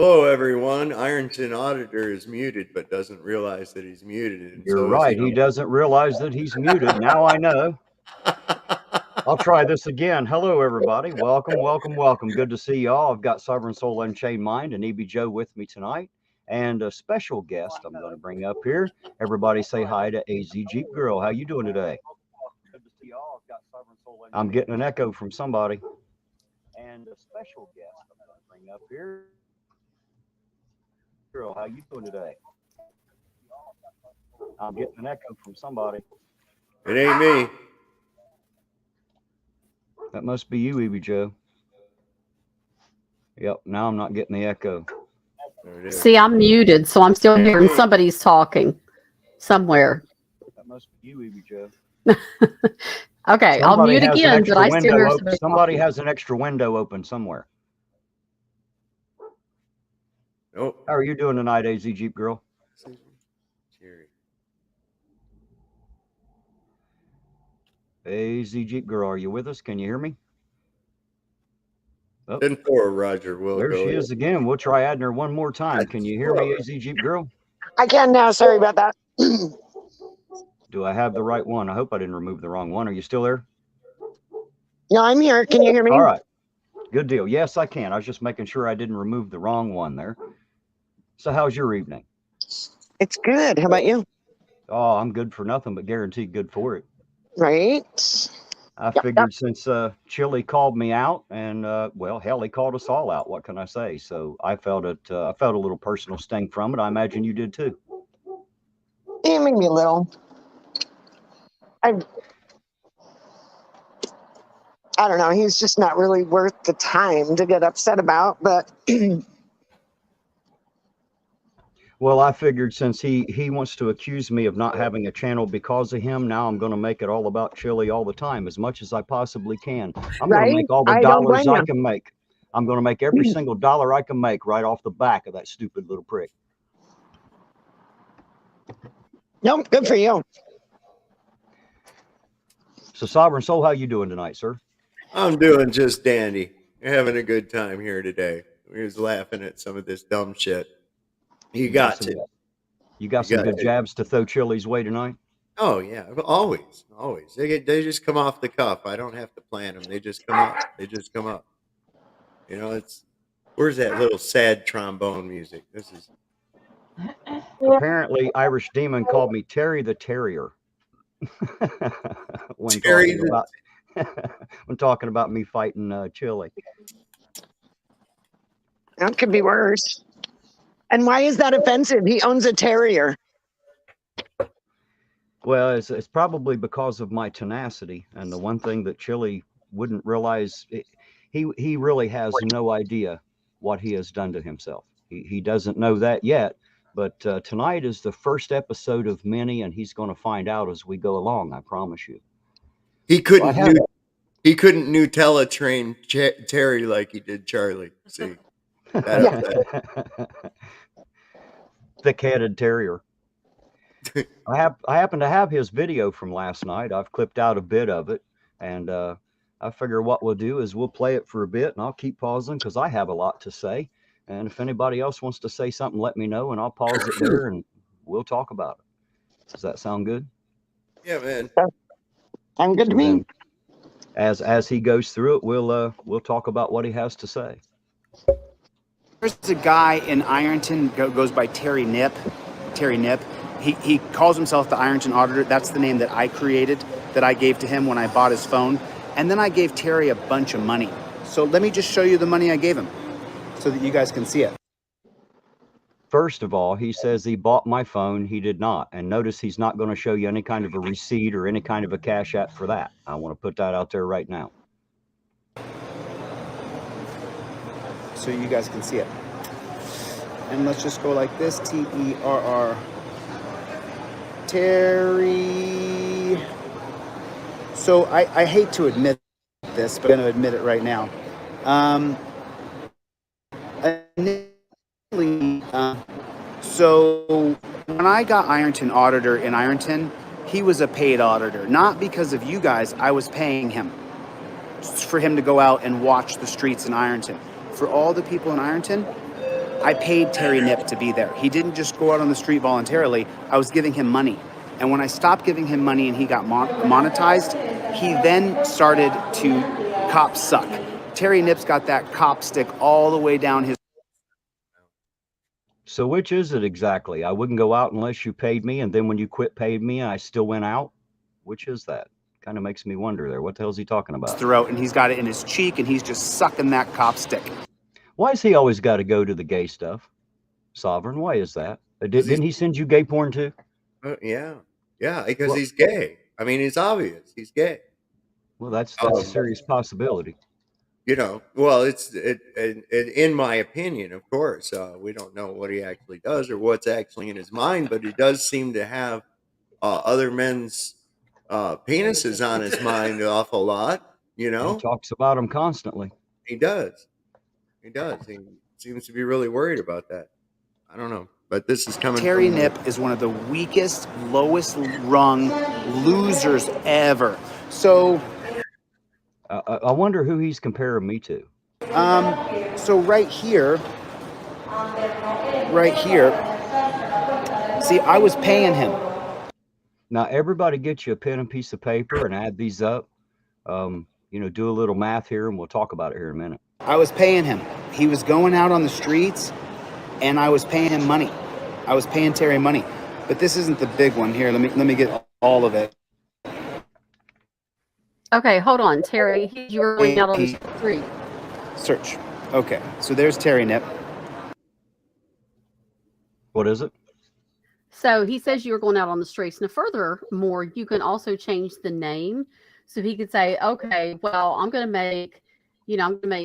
Hello, everyone. Ironton Auditor is muted, but doesn't realize that he's muted. And You're so right. He doesn't realize that he's muted. Now I know. I'll try this again. Hello, everybody. Welcome, welcome, welcome. Good to see y'all. I've got Sovereign Soul Unchained Mind and EB Joe with me tonight. And a special guest I'm going to bring up here. Everybody say hi to AZ Jeep Girl. How you doing today? Good to see y'all. I've got Sovereign Soul Unchained. I'm getting an echo from somebody. And a special guest I'm going to bring up here. Girl, how you doing today? I'm getting an echo from somebody. It ain't me. That must be you, EB Joe. Yep, now I'm not getting the echo. See, I'm muted, so I'm still hearing somebody's talking somewhere. That must be you, EB Joe. Okay, I'll mute again, but I still hear somebody has an extra window open somewhere. Nope. How are you doing tonight, AZ Jeep Girl? AZ Jeep Girl, are you with us? Can you hear me? Oh. 10-4, Roger. There she is again. We'll try adding her one more time. Can you hear me, AZ Jeep Girl? I can now. Sorry about that. Do I have the right one? I hope I didn't remove the wrong one. Are you still there? No, I'm here. Can you hear me? All right. Good deal. Yes, I can. I was just making sure I didn't remove the wrong one there. So how's your evening? It's good. How about you? Oh, I'm good for nothing, but guaranteed good for it. Right. I figured since Chille called me out, and well, hell, he called us all out. What can I say? So I felt it. I felt a little personal sting from it. I imagine you did too. Yeah, maybe a little. I don't know. He's just not really worth the time to get upset about. But well, I figured since he wants to accuse me of not having a channel because of him, now I'm going to make it all about Chille all the time, as much as I possibly can. I'm going to make all the dollars I can make. I'm going to make every single dollar I can make right off the back of that stupid little prick. Nope, good for you. So, Sovereign Soul, how you doing tonight, sir? I'm doing just dandy. You're having a good time here today. We was laughing at some of this dumb shit. You got some good jabs to throw Chille's way tonight? Oh, yeah. Always. Always. They just come off the cuff. I don't have to plan them. They just come up. They just come up. You know, where's that little sad trombone music? This is. Apparently, Irish Demon called me Terry the Terrier. when talking about me fighting Chille. That could be worse. And why is that offensive? He owns a terrier. Well, it's probably because of my tenacity. And the one thing that Chille wouldn't realize, he really has no idea what he has done to himself. He doesn't know that yet. But tonight is the first episode of many, and he's going to find out as we go along. I promise you. He couldn't Nutella train Terry like he did Charlie. See. Thick-headed terrier. I happen to have his video from last night. I've clipped out a bit of it, and I figure what we'll do is we'll play it for a bit, and I'll keep pausing because I have a lot to say. And if anybody else wants to say something, let me know, and I'll pause it there, and we'll talk about it. Does that sound good? Yeah, man. Sounds good to me. As he goes through it, we'll talk about what he has to say. There's a guy in Ironton, goes by Terry Nip. Terry Nip. He calls himself the Ironton Auditor. That's the name that I created, that I gave to him when I bought his phone. And then I gave Terry a bunch of money. So let me just show you the money I gave him so that you guys can see it. First of all, he says he bought my phone. He did not. And notice he's not going to show you any kind of a receipt or any kind of a Cashapp for that. I want to put that out there right now. So you guys can see it. And let's just go like this, T-E-R-R. Terry. So I hate to admit this, but I'm going to admit it right now. So when I got Ironton Auditor in Ironton, he was a paid auditor. Not because of you guys, I was paying him for him to go out and watch the streets in Ironton. For all the people in Ironton, I paid Terry Nip to be there. He didn't just go out on the street voluntarily. I was giving him money. And when I stopped giving him money and he got monetized, he then started to cop suck. Terry Nip's got that cop stick all the way down his. So which is it exactly? I wouldn't go out unless you paid me, and then when you quit paying me, I still went out? Which is that? Kind of makes me wonder there. What the hell is he talking about? Throat, and he's got it in his cheek, and he's just sucking that cop stick. Why has he always got to go to the gay stuff? Sovereign, why is that? Didn't he send you gay porn too? Yeah, because he's gay. I mean, it's obvious he's gay. Well, that's a serious possibility. You know, well, it's in my opinion, of course, we don't know what he actually does or what's actually in his mind, but he does seem to have other men's penises on his mind an awful lot. You know, He talks about them constantly. he does. He seems to be really worried about that. I don't know, but this is coming. Terry Nip is one of the weakest, lowest rung losers ever. So. I wonder who he's comparing me to. So right here, see, I was paying him. Now, everybody get you a pen and piece of paper and add these up. You know, do a little math here, and we'll talk about it here in a minute. I was paying him. He was going out on the streets, and I was paying him money. I was paying Terry money. But this isn't the big one here. Let me get all of it. Okay, hold on, Terry. You were going out on the street. Search. Okay, so there's Terry Nip. What is it? So he says you were going out on the streets. Now, furthermore, you can also change the name. So he could say, okay, well, I'm going to make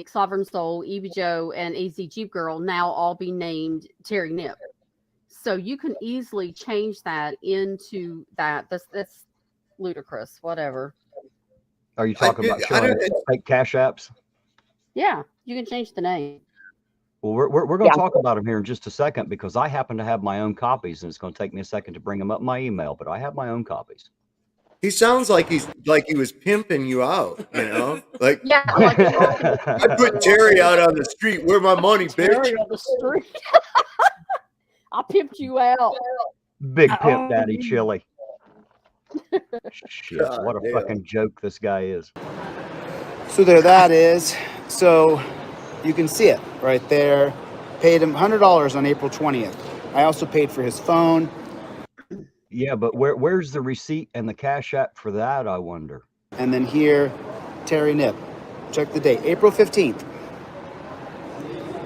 Sovereign Soul, Evie Joe, and Easy Jeep Girl now all be named Terry Nip. So you can easily change that into that. That's ludicrous, whatever. Are you talking about showing fake cash apps? Yeah, you can change the name. Well, we're going to talk about them here in just a second, because I happen to have my own copies, and it's going to take me a second to bring them up in my email, but I have my own copies. He sounds like he was pimping you out, you know? Like, Yeah, like I put Terry out on the street. Where my money, Terry bitch? on the street. I pimped you out. Big pimp daddy Chille. Shit, God what a damn. fucking joke this guy is. So there that is. So you can see it right there. Paid him $100 on April 20th. I also paid for his phone. Yeah, but where's the receipt and the cash app for that, I wonder? And then here, Terry Nip. Check the date. April 15th.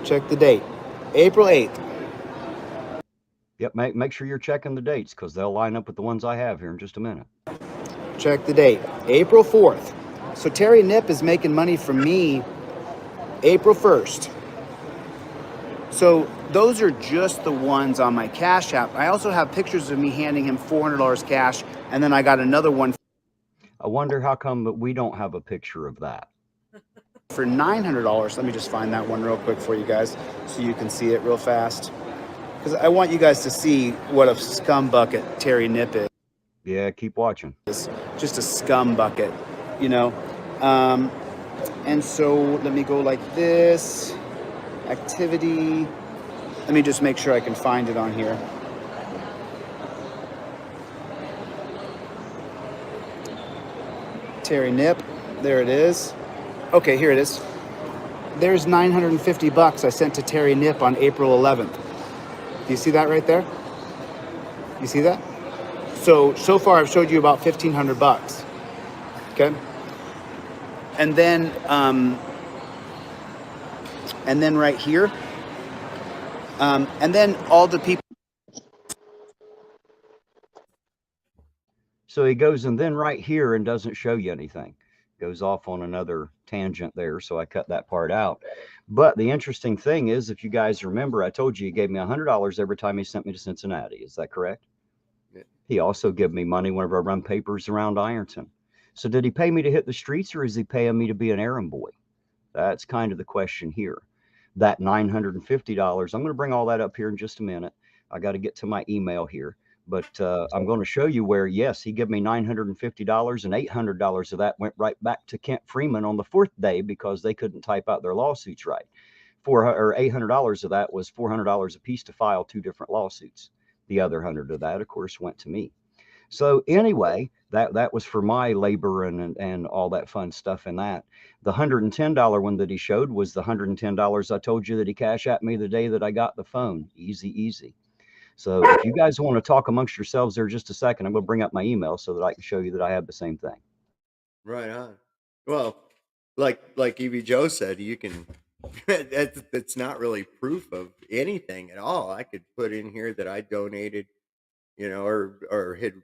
Check the date. April 8th. Yep, make sure you're checking the dates, because they'll line up with the ones I have here in just a minute. Check the date. April 4th. So Terry Nip is making money from me April 1st. So those are just the ones on my Cash App. I also have pictures of me handing him $400 cash, and then I got another one I wonder how come that we don't have a picture of that. for $900. Let me just find that one real quick for you guys so you can see it real fast. Because I want you guys to see what a scum bucket Terry Nip is. Yeah, keep watching. Just a scum bucket, you know. And so let me go like this. Activity. Let me just make sure I can find it on here. Terry Nip. There it is. Okay, here it is. There's $950 I sent to Terry Nip on April 11th. Do you see that right there? You see that? So far I've showed you about $1,500. Okay. And then right here, and then all the people. So he goes and then right here and doesn't show you anything. Goes off on another tangent there, so I cut that part out. But the interesting thing is, if you guys remember, I told you he gave me $100 every time he sent me to Cincinnati. Is that correct? Yeah. He also gave me money whenever I run papers around Ironton. So did he pay me to hit the streets, or is he paying me to be an errand boy? That's kind of the question here. That $950, I'm going to bring all that up here in just a minute. I got to get to my email here. But I'm going to show you where, yes, he gave me $950, and $800 of that went right back to Kent Freeman on the 4th day because they couldn't type out their lawsuits right. $800 of that was $400 a piece to file 2 different lawsuits. The other 100 of that, of course, went to me. So anyway, that was for my labor and all that fun stuff in that. The $110 one that he showed was the $110 I told you that he cashed at me the day that I got the phone. Easy. So if you guys want to talk amongst yourselves there just a second, I'm going to bring up my email so that I can show you that I have the same thing. Right on. Well, like EV Joe said, you can. That's not really proof of anything at all. I could put in here that I donated, or had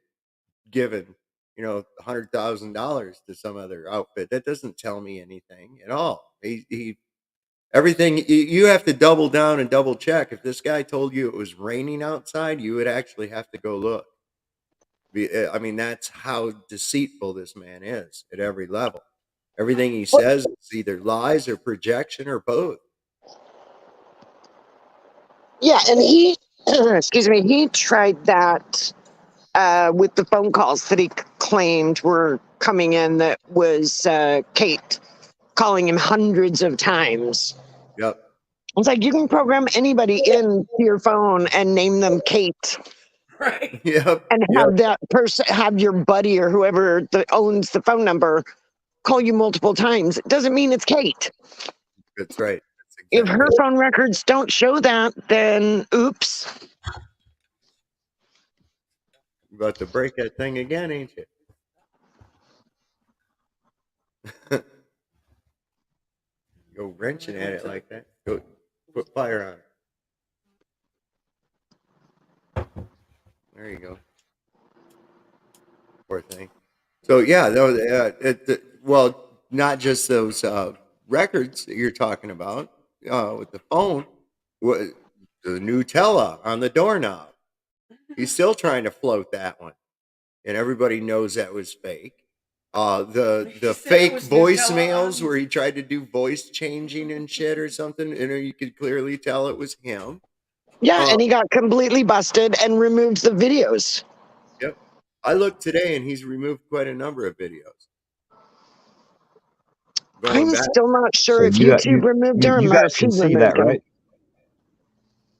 given, $100,000 to some other outfit. That doesn't tell me anything at all. Everything you have to double down and double check. If this guy told you it was raining outside, you would actually have to go look. I mean, that's how deceitful this man is at every level. Everything he says is either lies or projection or both. Yeah, and he, excuse me, he tried that with the phone calls that he claimed were coming in. That was Kate calling him hundreds of times. Yep. It's like you can program anybody into your phone and name them Kate. Right. Yep. And have that person, have your buddy or whoever that owns the phone number call you multiple times. It doesn't mean it's Kate. That's right. That's exactly If her phone records don't show that, then oops. You're about to break that thing again, ain't you? Go wrenching at it like that. Go put fire on it. There you go. Poor thing. So yeah, well, not just those records that you're talking about with the phone. The Nutella on the doorknob. He's still trying to float that one, and everybody knows that was fake. The fake voicemails where he tried to do voice changing and shit or something, you could clearly tell it was him. Yeah, and he got completely busted and removed the videos. Yep. I looked today and he's removed quite a number of videos. I'm still not sure So if YouTube removed them you or guys if he can see removed that, them. right?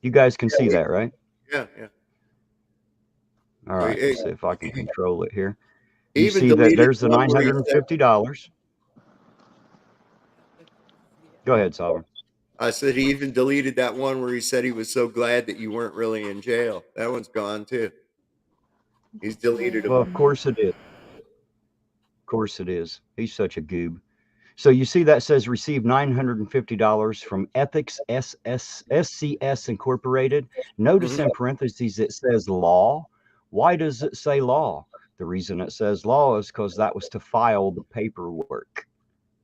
You guys can see that, right? Yeah. All right, let's see if I can control it here. He You even see that deleted there's the the one where he said- $950. Go ahead, Sovereign. I said he even deleted that one where he said he was so glad that you weren't really in jail. That one's gone too. He's deleted them. Well, of course it is. Of course it is. He's such a goob. So you see that says received $950 from Ethics SCS Incorporated. Notice in parentheses it says law. Why does it say law? The reason it says law is because that was to file the paperwork.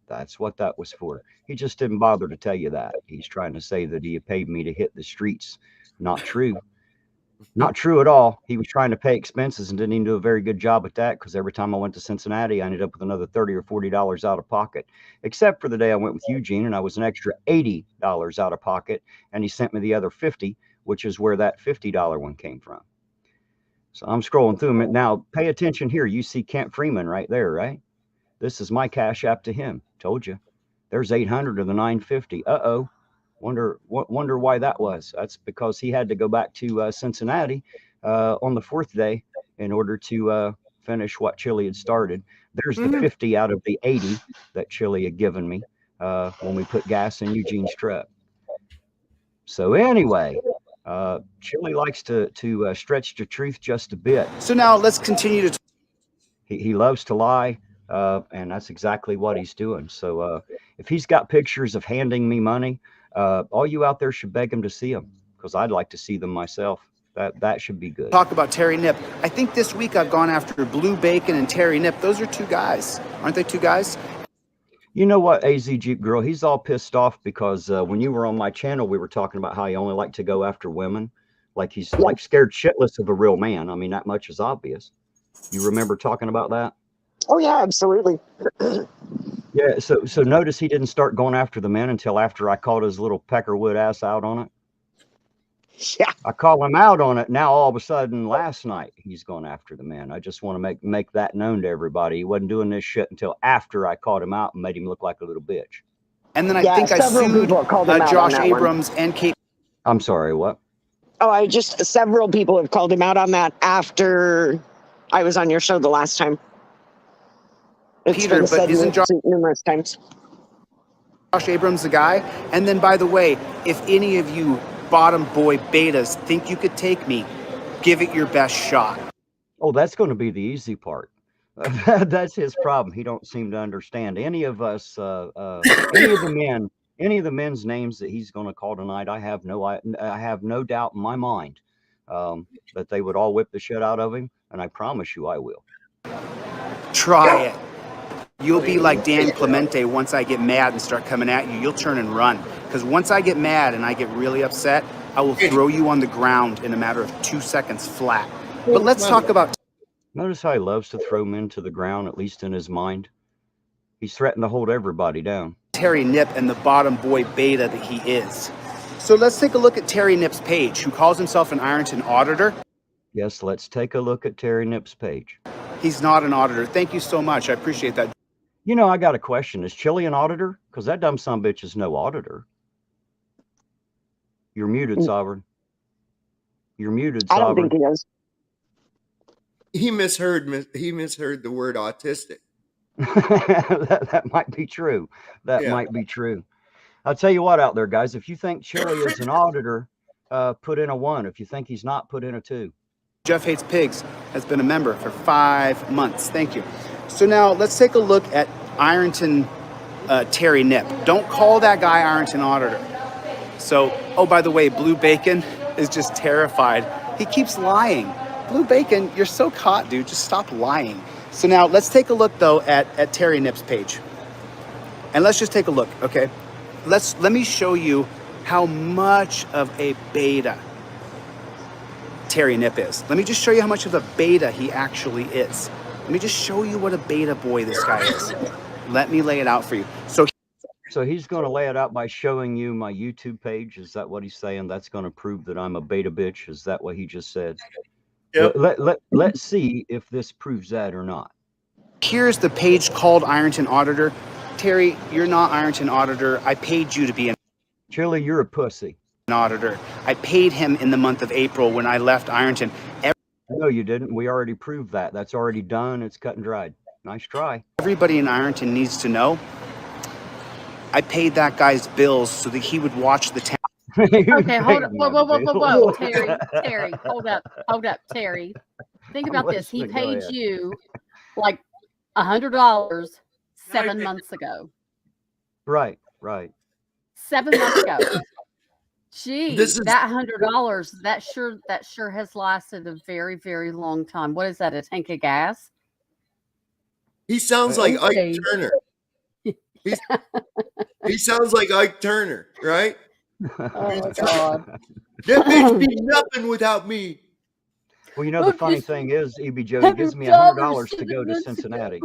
That's what that was for. He just didn't bother to tell you that. He's trying to say that he paid me to hit the streets. Not true. Not true at all. He was trying to pay expenses and didn't even do a very good job at that, because every time I went to Cincinnati, I ended up with another $30 or $40 out of pocket, except for the day I went with Eugene and I was an extra $80 out of pocket, and he sent me the other 50, which is where that $50 one came from. So I'm scrolling through them. Now, pay attention here. You see Kent Freeman right there, right? This is my Cash App to him. Told you. There's 800 of the 950. Uh-oh. Wonder why that was. That's because he had to go back to Cincinnati on the 4th day in order to finish what Chille had started. There's the 50 out of the 80 that Chille had given me when we put gas in Eugene's truck. So anyway, Chille likes to stretch the truth just a bit. So now let's continue to. He loves to lie, and that's exactly what he's doing. So if he's got pictures of handing me money, all you out there should beg him to see them, because I'd like to see them myself. That should be good. Talk about Terry Nip. I think this week I've gone after Blue Bacon and Terry Nip. Those are two guys. Aren't they two guys? You know what, AZ Jeep Girl? He's all pissed off because when you were on my channel, we were talking about how he only liked to go after women. Like he's like scared shitless of a real man. I mean, that much is obvious. You remember talking about that? Oh, yeah, absolutely. Yeah, so notice he didn't start going after the men until after I called his little peckerwood ass out on it. Yeah. I call him out on it. Now all of a sudden last night he's going after the men. I just want to make that known to everybody. He wasn't doing this shit until after I caught him out and made him look like a little bitch. And then I Yeah, think I several sued people called him out on Josh that one. Abrams and Kate. I'm sorry, what? Oh, several people have called him out on that after I was on your show the last time. It's Peter, been but said isn't numerous times. Josh Abrams the guy? And then, by the way, if any of you bottom boy betas think you could take me, give it your best shot. Oh, that's going to be the easy part. That's his problem. He don't seem to understand any of us, any of the men's names that he's going to call tonight. I have no doubt in my mind that they would all whip the shit out of him, and I promise you, I will. Try it. You'll be like Dan Clemente once I get mad and start coming at you. You'll turn and run. Because once I get mad and I get really upset, I will throw you on the ground in a matter of 2 seconds flat. But let's talk about... Notice how he loves to throw men to the ground, at least in his mind. He's threatened to hold everybody down. Terry Nip and the bottom boy beta that he is. So let's take a look at Terry Nip's page, who calls himself an Ironton auditor. Yes, let's take a look at Terry Nip's page. He's not an auditor. Thank you so much. I appreciate that. You know, I got a question. Is Chille an auditor? Because that dumb sumbitch is no auditor. You're muted, Sovereign. You're muted, Sovereign. I don't think he is. He misheard the word autistic. that might be true. That might be true. I'll tell you what out there, guys. If you think Chille is an auditor, put in a 1. If you think he's not, put in a 2. Jeff Hates Pigs has been a member for 5 months. Thank you. So now let's take a look at Ironton Terry Nip. Don't call that guy Ironton auditor. So, oh, by the way, Blue Bacon is just terrified. He keeps lying. Blue Bacon, you're so caught, dude. Just stop lying. So now let's take a look, though, at Terry Nip's page. And let's just take a look, okay? Let me show you how much of a beta Terry Nip is. Let me just show you how much of a beta he actually is. Let me just show you what a beta boy this guy is. Let me lay it out for you. So he's going to lay it out by showing you my YouTube page. Is that what he's saying? That's going to prove that I'm a beta bitch. Is that what he just said? Yep. Let's see if this proves that or not. Here's the page called Ironton Auditor. Terry, you're not Ironton Auditor. I paid you to be an Chille, you're a pussy. Auditor. I paid him in the month of April when I left Ironton. No, you didn't. We already proved that. That's already done. It's cut and dried. Nice try. Everybody in Ironton needs to know I paid that guy's bills so that he would watch the town. Okay, hold up. Whoa. Terry, hold up, Terry. Think about this. He paid you like $100 7 months ago. Right. 7 months ago. Gee, that $100, that sure has lasted a very, very long time. What is that, a tank of gas? He sounds like Ike Turner. He sounds like Ike Turner, right? Oh, God. That makes me nothing without me. Well, you know, the funny thing is, EB Joe, he gives me $100 to go to Cincinnati.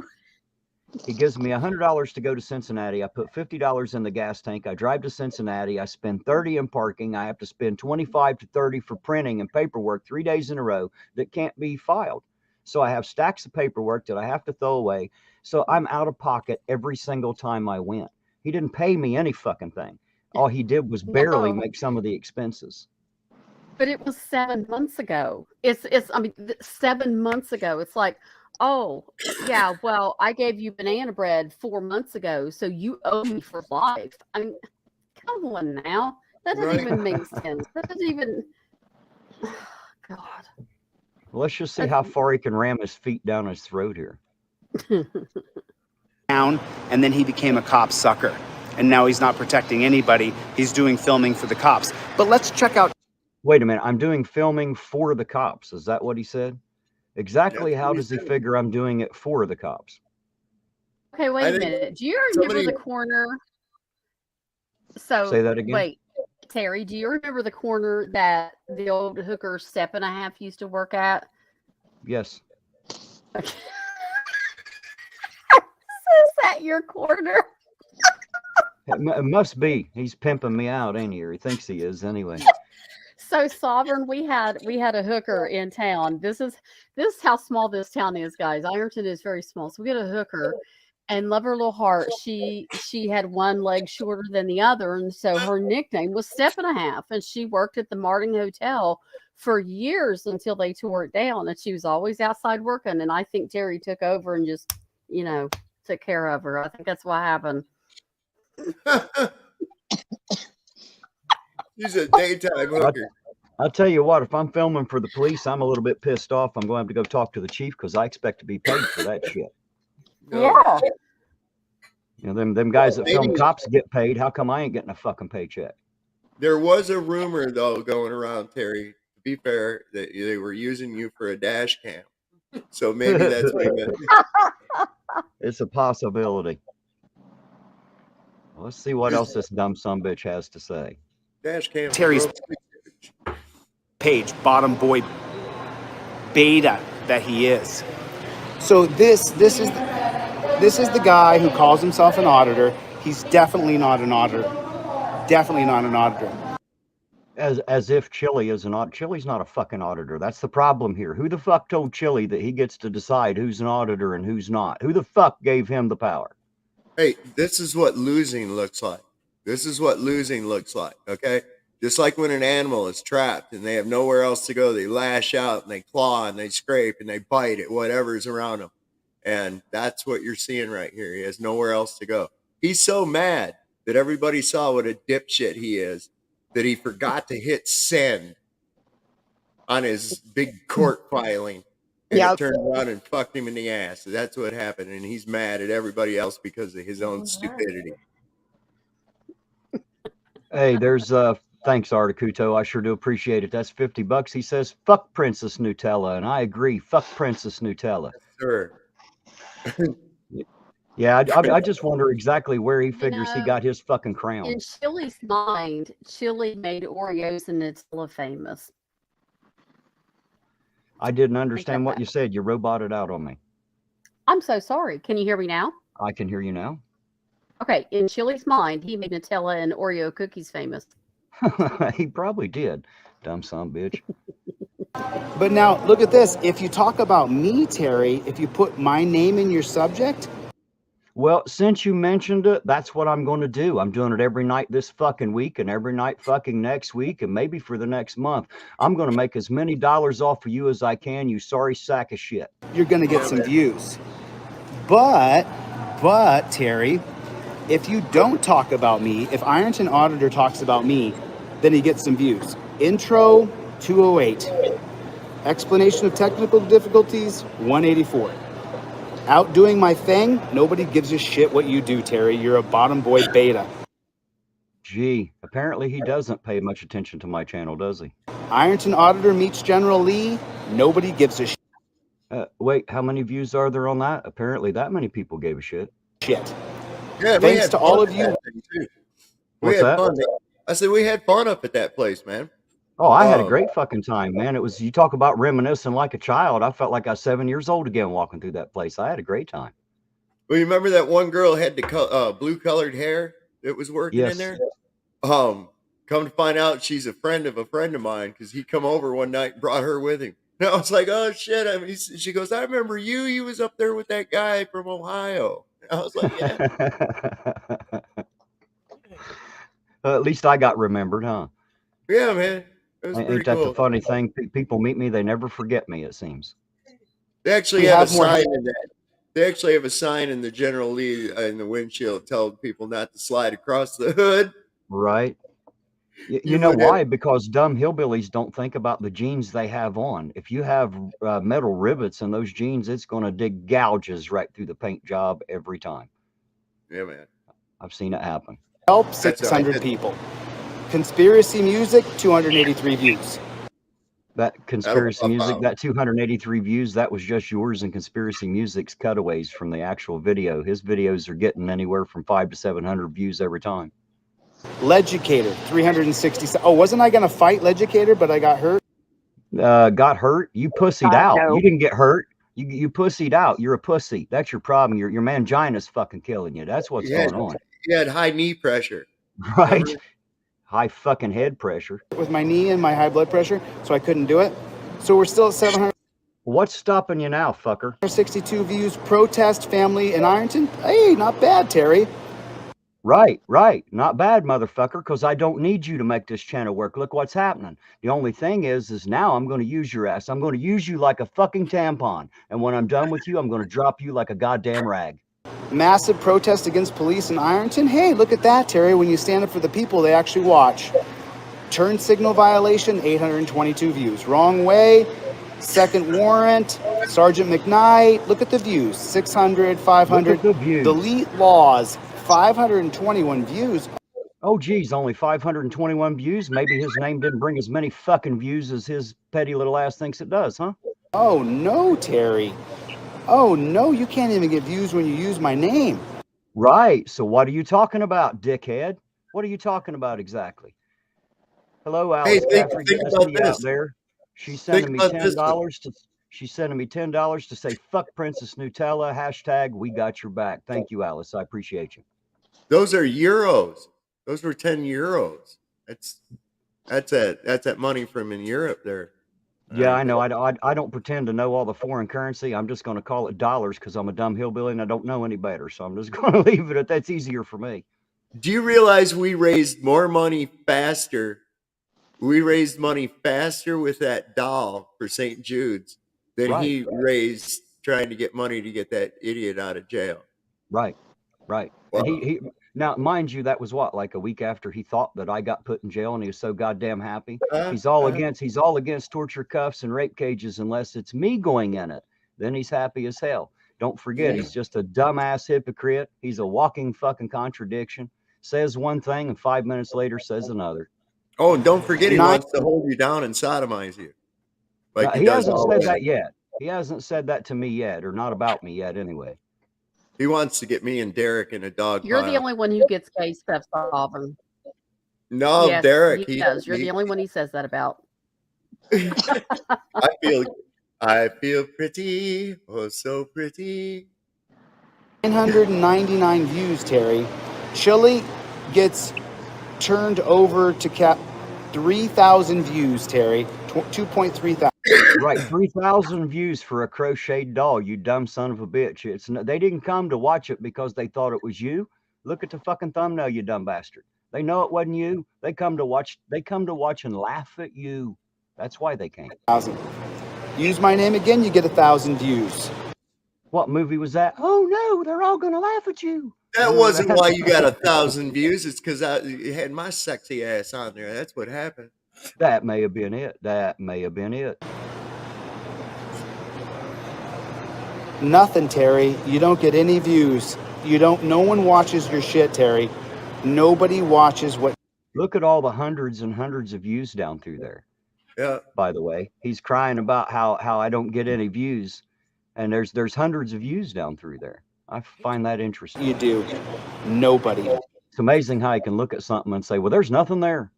He gives me $100 to go to Cincinnati. I put $50 in the gas tank. I drive to Cincinnati. I spend $30 in parking. I have to spend $25 to $30 for printing and paperwork 3 days in a row that can't be filed. So I have stacks of paperwork that I have to throw away. So I'm out of pocket every single time I went. He didn't pay me any fucking thing. All he did was barely make some of the expenses. But it was 7 months ago. I mean, 7 months ago. It's like, oh, yeah, well, I gave you banana bread 4 months ago, so you owe me for life. I mean, come on now. That doesn't even make sense. That doesn't even, oh, God. Well, let's just see how far he can ram his feet down his throat here. And then he became a cop sucker. And now he's not protecting anybody. He's doing filming for the cops. But let's check out. Wait a minute. I'm doing filming for the cops. Is that what he said? Exactly how does he figure I'm doing it for the cops? Okay, wait a minute. Do you remember the corner? So say that again. Wait, Terry, do you remember the corner that the old hooker Step and a Half used to work at? Yes. Okay. Is that your corner? It must be. He's pimping me out, ain't he? Or he thinks he is anyway. So Sovereign, we had a hooker in town. This is how small this town is, guys. Ironton is very small. So we had a hooker, And love her little heart. She had one leg shorter than the other, and so her nickname was Step and a Half. And she worked at the Martin Hotel for years until they tore it down. And she was always outside working. And I think Terry took over and just, took care of her. I think that's what happened. She's a daytime hooker. I'll tell you what, if I'm filming for the police, I'm a little bit pissed off. I'm going to have to go talk to the chief because I expect to be paid for that shit. Yeah. Them guys that film cops get paid. How come I ain't getting a fucking paycheck? There was a rumor, though, going around, Terry, to be fair, that they were using you for a dash cam. So maybe that's what you meant. It's a possibility. Let's see what else this dumb sumbitch has to say. Dash cam. Terry's page, bottom boy beta that he is. So this is the guy who calls himself an auditor. He's definitely not an auditor. Definitely not an auditor. As if Chille is an auditor. Chille's not a fucking auditor. That's the problem here. Who the fuck told Chille that he gets to decide who's an auditor and who's not? Who the fuck gave him the power? Hey, this is what losing looks like. This is what losing looks like, okay? Just like when an animal is trapped and they have nowhere else to go, they lash out and they claw and they scrape and they bite at whatever's around them. And that's what you're seeing right here. He has nowhere else to go. He's so mad that everybody saw what a dipshit he is that he forgot to hit send on his big court filing. And it turned around and fucked him in the ass. So that's what happened. And he's mad at everybody else because of his own stupidity. Hey, there's thanks, Articuto. I sure do appreciate it. That's $50. He says, fuck Princess Nutella. And I agree. Fuck Princess Nutella. Sure. Yeah, I just wonder exactly where he figures he got his fucking crown. In Chille's mind, Chille made Oreos and Nutella famous. I didn't understand what you said. You roboted out on me. I'm so sorry. Can you hear me now? I can hear you now. Okay. In Chille's mind, he made Nutella and Oreo cookies famous. He probably did. Dumb son bitch. But now look at this. If you talk about me, Terry, if you put my name in your subject. Well, since you mentioned it, that's what I'm going to do. I'm doing it every night this fucking week and every night fucking next week and maybe for the next month. I'm going to make as many dollars off of you as I can, you sorry sack of shit. You're going to get some views. But Terry, if you don't talk about me, if Ironton Auditor talks about me, then he gets some views. Intro, 208. Explanation of technical difficulties, 184. Out doing my thing, nobody gives a shit what you do, Terry. You're a bottom boy beta. Gee, apparently he doesn't pay much attention to my channel, does he? Ironton Auditor meets General Lee, nobody gives a shit. Wait, how many views are there on that? Apparently that many people gave a shit. Yeah, thanks to all of you. We had fun. I said we had fun up at that place, man. Oh, I had a great fucking time, man. It was, you talk about reminiscing like a child. I felt like I was 7 years old again walking through that place. I had a great time. Well, you remember that one girl had the blue colored hair that was working in there? Come to find out she's a friend of mine because he come over one night and brought her with him. And I was like, oh shit. I mean, she goes, I remember you. You was up there with that guy from Ohio. And I was like, yeah. At least I got remembered, huh? Yeah, man. Ain't that the funny thing? People meet me, they never forget me, it seems. They actually have a sign in that. They actually have a sign in the General Lee in the windshield telling people not to slide across the hood. Right. You know why? Because dumb hillbillies don't think about the jeans they have on. If you have metal rivets in those jeans, it's going to dig gouges right through the paint job every time. Yeah, man. I've seen it happen. Help 600 people. Conspiracy music, 283 views. That conspiracy music, that 283 views, that was just yours and conspiracy music's cutaways from the actual video. His videos are getting anywhere from 500 to 700 views every time. Legicator, 360. Oh, wasn't I going to fight Legicator, but I got hurt? Got hurt? You pussied out. No. You didn't get hurt. You pussied out. You're a pussy. That's your problem. Your mangina's fucking killing you. That's what's going on. You had high knee pressure. Right. High fucking head pressure. With my knee and my high blood pressure, so I couldn't do it. So we're still at 700. What's stopping you now, fucker? 62 views. Protest family in Ironton. Hey, not bad, Terry. Right, right. Not bad, motherfucker, because I don't need you to make this channel work. Look what's happening. The only thing is now I'm going to use your ass. I'm going to use you like a fucking tampon. And when I'm done with you, I'm going to drop you like a goddamn rag. Massive protest against police in Ironton. Hey, look at that, Terry. When you stand up for the people, they actually watch. Turn signal violation, 822 views. Wrong way, second warrant, Sergeant McKnight. Look at the views, 600, 500. Look at the views. Delete Lawz, 521 views. Oh, geez, only 521 views? Maybe his name didn't bring as many fucking views as his petty little ass thinks it does, huh? Oh, no, Terry. Oh, no, you can't even get views when you use my name. Right. So what are you talking about, dickhead? What are you talking about exactly? Hello, Alice. Hey, think about out this. there. She's sending me Think about this. $10 to. She's sending me $10 to say fuck Princess Nutella. Hashtag we got your back. Thank you, Alice. I appreciate you. Those are euros. Those were 10 euros. That's that money from in Europe there. Yeah, I know. I don't pretend to know all the foreign currency. I'm just going to call it dollars because I'm a dumb hillbilly and I don't know any better. So I'm just going to leave it at that's easier for me. Do you realize we raised more money faster? We raised money faster with that doll for St. Jude's than Right. he raised trying to get money to get that idiot out of jail. Right, right. Wow. And he now, mind you, that was what, like a week after he thought that I got put in jail, and he was so goddamn happy. He's all against torture cuffs and rape cages unless it's me going in it. Then he's happy as hell. Don't forget, he's just a dumbass hypocrite. He's a walking fucking contradiction. Says one thing and 5 minutes later says another. Oh, and don't forget he wants to hold you down and sodomize you. Like He hasn't said that yet. He hasn't said that to me yet, or not about me yet anyway. He wants to get me and Derek in a dog You're pile. the only one who gets gay stuff, Sovereign. No, Yes, Derek. he does. You're the only one he says that about. I feel pretty, oh so pretty. 999 views, Terry. Chille gets turned over to cap 3,000 views, Terry. 2.3 thousand. Right, 3,000 views for a crocheted doll, you dumb son of a bitch. They didn't come to watch it because they thought it was you. Look at the fucking thumbnail, you dumb bastard. They know it wasn't you. They come to watch and laugh at you. That's why they came. 1,000. Use my name again, you get 1,000 views. What movie was that? Oh no, they're all gonna laugh at you. That wasn't why you got 1,000 views. It's because I had my sexy ass on there. That's what happened. That may have been it. That may have been it. Nothing, Terry. You don't get any views. No one watches your shit, Terry. Nobody watches what. Look at all the hundreds and hundreds of views down through there. Yeah. By the way, he's crying about how I don't get any views, and there's hundreds of views down through there. I find that interesting. You do. Nobody. It's amazing how you can look at something and say, well, there's nothing there.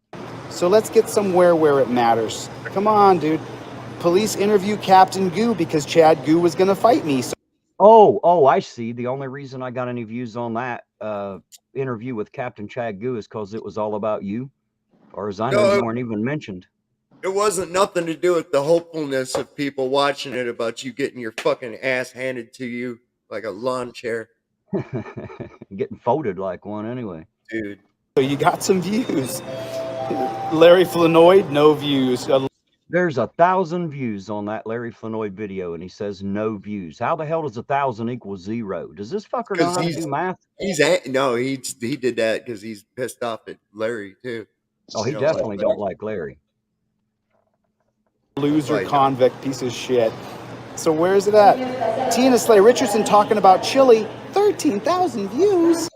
So let's get somewhere where it matters. Come on, dude. Police interview Captain Goo because Chad Goo was going to fight me. So Oh, I see. The only reason I got any views on that interview with Captain Chad Goo is because it was all about you. Or as I know, you weren't even mentioned. It wasn't nothing to do with the hopefulness of people watching it about you getting your fucking ass handed to you like a lawn chair. Getting folded like one anyway. Dude. So you got some views. Larry Flanoid, no views. There's 1,000 views on that Larry Flanoid video, and he says no views. How the hell does 1,000 equal 0? Does this fucker know how to do math? He did that because he's pissed off at Larry too. Oh, he definitely don't like Larry. Loser, convict, piece of shit. So where is it at? Tina Slay Richardson talking about Chille, 13,000 views.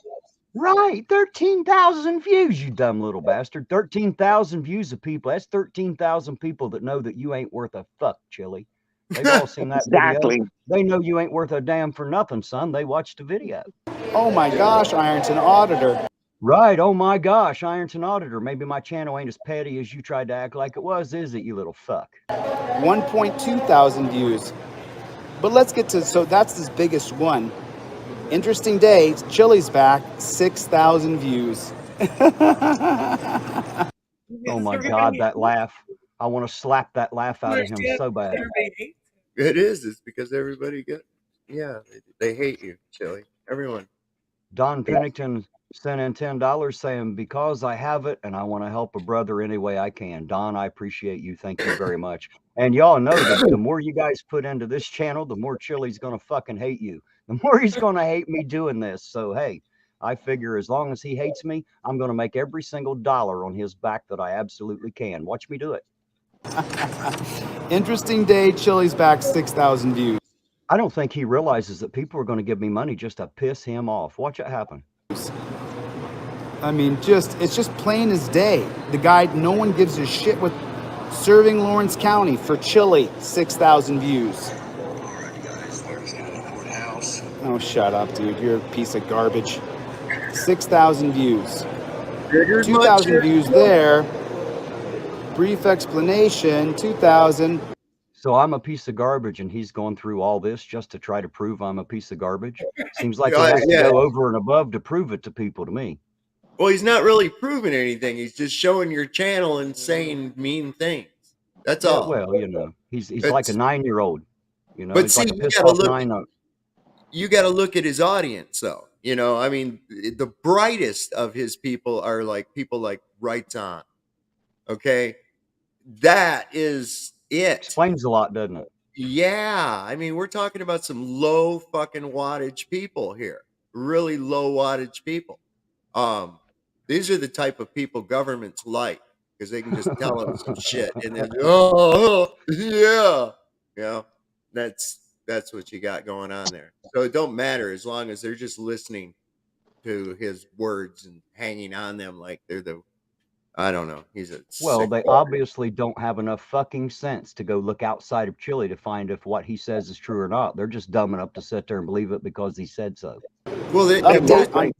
Right, 13,000 views, you dumb little bastard. 13,000 views of people. That's 13,000 people that know that you ain't worth a fuck, Chille. They've all seen that Exactly. video. They know you ain't worth a damn for nothing, son. They watched the video. Oh my gosh, Ironton Auditor. Right, oh my gosh, Ironton Auditor. Maybe my channel ain't as petty as you tried to act like it was, is it, you little fuck? 1.2 thousand views. But let's get to, so that's his biggest one. Interesting day, Chille's back, 6,000 views. Oh my God, that laugh. I want to slap that laugh out of him so bad. It is. It's because everybody they hate you, Chille. Everyone. Don Pennington sent in $10 saying, because I have it and I want to help a brother any way I can. Don, I appreciate you. Thank you very much. And y'all know that the more you guys put into this channel, the more Chille's going to fucking hate you. The more he's going to hate me doing this. So, hey, I figure as long as he hates me, I'm going to make every single dollar on his back that I absolutely can. Watch me do it. Interesting day. Chille's back 6,000 views. I don't think he realizes that people are going to give me money just to piss him off. Watch it happen. I mean, it's just plain as day. The guy, no one gives a shit with serving Lawrence County for Chille, 6,000 views. Oh, shut up, dude. You're a piece of garbage. 6,000 views. 2,000 views there. Brief explanation, 2,000. So I'm a piece of garbage and he's going through all this just to try to prove I'm a piece of garbage. Seems like he has to go over and above to prove it to people, to me. Well, he's not really proving anything. He's just showing your channel and saying mean things. That's all. Well, you know, he's like a 9-year-old. You know, but he's see, like a pissed off 9-year-old. You got to look at his audience, though. You know, I mean, the brightest of his people are like people like Rights On. Okay, that is it. Explains a lot, doesn't it? Yeah, I mean, we're talking about some low fucking wattage people here, really low wattage people. These are the type of people governments like because they can just tell them some shit and then yeah, you know, that's what you got going on there. So it don't matter as long as they're just listening to his words and hanging on them like they're the. I don't know. Well, they obviously don't have enough fucking sense to go look outside of Chille to find if what he says is true or not. They're just dumb enough to sit there and believe it because he said so. Well,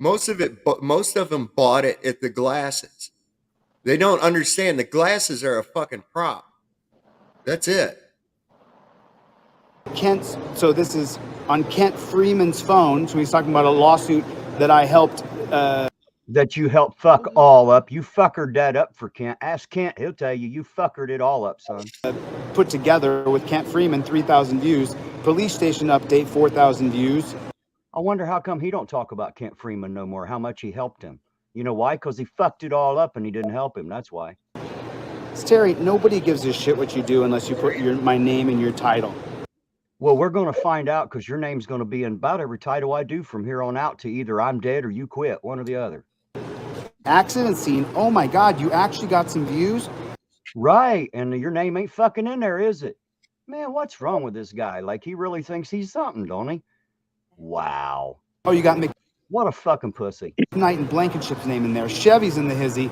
most of them bought it at the glasses. They don't understand the glasses are a fucking prop. That's it. So this is on Kent Freeman's phone. So he's talking about a lawsuit that I helped. That you helped fuck all up. You fuckered that up for Kent. Ask Kent, he'll tell you. You fuckered it all up, son. Put together with Kent Freeman, 3,000 views. Police station update, 4,000 views. I wonder how come he don't talk about Kent Freeman no more, how much he helped him. You know why? Because he fucked it all up and he didn't help him. That's why. Terry, nobody gives a shit what you do unless you put my name in your title. Well, we're going to find out because your name's going to be in about every title I do from here on out to either I'm dead or you quit, one or the other. Accident scene. Oh my God, you actually got some views? Right. And your name ain't fucking in there, is it? Man, what's wrong with this guy? Like, he really thinks he's something, don't he? Wow. Oh, you got what a fucking pussy. McKnight and Blankenship's name in there. Chevy's in the hizzy.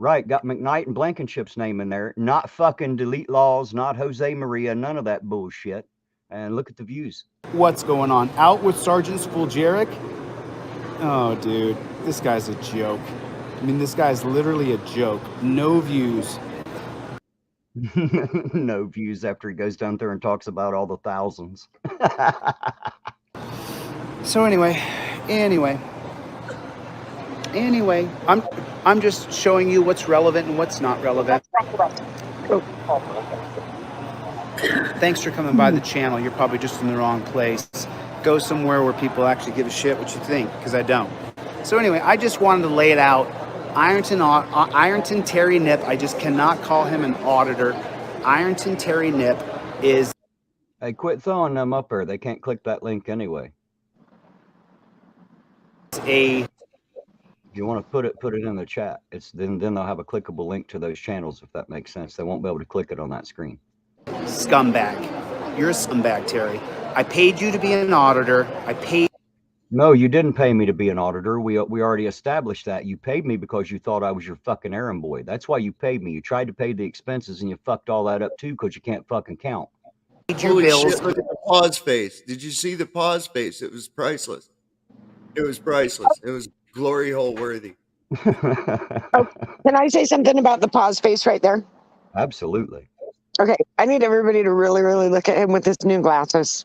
Right. Got McKnight and Blankenship's name in there. Not fucking Delete Lawz, not Jose Maria, none of that bullshit. And look at the views. What's going on? Out with Sergeant Spulgeric? Oh, dude. This guy's a joke. I mean, this guy's literally a joke. No views. No views after he goes down there and talks about all the thousands. So anyway, I'm just showing you what's relevant and what's not relevant. Thanks for coming by the channel. You're probably just in the wrong place. Go somewhere where people actually give a shit what you think, because I don't. So anyway, I just wanted to lay it out. Ironton Terry Nip, I just cannot call him an auditor. Ironton Terry Nip is... Hey, quit throwing them up there. They can't click that link anyway. If you want to put it in the chat. Then they'll have a clickable link to those channels, if that makes sense. They won't be able to click it on that screen. Scumbag. You're a scumbag, Terry. I paid you to be an auditor. No, you didn't pay me to be an auditor. We already established that. You paid me because you thought I was your fucking errand boy. That's why you paid me. You tried to pay the expenses and you fucked all that up too because you can't fucking count. Holy shit, look at the pause face. Did you see the pause face? It was priceless. It was priceless. It was glory hole worthy. Oh, can I say something about the pause face right there? Absolutely. Okay, I need everybody to really, really look at him with his new glasses.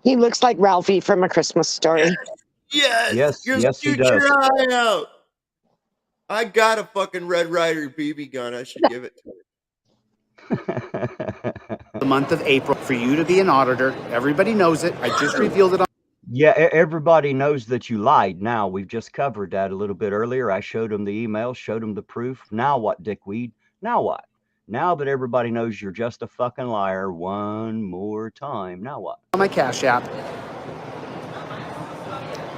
He looks like Ralphie from A Christmas Story. Yes, yes, he does. Your eye out. I got a fucking Red Ryder BB gun. I should give it to him. the month of April for you to be an auditor. Everybody knows it. I just revealed it on. Yeah, everybody knows that you lied. Now, we've just covered that a little bit earlier. I showed them the email, showed them the proof. Now what, dickweed? Now what? Now that everybody knows you're just a fucking liar one more time, now what? On my Cash App.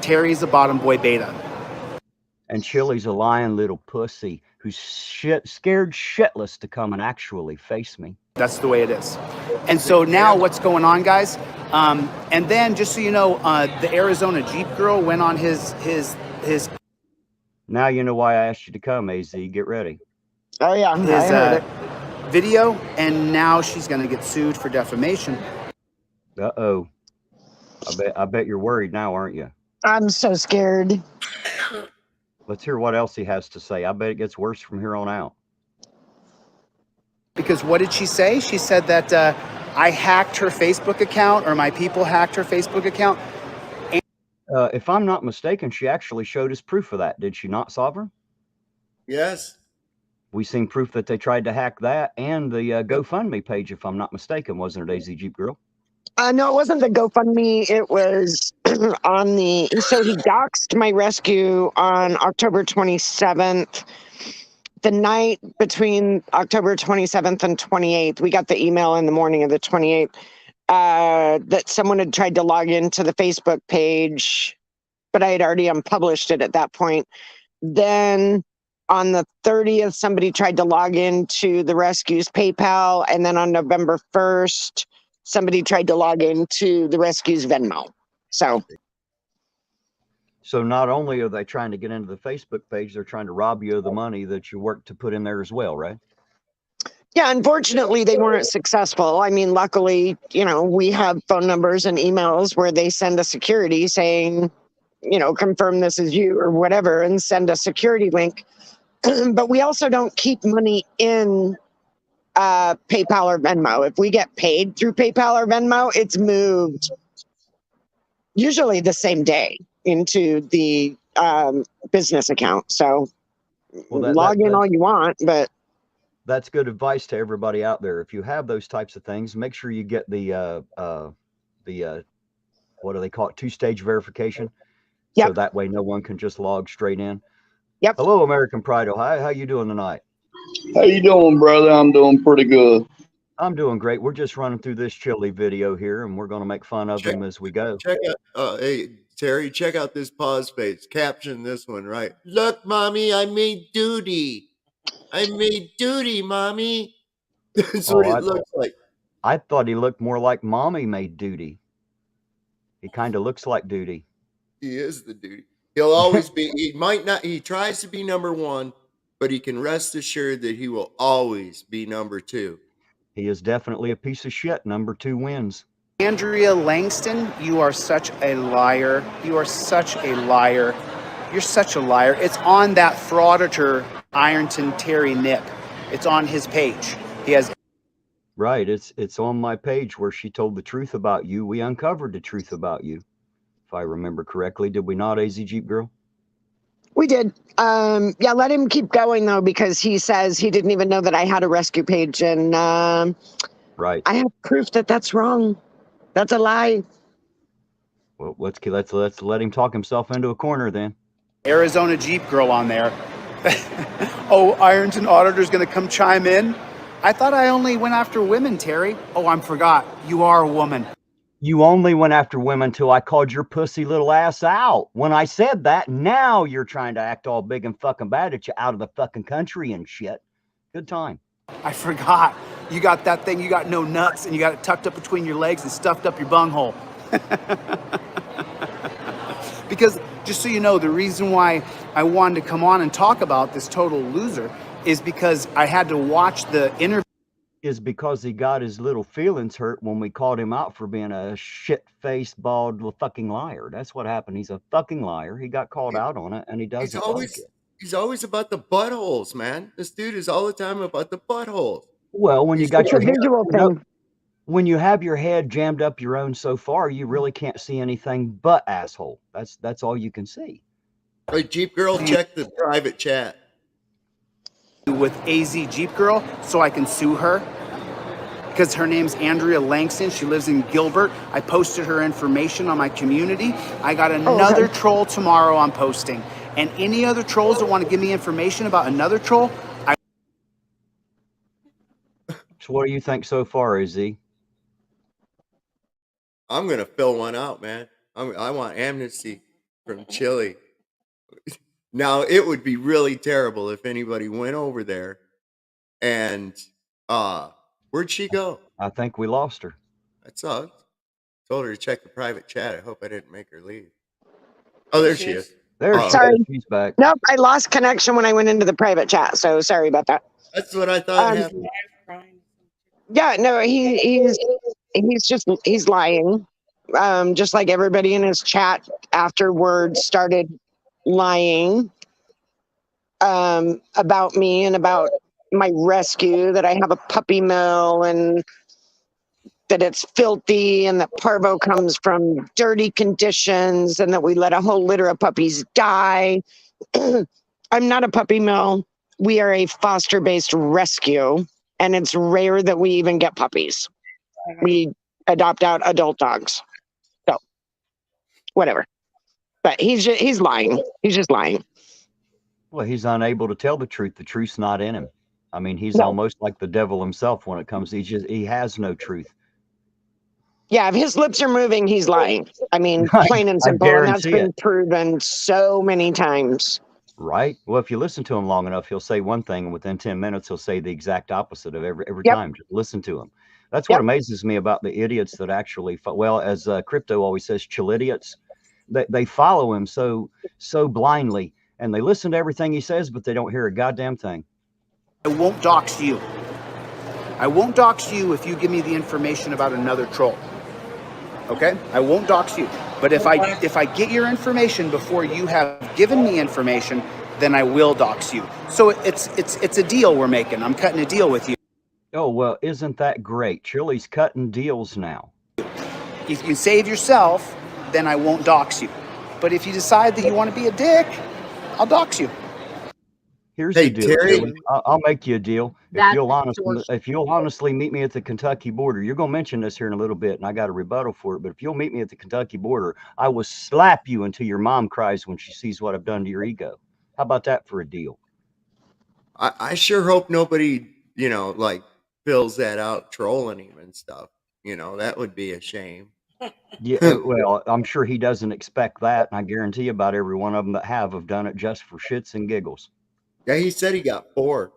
Terry's a bottom boy beta. And Chille's a lying little pussy who's scared shitless to come and actually face me. That's the way it is. And so now what's going on, guys? And then just so you know, the Arizona Jeep girl went on his. Now you know why I asked you to come, AZ. Get ready. Oh yeah, I heard it. Video, and now she's going to get sued for defamation. Uh-oh. I bet you're worried now, aren't you? I'm so scared. Let's hear what else he has to say. I bet it gets worse from here on out. Because what did she say? She said that I hacked her Facebook account, or my people hacked her Facebook account. If I'm not mistaken, she actually showed us proof of that. Did she not, Sovereign? Yes. We seen proof that they tried to hack that and the GoFundMe page, if I'm not mistaken, wasn't it, AZ Jeep Girl? No, it wasn't the GoFundMe. It was on the. So he doxed my rescue on October 27th. The night between October 27th and 28th, we got the email in the morning of the 28th that someone had tried to log into the Facebook page, but I had already unpublished it at that point. Then on the 30th, somebody tried to log into the rescue's PayPal. And then on November 1st, somebody tried to log into the rescue's Venmo. So not only are they trying to get into the Facebook page, they're trying to rob you of the money that you worked to put in there as well, right? yeah, unfortunately, they weren't successful. I mean, luckily, we have phone numbers and emails where they send a security saying, confirm this is you or whatever, and send a security link. But we also don't keep money in PayPal or Venmo. If we get paid through PayPal or Venmo, it's moved usually the same day into the business account. So log in all you want, but that's good advice to everybody out there. If you have those types of things, make sure you get the what do they call it? 2-stage verification. Yep. So that way no one can just log straight in. Yep. Hello, American Pride. Hi, how you doing tonight? How you doing, brother? I'm doing pretty good. I'm doing great. We're just running through this Chille video here, and we're going to make fun of him as we go. Check out, hey, Terry, check out this pause face. Caption this one, right? Look, mommy, I made duty. I made duty, mommy. That's what it looks like. I thought he looked more like mommy made duty. He kind of looks like duty. He is the duty. He'll always be, he might not, he tries to be number one, but he can rest assured that he will always be number two. He is definitely a piece of shit. Number 2 wins. Andrea Langston, you are such a liar. You are such a liar. You're such a liar. It's on that frauditor, Ironton Terry Nip. It's on his page. He has. Right. It's on my page where she told the truth about you. We uncovered the truth about you. If I remember correctly, did we not, AZ Jeep Girl? we did. Yeah, let him keep going though, because he says he didn't even know that I had a rescue page, and right. I have proof that that's wrong. That's a lie. Well, let's let him talk himself into a corner then. Arizona Jeep girl on there. Oh, Ironton Auditor's going to come chime in. I thought I only went after women, Terry. Oh, I forgot. You are a woman. You only went after women till I called your pussy little ass out. When I said that, now you're trying to act all big and fucking bad that you're out of the fucking country and shit. Good time. I forgot. You got that thing, you got no nuts, and you got it tucked up between your legs and stuffed up your bunghole. Because, just so you know, the reason why I wanted to come on and talk about this total loser is because I had to watch the interview. Is because he got his little feelings hurt when we called him out for being a shit-faced, bald fucking liar. That's what happened. He's a fucking liar. He got called out on it, and he doesn't like it. He's always about the buttholes, man. This dude is all the time about the buttholes. Well, when you got your visual thing. When you have your head jammed up your own so far, you really can't see anything but asshole. That's all you can see. Hey, Jeep Girl, check the private chat. With AZ Jeep Girl so I can sue her. because her name's Andrea Langston. She lives in Gilbert. I posted her information on my community. I got another troll tomorrow I'm posting. And any other trolls that want to give me information about another troll, So what do you think so far, AZ? I'm gonna fill one out, man. I want amnesty from Chille. Now it would be really terrible if anybody went over there and where'd she go? I think we lost her. That sucks. Told her to check the private chat. I hope I didn't make her leave. Oh, there she is. There she Sorry. is. She's back. Nope, I lost connection when I went into the private chat, so sorry about that. That's what I thought happened. Yeah, no, he's lying. Just like everybody in his chat afterwards started lying about me and about my rescue, that I have a puppy mill and that it's filthy and that parvo comes from dirty conditions and that we let a whole litter of puppies die. I'm not a puppy mill. We are a foster-based rescue, and it's rare that we even get puppies. We adopt out adult dogs. So, whatever. But he's lying. He's just lying. Well, he's unable to tell the truth. The truth's not in him. I mean, he's almost like the devil himself when it comes. He has no truth. Yeah, if his lips are moving, he's lying. I mean, plain and simple. And that's been proven so many times. Right. Well, if you listen to him long enough, he'll say one thing, and within 10 minutes, he'll say the exact opposite of every time. Just listen to him. That's what amazes me about the idiots that actually, well, as Crypto always says, chillidiots. They follow him so blindly, and they listen to everything he says, but they don't hear a goddamn thing. I won't dox you. I won't dox you if you give me the information about another troll. Okay? I won't dox you. But if I get your information before you have given me information, then I will dox you. So it's a deal we're making. I'm cutting a deal with you. Oh, well, isn't that great? Chille's cutting deals now. If you save yourself, then I won't dox you. But if you decide that you want to be a dick, I'll dox you. Here's Hey, the deal. Terry. I'll make you a deal. That's If you'll honestly meet me at the Kentucky border, you're going to mention this here in a little bit, and I got a rebuttal for it. But if you'll meet me at the Kentucky border, I will slap you until your mom cries when she sees what I've done to your ego. How about that for a deal? I sure hope nobody, like fills that out trolling him and stuff. That would be a shame. Yeah, well, I'm sure he doesn't expect that, and I guarantee about every one of them that have done it just for shits and giggles. Yeah, he said he got 4.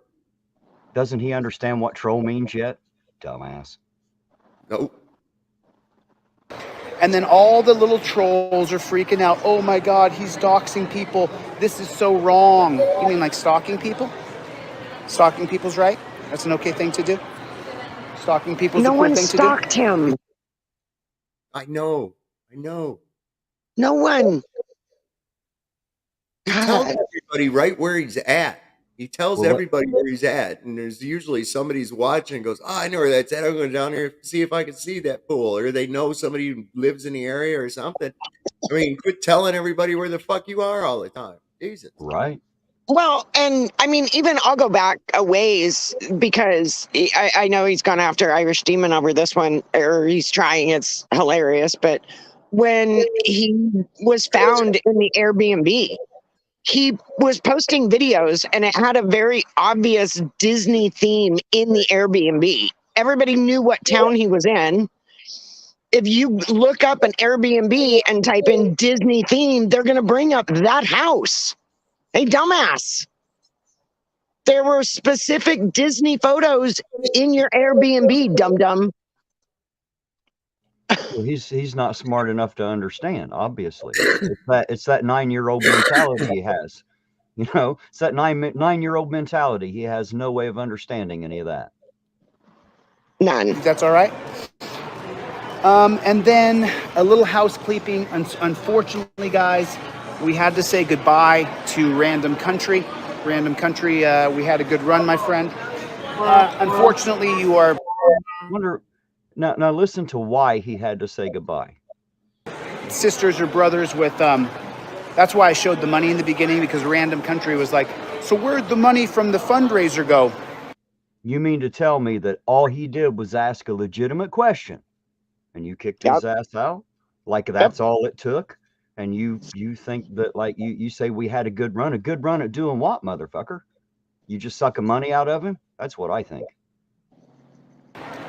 Doesn't he understand what troll means yet? Dumbass. Nope. And then all the little trolls are freaking out. Oh my God, he's doxing people. This is so wrong. You mean like stalking people? Stalking people's right? That's an okay thing to do? Stalking people's a cool thing to do? No one stalked him. I know. No one. He tells everybody right where he's at. He tells everybody where he's at. And there's usually somebody's watching and goes, I know where that's at. I'm going down there to see if I can see that pool. Or they know somebody who lives in the area or something. I mean, quit telling everybody where the fuck you are all the time. Jesus. Right. Well, and I mean, even I'll go back a ways because I know he's gone after Irish Demon over this one, or he's trying. It's hilarious. But when he was found in the Airbnb, he was posting videos and it had a very obvious Disney theme in the Airbnb. Everybody knew what town he was in. If you look up an Airbnb and type in Disney theme, they're going to bring up that house. Hey, dumbass. There were specific Disney photos in your Airbnb, dum-dum. Well, he's not smart enough to understand, obviously. It's that 9-year-old mentality he has. It's that 9-year-old mentality. He has no way of understanding any of that. None. That's all right. And then a little housekeeping. Unfortunately, guys, we had to say goodbye to Random Country. Random Country, we had a good run, my friend. Unfortunately, you are... Now listen to why he had to say goodbye. Sisters or brothers with... that's why I showed the money in the beginning, because Random Country was like, so where'd the money from the fundraiser go? You mean to tell me that all he did was ask a legitimate question and you kicked his ass out? Like that's all it took? And you think that, like, you say we had a good run at doing what, motherfucker? You just sucking money out of him? That's what I think.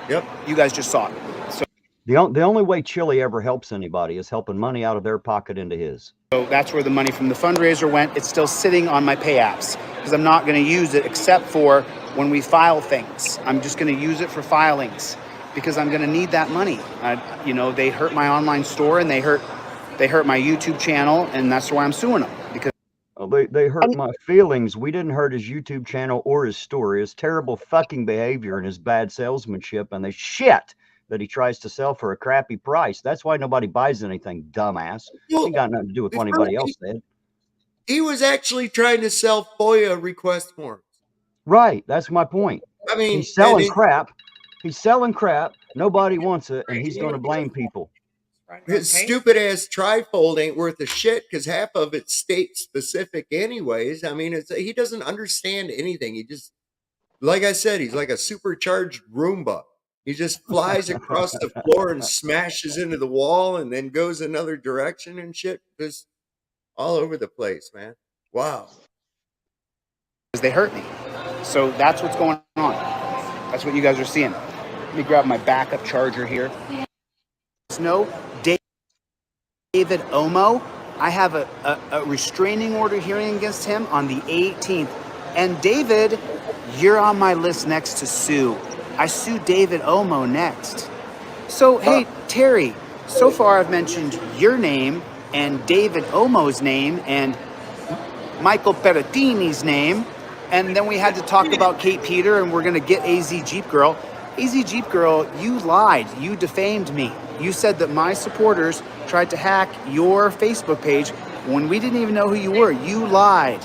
Yep. You guys just saw it. So the only way Chille ever helps anybody is helping money out of their pocket into his. So that's where the money from the fundraiser went. It's still sitting on my pay apps because I'm not going to use it except for when we file things. I'm just going to use it for filings because I'm going to need that money. They hurt my online store and they hurt my YouTube channel, and that's why I'm suing them. Because they hurt my feelings. We didn't hurt his YouTube channel or his store. His terrible fucking behavior and his bad salesmanship and the shit that he tries to sell for a crappy price. That's why nobody buys anything, dumbass. It ain't got nothing to do with what anybody else said. He was actually trying to sell FOIA request forms. Right. That's my point. I mean, he's selling crap. He's selling crap. Nobody wants it, and he's going to blame people. His stupid ass trifold ain't worth a shit because half of it's state specific anyways. I mean, he doesn't understand anything. He just, like I said, he's like a supercharged Roomba. He just flies across the floor and smashes into the wall and then goes another direction and shit. Just all over the place, man. Wow. They hurt me. So that's what's going on. That's what you guys are seeing. Let me grab my backup charger here. No, David Omo. I have a restraining order hearing against him on the 18th. And David, you're on my list next to sue. I sue David Omo next. So, hey, Terry, so far I've mentioned your name and David Omo's name and Michael Perettini's name. And then we had to talk about Kate Peter and we're going to get AZ Jeep Girl. AZ Jeep Girl, you lied. You defamed me. You said that my supporters tried to hack your Facebook page when we didn't even know who you were. You lied.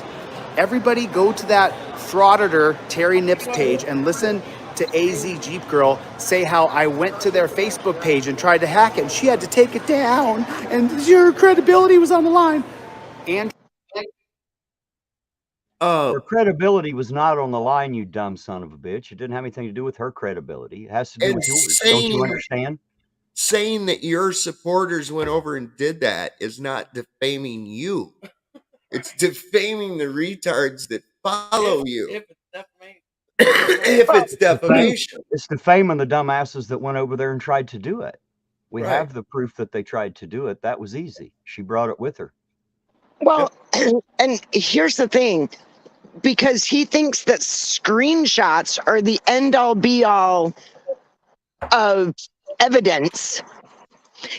Everybody go to that frauditor Terry Nips page and listen to AZ Jeep Girl say how I went to their Facebook page and tried to hack it and she had to take it down and your credibility was on the line. And her credibility was not on the line, you dumb son of a bitch. It didn't have anything to do with her credibility. It has to do with yours. Don't you understand? Saying that your supporters went over and did that is not defaming you. It's defaming the retards that follow you. If it's defamation. If it's defamation. It's defaming the dumbasses that went over there and tried to do it. We have the proof that they tried to do it. That was easy. She brought it with her. Well, and here's the thing. Because he thinks that screenshots are the end-all be-all of evidence.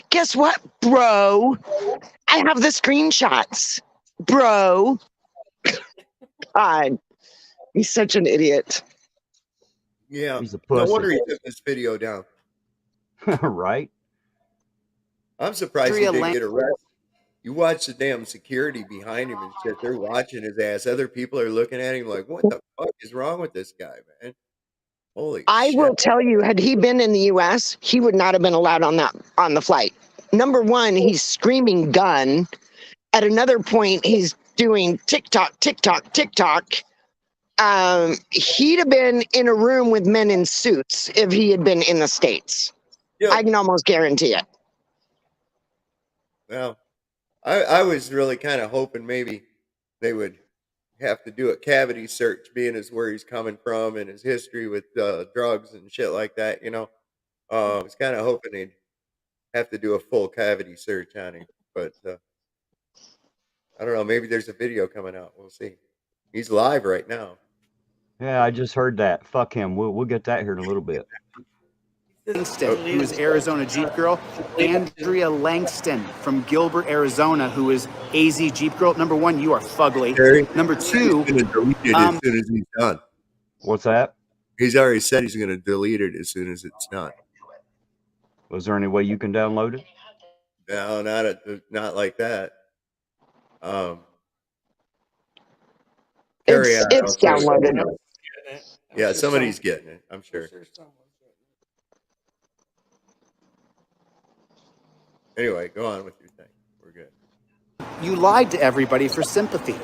Guess what, bro? I have the screenshots, bro. God, he's such an idiot. Yeah, he's a pussy. No wonder he took this video down. Right? I'm surprised he didn't get arrested. You watch the damn security behind him and shit. They're watching his ass. Other people are looking at him like, what the fuck is wrong with this guy, man? Holy shit. Will tell you, had he been in the U.S., he would not have been allowed on the flight. Number one, he's screaming gun. At another point, he's doing TikTok. He'd have been in a room with men in suits if he had been in the States. Yeah. I can almost guarantee it. Well, I was really kind of hoping maybe they would have to do a cavity search, being as where he's coming from and his history with drugs and shit like that, you know. I was kind of hoping they'd have to do a full cavity search on him, but I don't know. Maybe there's a video coming out. We'll see. He's live right now. Yeah, I just heard that. Fuck him. We'll get that here in a little bit. Langston, who is Arizona Jeep Girl. Andrea Langston from Gilbert, Arizona, who is AZ Jeep Girl. Number one, you are fugly. Number two, he's going to delete it as soon as he's done. What's that? He's already said he's going to delete it as soon as it's done. Was there any way you can download it? No, not like that. It's downloaded. Yeah, somebody's getting it, I'm sure. Anyway, go on with your thing. We're good. You lied to everybody for sympathy.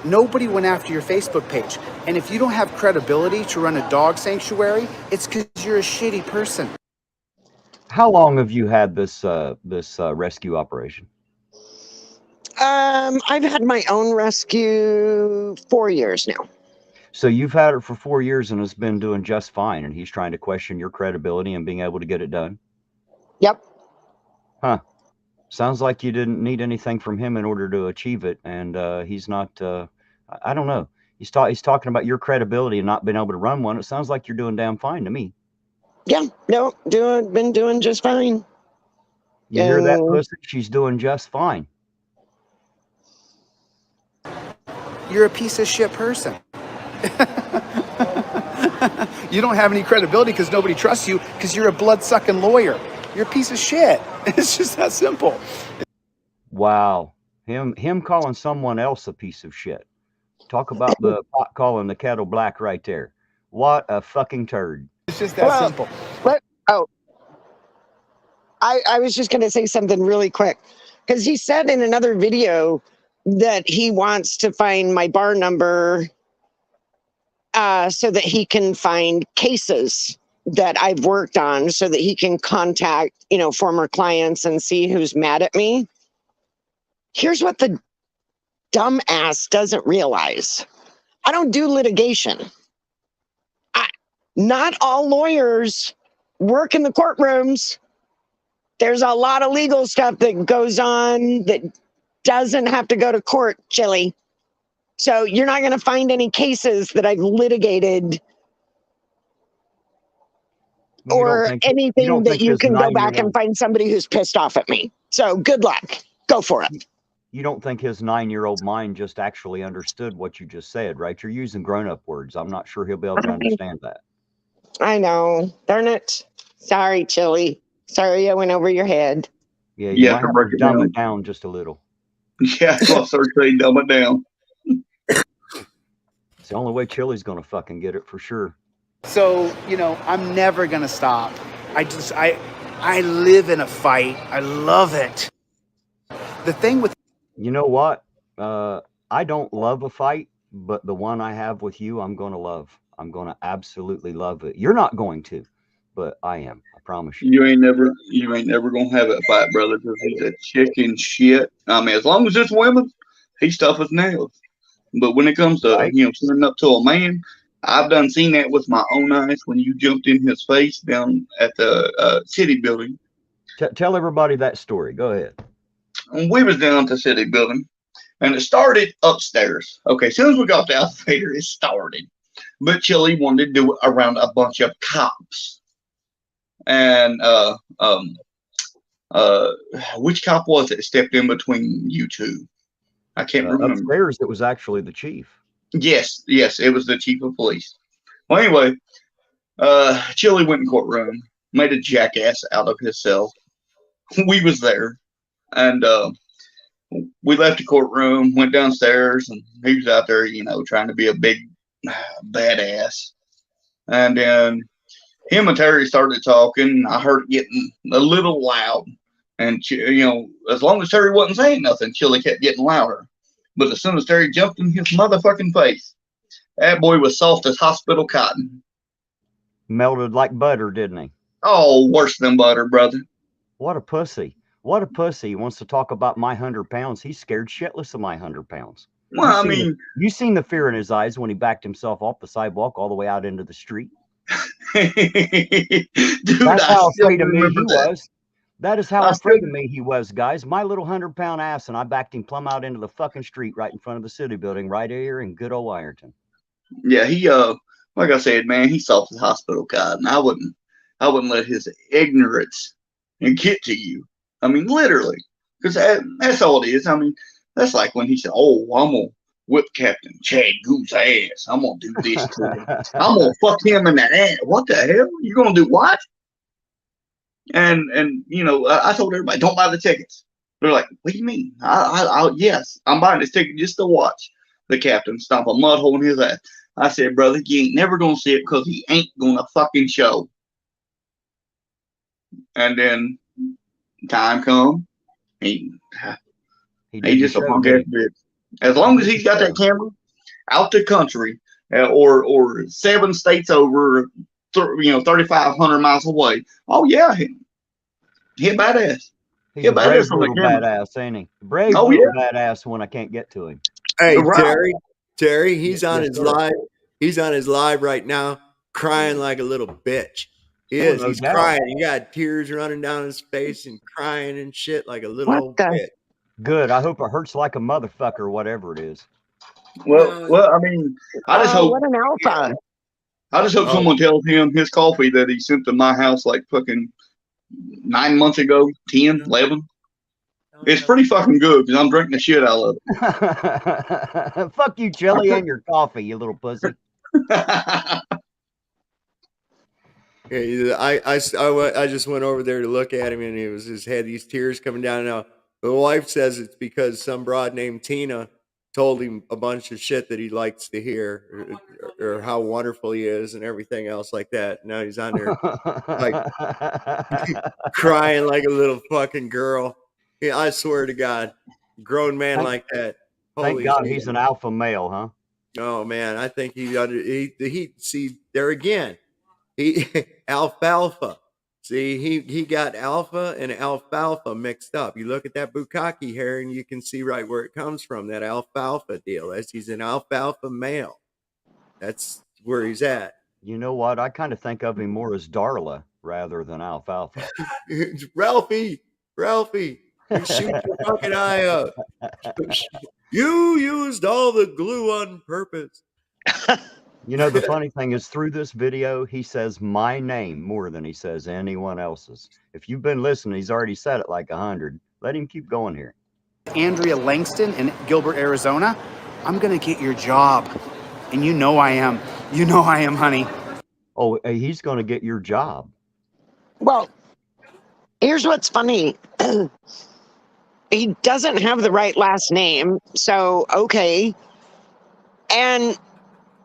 Nobody went after your Facebook page. And if you don't have credibility to run a dog sanctuary, it's because you're a shitty person. How long have you had this rescue operation? I've had my own rescue 4 years now. So you've had it for 4 years and it's been doing just fine, and he's trying to question your credibility and being able to get it done? Yep. Huh. Sounds like you didn't need anything from him in order to achieve it, and he's not. I don't know. He's talking about your credibility and not being able to run one. It sounds like you're doing damn fine to me. Yeah. No. Been doing just fine. You hear that, pussy? She's doing just fine. You're a piece of shit person. You don't have any credibility because nobody trusts you because you're a blood-sucking lawyer. You're a piece of shit. It's just that simple. Wow. Him calling someone else a piece of shit. Talk about the pot calling the kettle black right there. What a fucking turd. It's just that simple. I was just going to say something really quick, because he said in another video that he wants to find my bar number so that he can find cases that I've worked on, so that he can contact, former clients and see who's mad at me. Here's what the dumbass doesn't realize. I don't do litigation. Not all lawyers work in the courtrooms. There's a lot of legal stuff that goes on that doesn't have to go to court, Chille. So you're not going to find any cases that I've litigated or anything that you can go back and find somebody who's pissed off at me. So good luck. Go for it. You don't think his 9-year-old mind just actually understood what you just said, right? You're using grown-up words. I'm not sure he'll be able to understand that. I know. Darn it. Sorry, Chille. Sorry I went over your head. Yeah, you might have to dumb it down just a little. Yeah, I'll certainly dumb it down. It's the only way Chille's going to fucking get it for sure. So, I'm never going to stop. I live in a fight. I love it. The thing with... You know what? I don't love a fight, but the one I have with you, I'm going to love. I'm going to absolutely love it. You're not going to, but I am. I promise you. You ain't never gonna have a fight, brother, because he's a chicken shit. I mean, as long as it's women, he's tough as nails. But when it comes to turning up to a man, I've done seen that with my own eyes when you jumped in his face down at the city building. Tell everybody that story. Go ahead. We was down at the city building, and it started upstairs. Okay, as soon as we got the elevator, it started. But Chille wanted to do it around a bunch of cops. And which cop was it stepped in between you two? I can't remember. Upstairs, it was actually the chief. Yes, it was the chief of police. Well, anyway, Chille went in courtroom, made a jackass out of himself. We was there, and we left the courtroom, went downstairs, and he was out there, trying to be a big badass. And then him and Terry started talking. I heard it getting a little loud. And, as long as Terry wasn't saying nothing, Chille kept getting louder. But as soon as Terry jumped in his motherfucking face, that boy was soft as hospital cotton. Melted like butter, didn't he? Oh, worse than butter, brother. What a pussy. What a pussy. He wants to talk about my 100 pounds. He's scared shitless of my 100 pounds. Well, you seen the fear in his eyes when he backed himself off the sidewalk all the way out into the street. Dude, that's how afraid of me he was. That is how afraid of me he was, guys. My little 100-pound ass, and I backed him plumb out into the fucking street right in front of the city building right here in good old Ironton. Yeah, he like I said, man, he's soft as hospital cotton. I wouldn't let his ignorance get to you. I mean, literally, because that's all it is. I mean, that's like when he said, "Oh, I'm gonna whip Captain Chad Goose ass. I'm gonna do this to him. I'm gonna fuck him in that ass." What the hell? You gonna do what? And I told everybody, don't buy the tickets. They're like, what do you mean? Yes, I'm buying this ticket just to watch the captain stomp a mud hole in his ass. I said, brother, you ain't never gonna see it because he ain't gonna fucking show. And then time come, he just a punk ass bitch. As long as he's got that camera out the country or 7 states over, 3,500 miles away. Oh yeah, he a badass. He's a badass brave on the little camera. badass, ain't he? Brave Oh little badass when I can't get to him. Hey, Right. Terry, he's on Yes, his sir. live. He's on his live right now, crying like a little bitch. He Oh, is. no He's doubt. crying. He got tears running down his face and crying and shit like a little What old the- bitch. Good. I hope it hurts like a motherfucker, whatever it is. Well, I mean, I just hope. what an alpha. I just hope Oh. someone tells him his coffee that he sent to my house like fucking 9 months ago, 10, 11. It's pretty fucking good because I'm drinking the shit out of Fuck you, Chille, and your coffee, you little pussy. it. Yeah, I just went over there to look at him, and he was just had these tears coming down. Now the wife says it's because some broad named Tina told him a bunch of shit that he likes to hear, or how wonderful he is, and everything else like that. Now he's on there crying like a little fucking girl. Yeah, I swear to God, grown man like that. Thank Holy God shit. he's an alpha male, huh? Oh man, I think he see there again. He alfalfa. See, he got alpha and alfalfa mixed up. You look at that bukkake hair and you can see right where it comes from, that alfalfa deal. He's an alfalfa male. That's where he's at. You know what? I kind of think of him more as Darla rather than alfalfa. Ralphie, you shoot your fucking eye out. You used all the glue on purpose. You know, the funny thing is, through this video, he says my name more than he says anyone else's. If you've been listening, he's already said it like 100. Let him keep going here. Andrea Langston in Gilbert, Arizona, I'm going to get your job. And you know I am. You know I am, honey. Oh, he's going to get your job. Well, here's what's funny. He doesn't have the right last name, so okay. And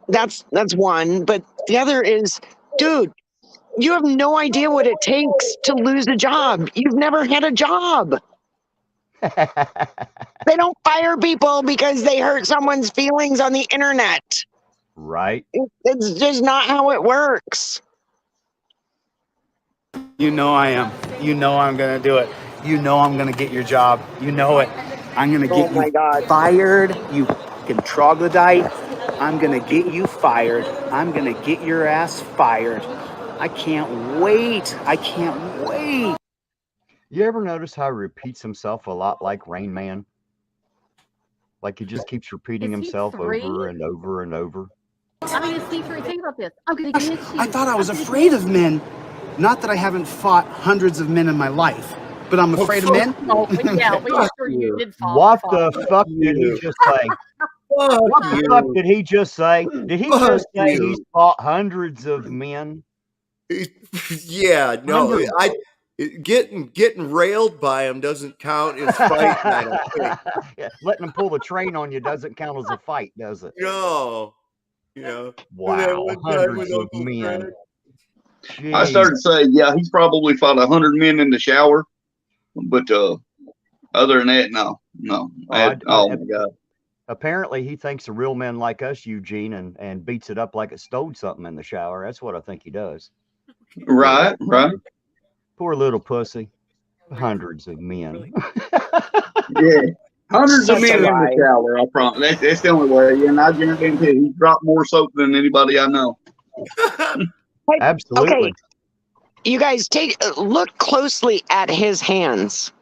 that's one. But the other is, dude, you have no idea what it takes to lose a job. You've never had a job. They don't fire people because they hurt someone's feelings on the internet. Right. It's just not how it works. You know I am. You know I'm going to do it. You know I'm going to get your job. You know it. I'm going to get my you God. fired. You fucking troglodyte. I'm going to get you fired. I'm going to get your ass fired. I can't wait. I can't wait. You ever notice how he repeats himself a lot like Rain Man? Like he just keeps repeating Is he himself 3? over and over and over. I mean, it's deeper. Think about this. I'm gonna get you. I thought I was afraid of men. Not that I haven't fought hundreds of men in my life, but I'm afraid of men. Oh, yeah, we sure you did fall. What the fuck did he just say? What the fuck did he just say? Did he just say he's fought hundreds of men? Yeah, no, getting railed by him doesn't count as fighting. I don't think. Yeah, letting him pull the train on you doesn't count as a fight, does it? No, you know. Wow, one time hundreds with of Uncle men. Fred. I started to say, yeah, he's probably fought 100 men in the shower, but other than that, no. Oh my God. Apparently, he thinks the real men like us, Eugene, and beats it up like it stole something in the shower. That's what I think he does. Right. Poor little pussy. Hundreds of men. Yeah. Hundreds Such of men a in the lie. shower, I promise. That's the only way. And I guarantee you, he's dropped more soap than anybody I know. Absolutely. Okay, you guys look closely at his hands,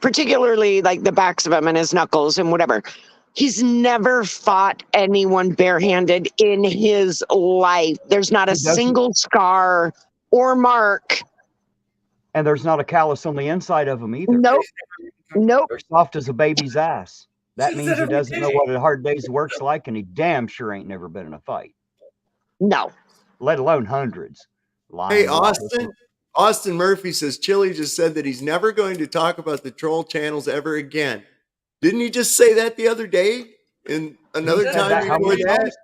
particularly like the backs of them and his knuckles and whatever. He's never fought anyone barehanded in his life. There's not a He doesn't. single scar or mark. And there's not a callus on the inside of him either. Nope. They're soft as a baby's ass. That means he doesn't know what a hard day's work's like, and he damn sure ain't never been in a fight, No. let alone hundreds. Hey, Lying. Austin Murphy says Chille just said that he's never going to talk about the troll channels ever again. Didn't he just say that the other day? And another said time that how before many that? times?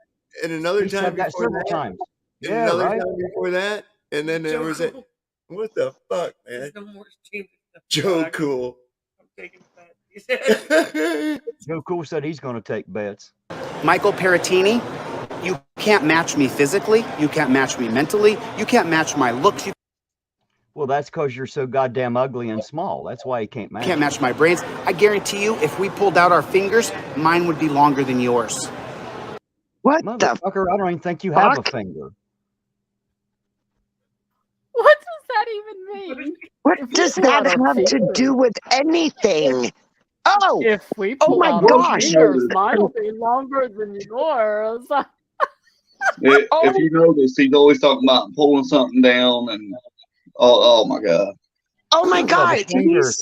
And another He time said that before several that? times. And Yeah, another right. time before that? And then there was it. What the fuck, man? Joe Cool. He said. Joe Cool said he's going to take bets. Michael Peratini, you can't match me physically. You can't match me mentally. You can't match my looks. You Well, that's because you're so goddamn ugly and small. That's why he can't match. can't match my brains. I guarantee you, if we pulled out our fingers, mine would be longer than yours. What the Motherfucker, I don't even think you have a fuck? finger. What does that even mean? What If we does pull that out our have to fingers. do with anything? Oh, If we Oh pull my out our gosh. fingers, mine will be longer than yours. If you notice, he's always talking about pulling something down, and oh my god. oh my Well, God. the finger,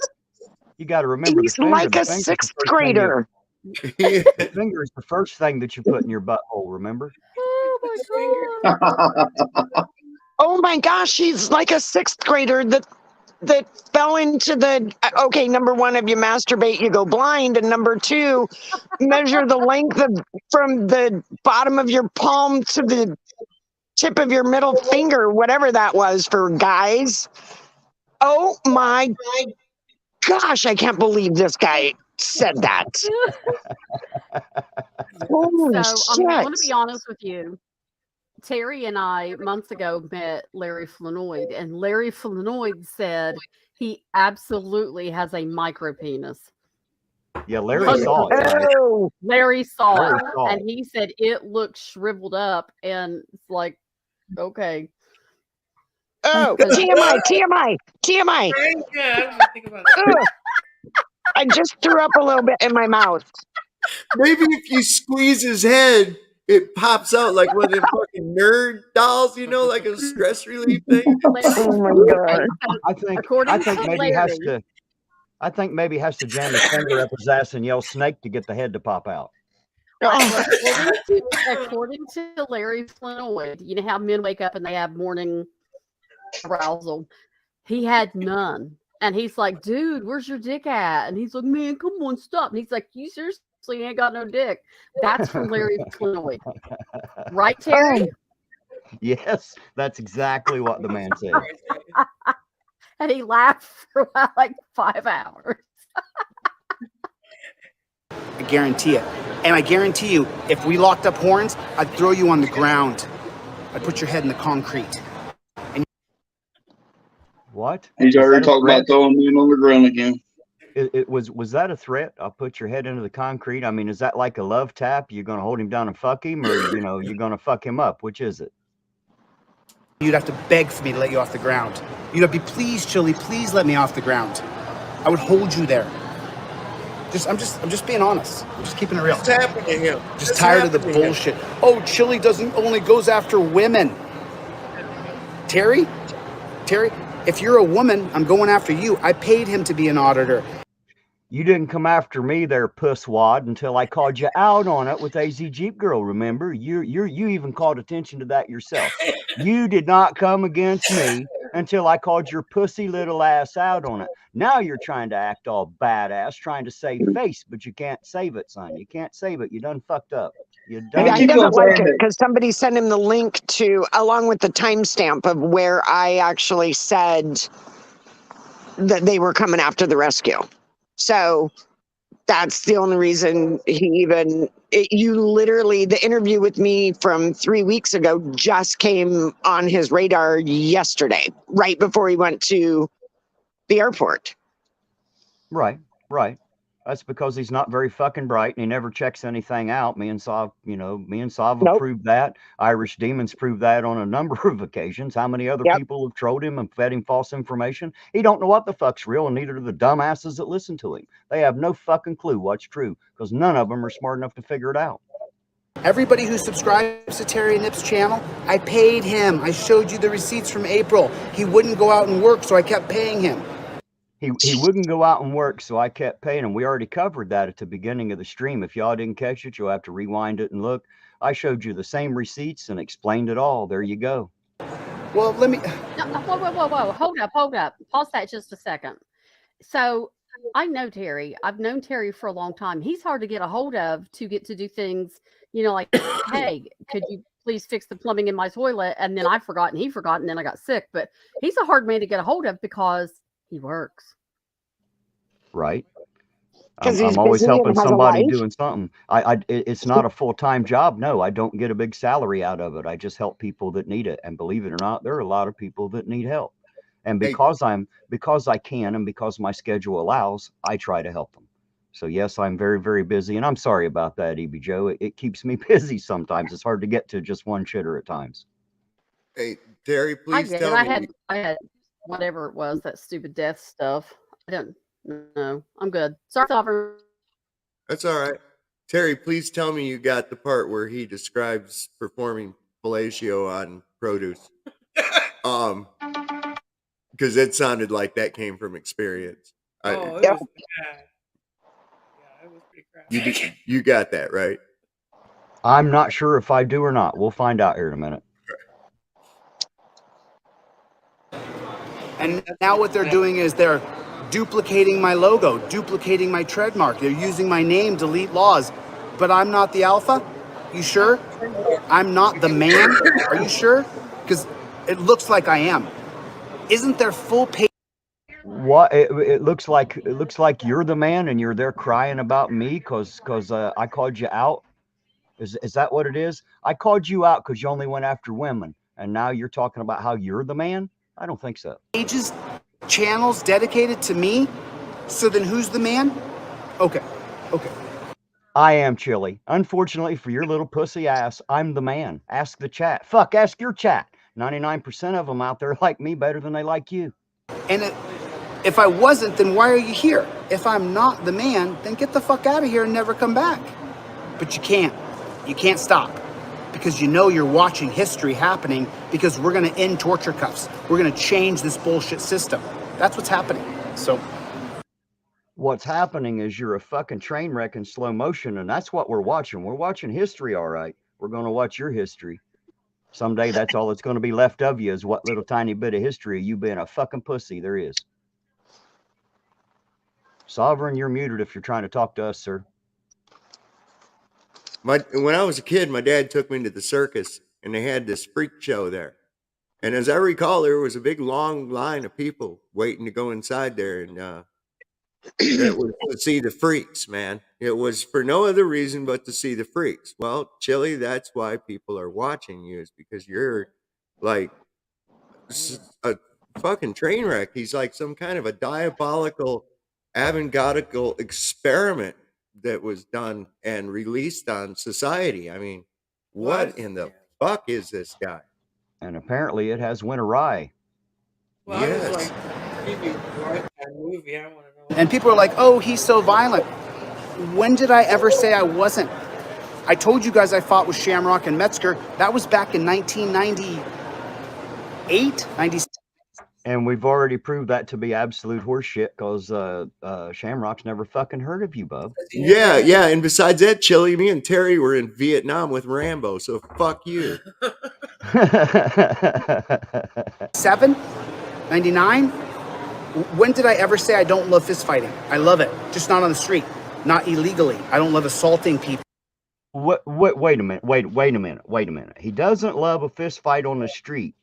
you got to remember the He's finger. like The a finger's the sixth first thing grader. The finger is the first thing that you put in your butthole, remember? Oh my god. Oh my gosh, he's like a sixth grader that fell into the okay, number one, if you masturbate, you go blind, and number two, measure the length of from the bottom of your palm to the tip of your middle finger, whatever that was for guys. Oh my gosh, I can't believe this guy said that. Holy So I'm going to shit. be honest with you. Terry and I months ago met Larry Flanoid, and Larry Flanoid said he absolutely has a micro penis. Yeah, Larry saw it. Right? Oh, Larry saw Larry it, saw and it. he said it looked shriveled up, and it's like, okay. oh, TMI, TMI, TMI. Ugh. I just threw up a little bit in my mouth. Maybe if you squeeze his head, it pops out like one of them fucking nerd dolls, you know, like a stress relief thing. Larry, Oh my okay, god. so I think according to maybe has Larry, to. I think maybe has to jam his finger up his ass and yell snake to get the head to pop out. Oh, according to Larry Flanoid, you know how men wake up and they have morning arousal. He had none. And he's like, dude, where's your dick at? And he's like, man, come on, stop. And he's like, you seriously ain't got no dick. That's from Larry Flanoid. Right, Terry? Yes, that's exactly what the man said. And he laughed for like 5 hours. I guarantee it. And I guarantee you, if we locked up horns, I'd throw you on the ground. I'd put your head in the concrete. What? He's Was already that a talking threat? about throwing me on the ground again. Was that a threat? I'll put your head into the concrete. I mean, is that like a love tap? You're gonna hold him down and fuck him, or you're gonna fuck him up? Which is it? You'd have to beg for me to let you off the ground. You'd have to be, please, Chille, please let me off the ground. I would hold you there. I'm just being honest. I'm just keeping it real. What's happened to him? Just tired of the bullshit. Oh, Chille only goes after women. Terry, if you're a woman, I'm going after you. I paid him to be an auditor. You didn't come after me there, pusswad, until I called you out on it with AZ Jeep Girl. Remember, you even called attention to that yourself. You did not come against me until I called your pussy little ass out on it. Now you're trying to act all badass, trying to save face, but you can't save it, son. You can't save it. You done fucked up. You done. yeah, he keep on doesn't like saying it that. because somebody sent him the link to, along with the timestamp of where I actually said that they were coming after the rescue. So that's the only reason you literally, the interview with me from 3 weeks ago just came on his radar yesterday, right before he went to the airport. Right. That's because he's not very fucking bright and he never checks anything out. Me and Sav have Nope. proved that. Irish Demons proved that on a number of occasions. How many other Yep. people have trolled him and fed him false information? He don't know what the fuck's real, and neither do the dumbasses that listen to him. They have no fucking clue what's true because none of them are smart enough to figure it out. Everybody who subscribes to Terry Nip's channel, I paid him. I showed you the receipts from April. He wouldn't go out and work, so I kept paying him. He wouldn't go out and work, so I kept paying him. We already covered that at the beginning of the stream. If y'all didn't catch it, you'll have to rewind it and look. I showed you the same receipts and explained it all. There you go. Well, let me... No, whoa. Hold up. Pause that just a second. So I know Terry. I've known Terry for a long time. He's hard to get a hold of to get to do things, like, hey, could you please fix the plumbing in my toilet? And then I forgot and he forgot and then I got sick. But he's a hard man to get a hold of because he works. Right. Because he's I'm always busy and helping has a somebody life. doing something. It's not a full-time job. No, I don't get a big salary out of it. I just help people that need it. And believe it or not, there are a lot of people that need help. And Hey, because I can, and because my schedule allows, I try to help them. So yes, I'm very, very busy, and I'm sorry about that, EB Joe. It keeps me busy sometimes. It's hard to get to just one shitter at times. hey, Terry, I please get it. tell me. I had whatever it was, that stupid death stuff. I don't know. I'm good. Sorry, Sovereign. That's all right. Terry, please tell me you got the part where he describes performing fellatio on produce. Because it sounded like that came from experience. Oh, it Yep. was bad. Yeah, it was pretty crappy. You got that, right? I'm not sure if I do or not. We'll find out here in a minute. And now what they're doing is they're duplicating my logo, duplicating my trademark. They're using my name, delete Lawz. But I'm not the alpha? You sure? I'm not the man? Are you sure? Because it looks like I am. Isn't there full page? What it looks like you're the man and you're there crying about me because I called you out. Is that what it is? I called you out because you only went after women, and now you're talking about how you're the man? I don't think so. Pages, channels dedicated to me? So then who's the man? Okay. I am Chille. Unfortunately for your little pussy ass, I'm the man. Ask the chat. Fuck, ask your chat. 99% of them out there like me better than they like you. And if I wasn't, then why are you here? If I'm not the man, then get the fuck out of here and never come back. But you can't. You can't stop. Because you know you're watching history happening because we're going to end torture cuffs. We're going to change this bullshit system. That's what's happening. So What's happening is you're a fucking train wreck in slow motion, and that's what we're watching. We're watching history, all right. We're going to watch your history. Someday that's all that's going to be left of you is what little tiny bit of history of you being a fucking pussy there is. Sovereign, you're muted if you're trying to talk to us, sir. When I was a kid, my dad took me to the circus, and they had this freak show there. And as I recall, there was a big long line of people waiting to go inside there, and it was to see the freaks, man. It was for no other reason but to see the freaks. Well, Chille, that's why people are watching you, is because you're like a fucking train wreck. He's like some kind of a diabolical, avant-garde experiment that was done and released on society. I mean, what in the fuck is this guy? And apparently it has went awry. Well, I was Yes. like, maybe watch that movie. I want to know. and people are like, oh, he's so violent. When did I ever say I wasn't? I told you guys I fought with Shamrock and Metzger. That was back in 1998, 96. And we've already proved that to be absolute horseshit because Shamrock's never fucking heard of you, bub. Yeah. And besides that, Chille, me and Terry were in Vietnam with Rambo, so fuck you. 7, 99. When did I ever say I don't love fist fighting? I love it, just not on the street, not illegally. I don't love assaulting people. Wait a minute. He doesn't love a fist fight on the street,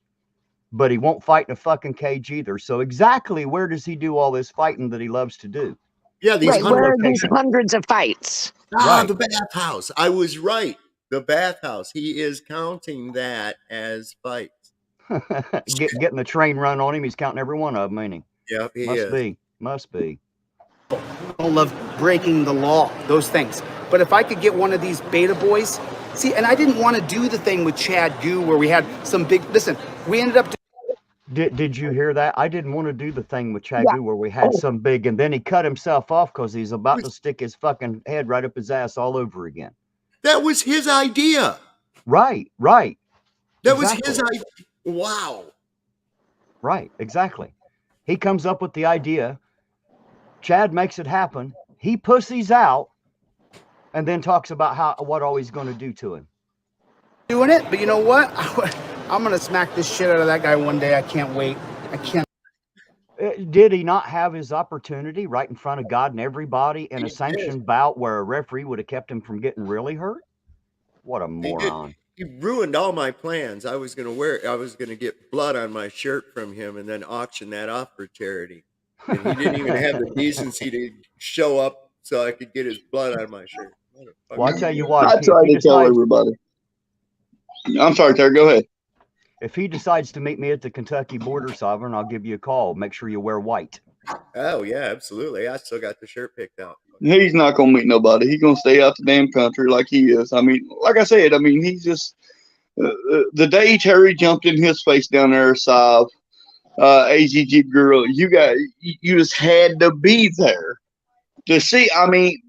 but he won't fight in a fucking cage either. So exactly where does he do all this fighting that he loves to do? Yeah, these Right, where are these locations. hundreds of fights? Right. The bathhouse. I was right. The bathhouse. He is counting that as fights. Getting the train run on him. He's counting every one of them, ain't he? Yep, he Must is. be. I don't love breaking the law, those things. But if I could get one of these beta boys, see, and I didn't want to do the thing with Chad Goo where we had some big, listen, we ended up Did you hear that? I didn't want to do the thing with Chad Yeah. Goo where we had some big, and then he cut himself off because he's about to stick his fucking head right up his ass all over again. That was his idea. Right. That was Exactly. his idea. Wow. Right, exactly. He comes up with the idea. Chad makes it happen. He pussies out and then talks about what all he's going to do to him. doing it, but you know what? I'm going to smack this shit out of that guy one day. I can't wait. I can't. Did he not have his opportunity right in front of God and everybody in a sanctioned bout where a referee would have kept him from getting really hurt? What a moron. He ruined all my plans. I was going to get blood on my shirt from him and then auction that off for charity. And he didn't even have the decency to show up so I could get his blood out of my shirt. Well, I tell you what, I try if he to tell decides, everybody. I'm sorry, Terry. Go ahead. if he decides to meet me at the Kentucky border, Sovereign, I'll give you a call. Make sure you wear white. Oh yeah, absolutely. I still got the shirt picked out. He's not gonna meet nobody. He's gonna stay out the damn country like he is. I mean, like I said, I mean, he's just the day Terry jumped in his face down there, Sav, AGG girl, you just had to be there to see. I mean,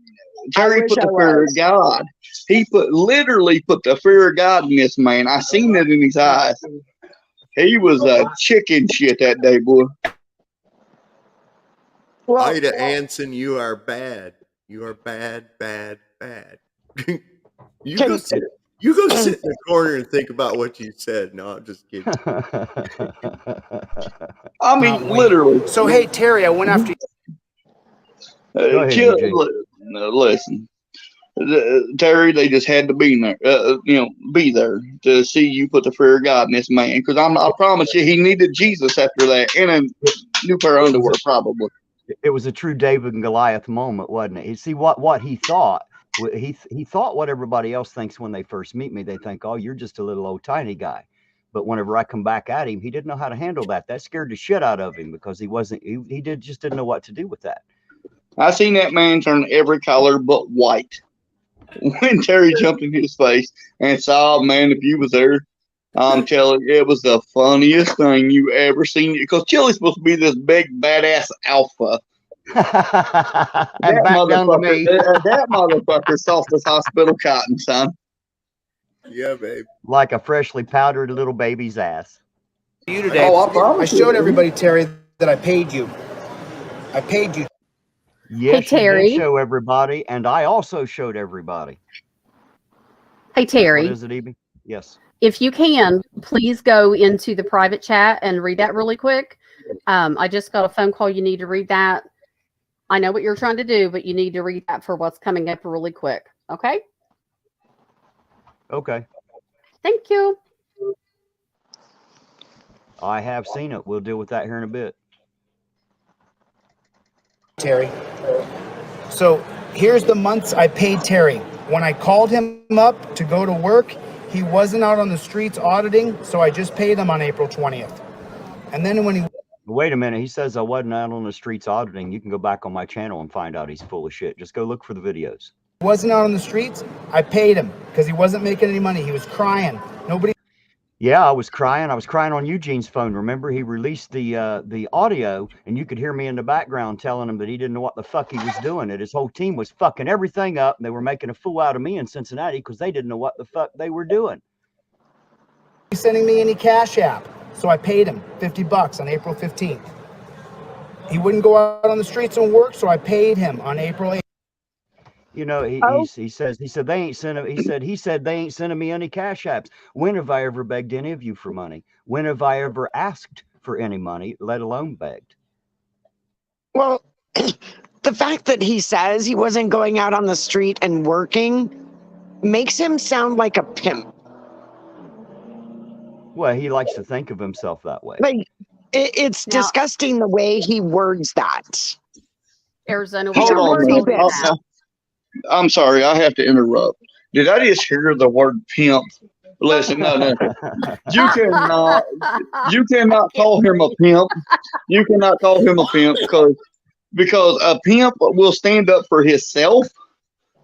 Terry put the fear of God. He literally put the fear of God in this man. I seen it in his eyes. He was a chicken shit that day, boy. Well, Ida Anson, you are bad. You are bad, bad, bad. you go sit in the corner and think about what you said. No, I'm just kidding. I mean, literally. So hey, Terry, I went after Go ahead, Chille, EJ. listen, Terry, they just had to be there, be there to see you put the fear of God in this man. Because I promise you, he needed Jesus after that, and a new pair of underwear, probably. It was a true David and Goliath moment, wasn't it? You see what he thought. He thought what everybody else thinks when they first meet me. They think, oh, you're just a little old tiny guy. But whenever I come back at him, he didn't know how to handle that. That scared the shit out of him because he just didn't know what to do with that. I seen that man turn every color but white when Terry jumped in his face and saw, man, if you was there, I'm telling you, it was the funniest thing you ever seen. Because Chille's supposed to be this big badass alpha. And back down to me. That motherfucker soft as hospital cotton, son. Yeah, babe. Like a freshly powdered little baby's ass. you today. Oh, I promise I showed you. everybody, Terry, that I paid you. I paid you. Yes, Hey, you Terry. did show everybody, and I also showed everybody. Hey, Terry. What is it, Evie? Yes. If you can, please go into the private chat and read that really quick. I just got a phone call. You need to read that. I know what you're trying to do, but you need to read that for what's coming up really quick. Okay? Okay. Thank you. I have seen it. We'll deal with that here in a bit. Terry. So here's the months I paid Terry. When I called him up to go to work, he wasn't out on the streets auditing, so I just paid him on April 20th. And then when he Wait a minute. He says I wasn't out on the streets auditing. You can go back on my channel and find out he's full of shit. Just go look for the videos. wasn't out on the streets, I paid him because he wasn't making any money. He was crying. Nobody. Yeah, I was crying. I was crying on Eugene's phone. Remember, he released the audio, and you could hear me in the background telling him that he didn't know what the fuck he was doing. That his whole team was fucking everything up, and they were making a fool out of me in Cincinnati because they didn't know what the fuck they were doing. Sending me any Cashapp, so I paid him $50 on April 15th. He wouldn't go out on the streets and work, so I paid him on April 8th. You know, he said they ain't sending. He said they ain't sending me any cash apps. When have I ever begged any of you for money? When have I ever asked for any money, let alone begged? well, the fact that he says he wasn't going out on the street and working makes him sound like a pimp. Well, he likes to think of himself that way. Like it's Now- disgusting the way he words that. Arizona. He's Hold a on, wordy man. bitch. I'm sorry, I have to interrupt. Did I just hear the word pimp? Listen, no. You cannot call him a pimp. You cannot call him a pimp because a pimp will stand up for himself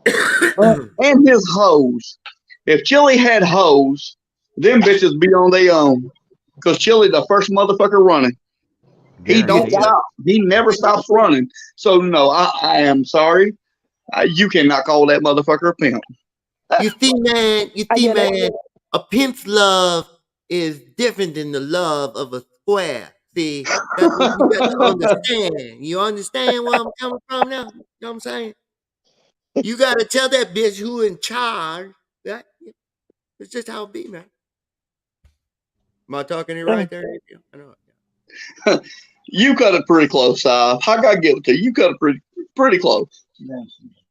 and his hoes. If Chille had hoes, them bitches be on their own. Because Chille the first motherfucker running. He don't Guaranteed. stop. He never stops running. So no, I am sorry. You cannot call that motherfucker a pimp. You see, man, I get it. a pimp's love is different than the love of a square. See, that's what you got to understand. You understand where I'm coming from now? You know what I'm saying? You got to tell that bitch who in charge. That it's just how it be, man. Am I talking to you right there? I know. You cut it pretty close, I gotta give it to you. You cut it pretty close.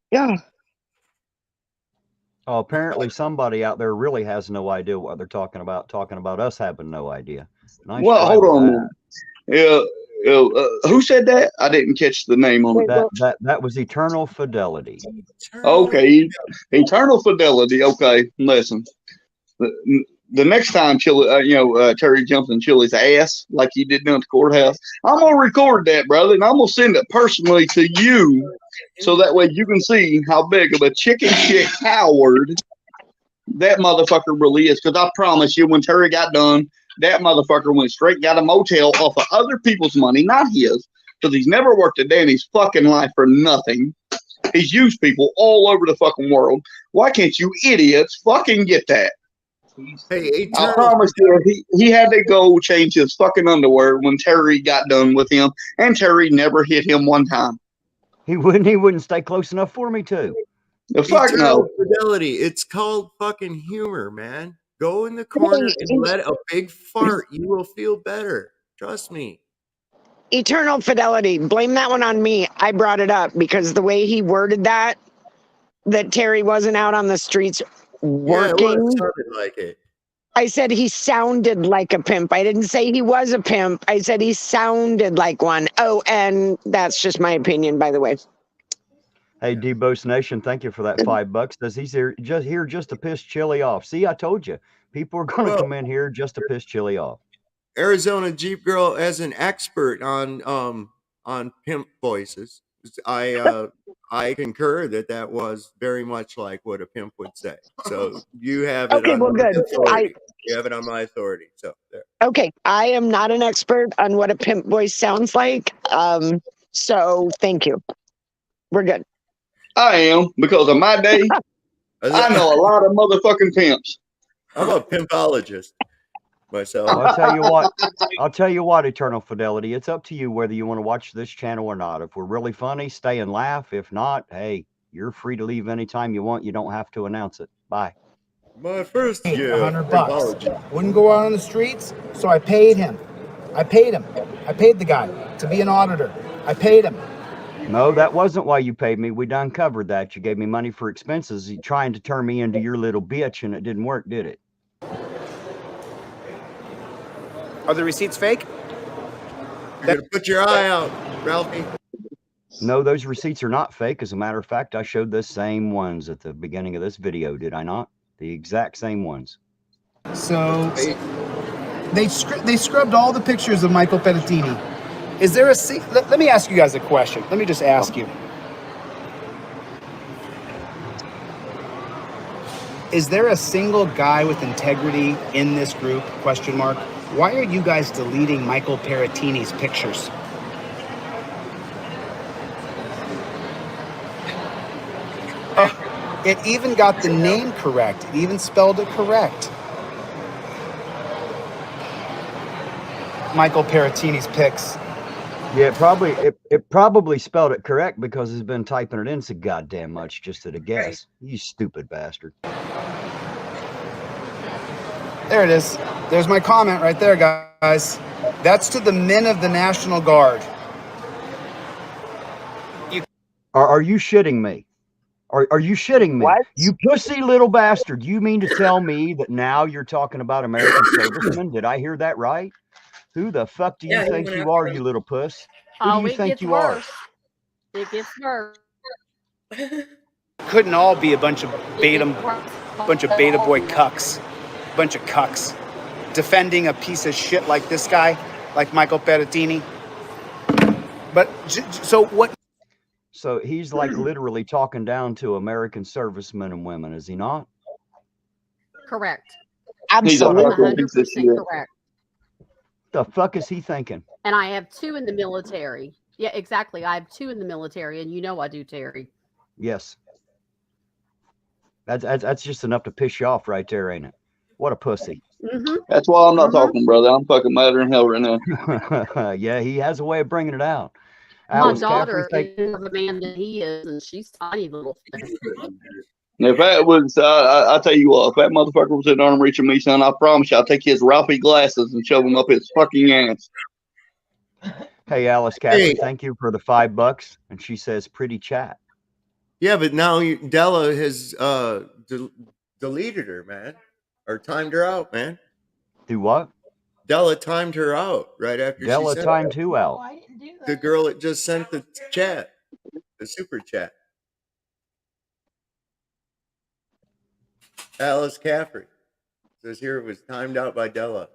Yeah. Oh, apparently somebody out there really has no idea what they're talking about us having no idea. Nice Well, try hold with on a that. minute. Yeah, Who said that? I didn't catch the name on it. That was Eternal Fidelity. Okay, Eternal Fidelity. Okay, listen. The next time Terry jumps in Chille's ass like he did down at the courthouse, I'm gonna record that, brother, and I'm gonna send it personally to you, so that way you can see how big of a chicken shit coward that motherfucker really is. Because I promise you, when Terry got done, that motherfucker went straight and got a motel off of other people's money, not his, because he's never worked a day in his fucking life for nothing. He's used people all over the fucking world. Why can't you idiots fucking get that? Hey, I promise you, he had to go change his fucking underwear when Terry got done with him, and Terry never hit him one time. He wouldn't stay close enough for me to. The fuck no. Fidelity. It's called fucking humor, man. Go in the corner and let a big fart. You will feel better. Trust me. Eternal Fidelity. Blame that one on me. I brought it up because the way he worded that Terry wasn't out on the streets working. Yeah, it sounded like it. I said he sounded like a pimp. I didn't say he was a pimp. I said he sounded like one. Oh, and that's just my opinion, by the way. Hey, D-Bose Nation, thank you for that $5. Does he's here just to piss Chille off? See, I told you. People are going to come in here just to piss Chille off. Arizona Jeep Girl, as an expert on pimp voices, I concur that was very much like what a pimp would say. So you have it. Okay, well, good. You have it on my authority. So there. Okay, I am not an expert on what a pimp voice sounds like. So thank you. We're good. I am, because of my day. I know a lot of motherfucking pimps. I'm a pimpologist myself. I'll tell you what, Eternal Fidelity. It's up to you whether you want to watch this channel or not. If we're really funny, stay and laugh. If not, hey, you're free to leave anytime you want. You don't have to announce it. Bye. My first year, $100. Wouldn't go out on the streets, so I paid him. I paid the guy to be an auditor. I paid him. No, that wasn't why you paid me. We done covered that. You gave me money for expenses. You trying to turn me into your little bitch, and it didn't work, did it? Are the receipts fake? You gotta put your eye out, Ralphie. No, those receipts are not fake. As a matter of fact, I showed the same ones at the beginning of this video, did I not? The exact same ones. So they scrubbed all the pictures of Michael Pettitini. Is there let me ask you guys a question. Let me just ask you. Is there a single guy with integrity in this group? Question mark. Why are you guys deleting Michael Pettitini's pictures? It even got the name correct. It even spelled it correct. Michael Pettitini's pics. Yeah, it probably spelled it correct because it's been typing it in so goddamn much just at a guess. You stupid bastard. There it is. There's my comment right there, guys. That's to the men of the National Guard. Are you shitting me? Are you shitting me? What? You pussy little bastard. You mean to tell me that now you're talking about American servicemen? Did I hear that right? Who the fuck do you think you are, you little puss? Who do you think you are? It gets worse. Couldn't all be a bunch of beta boy cucks. Bunch of cucks. Defending a piece of shit like this guy, like Michael Pettitini. But, so what? So he's like literally talking down to American servicemen and women, is he not? Correct. Absolutely. 100% correct. The fuck is he thinking? And I have 2 in the military. Yeah, exactly. I have 2 in the military, and you know I do, Terry. Yes. That's just enough to piss you off right there, ain't it? What a pussy. Mm-hmm. That's why I'm not talking, brother. I'm fucking madder than hell right now. Yeah, he has a way of bringing it out. My daughter is more of a man than he is, and she's tiny little thing. If that was, I tell you what, if that motherfucker was in arm reaching me, son, I promise you, I'll take his Ralphie glasses and shove them up his fucking ass. Hey, Alice Cassidy, thank you for the $5. And she says, pretty chat. Yeah, but now Della has deleted her, man, or timed her out, man. Do what? Della timed her out right after Della she sent timed that. who out? I didn't do that. The girl that just sent the chat, the super chat. Alice Caffrey says here it was timed out by Della.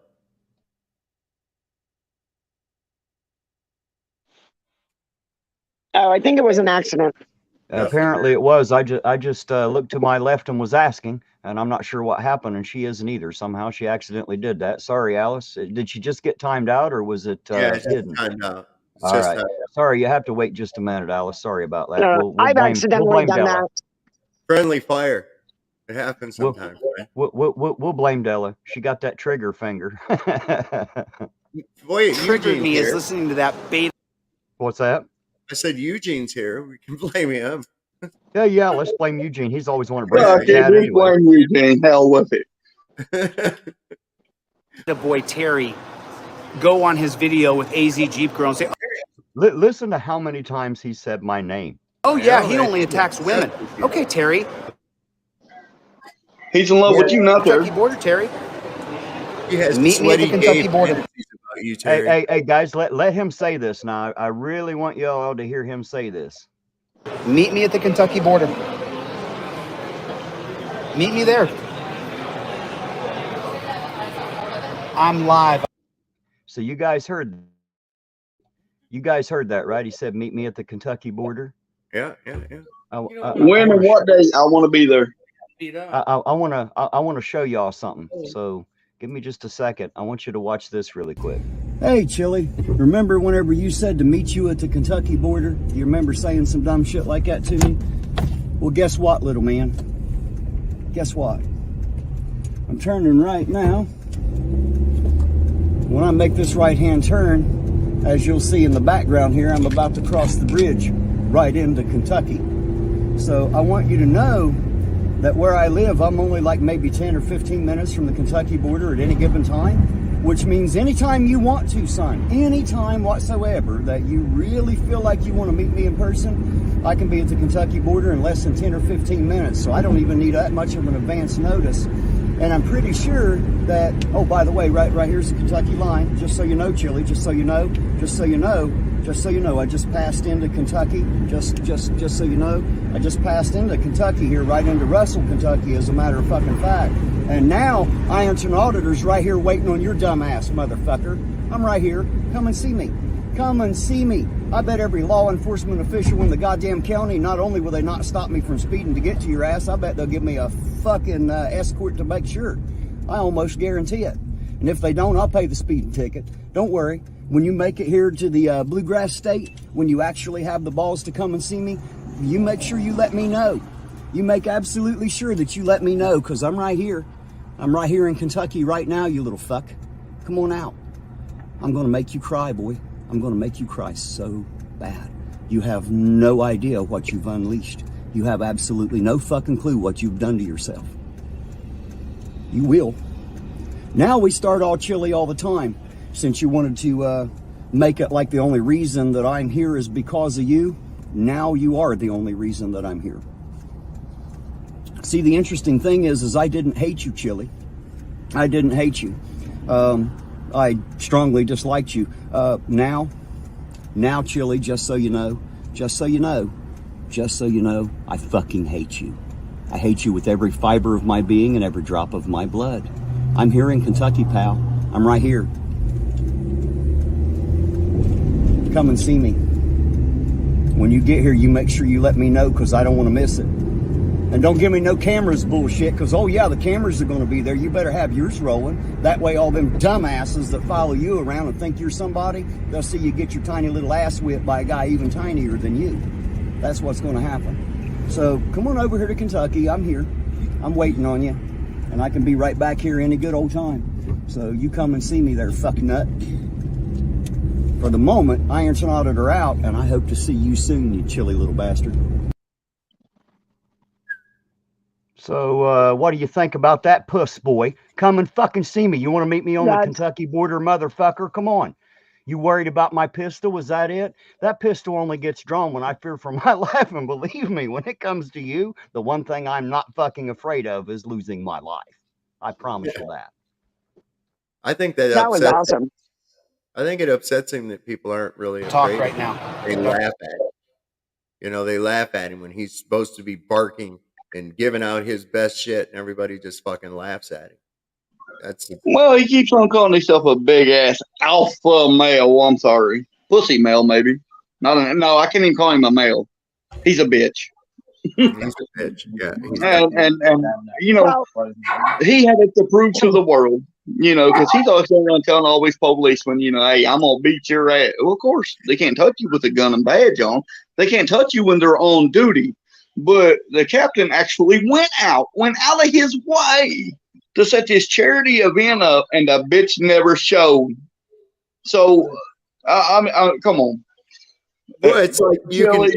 Oh, I think it was an accident. Apparently it was. I just looked to my left and was asking, and I'm not sure what happened, and she isn't either. Somehow she accidentally did that. Sorry, Alice. Did she just get timed out, or was it Yeah, it's hidden? timed out. It's All just right. Sorry, you have to wait just a minute, Alice. Sorry about that. We'll I've blame, accidentally we'll blame done Della. that. friendly fire. It happens We'll- sometimes. Right? We'll blame Della. She got that trigger finger. Boy, Triggered Eugene's me is here. listening to that beta. What's that? I said Eugene's here. We can blame him. Yeah. Let's blame Eugene. He's always want to break Fuck the it, chat we anyway. blame Eugene. Hell with it. The boy Terry go on his video with AZ Jeep Girl and say, Listen to how many times he said my name. "Oh yeah, he Yeah, only attacks women." Okay, Terry. He's in love with you, not Kentucky there. border, Terry. He has Meet me at the sweaty Kentucky gay border. fantasies about you, Terry. Hey, guys, let him say this now. I really want y'all to hear him say this. Meet me at the Kentucky border. Meet me there. I'm live. So you guys heard that, right? He said, "Meet me at the Kentucky border." Yeah. When and what day I want to be there. Beat up. I want to show y'all something. So give me just a second. I want you to watch this really quick. Hey, Chille, remember whenever you said to meet you at the Kentucky border? You remember saying some dumb shit like that to me? Well, guess what, little man? Guess what? I'm turning right now. When I make this right-hand turn, as you'll see in the background here, I'm about to cross the bridge right into Kentucky. So I want you to know that where I live, I'm only like maybe 10 or 15 minutes from the Kentucky border at any given time, which means anytime you want to, son, anytime whatsoever that you really feel like you want to meet me in person, I can be at the Kentucky border in less than 10 or 15 minutes. So I don't even need that much of an advance notice. And I'm pretty sure that, oh, by the way, right here's the Kentucky line. Just so you know, Chille, just so you know, I just passed into Kentucky. Just so you know, I just passed into Kentucky here, right into Russell, Kentucky, as a matter of fucking fact. And now, Irontonauditor's right here waiting on your dumb ass, motherfucker. I'm right here. Come and see me. Come and see me. I bet every law enforcement official in the goddamn county, not only will they not stop me from speeding to get to your ass, I bet they'll give me a fucking escort to make sure. I almost guarantee it. And if they don't, I'll pay the speeding ticket. Don't worry. When you make it here to the Bluegrass State, when you actually have the balls to come and see me, you make sure you let me know. You make absolutely sure that you let me know, because I'm right here. I'm right here in Kentucky right now, you little fuck. Come on out. I'm going to make you cry, boy. I'm going to make you cry so bad. You have no idea what you've unleashed. You have absolutely no fucking clue what you've done to yourself. You will. Now we start all Chille all the time. Since you wanted to make it like the only reason that I'm here is because of you, now you are the only reason that I'm here. See, the interesting thing is I didn't hate you, Chille. I didn't hate you. I strongly disliked you. Now, Chille, just so you know, I fucking hate you. I hate you with every fiber of my being and every drop of my blood. I'm here in Kentucky, pal. I'm right here. Come and see me. When you get here, you make sure you let me know, because I don't want to miss it. And don't give me no cameras bullshit, because, oh yeah, the cameras are going to be there. You better have yours rolling. That way all them dumbasses that follow you around and think you're somebody, they'll see you get your tiny little ass whipped by a guy even tinier than you. That's what's going to happen. So come on over here to Kentucky. I'm here. I'm waiting on you. And I can be right back here any good old time. So you come and see me there, fuck nut. For the moment, Irontonauditor out, and I hope to see you soon, you Chille little bastard. So, what do you think about that, puss boy? Come and fucking see me. You want to meet me on the Kentucky border, motherfucker? Come on. You worried about my pistol? Was that it? That pistol only gets drawn when I fear for my life, and believe me, when it comes to you, the one thing I'm not fucking afraid of is losing my life. I promise you that. I think that That was upsets him. awesome. I think it upsets him that people aren't really Talk afraid. right now. They laugh at him. You know, they laugh at him when he's supposed to be barking and giving out his best shit, and everybody just fucking laughs at him. That's Well, he keeps on calling himself a big ass alpha male. I'm sorry, pussy male maybe. No, I can't even call him a male. He's a bitch. he's a bitch. Yeah, he's And you know, Well, he had it to prove to the world, you know, because he's always going around telling all these policemen, you know, hey, I'm gonna beat your ass. Well, of course, they can't touch you with a gun and badge on. They can't touch you when they're on duty. But the captain actually went out of his way to set this charity event up, and the bitch never showed. So, come on. well, it's like you can.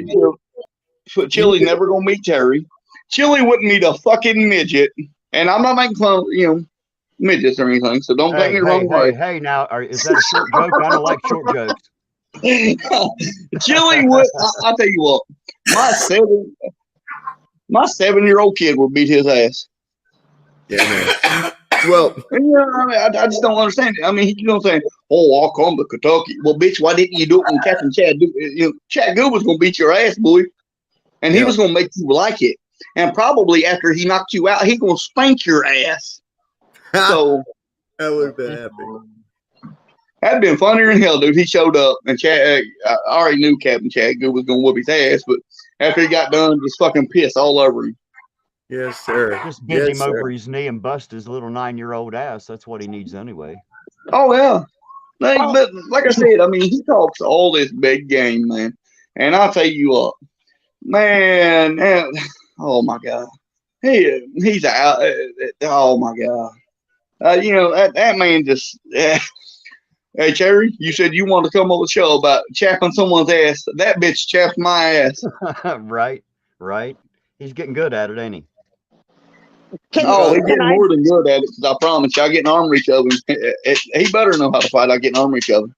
Chille never gonna meet Terry. Chille wouldn't meet a fucking midget, and I'm not making fun of midgets or anything. So don't take me the wrong way. Hey, now, is that a short joke? I don't like short jokes. Chille would. I'll tell you what. My 7-year-old kid would beat his ass. Yeah, man. Well, And, you know, I mean, I just don't understand it. I mean, you know, saying, "Oh, I'll come to Kentucky." Well, bitch, why didn't you do it when Captain Chad? Chad Good was gonna beat your ass, boy, and he was gonna make you like it. And probably after he knocked you out, he gonna spank your ass. So that would have been epic. that'd been funnier than hell, dude. He showed up, and Chad. I already knew Captain Chad Good was gonna whoop his ass, but after he got done, just fucking piss all over him. Yes, sir. Just bend Yes, him sir. over his knee and bust his little 9-year-old ass. That's what he needs anyway. Oh yeah, but like I said, I mean, he talks all this big game, man. And I'll tell you what, man. Oh my God, he's out. Oh my God, you know that man just. Hey Cherry, you said you want to come on the show about chapping someone's ass. That bitch chapped my ass. Right. He's getting good at it, ain't he? He's getting more than good at it. 'Cause I promise you, I get an arm reach of him. He better know how to fight. I get an arm reach of him.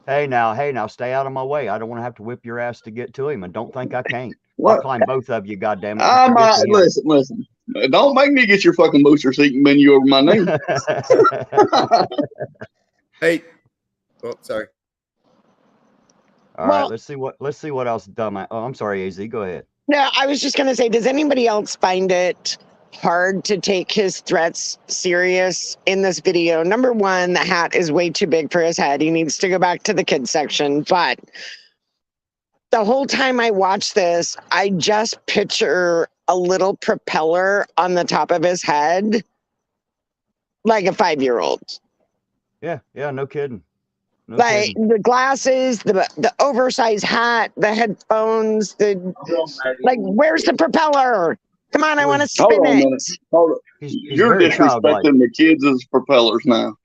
Hey now, stay out of my way. I don't want to have to whip your ass to get to him, and don't think I can't. What? I'll climb both of you, goddammit. I might listen. Don't make me get your fucking booster seat and bend you over my knee. Hey, oh, sorry. All right, let's see what else dumb. Oh, I'm sorry, AZ. Go ahead. No, I was just gonna say, does anybody else find it hard to take his threats serious in this video? Number one, the hat is way too big for his head. He needs to go back to the kids section. But the whole time I watch this, I just picture a little propeller on the top of his head, like a 5-year-old. Yeah, no kidding. No Like kidding. the glasses, the oversized hat, the headphones, like, where's the propeller? Come on, I want to spin Hold on a it. minute. Hold on. He's You're very childlike. disrespecting the kids as propellers now.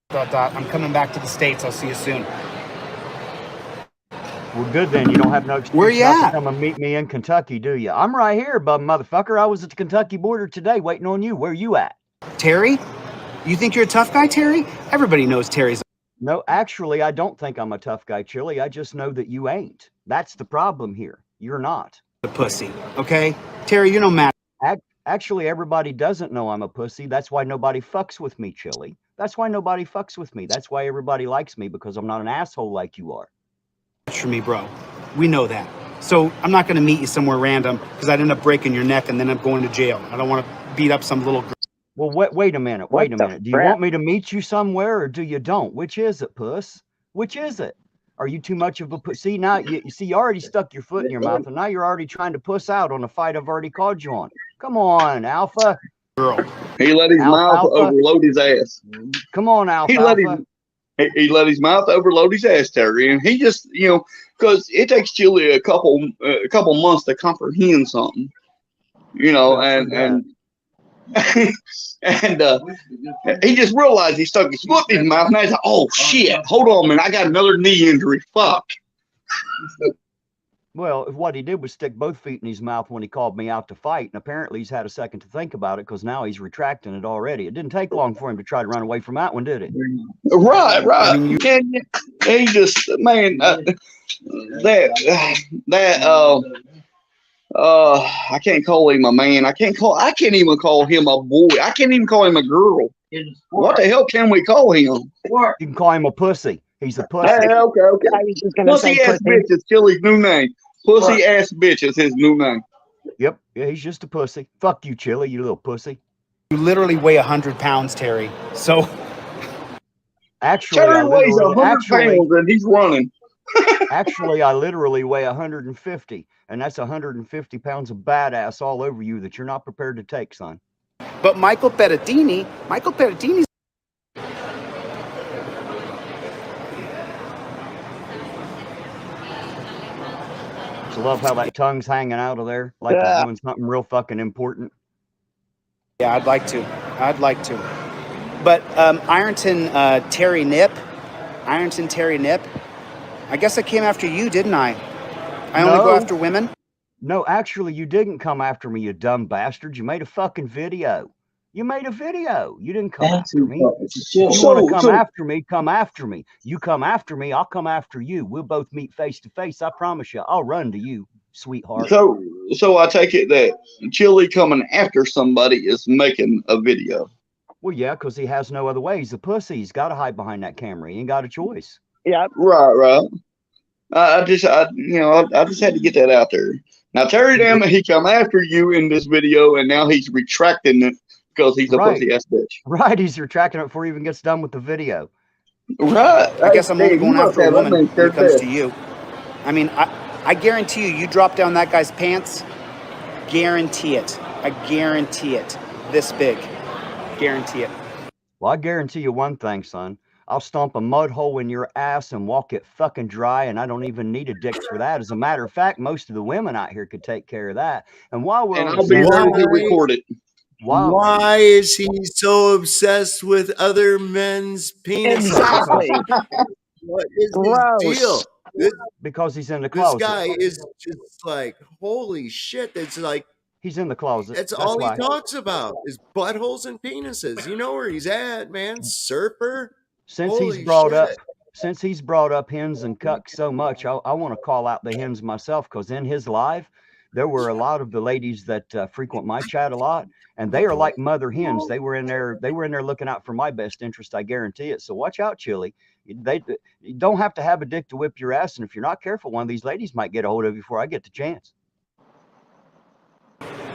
I'm coming back to the States. I'll see you soon. Well, good then. You don't have no excuse Where you not at? to come and meet me in Kentucky, do you? I'm right here, bub motherfucker. I was at the Kentucky border today waiting on you. Where you at? Terry? You think you're a tough guy, Terry? Everybody knows Terry's No, actually, I don't think I'm a tough guy, Chille. I just know that you ain't. That's the problem here. You're not. a pussy, okay? Terry, you're no match. Actually, everybody doesn't know I'm a pussy. That's why nobody fucks with me, Chille. That's why nobody fucks with me. That's why everybody likes me, because I'm not an asshole like you are. For me, bro. We know that. So I'm not going to meet you somewhere random because I'd end up breaking your neck and then I'm going to jail. I don't want to beat up some little girl. Well, wait a minute. Wait a minute. Do you want me to meet you somewhere or do you don't? Which is it, puss? Which is it? Are you too much of a puss? See, now, you already stuck your foot in your mouth and now you're already trying to puss out on a fight I've already called you on. Come on, Alpha. Girl. He let his mouth overload his ass. Come on, Alpha. He let his mouth overload his ass, Terry, and he just, because it takes Chille a couple months to comprehend something, and he just realized he stuck his foot in his mouth, and he's like, oh shit, hold on, man, I got another knee injury, fuck. Well, what he did was stick both feet in his mouth when he called me out to fight, and apparently he's had a second to think about it because now he's retracting it already. It didn't take long for him to try to run away from that one, did it? Right. I mean, he just, man, I can't call him a man. I can't even call him a boy. I can't even call him a girl. What the hell can we call him? You can call him a pussy. He's a pussy. Hey, okay. I was just gonna say Pussy ass bitch is Chille's new name. Pussy ass bitch is his new name. Yep. Yeah, he's just a pussy. Fuck you, Chille, you little pussy. You literally weigh 100 pounds, Terry. So Actually, Terry weighs 100 pounds and he's running. Actually, I literally weigh 150, and that's 150 pounds of badass all over you that you're not prepared to take, son. but Michael Berrettini's I love how that tongue's hanging out of there, like he's doing something real fucking important. Yeah, I'd like to. But Ironton Terry Nip, I guess I came after you, didn't I? I only go after women? No, actually, you didn't come after me, you dumb bastard. You made a fucking video. You made a video. You didn't come after me. If you want to come after me, come after me. You come after me, I'll come after you. We'll both meet face to face. I promise you. I'll run to you, sweetheart. So I take it that Chille coming after somebody is making a video. Well, yeah, because he has no other way. He's a pussy. He's got to hide behind that camera. He ain't got a choice. Yeah. Right. I just had to get that out there. Now, Terry Damon, he come after you in this video, and now he's retracting it because he's a pussy ass bitch. Right, he's retracting it before he even gets done with the video. Right. I guess I'm only going after a woman when it comes to you. I mean, I guarantee you drop down that guy's pants. Guarantee it. I guarantee it. This big. Guarantee it. Well, I guarantee you one thing, son. I'll stomp a mud hole in your ass and walk it fucking dry, and I don't even need a dick for that. As a matter of fact, most of the women out here could take care of that. And while we're I'll be there to record it. Why is he so obsessed with other men's penises? Exactly. What is his deal? Because he's in the closet. This guy is just like, holy shit. It's like, he's in the closet. That's all he talks about is buttholes and penises. You know where he's at, man. Surfer. Since he's brought up hens and cucks so much, I want to call out the hens myself, because in his life, there were a lot of the ladies that frequent my chat a lot, and they are like mother hens. They were in there looking out for my best interest. I guarantee it. So watch out, Chille. You don't have to have a dick to whip your ass, and if you're not careful, one of these ladies might get a hold of you before I get the chance.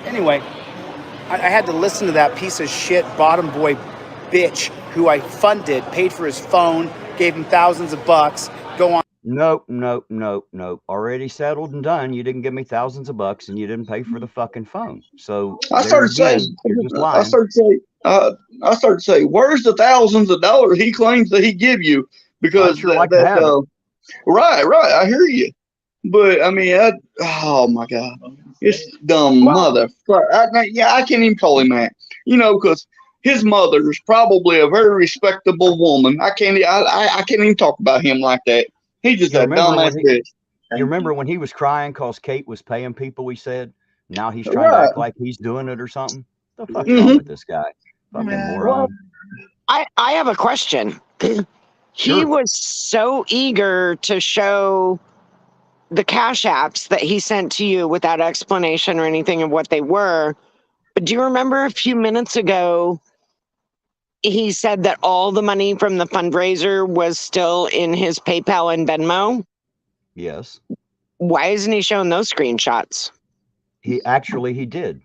Anyway, I had to listen to that piece of shit bottom boy bitch who I funded, paid for his phone, gave him thousands of bucks. Go on. Nope. Already settled and done. You didn't give me thousands of bucks, and you didn't pay for the fucking phone. So I started saying, where's the thousands of dollars he claims that he give you? Because right, I hear you. But I mean, oh my God, it's dumb motherfucker. I can't even call him that. You know, because his mother is probably a very respectable woman. I can't even talk about him like that. He's just a dumbass bitch. You remember when he was crying because Kate was paying people? He said, now he's trying to act like he's doing it or something. What the fuck's wrong with this guy? Fucking moron. I have a question. He was so eager to show the cash apps that he sent to you without explanation or anything of what they were. But do you remember a few minutes ago, he said that all the money from the fundraiser was still in his PayPal and Venmo? Yes. Why isn't he showing those screenshots? He did.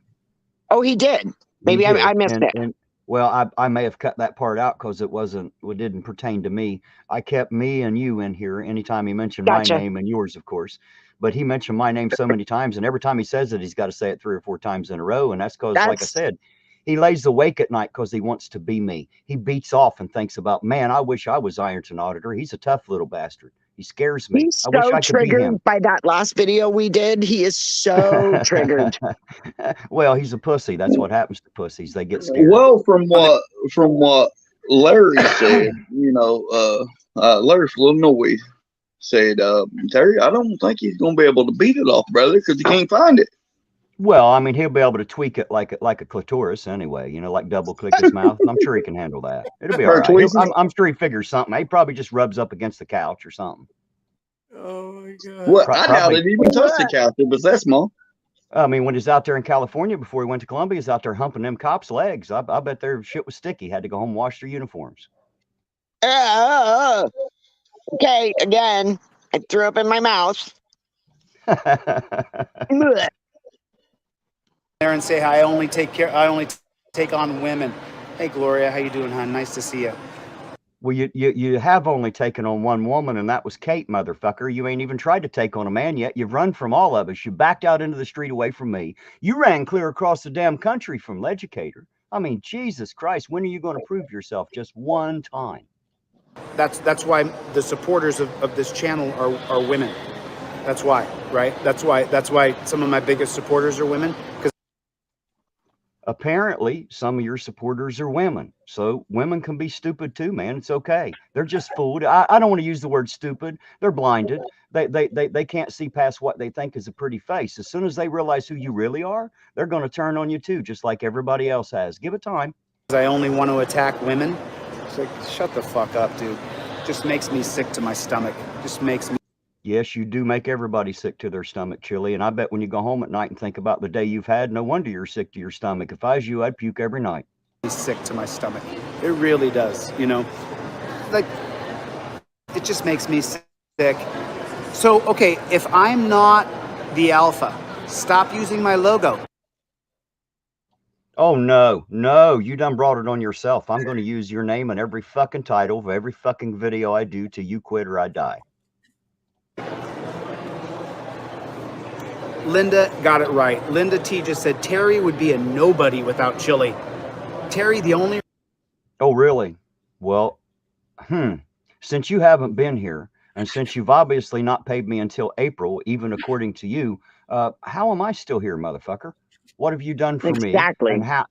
Oh, he did. Maybe I missed it. Well, I may have cut that part out because it didn't pertain to me. I kept me and you in here anytime he mentioned my name and yours, of course. But he mentioned my name so many times, and every time he says it, he's got to say it 3 or 4 times in a row. And that's because, like I said, he lays awake at night because he wants to be me. He beats off and thinks about, man, I wish I was Ironton Auditor. He's a tough little bastard. He scares me. He's so triggered by that last video we did. He is so triggered. Well, he's a pussy. That's what happens to pussies. They get scared. Well, from what Larry said, Larry Flanoy said, Terry, I don't think he's going to be able to beat it off, brother, because he can't find it. Well, I mean, he'll be able to tweak it like a clitoris anyway, like double click his mouth. I'm sure he can handle that. It'll be all right. I'm sure he figures something. He probably just rubs up against the couch or something. Oh my God. Well, I doubt it even touched the couch. It was that small. I mean, when he's out there in California before he went to Columbia, he's out there humping them cops' legs. I bet their shit was sticky. Had to go home and wash their uniforms. Okay, again, I threw up in my mouth. Blech. There and say hi. I only take on women. Hey, Gloria, how you doing, hon? Nice to see you. Well, you have only taken on one woman, and that was Kate, motherfucker. You ain't even tried to take on a man yet. You've run from all of us. You backed out into the street away from me. You ran clear across the damn country from Legicator. I mean, Jesus Christ, when are you going to prove yourself just one time? That's why the supporters of this channel are women. That's why, right? That's why some of my biggest supporters are women. Because apparently some of your supporters are women. So women can be stupid too, man. It's okay. They're just fooled. I don't want to use the word stupid. They're blinded. They can't see past what they think is a pretty face. As soon as they realize who you really are, they're going to turn on you too, just like everybody else has. Give it time. I only want to attack women. It's like, shut the fuck up, dude. Just makes me sick to my stomach. Just makes me. Yes, you do make everybody sick to their stomach, Chille. And I bet when you go home at night and think about the day you've had, no wonder you're sick to your stomach. If I was you, I'd puke every night. Sick to my stomach. It really does, you know. Like, it just makes me sick. So, okay, if I'm not the alpha, stop using my logo. Oh, no, you done brought it on yourself. I'm going to use your name in every fucking title of every fucking video I do till you quit or I die. Linda got it right. Linda T just said Terry would be a nobody without Chille. Terry, the only... Oh, really? Well, since you haven't been here, and since you've obviously not paid me until April, even according to you, how am I still here, motherfucker? What have you done for me?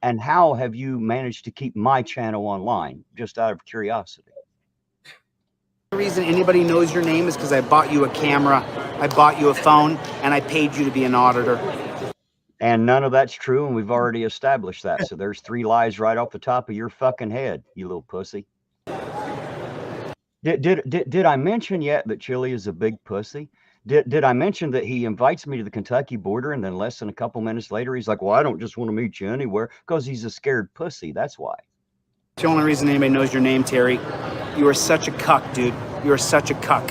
And how have you managed to keep my channel online? Just out of curiosity. The reason anybody knows your name is because I bought you a camera, I bought you a phone, and I paid you to be an auditor. And none of that's true, and we've already established that. So there's 3 lies right off the top of your fucking head, you little pussy. Did I mention yet that Chille is a big pussy? Did I mention that he invites me to the Kentucky border, and then less than a couple minutes later, he's like, well, I don't just want to meet you anywhere, because he's a scared pussy. That's why. It's the only reason anybody knows your name, Terry. You are such a cuck, dude. You are such a cuck.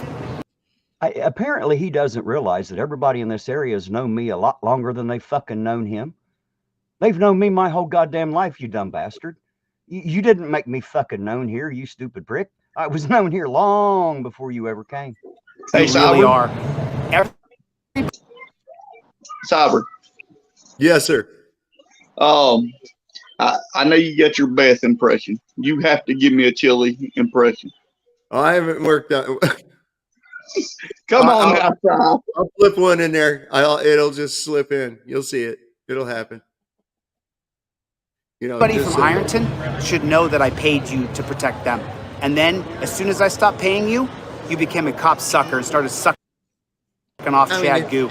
Apparently, he doesn't realize that everybody in this area has known me a lot longer than they've fucking known him. They've known me my whole goddamn life, you dumb bastard. You didn't make me fucking known here, you stupid prick. I was known here long before you ever came. Hey, You really are. Cyber. Yes, sir. I know you got your Beth impression. You have to give me a Chille impression. Oh, I haven't worked out. Come on now, Cyber. I'll flip one in there. It'll just slip in. You'll see it. It'll happen. You know, Everybody from Ironton should know that I paid you to protect them. And then, as soon as I stopped paying you, you became a cop sucker and started sucking off Chad Goo.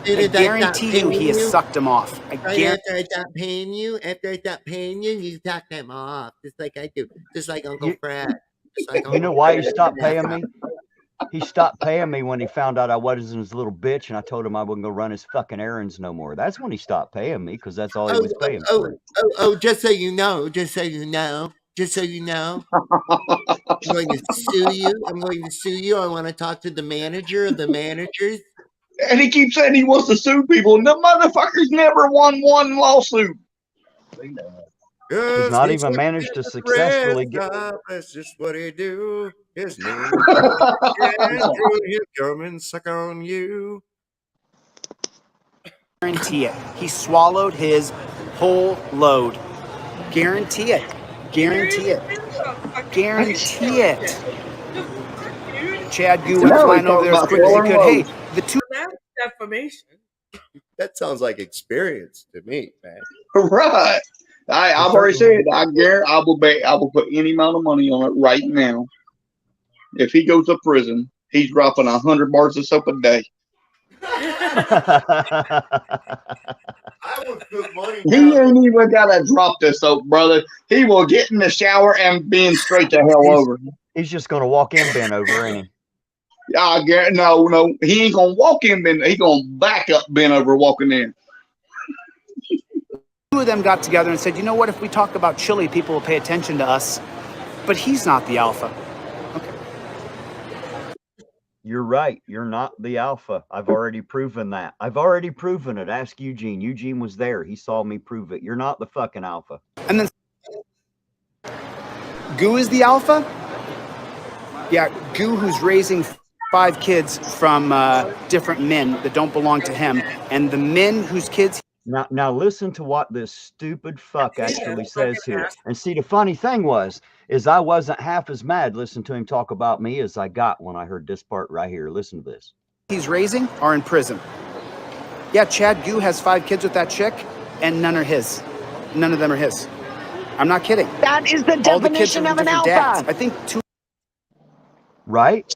I guarantee you he has sucked him off. After I stopped paying you, you sucked them off. Just like I do. Just like Uncle Fred. You know why he stopped paying me? He stopped paying me when he found out I wasn't his little bitch, and I told him I wouldn't go run his fucking errands no more. That's when he stopped paying me, because that's all he was paying for. Just so you know. I'm going to sue you. I want to talk to the manager of the managers. And he keeps saying he wants to sue people, and the motherfucker's never won one lawsuit. He's not even managed to successfully get. That's just what he do. His name. He'll come and suck on you. Guarantee it. He swallowed his whole load. Guarantee it. Guarantee it. Guarantee it. Chad Goo went flying over there as quick as he could. Hey, the two. That's defamation. That sounds like experience to me, man. Right. I've already said I will put any amount of money on it right now. If he goes to prison, he's dropping 100 bars of soap a day. I would put money He ain't even gotta drop this soap, brother. He will get in the shower and bend straight the hell over. He's just gonna walk in bent over, ain't he? I guarantee no, he ain't gonna walk in bend. He gonna back up bent over walking in. Two of them got together and said, you know what, if we talk about Chille, people will pay attention to us. But he's not the alpha. Okay. You're right. You're not the alpha. I've already proven that. I've already proven it. Ask Eugene. Eugene was there. He saw me prove it. You're not the fucking alpha. And then Goo is the alpha? Yeah, Goo, who's raising 5 kids from different men that don't belong to him. And the men whose kids... Now listen to what this stupid fuck actually says here. And see, the funny thing is I wasn't half as mad listening to him talk about me as I got when I heard this part right here. Listen to this. He's raising are in prison. Yeah, Chad Goo has 5 kids with that chick, and none are his. None of them are his. I'm not kidding. That is the All the kids are definition from of an different alpha. dads. I think 2. Right?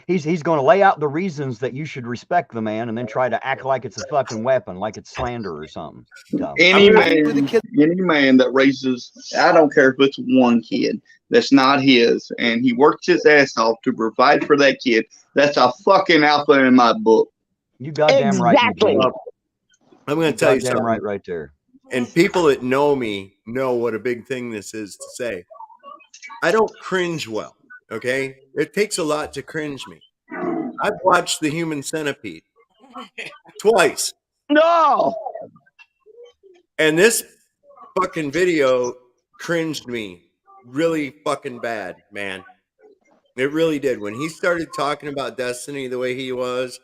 He's going to lay out the reasons that you should respect the man and then try to act like it's a fucking weapon, like it's slander or something. Dumb. Any man that raises, I don't care if it's one kid that's not his, and he works his ass off to provide for that kid, that's a fucking alpha in my book. You goddamn right. Exactly. I'm going to tell you something. Right there. And people that know me know what a big thing this is to say. I don't cringe well. Okay, it takes a lot to cringe me. I've watched The Human Centipede twice. No. And this fucking video cringed me really fucking bad, man. It really did. When he started talking about Destiny the way he was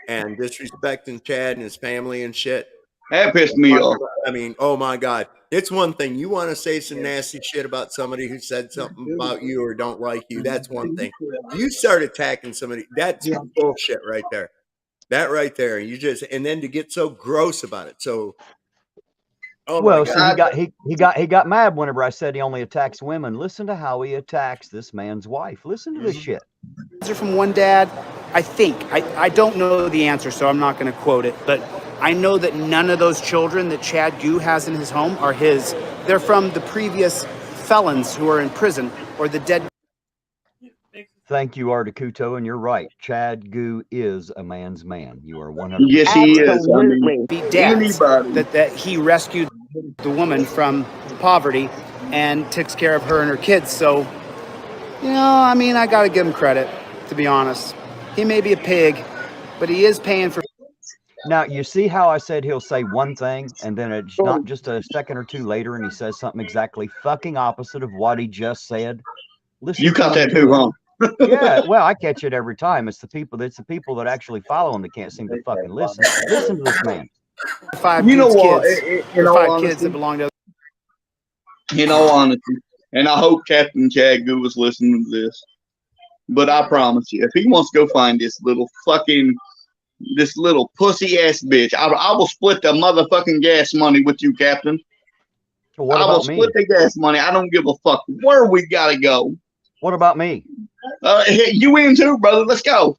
and disrespecting Chad and his family and shit. That pissed me off. I mean, oh my God. It's one thing. You want to say some nasty shit about somebody who said something about you or don't like you. That's one thing. You start attacking somebody. That's bullshit right there. That right there. You just, and then to get so gross about it. So, oh well, my God. See, he got mad whenever I said he only attacks women. Listen to how he attacks this man's wife. Listen to this shit. Kids are from one dad. I think. I don't know the answer, so I'm not going to quote it, but I know that none of those children that Chad Goo has in his home are his. They're from the previous felons who are in prison or the dead. Thank you, Articuto, and you're right. Chad Goo is a man's man. You are 100%. Yes, he is. Absolutely. Be dads that he rescued the woman from poverty and takes care of her and her kids. So, you know, I mean, I got to give him credit, to be honest. He may be a pig, but he is paying for. Now, you see how I said he'll say one thing and then it's not just a second or two later and he says something exactly fucking opposite of what he just said? Listen, you caught that too, huh? Yeah, well, I catch it every time. It's the people that actually follow him that can't seem to fucking listen. Listen to this man. 5 You know what? kids. In all 5 honesty, kids that belong to. in all honesty, and I hope Captain Chad Goo was listening to this, but I promise you, if he wants to go find this little pussy ass bitch, I will split the motherfucking gas money with you, Captain. So what I will about me? split the gas money. I don't give a fuck where we gotta go. What about me? You in too, brother? Let's go.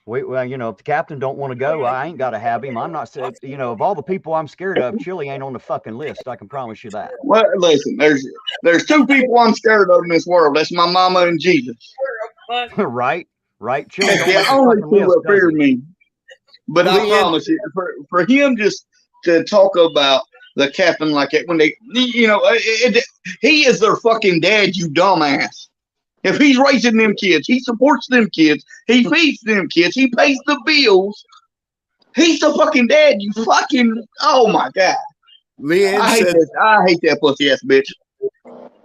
Well, you know, if the captain don't want to go, I ain't got to have him. I'm not, you know, of all the people I'm scared of, Chille ain't on the fucking list. I can promise you that. Well, listen, there's 2 people I'm scared of in this world. That's my mama and Jesus. Right. Chille That's don't the make the only fucking 2 list, that fear does he? me. But I promise you, for him just to talk about the captain like that, when they, you know, he is their fucking dad, you dumbass. If he's raising them kids, he supports them kids, he feeds them kids, he pays the bills. He's the fucking dad, you fucking, oh my God. Leanne I hate that pussy ass bitch.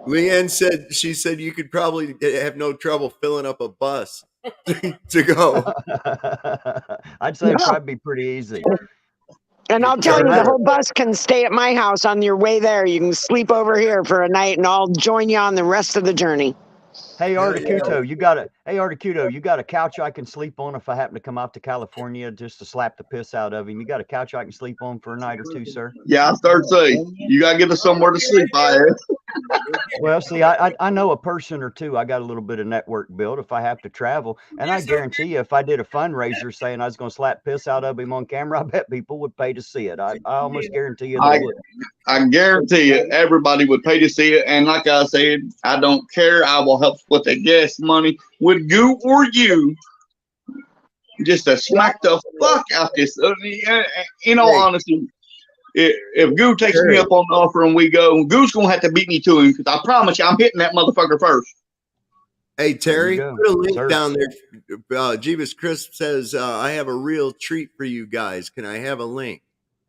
Leanne said, she said you could probably have no trouble filling up a bus to go. I'd say it'd probably be pretty easy. And I'll tell you, the whole bus can stay at my house on your way there. You can sleep over here for a night and I'll join you on the rest of the journey. Hey, Articuto, you got a couch I can sleep on if I happen to come out to California just to slap the piss out of him. You got a couch I can sleep on for a night or two, sir? Yeah, I start saying, you got to get us somewhere to sleep, Well, see, I know a person or two. I got a little bit of network built if I have to travel. And I guarantee you, if I did a fundraiser saying I was going to slap piss out of him on camera, I bet people would pay to see it. I almost guarantee you they would. I guarantee you, everybody would pay to see it. And like I said, I don't care. I will help split the gas money with you or you. Just to smack the fuck out this. In all honesty, if Goo takes me up on the offer and we go, Goo's gonna have to beat me to him because I promise you, I'm hitting that motherfucker first. Hey Terry, go, put a link sir. down there. Jeebus Crisp says, "I have a real treat for you guys. Can I have a link?"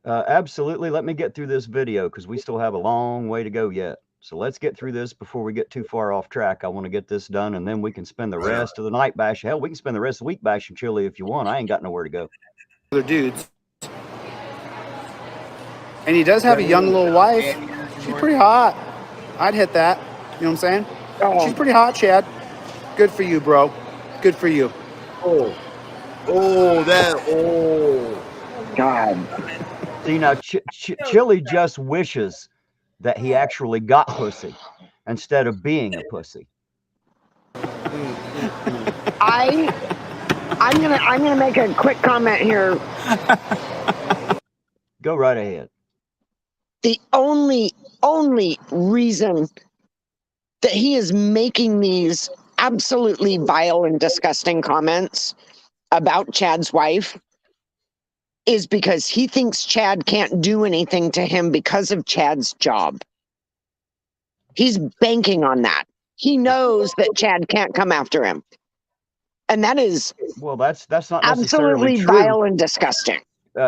Absolutely. Let me get through this video because we still have a long way to go yet. So let's get through this before we get too far off track. I want to get this done, and then we can spend the rest of the night bashing. Hell, we can spend the rest of the week bashing Chille if you want. I ain't got nowhere to go. Other dudes. And he does have a young little wife. She's pretty hot. I'd hit that. You know what I'm saying? Oh. She's pretty hot, Chad. Good for you, bro. Good for you. Oh, God. See, now Chille just wishes that he actually got pussy instead of being a pussy. I'm gonna make a quick comment here. Go right ahead. The only reason that he is making these absolutely vile and disgusting comments about Chad's wife is because he thinks Chad can't do anything to him because of Chad's job. He's banking on that. He knows that Chad can't come after him. And that is Well, that's not necessarily absolutely true. vile and disgusting.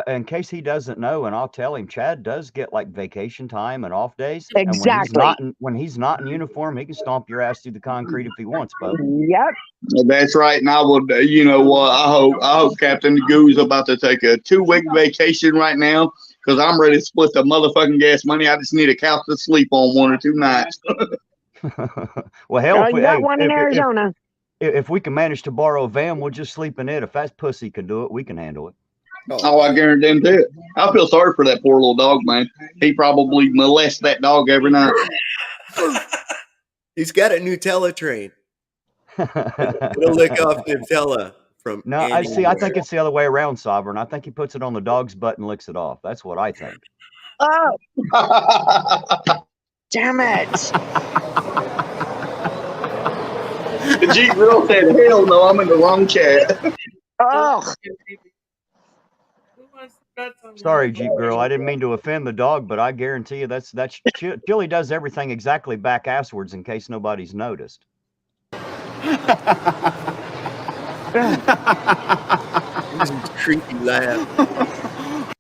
In case he doesn't know, and I'll tell him, Chad does get like vacation time and off days. Exactly. And when he's not in uniform, he can stomp your ass through the concrete if he wants, bub. Yep. That's right. And I would, you know what? I hope Captain Goo's about to take a 2-week vacation right now because I'm ready to split the motherfucking gas money. I just need a couch to sleep on 1 or 2 nights. Well, hell, You got one in Arizona. If we can manage to borrow a van, we'll just sleep in it. If that pussy can do it, we can handle it. Oh, I guarantee it. I feel sorry for that poor little dog, man. He probably molests that dog every night. he's got a Nutella train. It'll lick off Nutella from. No, I think it's the other way around, Sovereign. I think he puts it on the dog's butt and licks it off. That's what I think. Oh, damn it. The Jeep girl said, hell no, I'm in the wrong chat. Oh, Sorry, Jeep Girl. I didn't mean to offend the dog, but I guarantee you that's Chille does everything exactly back asswards in case nobody's noticed. Creepy laugh.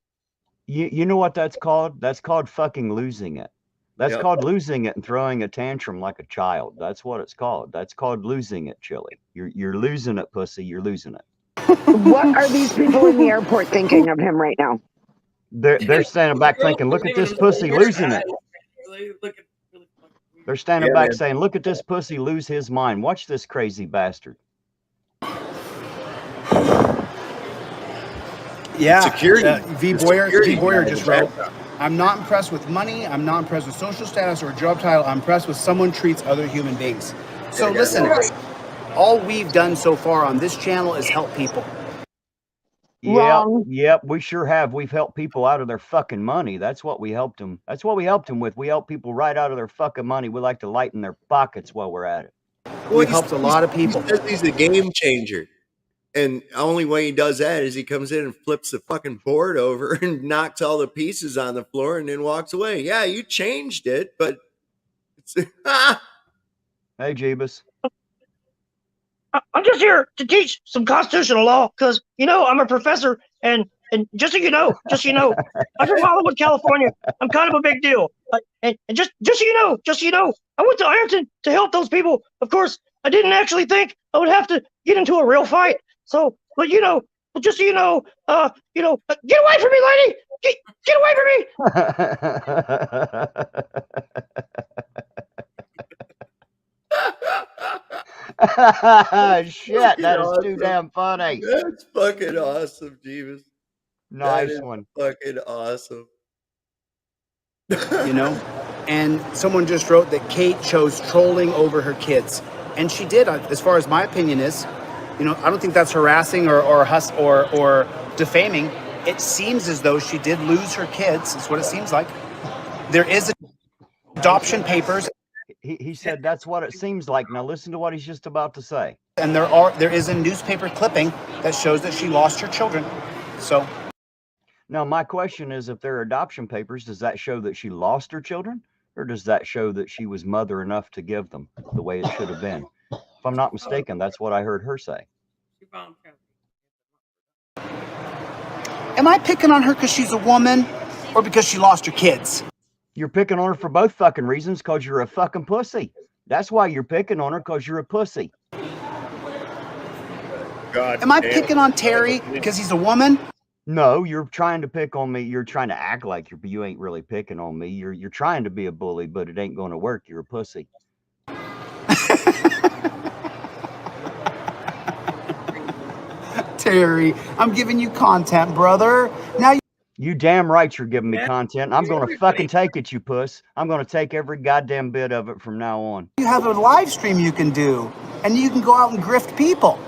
You know what that's called? That's called fucking losing it. That's called losing it and throwing a tantrum like a child. That's what it's called. That's called losing it, Chille. You're losing it, pussy. You're losing it. what are these people in the airport thinking of him right now? They're standing back thinking, look at this pussy losing it. They're standing back saying, look at this pussy lose his mind. Watch this crazy bastard. Yeah. Security. V Boyer just wrote, I'm not impressed with money. I'm not impressed with social status or job title. I'm impressed with someone treats other human beings. So listeners, all we've done so far on this channel is help people. Yep, we sure have. We've helped people out of their fucking money. That's what we helped them. That's what we helped them with. We help people right out of their fucking money. We like to lighten their pockets while we're at it. We've helped a lot of people. He says he's a game changer. And the only way he does that is he comes in and flips the fucking board over and knocks all the pieces on the floor and then walks away. Yeah, you changed it, but it's Hey, Jeebus. I'm just here to teach some constitutional law because, you know, I'm a professor and just so you know, I'm from Hollywood, California. I'm kind of a big deal. And just so you know, I went to Ironton to help those people. Of course, I didn't actually think I would have to get into a real fight. So, but just so you know, get away from me, lady! Get away from me! Shit, that is too damn funny. That's fucking awesome, Jeebus. Nice one. Fucking awesome. You know, and someone just wrote that Kate chose trolling over her kids, and she did. As far as my opinion is, you know, I don't think that's harassing or defaming. It seems as though she did lose her kids. That's what it seems like. There is adoption papers. He said that's what it seems like. Now listen to what he's just about to say. And there is a newspaper clipping that shows that she lost her children. So Now, my question is, if there are adoption papers, does that show that she lost her children, or does that show that she was mother enough to give them the way it should have been? If I'm not mistaken, that's what I heard her say. She voluntarily. Am I picking on her because she's a woman or because she lost her kids? You're picking on her for both fucking reasons, because you're a fucking pussy. That's why you're picking on her, because you're a pussy. God Am I damn. picking on Terry because he's a woman? No, you're trying to pick on me. You're trying to act like you ain't really picking on me. You're trying to be a bully, but it ain't going to work. You're a pussy. Terry, I'm giving you content, brother. Now You damn right you're giving me content. I'm going to fucking take it, you puss. I'm going to take every goddamn bit of it from now on. you have a live stream you can do, and you can go out and grift people.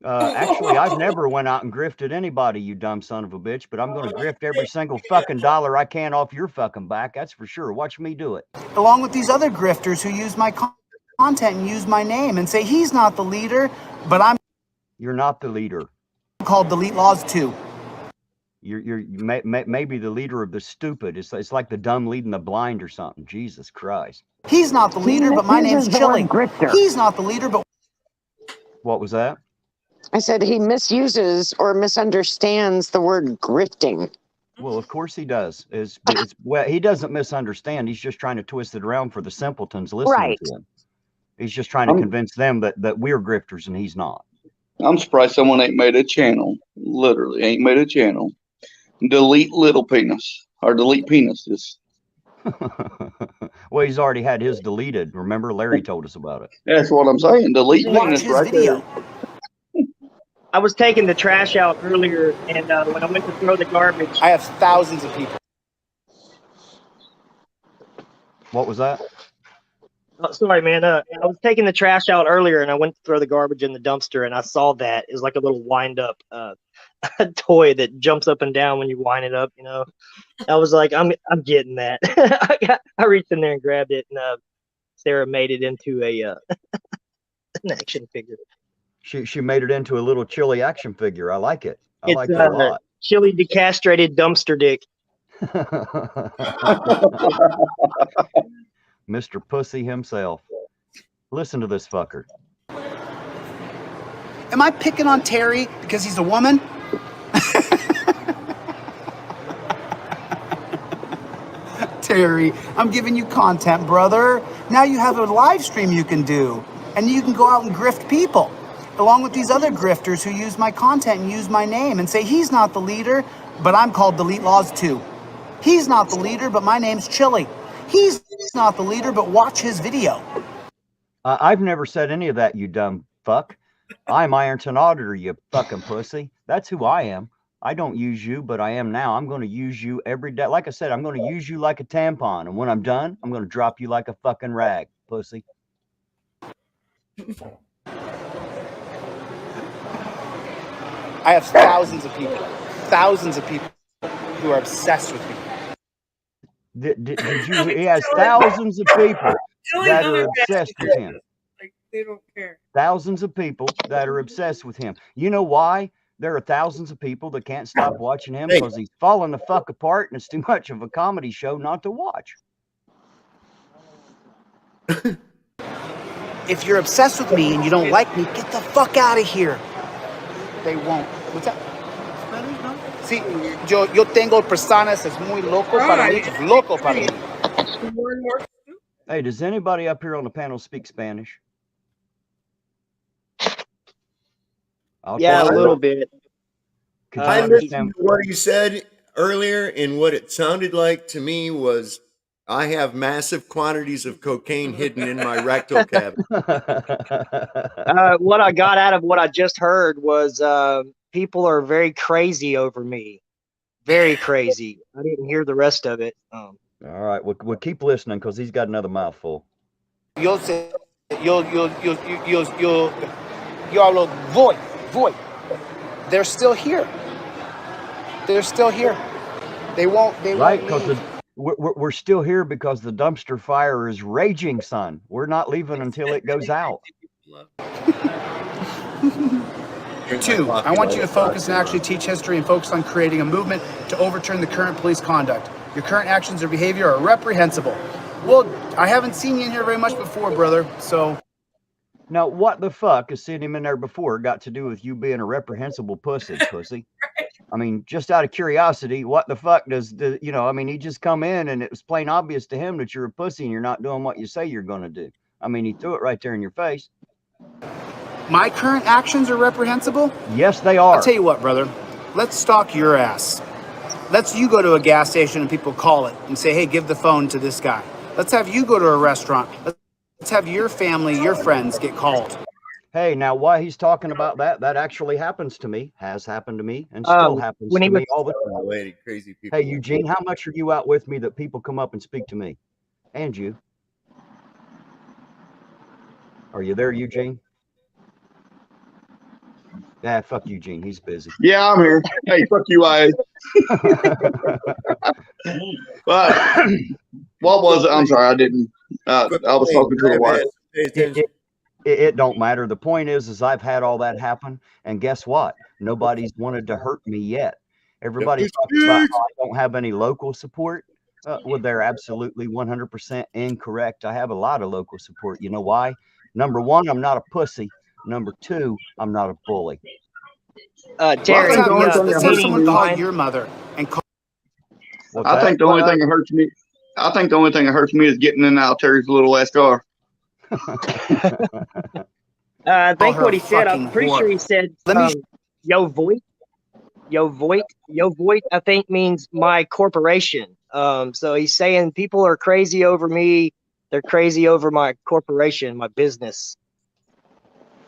Actually, I've never went out and grifted anybody, you dumb son of a bitch, but I'm going to grift every single fucking dollar I can off your fucking back. That's for sure. Watch me do it. Along with these other grifters who use my content and use my name and say he's not the leader, but I'm You're not the leader. called Delete Lawz 2. You're maybe the leader of the stupid. It's like the dumb leading the blind or something. Jesus Christ. He's not the leader, but my name's Chille. He's not the leader, but What was that? I said he misuses or misunderstands the word grifting. Well, of course he does. Well, he doesn't misunderstand. He's just trying to twist it around for the simpletons listening Right. to him. He's just trying to convince them that we're grifters and he's not. I'm surprised someone ain't made a channel. Literally, ain't made a channel. Delete little penis or delete penises. Well, he's already had his deleted. Remember, Larry told us about it. That's what I'm saying. Delete watch penis his right video. there. I was taking the trash out earlier, and when I went to throw the garbage, I have thousands of people. What was that? oh, sorry, man. I was taking the trash out earlier, and I went to throw the garbage in the dumpster, and I saw that it was like a little wind-up toy that jumps up and down when you wind it up. You know, I was like, I'm getting that. I reached in there and grabbed it, and Sarah made it into a an action figure. She made it into a little Chille action figure. I like it. I It's like it a lot. Chille decastrated dumpster dick. Mr. Pussy himself. Listen to this fucker. Am I picking on Terry because he's a woman? Terry, I'm giving you content, brother. Now you have a live stream you can do, and you can go out and grift people. Along with these other grifters who use my content and use my name and say he's not the leader, but I'm called Delete Lawz 2. He's not the leader, but my name's Chille. He's not the leader, but watch his video. I've never said any of that, you dumb fuck. I'm irontonauditor, you fucking pussy. That's who I am. I don't use you, but I am now. I'm going to use you every day. Like I said, I'm going to use you like a tampon. And when I'm done, I'm going to drop you like a fucking rag, pussy. I have thousands of people who are obsessed with me. Did you? He has thousands of people that are obsessed with him. Like they don't care. Thousands of people that are obsessed with him. You know why? There are thousands of people that can't stop watching him because he's falling the fuck apart and it's too much of a comedy show not to watch. If you're obsessed with me and you don't like me, get the fuck out of here. They won't. What's that? Sí, yo tengo personas, es muy loco para mí, es loco para mí. Hey, does anybody up here on the panel speak Spanish? Yeah, a little bit. Could you I understand? listened to what he said earlier, and what it sounded like to me was, I have massive quantities of cocaine hidden in my rectal cavity. What I got out of what I just heard was people are very crazy over me. Very crazy. I didn't hear the rest of it. All right, we'll keep listening because he's got another mouthful. Yo hablo, voy. They're still here. They're still here. They won't Right, because leave. we're still here because the dumpster fire is raging, son. We're not leaving until it goes out. drink my 2, coffee I want while you to I focus and talk. actually teach history and focus on creating a movement to overturn the current police conduct. Your current actions or behavior are reprehensible. Well, I haven't seen you in here very much before, brother, so... Now, what the fuck has seen him in there before got to do with you being a reprehensible pussy? I mean, just out of curiosity, what the fuck does the, you know, I mean, he just come in and it was plain obvious to him that you're a pussy and you're not doing what you say you're going to do. I mean, he threw it right there in your face. My current actions are reprehensible? Yes, they are. I'll tell you what, brother. Let's stalk your ass. Let's you go to a gas station and people call it and say, hey, give the phone to this guy. Let's have you go to a restaurant. Let's have your family, your friends get called. Hey, now why he's talking about that, that actually happens to me, has happened to me, and still happens to me all the time. Lady, crazy people. Hey, Eugene, how much are you out with me that people come up and speak to me? And you. Are you there, Eugene? Yeah, fuck Eugene. He's busy. Yeah, I'm here. Hey, fuck you, I. But what was it? I'm sorry, I didn't. I was talking to the wife. It don't matter. The point is I've had all that happen, and guess what? Nobody's wanted to hurt me yet. Everybody talks about how I don't have any local support. Well, they're absolutely 100% incorrect. I have a lot of local support. You know why? Number one, I'm not a pussy. Number two, I'm not a bully. Terry, let's have someone call your mother and call. I think the only thing that hurts me. I think the only thing that hurts me is getting in and out of Terry's little ass car. I think what he said, I'm pretty sure he said, yo Voight, I think means my corporation. So he's saying people are crazy over me. They're crazy over my corporation, my business.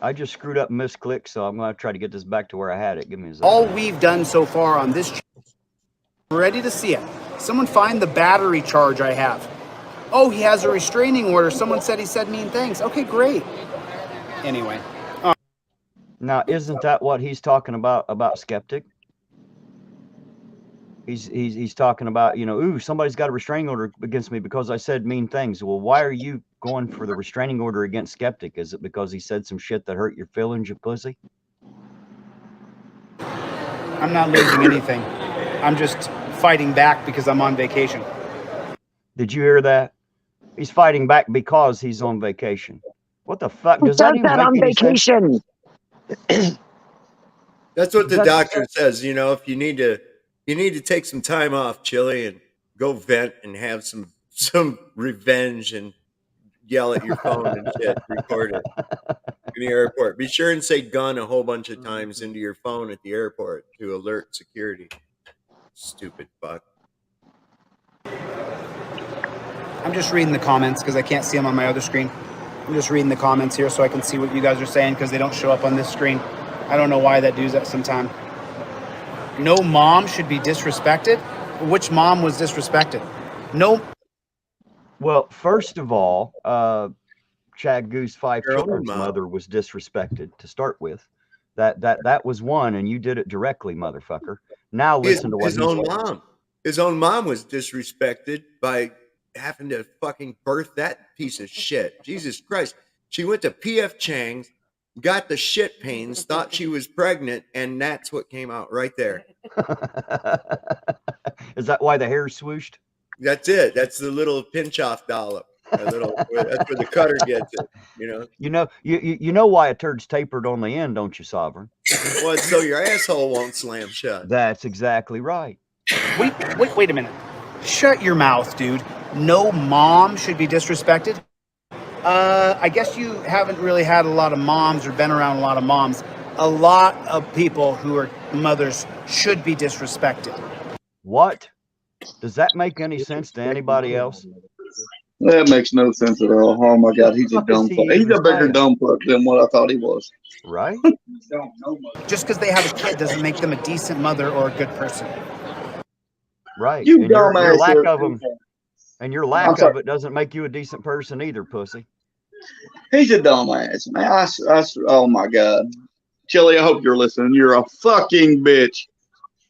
I just screwed up and misclicked, so I'm going to try to get this back to where I had it. Give me a second. All we've done so far on this, ready to see it. Someone find the battery charge I have. Oh, he has a restraining order. Someone said he said mean things. Okay, great. Anyway. Now, isn't that what he's talking about skeptic? He's talking about, you know, ooh, somebody's got a restraining order against me because I said mean things. Well, why are you going for the restraining order against skeptic? Is it because he said some shit that hurt your feelings, you pussy? I'm not losing anything. I'm just fighting back because I'm on vacation. Did you hear that? He's fighting back because he's on vacation. What the fuck? Who Does that even make on any vacation? sense? That's what the doctor says. You know, if you need to take some time off, Chille, and go vent and have some revenge and yell at your phone and shit. Record it in the airport. Be sure and say gun a whole bunch of times into your phone at the airport to alert security. Stupid fuck. I'm just reading the comments because I can't see them on my other screen. I'm just reading the comments here so I can see what you guys are saying because they don't show up on this screen. I don't know why that does that sometime. No mom should be disrespected. Which mom was disrespected? No. Well, first of all, Chad Goose 5 Your own Children's mom. mother was disrespected to start with. That was one, and you did it directly, motherfucker. Now listen to what his own mom. His own mom was disrespected by having to fucking birth that piece of shit. Jesus Christ. She went to PF Chang's, got the shit pains, thought she was pregnant, and that's what came out right there. Is that why the hair swooshed? That's it. That's the little pinch off dollop. That's where the cutter gets it. You know why a turd's tapered on the end, don't you, Sovereign? Well, it's so your asshole won't slam shut. That's exactly right. Wait a minute. Shut your mouth, dude. No mom should be disrespected. I guess you haven't really had a lot of moms or been around a lot of moms. A lot of people who are mothers should be disrespected. What? Does that make any sense to anybody else? That makes no sense at all. Oh my God, he's a dumb fuck. He's a bigger dumb fuck than what I thought he was. Right? Just because they have a kid doesn't make them a decent mother or a good person. Right. You And your dumbass. lack of them, and your lack of it doesn't make you a decent person either, pussy. He's a dumbass, man. Oh my God, Chille, I hope you're listening. You're a fucking bitch.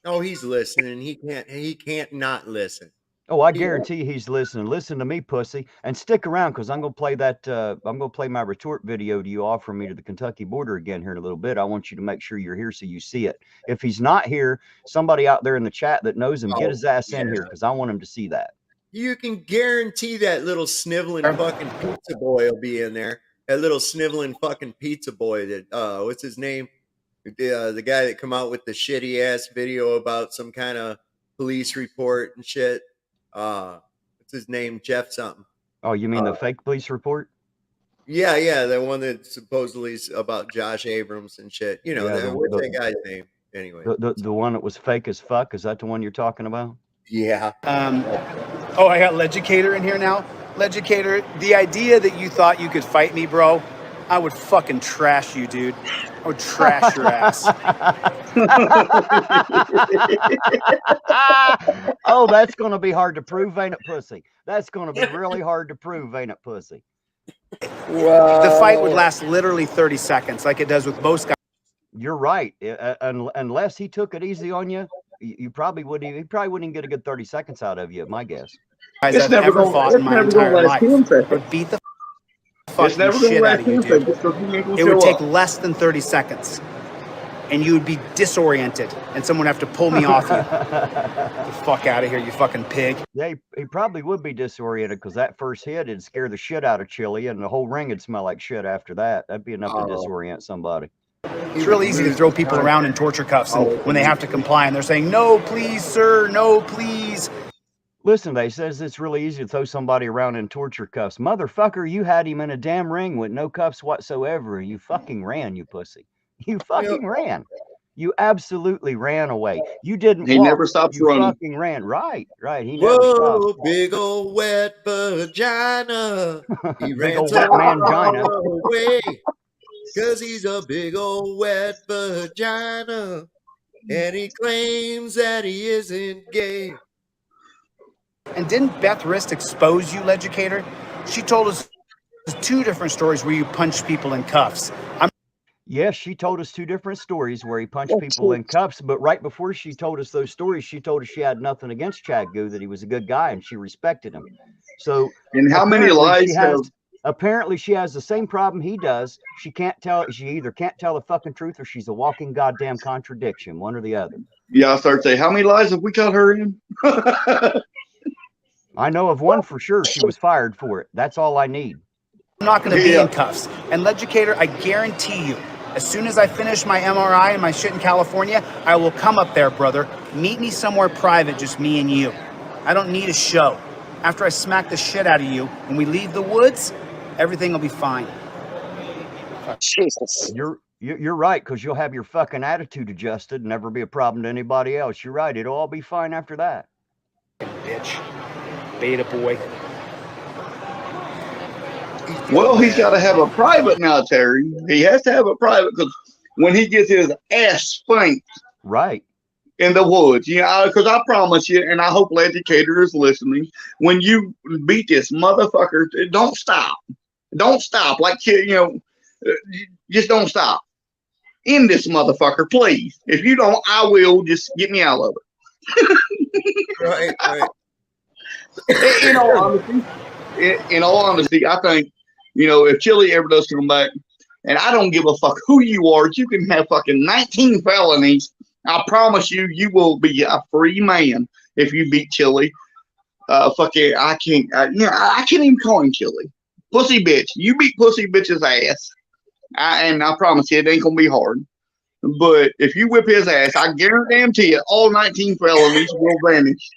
Oh, he's listening. He can't not listen. Oh, I guarantee he's listening. Listen to me, pussy, and stick around because I'm gonna play that. I'm gonna play my retort video to you offering me to the Kentucky border again here in a little bit. I want you to make sure you're here so you see it. If he's not here, somebody out there in the chat that knows him, get his ass in here because I want him to see that. You can guarantee that little sniveling fucking pizza boy will be in there. That little sniveling fucking pizza boy that what's his name? The guy that come out with the shitty ass video about some kind of police report and shit. What's his name? Jeff something. Oh, you mean the fake police report? Yeah, the one that supposedly is about Josh Abrams and shit. You know, what's that guy's name? Anyway, the one that was fake as fuck. Is that the one you're talking about? Yeah. Oh, I got Legicator in here now. Legicator, the idea that you thought you could fight me, bro, I would fucking trash you, dude. I would trash your ass. Oh, that's going to be hard to prove, ain't it, pussy? That's going to be really hard to prove, ain't it, pussy? Wow. The fight would last literally 30 seconds, like it does with most guys. You're right. Unless he took it easy on you, you probably wouldn't. He probably wouldn't get a good 30 seconds out of you, my guess. Guys I've ever fought in my entire life would beat the fucking shit out of you, dude. It would take less than 30 seconds. And you would be disoriented, and someone would have to pull me off you. Get the fuck out of here, you fucking pig. Yeah, he probably would be disoriented because that first hit would scare the shit out of Chille, and the whole ring would smell like shit after that. That'd be enough to disorient somebody. It's really easy to throw people around in torture cuffs and when they have to comply, and they're saying, no, please, sir, no, please. Listen, they says it's really easy to throw somebody around in torture cuffs. Motherfucker, you had him in a damn ring with no cuffs whatsoever. You fucking ran, you pussy. You fucking ran. You absolutely ran away. You didn't. He walk. never stopped You running. fucking ran. Right. He never stopped. Big old wet vagina. He Big ran old so wet mangina. far away because he's a big old wet vagina, and he claims that he isn't gay. And didn't Beth Rist expose you, Legicator? She told us 2 different stories where you punched people in cuffs. Yes, she told us 2 different stories where he punched people in cuffs, but right before she told us those stories, she told us she had nothing against Chad Goo, that he was a good guy and she respected him. So, and how many lies apparently she has the same problem he does. She either can't tell the fucking truth or she's a walking goddamn contradiction, one or the other. Yeah, I start saying, how many lies have we got her in? I know of one for sure. She was fired for it. That's all I need. I'm not going to be in cuffs. And Legicator, I guarantee you, as soon as I finish my MRI and my shit in California, I will come up there, brother. Meet me somewhere private, just me and you. I don't need a show. After I smack the shit out of you and we leave the woods, everything will be fine. Jesus. You're right, because you'll have your fucking attitude adjusted and never be a problem to anybody else. You're right. It'll all be fine after that. Bitch. Beta boy. Well, he's got to have a private now, Terry. He has to have a private because when he gets his ass spanked, right, in the woods, because I promise you, and I hope Legicator is listening. When you beat this motherfucker, don't stop. Don't stop. Like just don't stop. End this motherfucker, please. If you don't, I will. Just get me out of it. Right. In all honesty, I think, if Chille ever does come back, and I don't give a fuck who you are, you can have fucking 19 felonies. I promise you, you will be a free man if you beat Chille. I can't even call him Chille. Pussy bitch. You beat pussy bitch's ass. And I promise you, it ain't gonna be hard. But if you whip his ass, I guarantee you, all 19 felonies will vanish.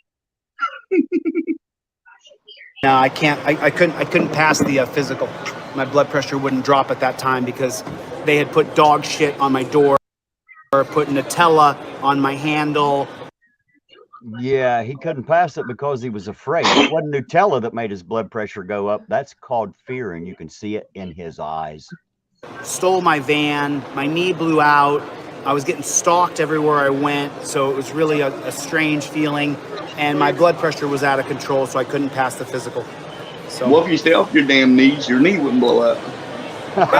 No, I can't. I couldn't pass the physical. My blood pressure wouldn't drop at that time because they had put dog shit on my door, or put Nutella on my handle. Yeah, he couldn't pass it because he was afraid. It wasn't Nutella that made his blood pressure go up. That's called fear, and you can see it in his eyes. Stole my van. My knee blew out. I was getting stalked everywhere I went, so it was really a strange feeling. And my blood pressure was out of control, so I couldn't pass the physical. So, well, if you stay off your damn knees, your knee wouldn't blow out.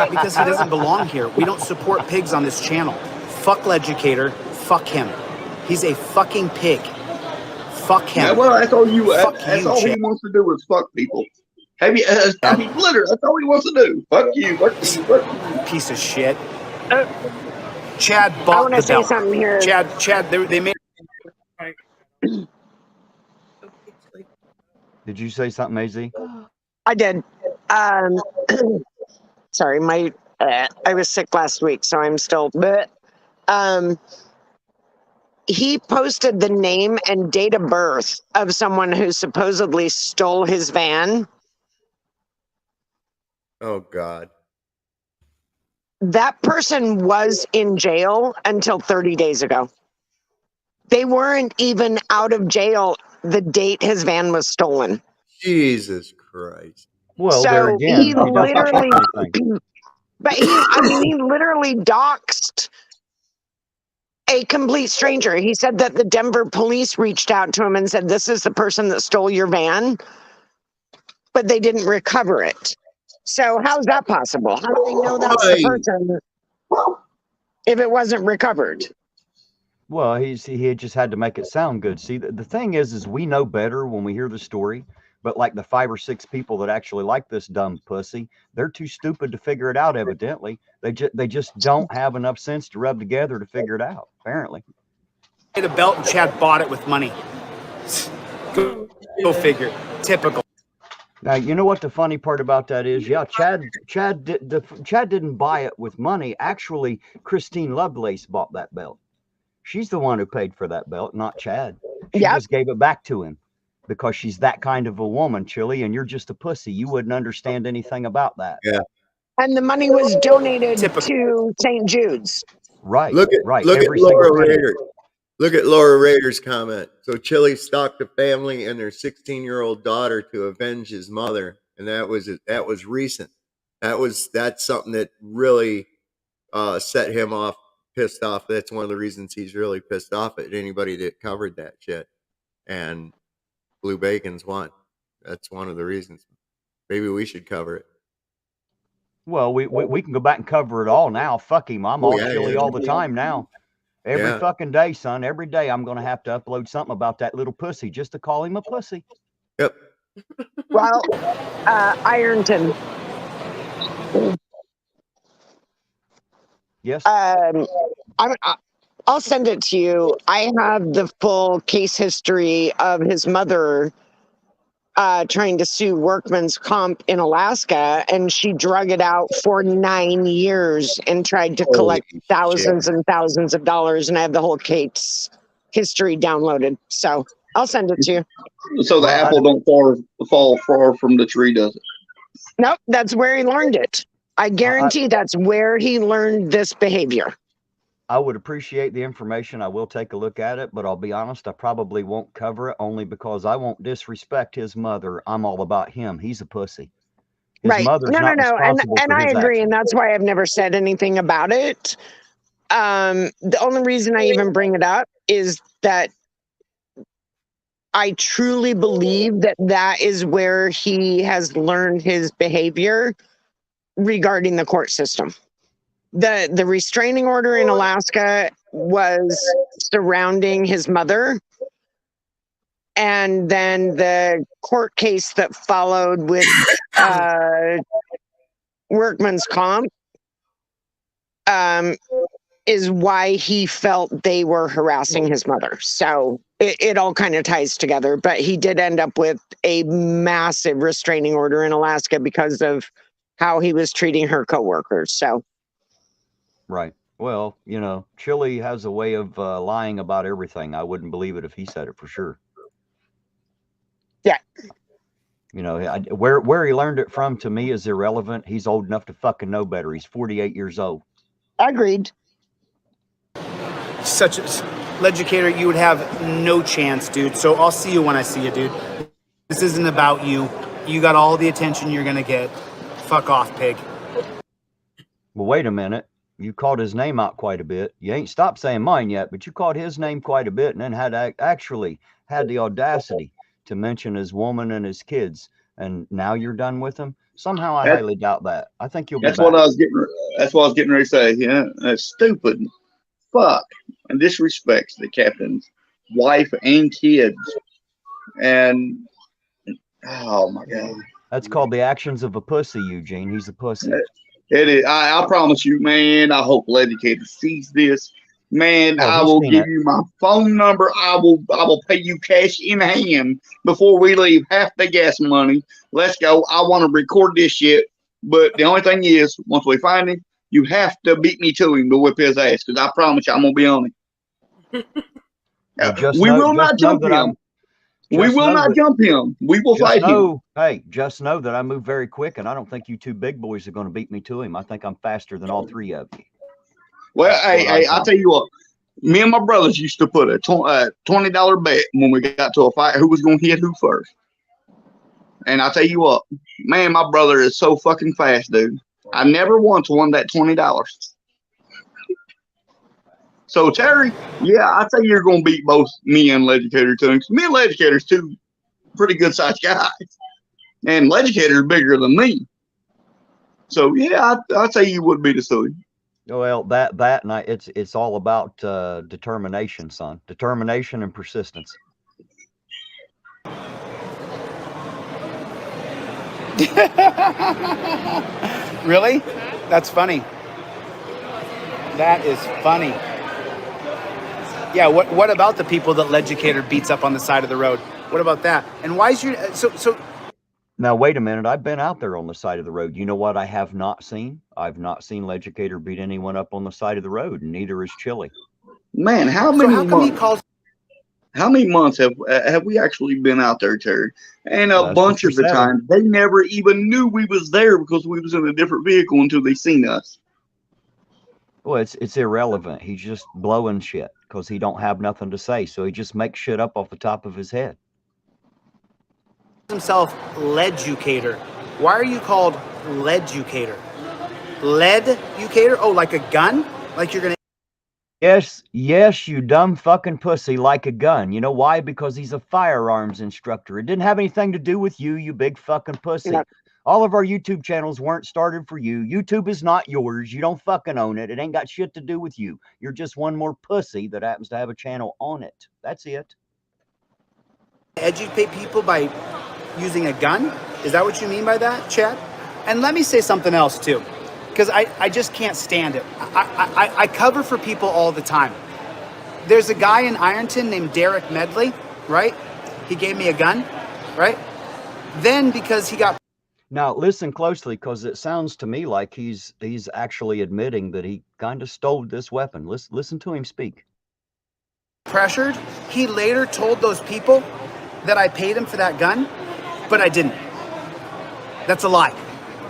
Because he doesn't belong here. We don't support pigs on this channel. Fuck Legicator. Fuck him. He's a fucking pig. Fuck him. Yeah, well, that's all you. Fuck That's you, all he Chad. wants to do is fuck people. Have you? I mean, literally, that's all he wants to do. Fuck you. Fuck you. Fuck you. Piece of shit. Uh, Chad I bought want the to say belt. something here. Chad, they made. Did you say something, AZ? I did. Sorry, my I was sick last week, so I'm still. But he posted the name and date of birth of someone who supposedly stole his van. Oh God. That person was in jail until 30 days ago. They weren't even out of jail the date his van was stolen. Jesus Christ. Well, there So again, he he doesn't check literally, anything. but he literally doxed a complete stranger. He said that the Denver police reached out to him and said, "This is the person that stole your van," but they didn't recover it. So how's that possible? How do they know that's the Right. person if it wasn't recovered? Well, he just had to make it sound good. See, the thing is we know better when we hear the story. But like the 5 or 6 people that actually like this dumb pussy, they're too stupid to figure it out. Evidently, they just don't have enough sense to rub together to figure it out. Apparently, The belt and Chad bought it with money. Go figure. Typical. now you know what the funny part about that is. Yeah, Chad didn't buy it with money. Actually, Christine Lovelace bought that belt. She's the one who paid for that belt, not Chad. She Yep. just gave it back to him because she's that kind of a woman, Chille, and you're just a pussy. You wouldn't understand anything about that. Yeah. And the money was donated Typical. to St. Jude's. Right. Look at right. look at Every single Laura penny. Rader. Look at Laura Rader's comment. So Chille stalked a family and their 16-year-old daughter to avenge his mother, and that was recent. That's something that really set him off, pissed off. That's one of the reasons he's really pissed off at anybody that covered that shit. And Blue Bacon's one. That's one of the reasons. Maybe we should cover it. Well, we can go back and cover it all now. Fuck him. I'm Oh, all yeah, Chille yeah. all the time now. Every Yeah. fucking day, son. Every day I'm going to have to upload something about that little pussy just to call him a pussy. Yep. Well, Ironton, Yes. I'll send it to you. I have the full case history of his mother trying to sue workman's comp in Alaska, and she drug it out for 9 years and tried to collect Holy thousands and thousands of dollars. And I have the whole case history downloaded. So I'll send it to you. So the Well, apple don't fall far from the tree, does it? Nope, that's where he learned it. I guarantee that's where he learned this behavior. I would appreciate the information. I will take a look at it, but I'll be honest, I probably won't cover it only because I won't disrespect his mother. I'm all about him. He's a pussy. His Right. mother's No. not And responsible for I his agree, and actions. that's why I've never said anything about it. The only reason I even bring it up is that I truly believe that that is where he has learned his behavior regarding the court system. The restraining order in Alaska was surrounding his mother, and then the court case that followed with workman's comp is why he felt they were harassing his mother. So it all kind of ties together, but he did end up with a massive restraining order in Alaska because of how he was treating her coworkers. So Right. Well, you know, Chille has a way of lying about everything. I wouldn't believe it if he said it for sure. Yeah. You know, where he learned it from to me is irrelevant. He's old enough to fucking know better. He's 48 years old. agreed. Such a educator, you would have no chance, dude. So I'll see you when I see you, dude. This isn't about you. You got all the attention you're gonna get. Fuck off, pig. Well, wait a minute. You called his name out quite a bit. You ain't stopped saying mine yet, but you called his name quite a bit and then actually had the audacity to mention his woman and his kids. And now you're done with him? Somehow I highly doubt that. I think you'll be That's back. what I was getting ready to say. Yeah, that's stupid. Fuck. And disrespects the captain's wife and kids. And oh my God. That's called the actions of a pussy, Eugene. He's a pussy. It is. I promise you, man. I hope Legicator sees this. Man, Oh, I he's will seen give it. you my phone number. I will pay you cash in hand before we leave. Half the gas money. Let's go. I want to record this shit. But the only thing is, once we find him, you have to beat me to him to whip his ass. Because I promise you, I'm gonna be on him. Well, We will not jump that him. We will not jump him. We will fight him. Hey, just know that I move very quick, and I don't think you two big boys are going to beat me to him. I think I'm faster than all three of you. Well, hey, I'll tell you what. Me and my brothers used to put a $20 bet when we got to a fight who was going to hit who first. And I'll tell you what, man, my brother is so fucking fast, dude. I never once won that $20. So, Terry, yeah, I say you're going to beat both me and Legicator too. Me and Legicator's two pretty good-sized guys. And Legicator's bigger than me. So, yeah, I'd say you would beat us too. Well, it's all about determination, son. Determination and persistence. Really? That's funny. That is funny. Yeah, what about the people that Legicator beats up on the side of the road? What about that? And why is you so Now, wait a minute. I've been out there on the side of the road. You know what I have not seen? I've not seen Legicator beat anyone up on the side of the road, and neither is Chille. Man, how many months have we actually been out there, Terry? And a bunch of the time, they never even knew we was there because we was in a different vehicle until they seen us. Well, it's irrelevant. He's just blowing shit because he don't have nothing to say, so he just makes shit up off the top of his head. Himself Leducator. Why are you called Leducator? Leducator? Oh, like a gun? Like you're gonna Yes, you dumb fucking pussy, like a gun. You know why? Because he's a firearms instructor. It didn't have anything to do with you, you big fucking pussy. Yeah. All of our YouTube channels weren't started for you. YouTube is not yours. You don't fucking own it. It ain't got shit to do with you. You're just one more pussy that happens to have a channel on it. That's it. Educate people by using a gun? Is that what you mean by that, Chad? And let me say something else too, because I just can't stand it. I cover for people all the time. There's a guy in Ironton named Derek Medley, right? He gave me a gun, right? Then because he got... Now listen closely, because it sounds to me like he's actually admitting that he kind of stole this weapon. Listen to him speak. Pressured. He later told those people that I paid him for that gun, but I didn't. That's a lie.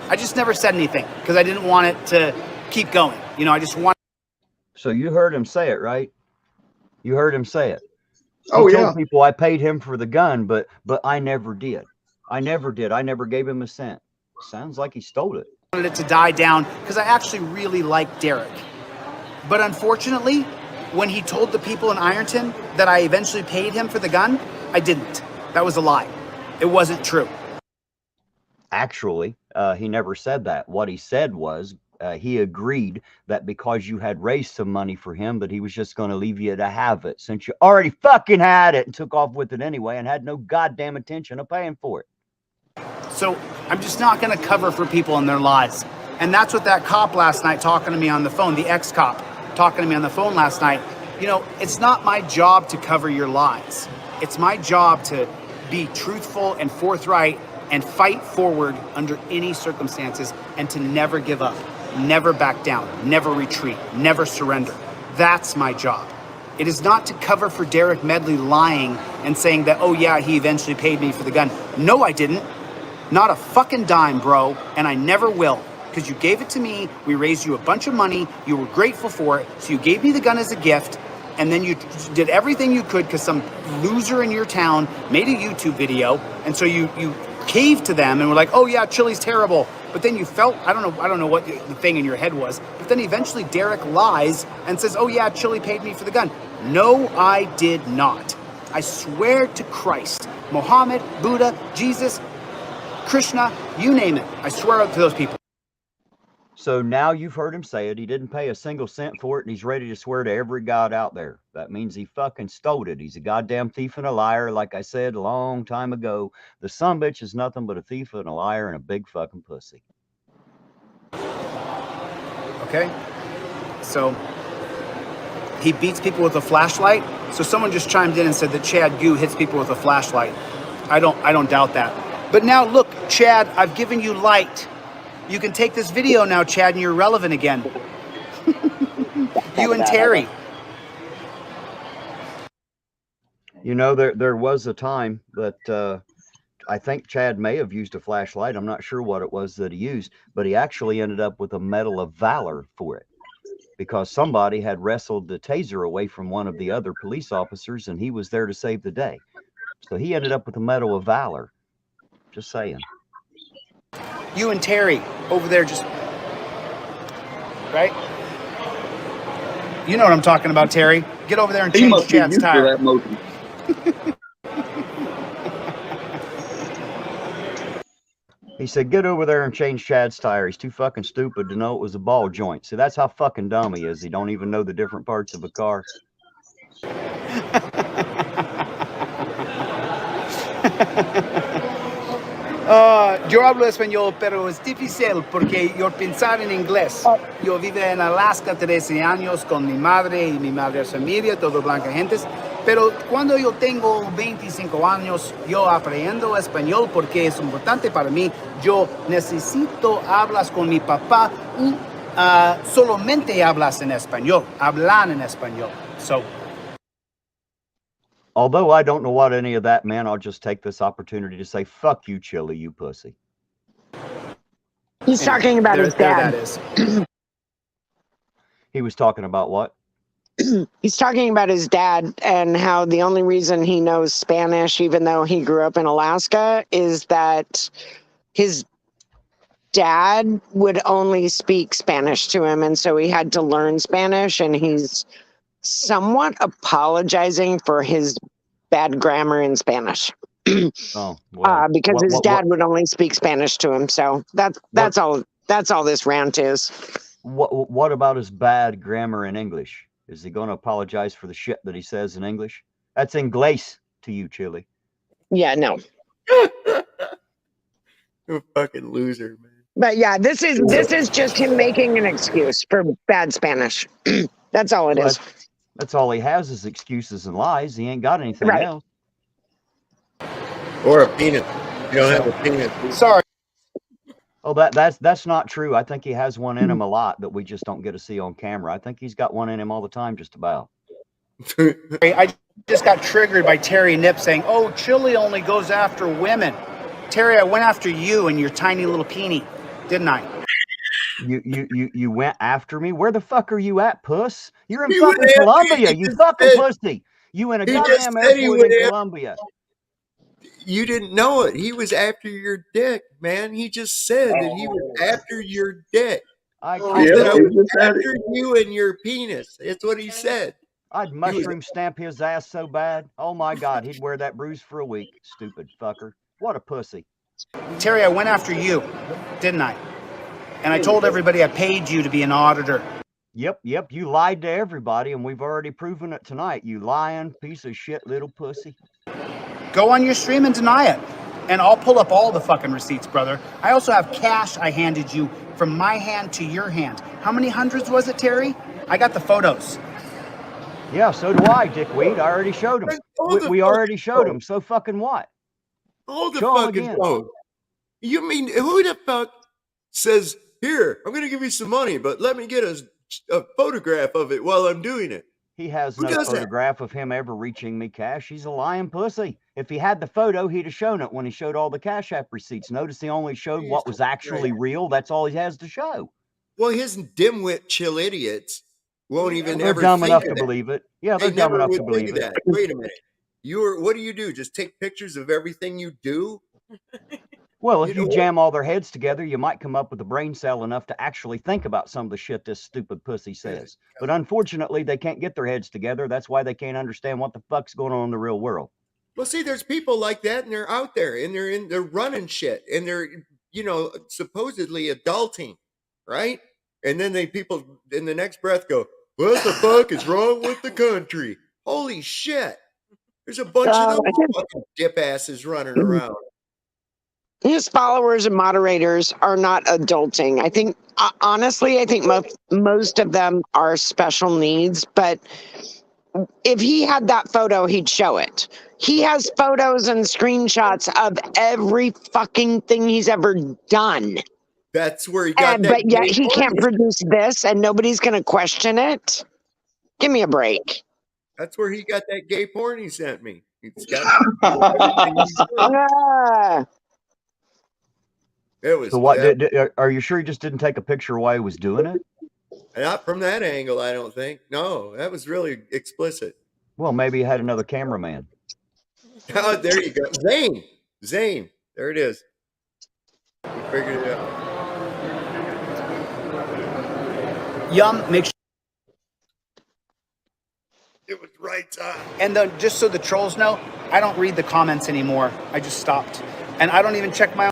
I just never said anything because I didn't want it to keep going. You know, I just want. So you heard him say it, right? You heard him say it. Oh, he yeah. told people I paid him for the gun, but I never did. I never did. I never gave him a cent. Sounds like he stole it. I wanted it to die down because I actually really like Derek. But unfortunately, when he told the people in Ironton that I eventually paid him for the gun, I didn't. That was a lie. It wasn't true. Actually, he never said that. What he said was he agreed that because you had raised some money for him, that he was just going to leave you to have it since you already fucking had it and took off with it anyway and had no goddamn intention of paying for it. So I'm just not going to cover for people and their lies. And that's what that cop last night talking to me on the phone, the ex-cop talking to me on the phone last night. You know, it's not my job to cover your lies. It's my job to be truthful and forthright and fight forward under any circumstances and to never give up, never back down, never retreat, never surrender. That's my job. It is not to cover for Derek Medley lying and saying that, oh yeah, he eventually paid me for the gun. No, I didn't. Not a fucking dime, bro, and I never will. Because you gave it to me, we raised you a bunch of money, you were grateful for it, so you gave me the gun as a gift, and then you did everything you could because some loser in your town made a YouTube video, and so you caved to them and were like, oh yeah, Chille's terrible. But then you felt, I don't know what the thing in your head was, but then eventually Derek lies and says, oh yeah, Chille paid me for the gun. No, I did not. I swear to Christ, Muhammad, Buddha, Jesus, Krishna, you name it. I swear up to those people. So now you've heard him say it. He didn't pay a single cent for it, and he's ready to swear to every god out there. That means he fucking stole it. He's a goddamn thief and a liar. Like I said a long time ago, the sumbitch is nothing but a thief and a liar and a big fucking pussy. Okay? So he beats people with a flashlight. So someone just chimed in and said that Chad Goo hits people with a flashlight. I don't doubt that. But now look, Chad, I've given you light. You can take this video now, Chad, and you're relevant again. You and Terry. You know, there was a time that I think Chad may have used a flashlight. I'm not sure what it was that he used, but he actually ended up with a Medal of Valor for it because somebody had wrestled the taser away from one of the other police officers, and he was there to save the day. So he ended up with a Medal of Valor. Just saying. You and Terry over there just, right? You know what I'm talking about, Terry. Get over there and change Chad's tire. That motion. He said, get over there and change Chad's tire. He's too fucking stupid to know it was a ball joint. See, that's how fucking dumb he is. He don't even know the different parts of a car. Yo hablo español, pero es difícil porque yo pensar en inglés. Yo vivo en Alaska 13 años con mi madre y mi madre es familia, todo blanca gentes. Pero cuando yo tengo 25 años, yo aprendo español porque es importante para mí. Yo necesito hablas con mi papá. Solamente hablas en español. Hablan en español. So. Although I don't know what any of that meant, I'll just take this opportunity to say, fuck you, Chille, you pussy. He's talking about his dad. There that is. He was talking about what? He's talking about his dad and how the only reason he knows Spanish, even though he grew up in Alaska, is that his dad would only speak Spanish to him. And so he had to learn Spanish, and he's somewhat apologizing for his bad grammar in Spanish. Because his dad would only speak Spanish to him. So that's all this rant is. What about his bad grammar in English? Is he going to apologize for the shit that he says in English? That's Inglés to you, Chille. Yeah, no. You're a fucking loser, man. But yeah, this is just him making an excuse for bad Spanish. That's all it is. That's all he has is excuses and lies. He ain't got anything else. Or a penis. You don't have a penis. Sorry. Oh, that's not true. I think he has one in him a lot that we just don't get to see on camera. I think he's got one in him all the time, just about. I just got triggered by Terry Nip saying, "Oh, Chille only goes after women." Terry, I went after you and your tiny little peenie, didn't I? You went after me? Where the fuck are you at, puss? You're in fucking Colombia, you fucking pussy. You in a goddamn airport in Colombia. You didn't know it. He was after your dick, man. He just said that he was after your dick. I was after you and your penis. That's what he said. I'd mushroom stamp his ass so bad. Oh my God, he'd wear that bruise for a week. Stupid fucker. What a pussy. Terry, I went after you, didn't I? And I told everybody I paid you to be an auditor. Yep. You lied to everybody, and we've already proven it tonight. You lying piece of shit little pussy. Go on your stream and deny it. And I'll pull up all the fucking receipts, brother. I also have cash I handed you from my hand to your hand. How many hundreds was it, Terry? I got the photos. Yeah, so do I, dickweed. I already showed him. We already showed him. So fucking what? All the fucking phone. You mean, who the fuck says, here, I'm going to give you some money, but let me get a photograph of it while I'm doing it? He has no photograph of him ever reaching me cash. He's a lying pussy. If he had the photo, he'd have shown it when he showed all the Cashapp receipts. Notice he only showed what was actually real. That's all he has to show. Well, his dimwit chill idiots won't even ever dumb enough to believe it. Yeah, they're dumb enough to believe it. Wait a minute. What do you do? Just take pictures of everything you do? Well, if you jam all their heads together, you might come up with a brain cell enough to actually think about some of the shit this stupid pussy says. But unfortunately, they can't get their heads together. That's why they can't understand what the fuck's going on in the real world. Well, see, there's people like that, and they're out there, and they're running shit, and they're, supposedly adulting, right? And then people in the next breath go, what the fuck is wrong with the country? Holy shit. There's a bunch of those fucking dip asses running around. His followers and moderators are not adulting. I think, honestly, I think most of them are special needs, but if he had that photo, he'd show it. He has photos and screenshots of every fucking thing he's ever done. That's where he got that. But yet he can't produce this and nobody's going to question it. Give me a break. That's where he got that gay porn he sent me. It's got it was. So what? Are you sure he just didn't take a picture while he was doing it? Not from that angle, I don't think. No, that was really explicit. Well, maybe he had another cameraman. Oh, there you go, Zane. There it is. We figured it out. Yum, make sure. It was right time. And then, just so the trolls know, I don't read the comments anymore. I just stopped, and I don't even check my own.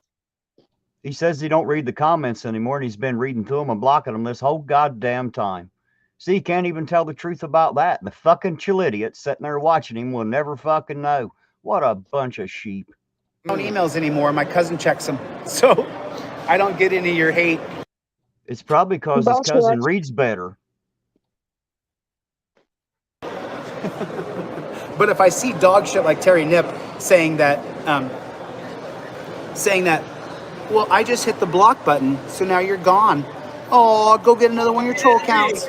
He says he don't read the comments anymore, and he's been reading through them and blocking them this whole goddamn time. See, he can't even tell the truth about that. The fucking chill idiots sitting there watching him will never fucking know. What a bunch of sheep. I don't emails anymore. My cousin checks them, so I don't get any of your hate. It's probably because his cousin reads better. But if I see dog shit like Terry Nip saying that, well, I just hit the block button, so now you're gone. Oh, go get another one of your troll accounts.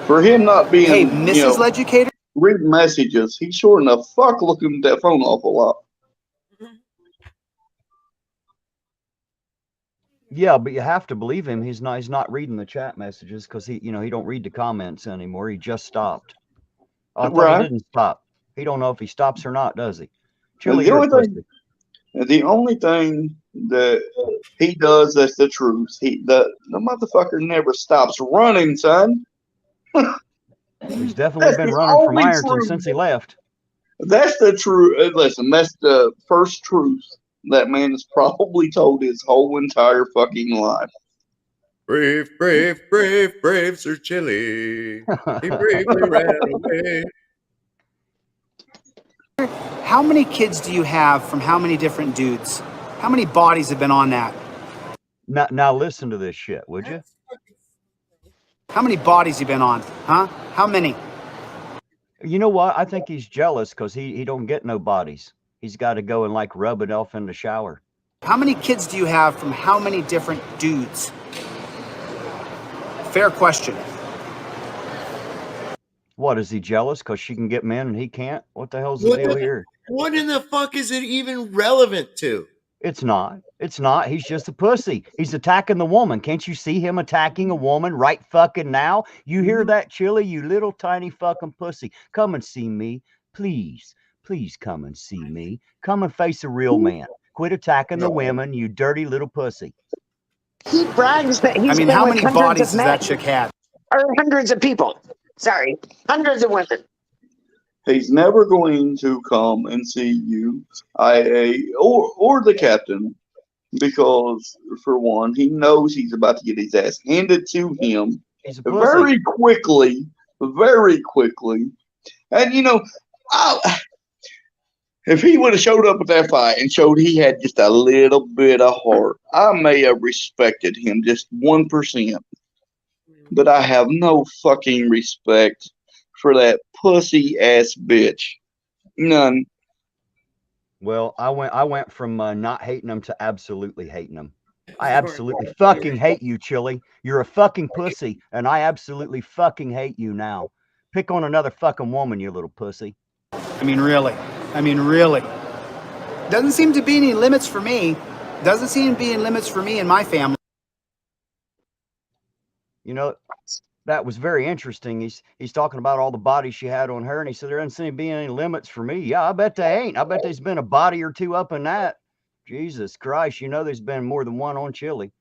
For him not being, hey, Mrs. Leducator, reading messages, he's sure enough fuck looking at that phone an awful lot. Yeah, but you have to believe him. He's not reading the chat messages because he don't read the comments anymore. He just stopped. I thought he didn't stop. He don't know if he stops or not, does he? Chille, the only thing that he does that's the truth. The motherfucker never stops running, son. He's definitely been running from Ironton since he left. That's the truth. Listen, that's the first truth that man has probably told his whole entire fucking life. Brave, brave, brave, brave Sir Chille. He bravely ran away. how many kids do you have from how many different dudes? How many bodies have been on that? Now listen to this shit, would you? How many bodies you been on? Huh? How many? You know what? I think he's jealous because he don't get no bodies. He's got to go and like rub it off in the shower. How many kids do you have from how many different dudes? Fair question. What, is he jealous because she can get men and he can't? What the hell's the deal here? What in the fuck is it even relevant to? It's not. It's not. He's just a pussy. He's attacking the woman. Can't you see him attacking a woman right fucking now? You hear that, Chille? You little tiny fucking pussy. Come and see me. Please. Please come and see me. Come and face a real man. Quit attacking the women, you dirty little pussy. He brags that he's been how with many hundreds bodies of has men, that chick had? or hundreds of people. Sorry, hundreds of women. He's never going to come and see you, or the captain, because for one, he knows he's about to get his ass handed to him very quickly, and you know, if he would have showed up at that fight and showed he had just a little bit of heart, I may have respected him just 1%. But I have no fucking respect for that pussy ass bitch. None. Well, I went from not hating him to absolutely hating him. I absolutely fucking hate you, Chille. You're a fucking pussy, and I absolutely fucking hate you now. Pick on another fucking woman, you little pussy. I mean, really. Doesn't seem to be any limits for me. Doesn't seem to be any limits for me and my family. You know, that was very interesting. He's talking about all the bodies she had on her, and he said there doesn't seem to be any limits for me. Yeah, I bet there ain't. I bet there's been a body or two up in that. Jesus Christ, you know there's been more than one on Chille.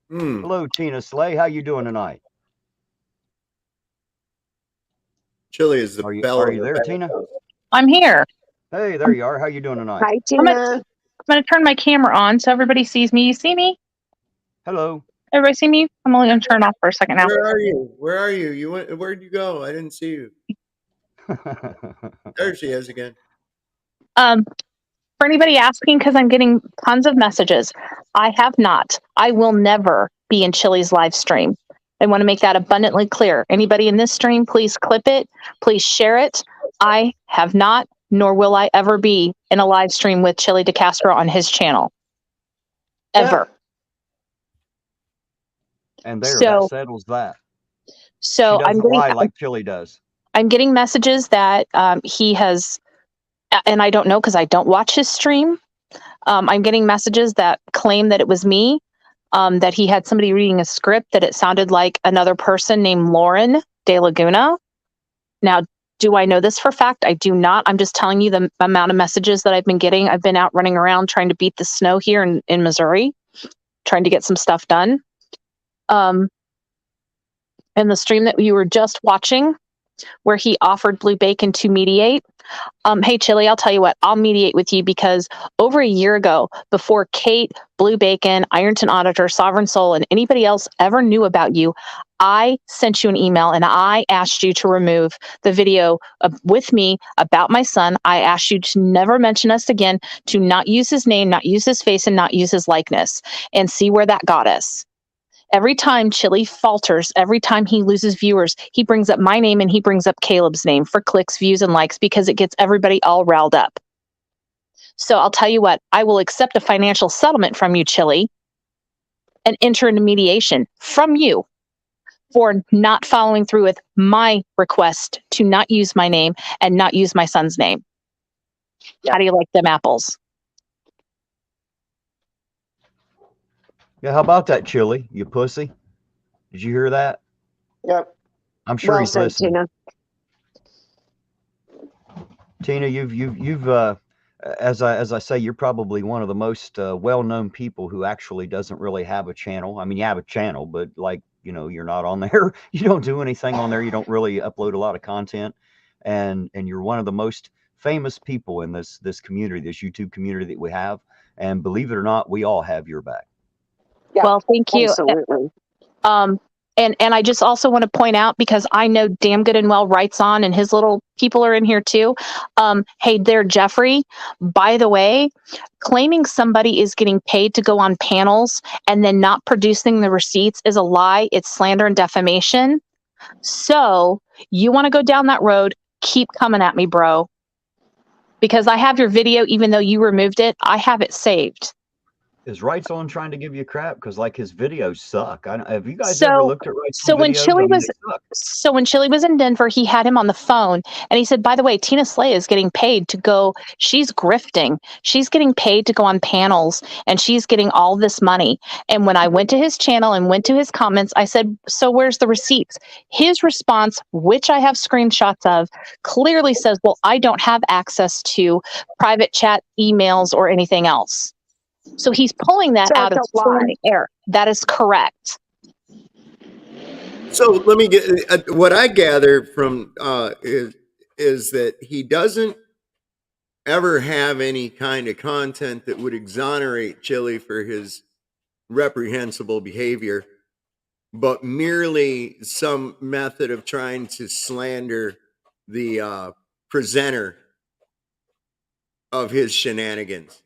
Hello, Tina Slay. How you doing tonight? Chille is the Are you there, Tina? I'm here. Hey, there you are. How you doing tonight? Hi, I'm Tina. gonna turn my camera on so everybody sees me. You see me? Hello. Everybody see me? I'm only gonna turn off for a second now. Where are you? Where are you? You went? Where'd you go? I didn't see you. There she is again. For anybody asking, because I'm getting tons of messages, I have not. I will never be in Chille's live stream. I want to make that abundantly clear. Anybody in this stream, please clip it. Please share it. I have not, nor will I ever be in a live stream with Chille DeCastro on his channel. Ever. And there, So- that settles that. So She I'm doesn't getting, lie like Chille does. I'm getting messages that he has, and I don't know because I don't watch his stream. I'm getting messages that claim that it was me, that he had somebody reading a script, that it sounded like another person named Lauren De Laguna. Now, do I know this for a fact? I do not. I'm just telling you the amount of messages that I've been getting. I've been out running around trying to beat the snow here in Missouri, trying to get some stuff done. In the stream that you were just watching, where he offered Blue Bacon to mediate. Hey, Chille, I'll tell you what, I'll mediate with you because over a year ago, before Kate, Blue Bacon, Ironton Auditor, Sovereign Soul, and anybody else ever knew about you, I sent you an email and I asked you to remove the video with me about my son. I asked you to never mention us again, to not use his name, not use his face, and not use his likeness, and see where that got us. Every time Chille falters, every time he loses viewers, he brings up my name and he brings up Caleb's name for clicks, views, and likes because it gets everybody all riled up. So I'll tell you what, I will accept a financial settlement from you, Chille, and enter into mediation from you for not following through with my request to not use my name and not use my son's name. How do you like them apples? Yeah, how about that, Chille? You pussy. Did you hear that? Yep. I'm sure Well he's said, listening. Tina. Tina, you've as I say, you're probably one of the most well-known people who actually doesn't really have a channel. I mean, you have a channel, but like, you know, you're not on there. You don't do anything on there. You don't really upload a lot of content, and you're one of the most famous people in this community, this YouTube community that we have. And believe it or not, we all have your back. Yeah, well, thank you. Absolutely. And I just also want to point out, because I know damn good and well Wright's on and his little people are in here too. Hey there, Jeffrey, by the way, claiming somebody is getting paid to go on panels and then not producing the receipts is a lie. It's slander and defamation. So you want to go down that road, keep coming at me, bro. Because I have your video, even though you removed it, I have it saved. Is Wright's on trying to give you crap? Because like his videos suck. Have you guys So- ever looked at Wright's so when videos? Chille I mean, was- they suck. So when Chille was in Denver, he had him on the phone and he said, by the way, Tina Slay is getting paid to go, she's grifting. She's getting paid to go on panels and she's getting all this money. And when I went to his channel and went to his comments, I said, so where's the receipts? His response, which I have screenshots of, clearly says, well, I don't have access to private chat, emails, or anything else. So he's pulling that So out of it's a lie. thin air. That is correct. So let me get what I gather from is that he doesn't ever have any kind of content that would exonerate Chille for his reprehensible behavior, but merely some method of trying to slander the presenter of his shenanigans.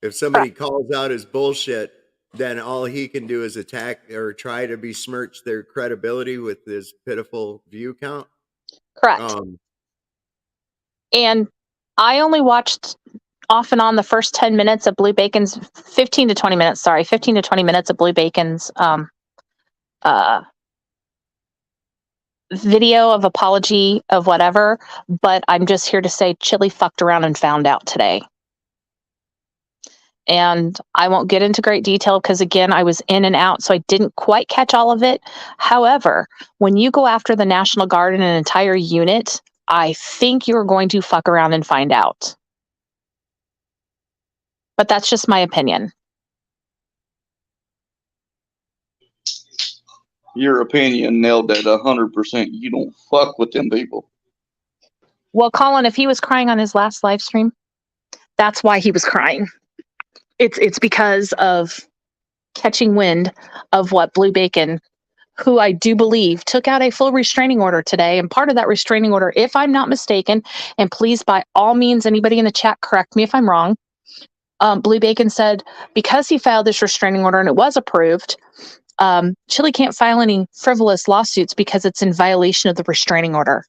If somebody calls out his bullshit, then all he can do is attack or try to besmirch their credibility with his pitiful view count. Correct. And I only watched off and on the first 10 minutes of Blue Bacon's 15 to 20 minutes of Blue Bacon's video of apology of whatever, but I'm just here to say Chille fucked around and found out today. And I won't get into great detail because, again, I was in and out, so I didn't quite catch all of it. However, when you go after the National Guard and an entire unit, I think you're going to fuck around and find out. But that's just my opinion. Your opinion nailed it 100%. You don't fuck with them people. Well, Colin, if he was crying on his last live stream, That's why he was crying. It's because of catching wind of what Blue Bacon, who I do believe took out a full restraining order today. And part of that restraining order, if I'm not mistaken, and please by all means, anybody in the chat, correct me if I'm wrong. Blue Bacon said because he filed this restraining order and it was approved, Chille can't file any frivolous lawsuits because it's in violation of the restraining order.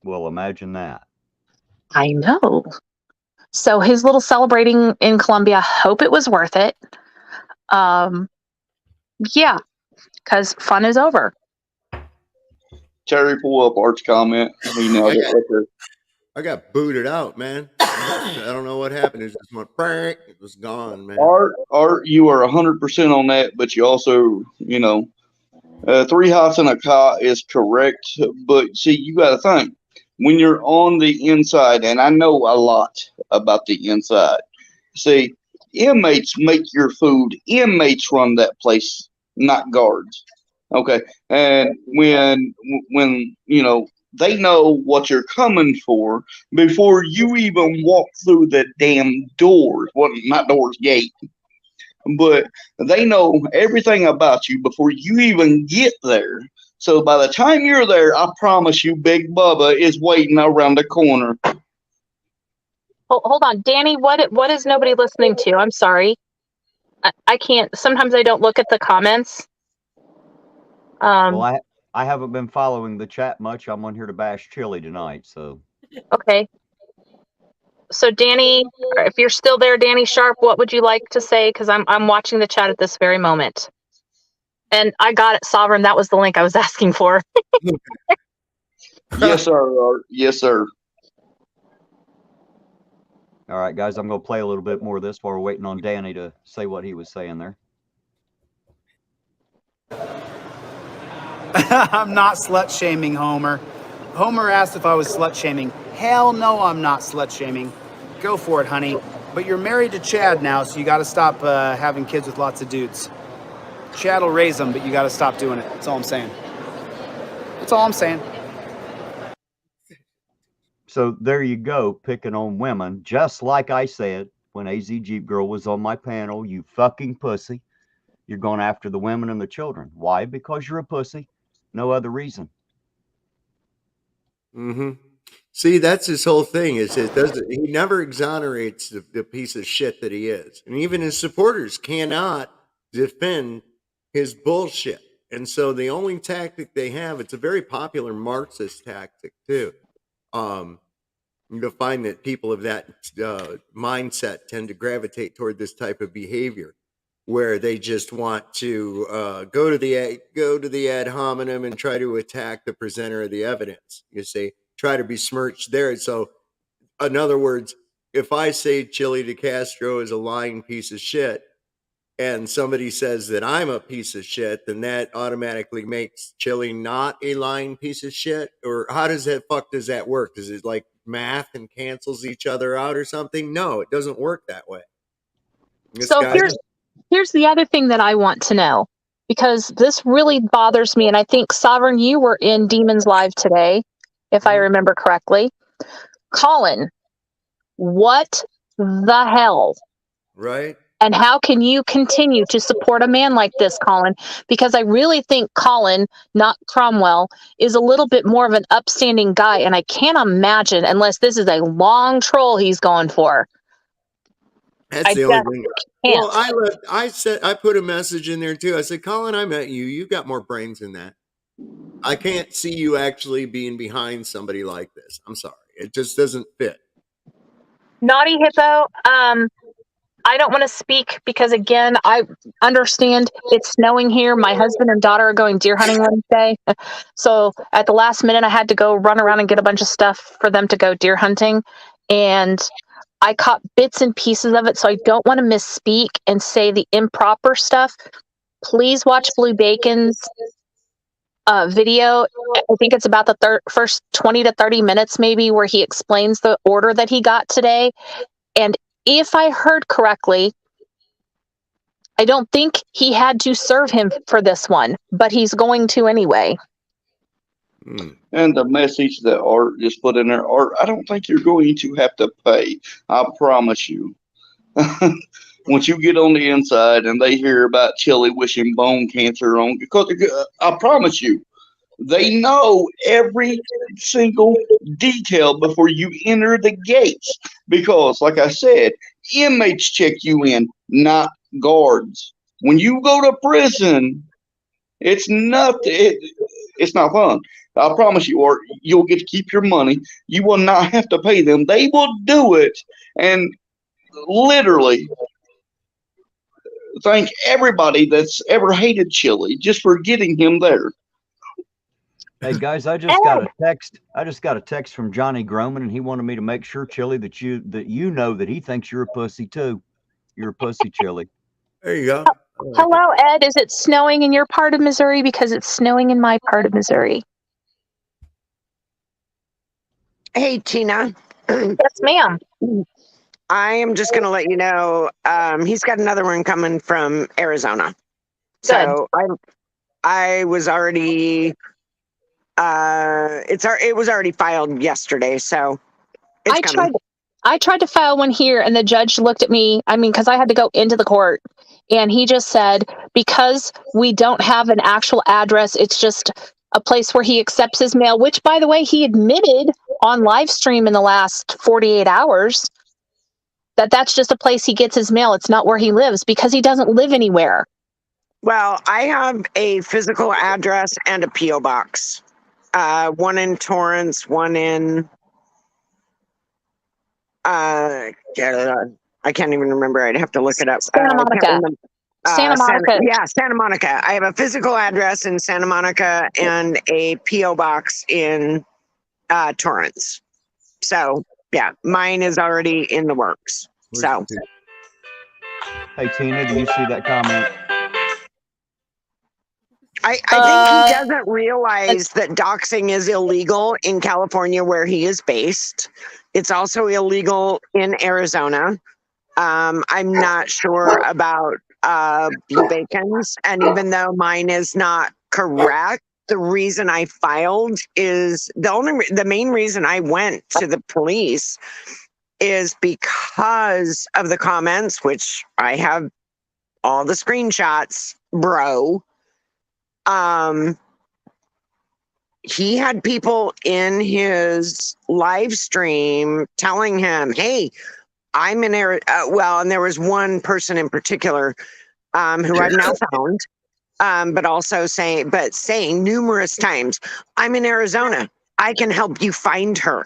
Well, imagine that. I know. So his little celebrating in Colombia, hope it was worth it. Yeah, because fun is over. Terry, pull up Art's comment. He nailed it right there. I got booted out, man. I don't know what happened. It just went prank. It was gone, man. Art, you are 100% on that, but you also, 3 hots and a cot is correct. But see, you got to think when you're on the inside, and I know a lot about the inside. See, inmates make your food. Inmates run that place, not guards. Okay, and when they know what you're coming for before you even walk through the damn doors. Well, not doors, gate. But they know everything about you before you even get there. So by the time you're there, I promise you, Big Bubba is waiting around the corner. Hold on, Danny, what is nobody listening to? I'm sorry. I can't. Sometimes I don't look at the comments. Well, I haven't been following the chat much. I'm on here to bash Chille tonight, so. Okay. So Danny, if you're still there, Danny Sharp, what would you like to say? Because I'm watching the chat at this very moment. And I got it, Sovereign. That was the link I was asking for. Yes, sir, Art. Yes, sir. All right, guys, I'm going to play a little bit more of this while we're waiting on Danny to say what he was saying there. I'm not slut-shaming Homer. Homer asked if I was slut-shaming. Hell no, I'm not slut-shaming. Go for it, honey. But you're married to Chad now, so you got to stop having kids with lots of dudes. Chad will raise them, but you got to stop doing it. That's all I'm saying. That's all I'm saying. So there you go, picking on women, just like I said when AZ Jeep Girl was on my panel. You fucking pussy. You're going after the women and the children. Why? Because you're a pussy. No other reason. Mm-hmm. See, that's his whole thing. Is he never exonerates the piece of shit that he is, and even his supporters cannot defend his bullshit. And so the only tactic they have, it's a very popular Marxist tactic too. You'll find that people of that mindset tend to gravitate toward this type of behavior, where they just want to go to the ad hominem and try to attack the presenter of the evidence. You see, try to besmirch there. So, in other words, if I say Chille DeCastro is a lying piece of shit, and somebody says that I'm a piece of shit, then that automatically makes Chille not a lying piece of shit? Or how does that work? Is it like math and cancels each other out or something? No, it doesn't work that way. So here's the other thing that I want to know, because this really bothers me, and I think, Sovereign, you were in Demons Live today, if I remember correctly. Colin, what the hell? Right. And how can you continue to support a man like this, Colin? Because I really think Colin, not Cromwell, is a little bit more of an upstanding guy. And I can't imagine, unless this is a long troll he's going for. That's the only thing. Well, I put a message in there too. I said, Colin, I met you. You've got more brains than that. I can't see you actually being behind somebody like this. I'm sorry. It just doesn't fit. Naughty Hippo, I don't want to speak because, again, I understand it's snowing here. My husband and daughter are going deer hunting Wednesday. So at the last minute, I had to go run around and get a bunch of stuff for them to go deer hunting. And I caught bits and pieces of it, so I don't want to misspeak and say the improper stuff. Please watch Blue Bacon's video. I think it's about the first 20 to 30 minutes maybe, where he explains the order that he got today. And if I heard correctly, I don't think he had to serve him for this one, but he's going to anyway. And the message that Art just put in there, Art, I don't think you're going to have to pay. I promise you. Once you get on the inside and they hear about Chille wishing bone cancer on, because I promise you, they know every single detail before you enter the gates. Because, like I said, inmates check you in, not guards. When you go to prison, it's not fun. I promise you, or you'll get to keep your money. You will not have to pay them. They will do it, and literally thank everybody that's ever hated Chille just for getting him there. Hey guys, I just got a text. I just got a text from Johnny Groman, and he wanted me to make sure, Chille, that you know that he thinks you're a pussy too. You're a pussy, Chille. There you go. Hello, Ed. Is it snowing in your part of Missouri? Because it's snowing in my part of Missouri. Hey, Tina. Yes, ma'am. I am just going to let you know he's got another one coming from Arizona. Good. So I was already it was already filed yesterday, so it's coming. I tried to file one here, and the judge looked at me. I mean, because I had to go into the court, and he just said, because we don't have an actual address, it's just a place where he accepts his mail, which, by the way, he admitted on live stream in the last 48 hours that that's just a place he gets his mail. It's not where he lives because he doesn't live anywhere. Well, I have a physical address and a P.O. box. One in Torrance, one in I can't even remember. I'd have to look it up. Santa Monica. Santa Monica. Santa Monica. I have a physical address in Santa Monica and a P.O. box in Torrance. So, yeah, mine is already in the works. So, hey, Tina, do you see that comment? I think he doesn't realize that doxing is illegal in California where he is based. It's also illegal in Arizona. I'm not sure about Blue Bacon's, and even though mine is not correct, the reason I filed is the main reason I went to the police is because of the comments, which I have all the screenshots, bro. He had people in his live stream telling him, hey, I'm in well, and there was one person in particular who I've now found, but also saying numerous times, I'm in Arizona. I can help you find her.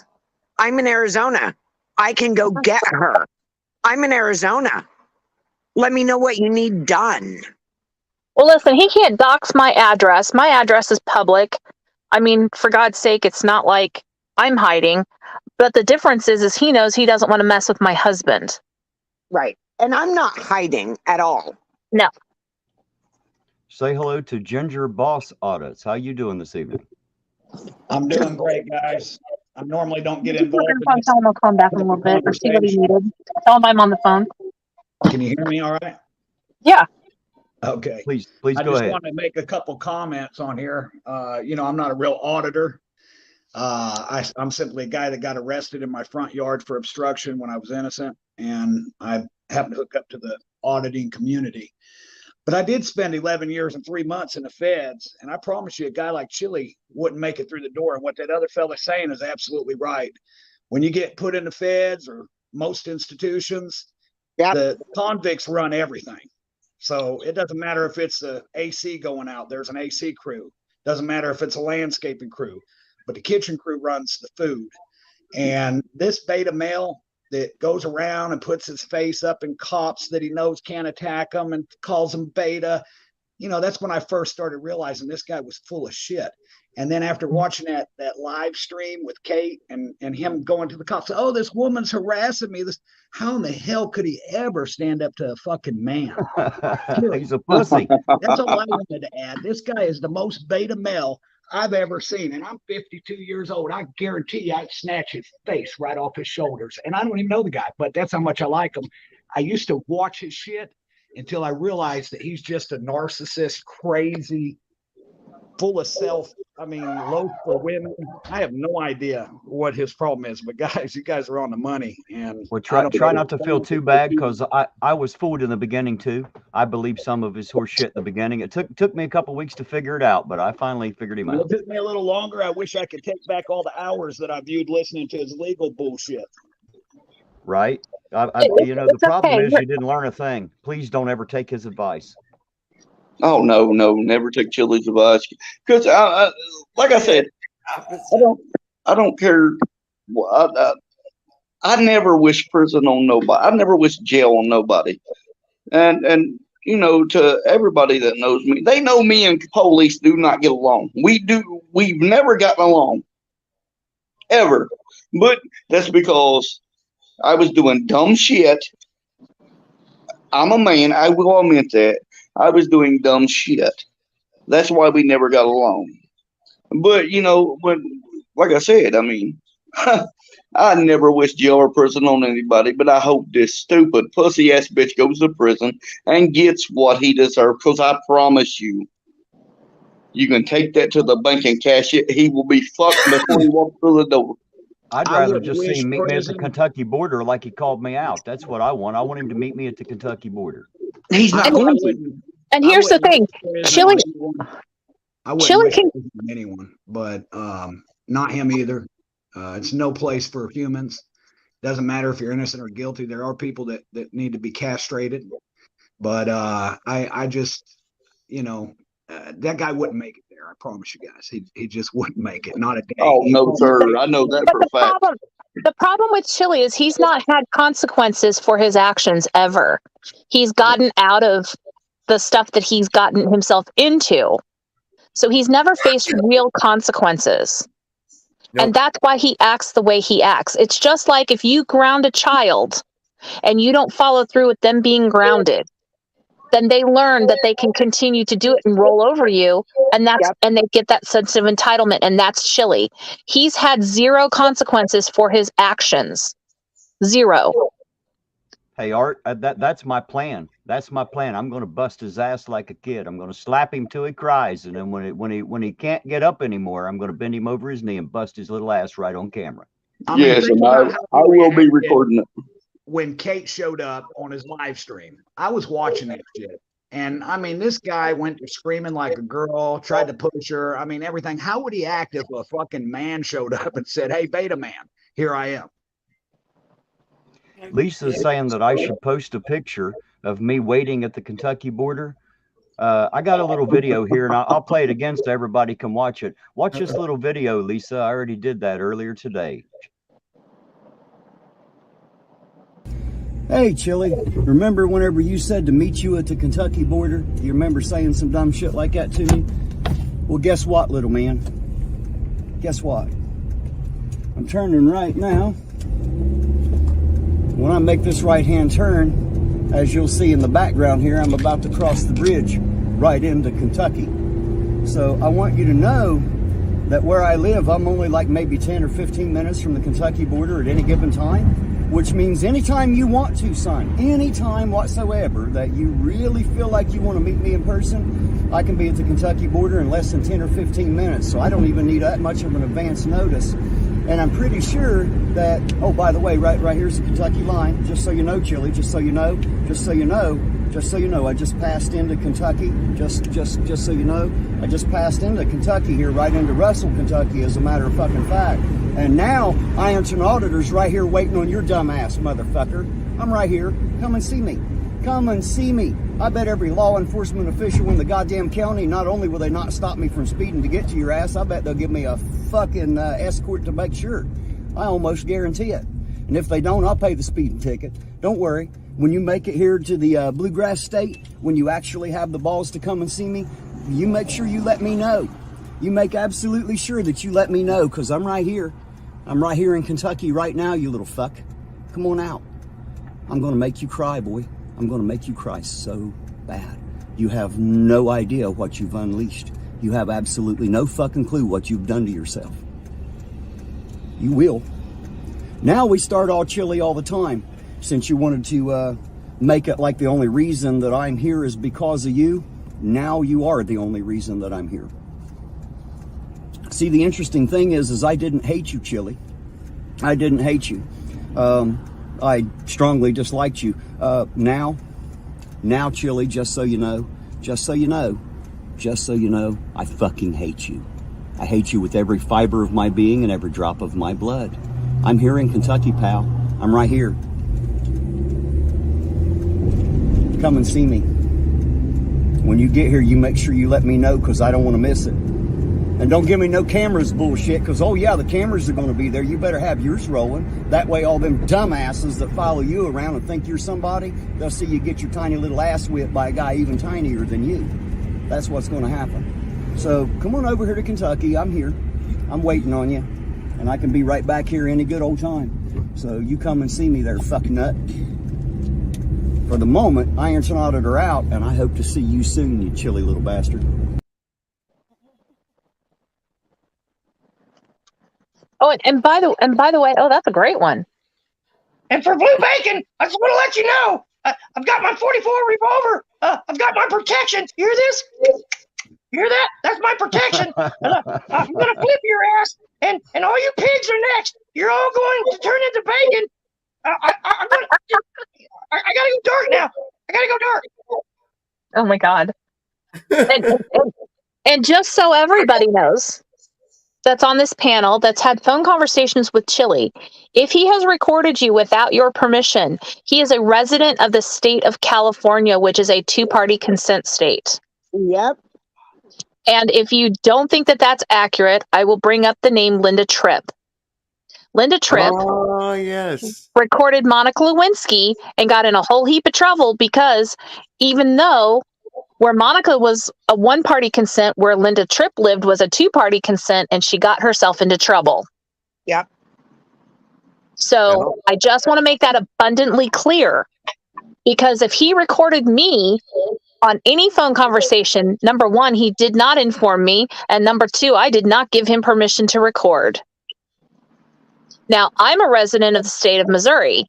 I'm in Arizona. I can go get her. I'm in Arizona. Let me know what you need done. Well, listen, he can't dox my address. My address is public. I mean, for God's sake, it's not like I'm hiding. But the difference is he knows he doesn't want to mess with my husband. Right. And I'm not hiding at all. No. Say hello to Ginger Boss Audits. How you doing this evening? I'm doing great, guys. I normally don't get involved. Tell him I'll calm back a little bit or see what he needed. Tell him I'm on the phone. Can you hear me all right? Yeah. Okay. Please I go just ahead. want to make a couple comments on here. I'm not a real auditor. I'm simply a guy that got arrested in my front yard for obstruction when I was innocent, and I happened to hook up to the auditing community. But I did spend 11 years and 3 months in the feds, and I promise you, a guy like Chille wouldn't make it through the door. And what that other fella's saying is absolutely right. When you get put in the feds or most institutions, the convicts run everything. So it doesn't matter if it's the AC going out, there's an AC crew. Doesn't matter if it's a landscaping crew, but the kitchen crew runs the food. And this beta male that goes around and puts his face up in cops that he knows can't attack them and calls them beta, that's when I first started realizing this guy was full of shit. And then after watching that live stream with Kate and him going to the cops, oh, this woman's harassing me. How in the hell could he ever stand up to a fucking man? He's a pussy. That's all I wanted to add. This guy is the most beta male I've ever seen. And I'm 52 years old. I guarantee you I'd snatch his face right off his shoulders. And I don't even know the guy, but that's how much I like him. I used to watch his shit until I realized that he's just a narcissist, crazy full of self. I mean, low for women. I have no idea what his problem is, but guys, you guys are on the money. And Well, try not to feel too bad, because I was fooled in the beginning too. I believed some of his horse shit in the beginning. It took me a couple weeks to figure it out, but I finally figured him out. It took me a little longer. I wish I could take back all the hours that I viewed listening to his legal bullshit. Right? The problem is you didn't learn a thing. Please don't ever take his advice. Oh no, never take Chille's advice. Because like I said, I don't care. I never wish prison on nobody. I never wish jail on nobody. And to everybody that knows me, they know me and police do not get along. We've never gotten along. Ever. But that's because I was doing dumb shit. I'm a man. I will admit that. I was doing dumb shit. That's why we never got along. But, like I said, I mean, I never wish jail or prison on anybody, but I hope this stupid pussy-ass bitch goes to prison and gets what he deserves, because I promise you, you can take that to the bank and cash it. He will be fucked before he walks through the door. I'd rather just see him meet me at the Kentucky border like he called me out. That's what I want. I want him to meet me at the Kentucky border. He's not going to. And here's the thing, Chille. I wouldn't wish anyone, but not him either. It's no place for humans. Doesn't matter if you're innocent or guilty. There are people that need to be castrated. But I just, that guy wouldn't make it there. I promise you guys. He just wouldn't make it. Not a day. Oh, no, sir. I know that for a fact. The problem with Chille is he's not had consequences for his actions ever. He's gotten out of the stuff that he's gotten himself into. So he's never faced real consequences. Nope. And that's why he acts the way he acts. It's just like if you ground a child and you don't follow through with them being grounded, then they learn that they can continue to do it and roll over you. And and they get that sense of entitlement. And that's Chille. He's had zero consequences for his actions. Zero. Hey, Art, that's my plan. That's my plan. I'm going to bust his ass like a kid. I'm going to slap him till he cries, and then when he can't get up anymore, I'm going to bend him over his knee and bust his little ass right on camera. Yes, and I will be recording it. When Kate showed up on his live stream, I was watching that shit, and I mean, this guy went to screaming like a girl, tried to push her. I mean, everything. How would he act if a fucking man showed up and said, "Hey, Beta Man, here I am"? Lisa's saying that I should post a picture of me waiting at the Kentucky border. I got a little video here, and I'll play it again so everybody can watch it. Watch this little video, Lisa. I already did that earlier today. Hey, Chille, remember whenever you said to meet you at the Kentucky border? You remember saying some dumb shit like that to me? Well, guess what, little man? Guess what? I'm turning right now. When I make this right-hand turn, as you'll see in the background here, I'm about to cross the bridge right into Kentucky. So I want you to know that where I live, I'm only like maybe 10 or 15 minutes from the Kentucky border at any given time, which means anytime you want to, son, anytime whatsoever that you really feel like you want to meet me in person, I can be at the Kentucky border in less than 10 or 15 minutes. So I don't even need that much of an advance notice. And I'm pretty sure that, oh, by the way, right here's the Kentucky line. Just so you know, Chille, just so you know, I just passed into Kentucky. Just so you know, I just passed into Kentucky here, right into Russell, Kentucky, as a matter of fucking fact. And now, irontonauditor's right here waiting on your dumb ass, motherfucker. I'm right here. Come and see me. Come and see me. I bet every law enforcement official in the goddamn county, not only will they not stop me from speeding to get to your ass, I bet they'll give me a fucking escort to make sure. I almost guarantee it. And if they don't, I'll pay the speeding ticket. Don't worry. When you make it here to the Bluegrass State, when you actually have the balls to come and see me, you make sure you let me know. You make absolutely sure that you let me know, because I'm right here. I'm right here in Kentucky right now, you little fuck. Come on out. I'm going to make you cry, boy. I'm going to make you cry so bad. You have no idea what you've unleashed. You have absolutely no fucking clue what you've done to yourself. You will. Now we start all Chille all the time. Since you wanted to make it like the only reason that I'm here is because of you, now you are the only reason that I'm here. See, the interesting thing is I didn't hate you, Chille. I didn't hate you. I strongly disliked you. Now, Chille, just so you know, I fucking hate you. I hate you with every fiber of my being and every drop of my blood. I'm here in Kentucky, pal. I'm right here. Come and see me. When you get here, you make sure you let me know, because I don't want to miss it. And don't give me no cameras bullshit, because, oh yeah, the cameras are going to be there. You better have yours rolling. That way all them dumbasses that follow you around and think you're somebody, they'll see you get your tiny little ass whipped by a guy even tinier than you. That's what's going to happen. So come on over here to Kentucky. I'm here. I'm waiting on you. And I can be right back here any good old time. So you come and see me there, fuck nut. For the moment, Ironton Auditor out, and I hope to see you soon, you chilly little bastard. Oh, and by the way, oh, that's a great one. And for Blue Bacon, I just want to let you know, I've got my 44 revolver. I've got my protection. You hear this? You hear that? That's my protection. And I'm going to flip your ass, and all you pigs are next. You're all going to turn into bacon. I got to go dark now. I got to go dark. Oh, my God. And just so everybody knows that's on this panel that's had phone conversations with Chille, if he has recorded you without your permission, he is a resident of the state of California, which is a two-party consent state. Yep. And if you don't think that that's accurate, I will bring up the name Linda Tripp. Linda Tripp recorded Monica Lewinsky and got in a whole heap of trouble because even though where Monica was a one-party consent, where Linda Tripp lived was a two-party consent, and she got herself into trouble. Yep. So I just want to make that abundantly clear, because if he recorded me on any phone conversation, number one, he did not inform me, and number two, I did not give him permission to record. Now, I'm a resident of the state of Missouri.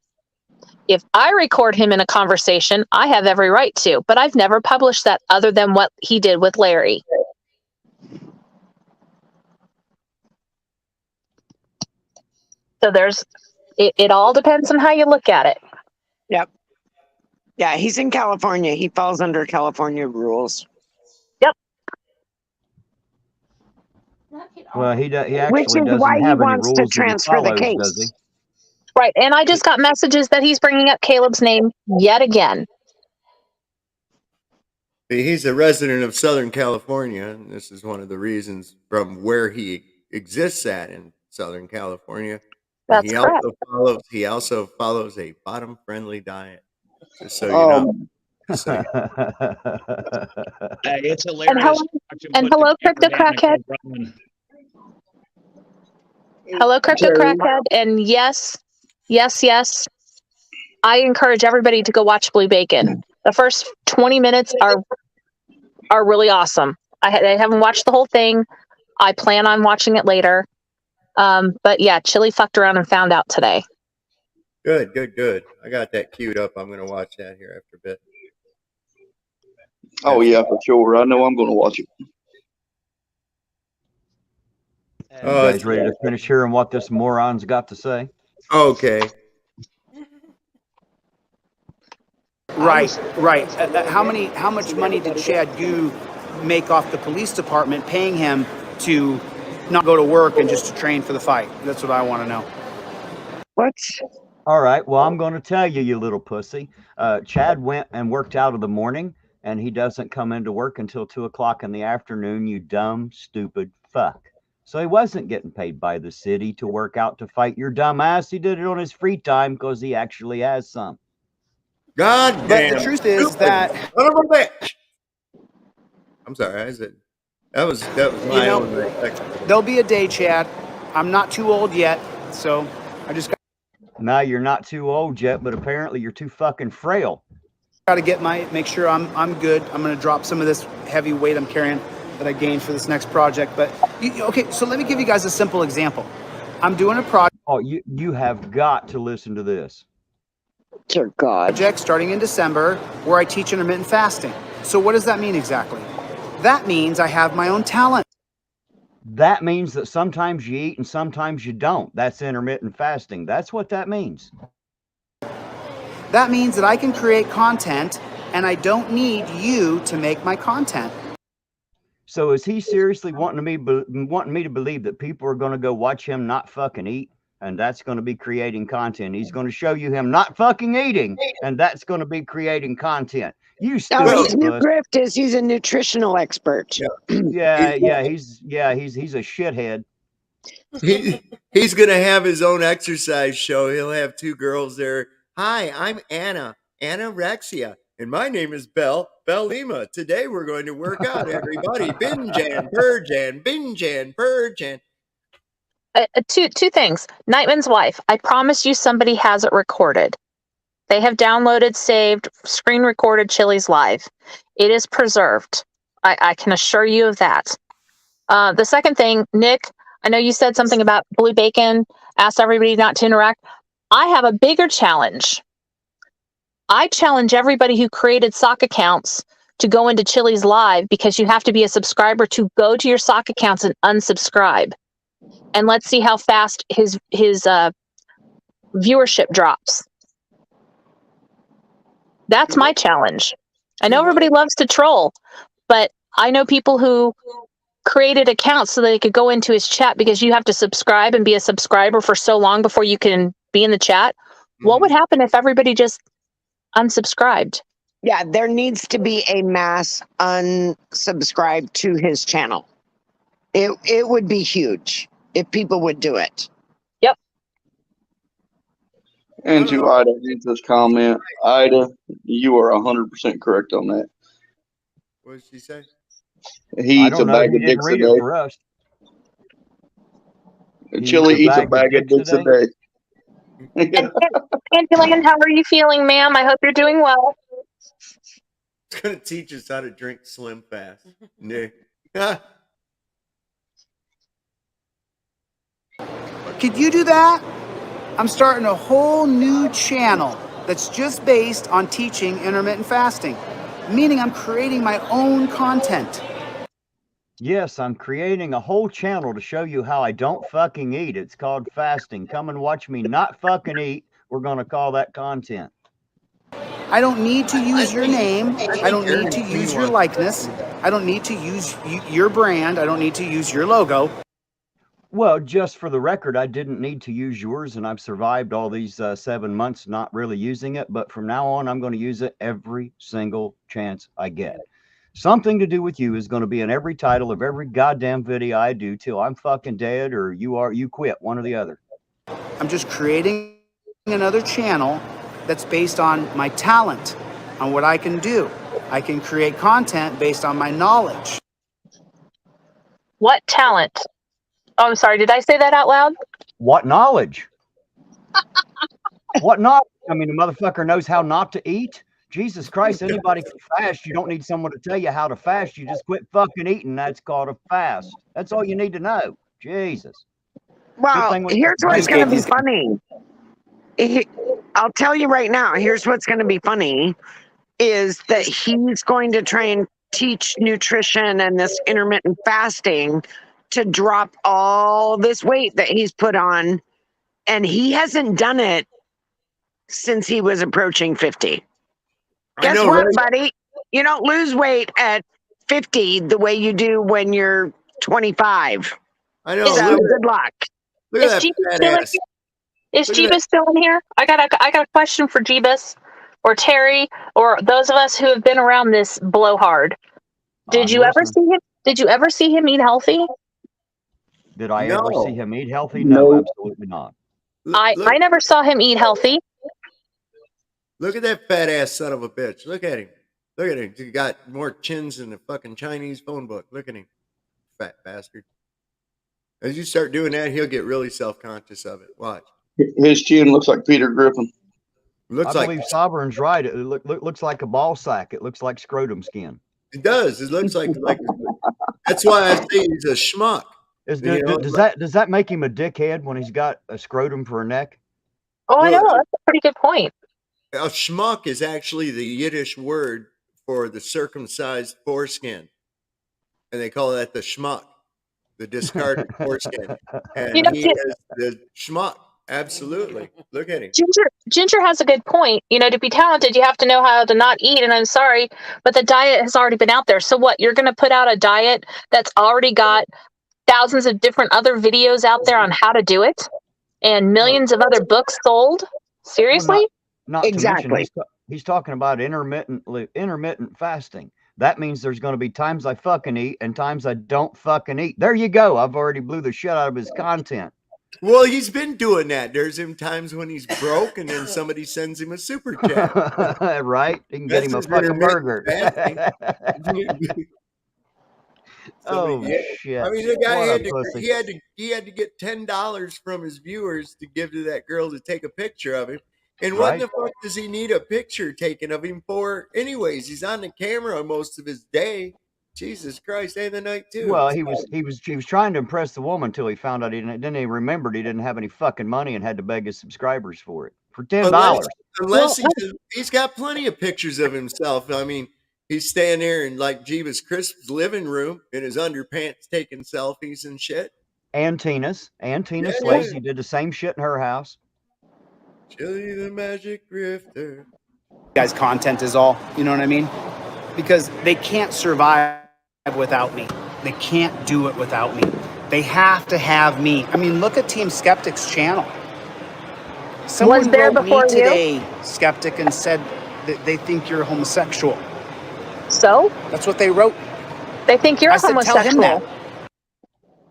If I record him in a conversation, I have every right to, but I've never published that other than what he did with Larry. So it all depends on how you look at it. Yep. Yeah, he's in California. He falls under California rules. Yep. Well, he actually Which is doesn't why he have any wants rules to that he transfer the follows, case. does he? Right, and I just got messages that he's bringing up Caleb's name yet again. He's a resident of Southern California, and this is one of the reasons from where he exists at in Southern California. That's he correct. He also follows a bottom-friendly diet. Just so you know. Just so you know. It's hilarious. And hello, Crypto Crackhead. Hello, Crypto Crackhead. And yes, I encourage everybody to go watch Blue Bacon. The first 20 minutes are really awesome. I haven't watched the whole thing. I plan on watching it later. But yeah, Chille fucked around and found out today. Good. I got that queued up. I'm going to watch that here after a bit. Oh, yeah, for sure. I know I'm going to watch it. You guys ready to finish hearing what this moron's got to say? Okay. Right. How much money did Chad Gu make off the police department paying him to not go to work and just to train for the fight? That's what I want to know. What? All right. Well, I'm going to tell you, you little pussy. Chad went and worked out of the morning, and he doesn't come into work until 2 o'clock in the afternoon, you dumb, stupid fuck. So he wasn't getting paid by the city to work out to fight your dumb ass. He did it on his free time because he actually has some. God damn. But the truth is that son of a bitch. I'm sorry. That was my own reflection. There'll be a day, Chad. I'm not too old yet, so I just No, you're not too old yet, but apparently you're too fucking frail. got to make sure I'm good. I'm going to drop some of this heavy weight I'm carrying that I gained for this next project. But okay, so let me give you guys a simple example. I'm doing a project. Oh, you have got to listen to this. Dear God. Project starting in December where I teach intermittent fasting. So what does that mean exactly? That means I have my own talent. That means that sometimes you eat and sometimes you don't. That's intermittent fasting. That's what that means. That means that I can create content and I don't need you to make my content. So is he seriously wanting me to believe that people are going to go watch him not fucking eat? And that's going to be creating content. He's going to show you him not fucking eating, and that's going to be creating content. You No, stupid his new puss. grift is he's a nutritional expert. Yeah, he's a shithead. He's gonna have his own exercise show. He'll have two girls there. Hi, I'm Anorexia, and my name is Bellima. Today we're going to work out, everybody. Binge and purge and binge and purge and. Two things. Nightman's wife, I promise you somebody has it recorded. They have downloaded, saved, screen recorded Chille's live. It is preserved. I can assure you of that. The second thing, Nick, I know you said something about blue bacon, asked everybody not to interact. I have a bigger challenge. I challenge everybody who created sock accounts to go into Chille's live, because you have to be a subscriber to go to your sock accounts and unsubscribe. And let's see how fast his viewership drops. That's my challenge. I know everybody loves to troll, but I know people who created accounts so they could go into his chat, because you have to subscribe and be a subscriber for so long before you can be in the chat. What would happen if everybody just unsubscribed? Yeah, there needs to be a mass unsubscribe to his channel. It would be huge if people would do it. Yep. And to Ida, read this comment. Ida, you are 100% correct on that. What did she say? He eats a bag of dicks a day. Chille eats a bag of dicks a day. Angeline, how are you feeling, ma'am? I hope you're doing well. It's gonna teach us how to drink Slim Fast. Nick. Could you do that? I'm starting a whole new channel that's just based on teaching intermittent fasting, meaning I'm creating my own content. Yes, I'm creating a whole channel to show you how I don't fucking eat. It's called fasting. Come and watch me not fucking eat. We're going to call that content. I don't need to use your name. I don't need to use your likeness. I don't need to use your brand. I don't need to use your logo. Well, just for the record, I didn't need to use yours, and I've survived all these 7 months not really using it. But from now on, I'm going to use it every single chance I get. Something to do with you is going to be in every title of every goddamn video I do till I'm fucking dead or you quit, one or the other. I'm just creating another channel that's based on my talent, on what I can do. I can create content based on my knowledge. What talent? Oh, I'm sorry. Did I say that out loud? What knowledge? What knowledge? I mean, the motherfucker knows how not to eat. Jesus Christ, anybody can fast. You don't need someone to tell you how to fast. You just quit fucking eating. That's called a fast. That's all you need to know. Jesus. Well, here's what's going to be funny. I'll tell you right now, here's what's going to be funny is that he's going to try and teach nutrition and this intermittent fasting to drop all this weight that he's put on. And he hasn't done it since he was approaching 50. Guess what, buddy? You don't lose weight at 50 the way you do when you're 25. I know. So good luck. Look at that fat ass. Is Jeebus still in here? I got a question for Jeebus or Terry or those of us who have been around this blowhard. Did you ever see him eat healthy? Did I ever see him eat healthy? No, absolutely not. I never saw him eat healthy. Look at that fat ass son of a bitch. Look at him. Look at him. He got more chins than the fucking Chinese phone book. Look at him. Fat bastard. As you start doing that, he'll get really self-conscious of it. Watch. His chin looks like Peter Griffin. I believe Sovereign's right. It looks like a ball sack. It looks like scrotum skin. It does. It looks like that's why I say he's a schmuck. Does that make him a dickhead when he's got a scrotum for a neck? Oh, I know. That's a pretty good point. A schmuck is actually the Yiddish word for the circumcised foreskin. And they call that the schmuck. the discarded foreskin, and You know, he is the schmuck. Absolutely. Look at him. Ginger has a good point. You know, to be talented, you have to know how to not eat. And I'm sorry, but the diet has already been out there. So what? You're going to put out a diet that's already got thousands of different other videos out there on how to do it, and millions of other books sold. Seriously? Not Exactly. to mention, he's talking about intermittent fasting. That means there's going to be times I fucking eat and times I don't fucking eat. There you go. I've already blew the shit out of his content. Well, he's been doing that. There's him times when he's broke, and then somebody sends him a super chat. Right? He can get him a fucking burger. Oh shit! I mean, the guy What he had to get $10 from his viewers to give to that girl to take a picture of him. And what Right. the fuck does he need a picture taken of him for? Anyways, he's on the camera most of his day. Jesus Christ, day and the night too. Well, he was trying to impress the woman until he found out then he remembered he didn't have any fucking money and had to beg his subscribers for it for $10. Unless he's got plenty of pictures of himself. I mean, he's staying there in like Jeebus Crisp's living room in his underpants taking selfies and shit. And Tina's Yeah. Swayze did the same shit in her house. Chille the Magic Grifter. Guys, content is all. You know what I mean? Because they can't survive without me. They can't do it without me. They have to have me. I mean, look at Team Skeptic's channel. Someone Was there wrote before me you? today, Skeptic, and said that they think you're homosexual. So? That's what they wrote. They think you're I said, tell him homosexual. that.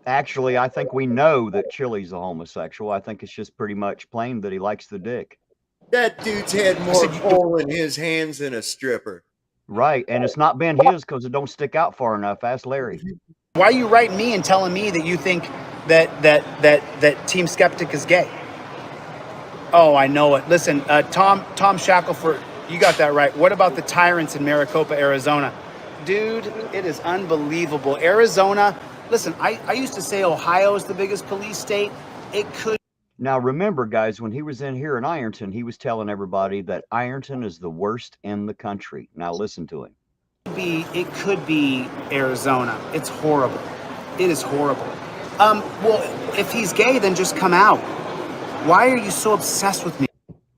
Actually, I think we know that Chille's a homosexual. I think it's just pretty much plain that he likes the dick. That dude's had more coal in his hands than a stripper. Right, and it's not been his because it don't stick out far enough. Ask Larry. Why are you writing me and telling me that you think that Team Skeptic is gay? Oh, I know it. Listen, Tom Shackelford, you got that right. What about the tyrants in Maricopa, Arizona? Dude, it is unbelievable. Arizona, listen, I used to say Ohio is the biggest police state. It could. Now, remember, guys, when he was in here in Ironton, he was telling everybody that Ironton is the worst in the country. Now, listen to him. It could be Arizona. It's horrible. It is horrible. Well, if he's gay, then just come out. Why are you so obsessed with me?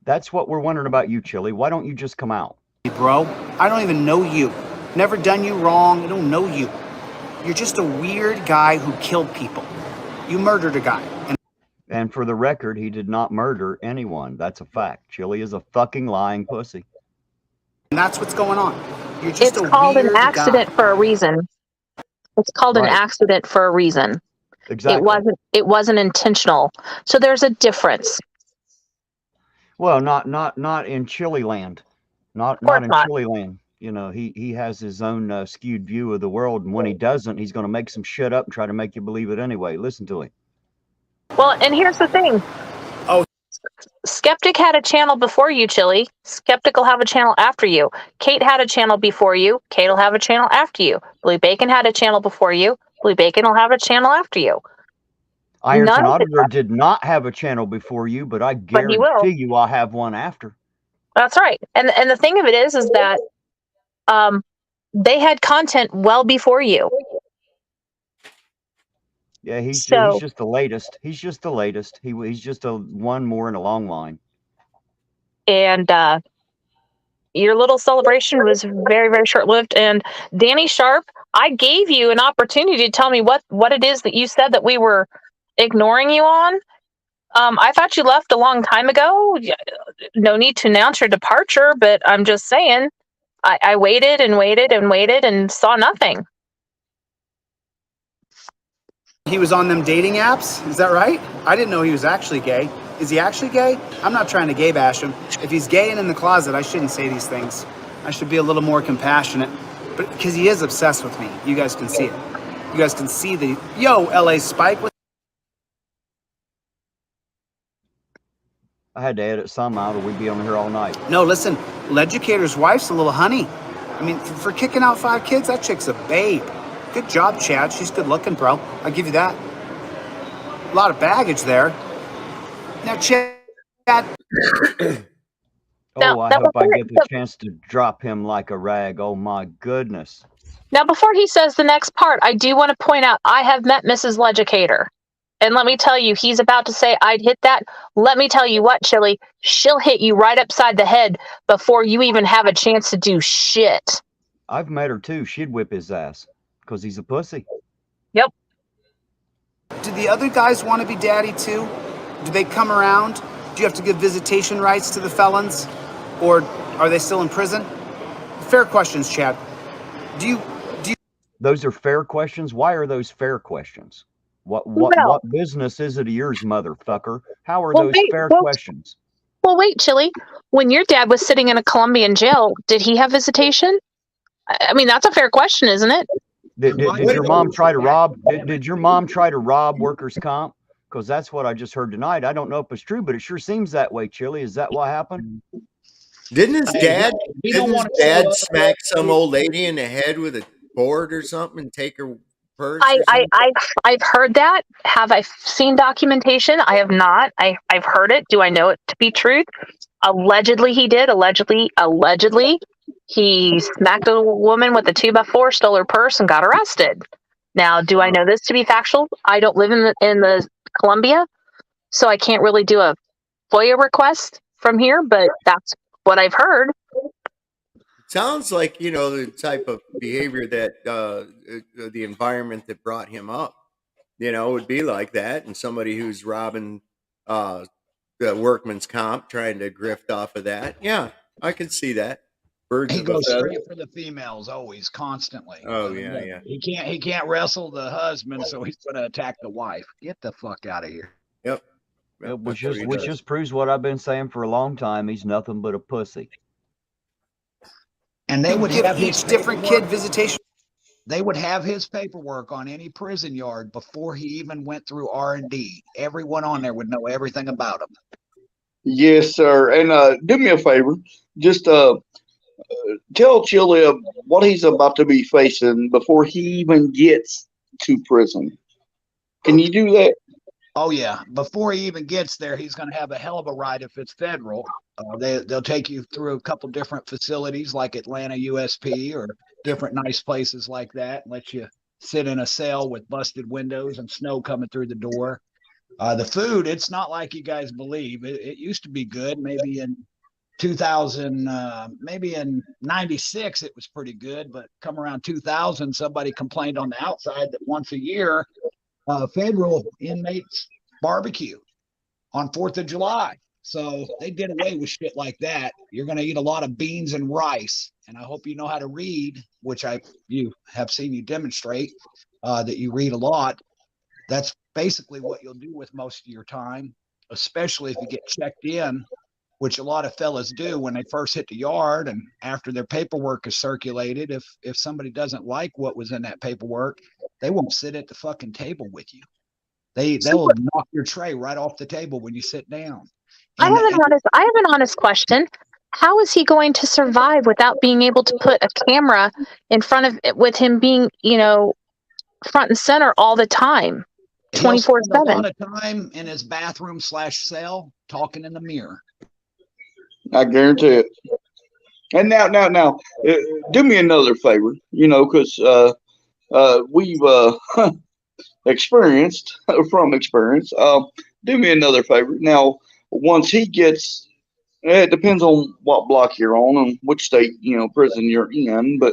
That's what we're wondering about you, Chille. Why don't you just come out? Bro, I don't even know you. Never done you wrong. I don't know you. You're just a weird guy who killed people. You murdered a guy. And for the record, he did not murder anyone. That's a fact. Chille is a fucking lying pussy. And that's what's going on. You're just It's called an accident guy. for a reason. It's called an accident for a reason. Exactly. It wasn't intentional. So there's a difference. Well, not in Chille land. Not in Chille land. You know, he has his own skewed view of the world, and when he doesn't, he's going to make some shit up and try to make you believe it anyway. Listen to him. Well, and here's the thing. Oh. Skeptic had a channel before you, Chille. Skeptic will have a channel after you. Kate had a channel before you. Kate will have a channel after you. Blue Bacon had a channel before you. Blue Bacon will have a channel after you. Ironton Auditor did not have a channel before you, but I guarantee you I'll have one after. That's right. And the thing of it is that they had content well before you. Yeah, he's just the latest. He's just the latest. He's just one more in a long line. And your little celebration was very, very short-lived. And Danny Sharp, I gave you an opportunity to tell me what it is that you said that we were ignoring you on. I thought you left a long time ago. No need to announce your departure, but I'm just saying, I waited and waited and waited and saw nothing. He was on them dating apps? Is that right? I didn't know he was actually gay. Is he actually gay? I'm not trying to gay bash him. If he's gay and in the closet, I shouldn't say these things. I should be a little more compassionate. But because he is obsessed with me. You guys can see it. You guys can see the... Yo, LA Spike. I had to edit some out or we'd be on here all night. No, listen. Leducator's wife's a little honey. I mean, for kicking out 5 kids, that chick's a babe. Good job, Chad. She's good looking, bro. I'll give you that. A lot of baggage there. Now, Chad. I hope I get the chance to drop him like a rag. Oh, my goodness. Now, before he says the next part, I do want to point out I have met Mrs. Legicator. And let me tell you, he's about to say I'd hit that. Let me tell you what, Chille, she'll hit you right upside the head before you even have a chance to do shit. I've met her too. She'd whip his ass because he's a pussy. Yep. Do the other guys want to be daddy too? Do they come around? Do you have to give visitation rights to the felons? Or are they still in prison? Fair questions, Chad. Do you Those are fair questions. Why are those fair questions? What business is it of yours, motherfucker? How are those fair questions? Well, wait, Chille. When your dad was sitting in a Colombian jail, did he have visitation? I mean, that's a fair question, isn't it? Did your mom try to rob? Did your mom try to rob workers' comp? Because that's what I just heard tonight. I don't know if it's true, but it sure seems that way. Chille, is that what happened? Didn't his dad? Didn't his dad smack some old lady in the head with a board or something and take her purse? I've heard that. Have I seen documentation? I have not. I've heard it. Do I know it to be truth? Allegedly, he did. Allegedly, he smacked a woman with a 2x4, stole her purse, and got arrested. Now, do I know this to be factual? I don't live in the Colombia, so I can't really do a FOIA request from here. But that's what I've heard. Sounds like, the type of behavior that the environment that brought him up, would be like that. And somebody who's robbing the workman's comp, trying to grift off of that. Yeah, I can see that. He goes straight for the females always, constantly. Oh, yeah. He can't wrestle the husband, so he's going to attack the wife. Get the fuck out of here. Yep. Which just proves what I've been saying for a long time. He's nothing but a pussy. And they would give have each different kid visitation. They would have his paperwork on any prison yard before he even went through R&D. Everyone on there would know everything about him. Yes, sir. And do me a favor. Just tell Chille what he's about to be facing before he even gets to prison. Can you do that? Oh, yeah. Before he even gets there, he's going to have a hell of a ride if it's federal. They'll take you through a couple different facilities like Atlanta USP or different nice places like that, and let you sit in a cell with busted windows and snow coming through the door. The food, it's not like you guys believe. It used to be good. Maybe in 2000, maybe in 96, it was pretty good. But come around 2000, somebody complained on the outside that once a year, federal inmates barbecue on 4th of July. So they did away with shit like that. You're going to eat a lot of beans and rice. And I hope you know how to read, which you have seen you demonstrate that you read a lot. That's basically what you'll do with most of your time, especially if you get checked in, which a lot of fellas do when they first hit the yard and after their paperwork is circulated. If somebody doesn't like what was in that paperwork, they won't sit at the fucking table with you. They'll knock your tray right off the table when you sit down. I have an honest question. How is he going to survive without being able to put a camera in front of it with him being, front and center all the time, 24/7? A lot of time in his bathroom / cell talking in the mirror. I guarantee it. And now, do me another favor, because we've experienced from experience. Do me another favor. Now, once he gets, it depends on what block you're on and which state, prison you're in. But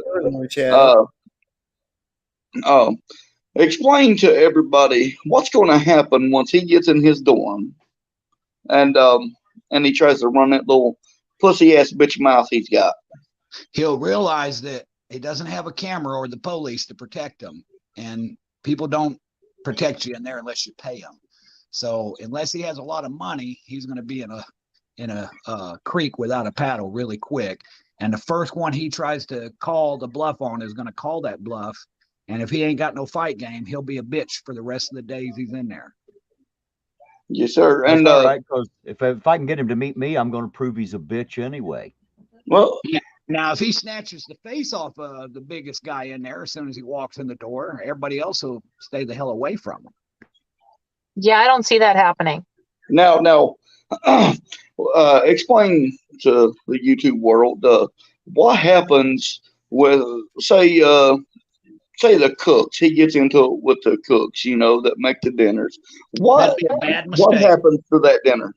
explain to everybody what's going to happen once he gets in his dorm, and he tries to run that little pussy ass bitch mouth he's got. He'll realize that he doesn't have a camera or the police to protect him, and people don't protect you in there unless you pay them. So unless he has a lot of money, he's going to be in a creek without a paddle really quick. And the first one he tries to call the bluff on is going to call that bluff. And if he ain't got no fight game, he'll be a bitch for the rest of the days he's in there. Yes, sir. And all right, because if I can get him to meet me, I'm going to prove he's a bitch anyway. Well, now if he snatches the face off of the biggest guy in there as soon as he walks in the door, everybody else will stay the hell away from him. Yeah, I don't see that happening. Now, explain to the YouTube world what happens with, say, say the cooks. He gets into it with the cooks, you know, that make the dinners. That'd be a bad What mistake. happens to that dinner?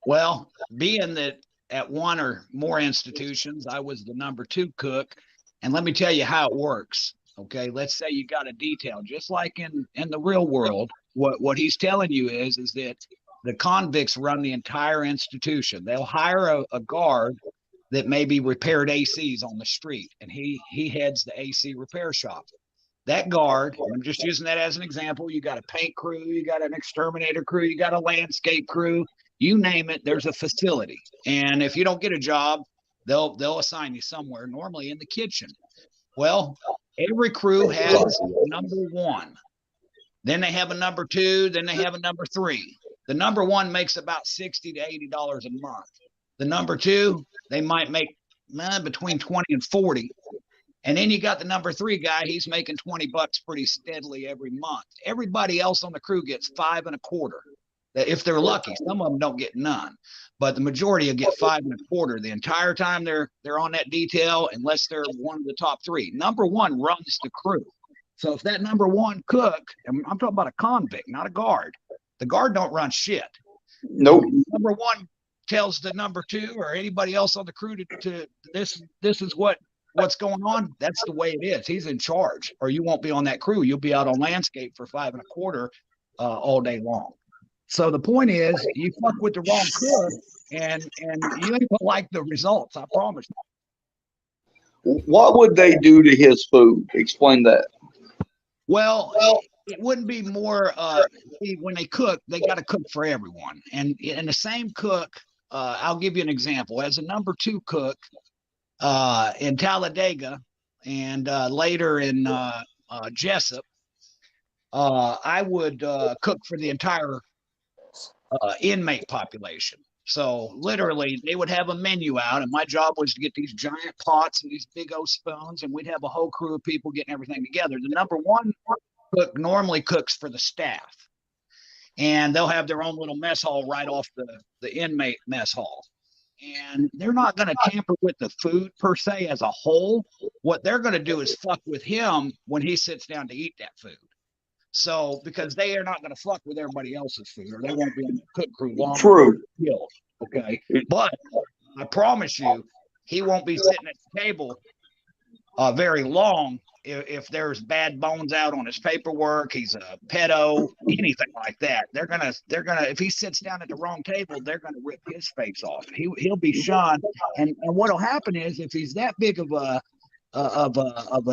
Well, being that at one or more institutions, I was the number 2 cook, and let me tell you how it works. Okay, let's say you got a detail, just like in the real world. What he's telling you is that the convicts run the entire institution. They'll hire a guard that maybe repaired ACs on the street, and he heads the AC repair shop. That guard, I'm just using that as an example, you got a paint crew, you got an exterminator crew, you got a landscape crew, you name it, there's a facility. And if you don't get a job, they'll assign you somewhere, normally in the kitchen. Well, every crew has number 1. Then they have a number 2, then they have a number 3. The number 1 makes about $60 to $80 a month. The number 2, they might make between 20 and 40. And then you got the number 3 guy, he's making 20 bucks pretty steadily every month. Everybody else on the crew gets 5 1/4. If they're lucky, some of them don't get none, but the majority will get 5 1/4 the entire time they're on that detail, unless they're one of the top 3. Number 1 runs the crew. So if that number 1 cook, and I'm talking about a convict, not a guard, the guard don't run shit. Nope. Number 1 tells the number 2 or anybody else on the crew to this is what's going on. That's the way it is. He's in charge, or you won't be on that crew. You'll be out on landscape for 5 1/4 all day long. So the point is, you fuck with the wrong cook, and you ain't gonna like the results. I promise. What would they do to his food? Explain that. Well, it wouldn't be more. See, when they cook, they got to cook for everyone, and the same cook. I'll give you an example. As a number 2 cook in Talladega, and later in Jessup, I would cook for the entire inmate population. So literally they would have a menu out, and my job was to get these giant pots and these big old spoons, and we'd have a whole crew of people getting everything together. The number 1 cook normally cooks for the staff, and they'll have their own little mess hall right off the inmate mess hall. And they're not going to tamper with the food per se as a whole. What they're going to do is fuck with him when he sits down to eat that food. So, because they are not going to fuck with everybody else's food, or they won't be in the cook crew long. True. Okay. But I promise you, he won't be sitting at the table very long if there's bad bones out on his paperwork, he's a pedo, anything like that. They're gonna if he sits down at the wrong table, they're gonna rip his face off. He'll be shunned. And what'll happen is, if he's that big of a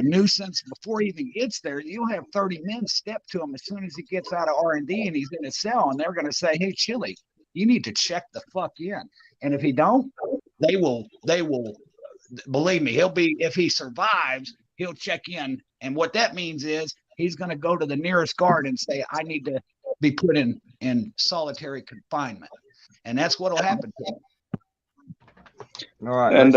nuisance before he even gets there, you'll have 30 men step to him as soon as he gets out of R&D and he's in his cell, and they're going to say, "Hey, Chille, you need to check the fuck in." And if he don't, they will believe me, if he survives, he'll check in. And what that means is he's going to go to the nearest guard and say, "I need to be put in solitary confinement." And that's what'll happen to him. All right, And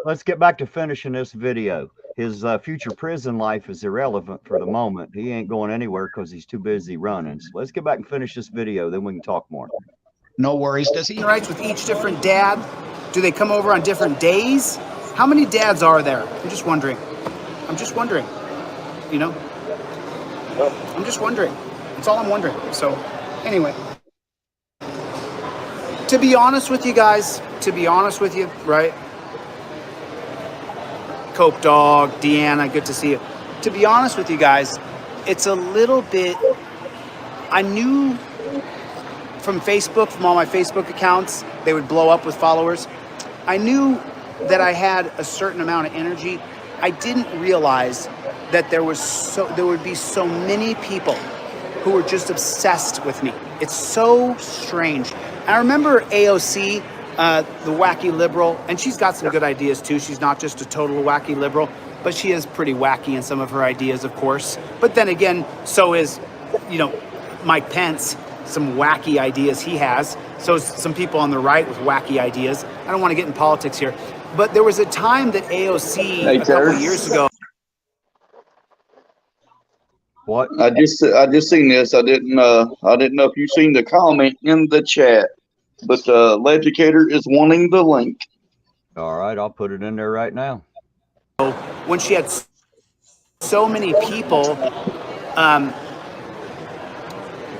let's get back to finishing this video. His future prison life is irrelevant for the moment. He ain't going anywhere because he's too busy running. So let's get back and finish this video, then we can talk more. No worries. Does he Rights with each different dad? Do they come over on different days? How many dads are there? I'm just wondering. You know? I'm just wondering. That's all I'm wondering. So, anyway. To be honest with you guys, right? Cope Dog, Deanna, good to see you. To be honest with you guys, it's a little bit, I knew from Facebook, from all my Facebook accounts, they would blow up with followers. I knew that I had a certain amount of energy. I didn't realize that there would be so many people who were just obsessed with me. It's so strange. I remember AOC, the wacky liberal, and she's got some good ideas too. She's not just a total wacky liberal, but she is pretty wacky in some of her ideas, of course. But then again, so is, Mike Pence, some wacky ideas he has. So is some people on the right with wacky ideas. I don't want to get in politics here, but there was a time that AOC a couple of years ago. What? I just seen this. I didn't know if you seen the comment in the chat, but the Legicator is wanting the link. All right, I'll put it in there right now. When she had so many people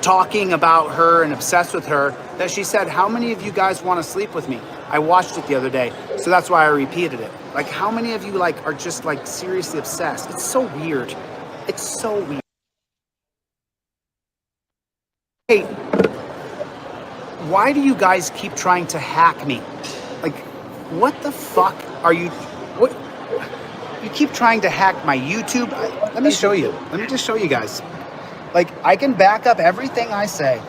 talking about her and obsessed with her that she said, how many of you guys want to sleep with me? I watched it the other day, so that's why I repeated it. Like, how many of you like are just like seriously obsessed? It's so weird. It's so weird. Hey, why do you guys keep trying to hack me? Like, what the fuck are you, what? You keep trying to hack my YouTube? Let me show you. Let me just show you guys. Like, I can back up everything I say.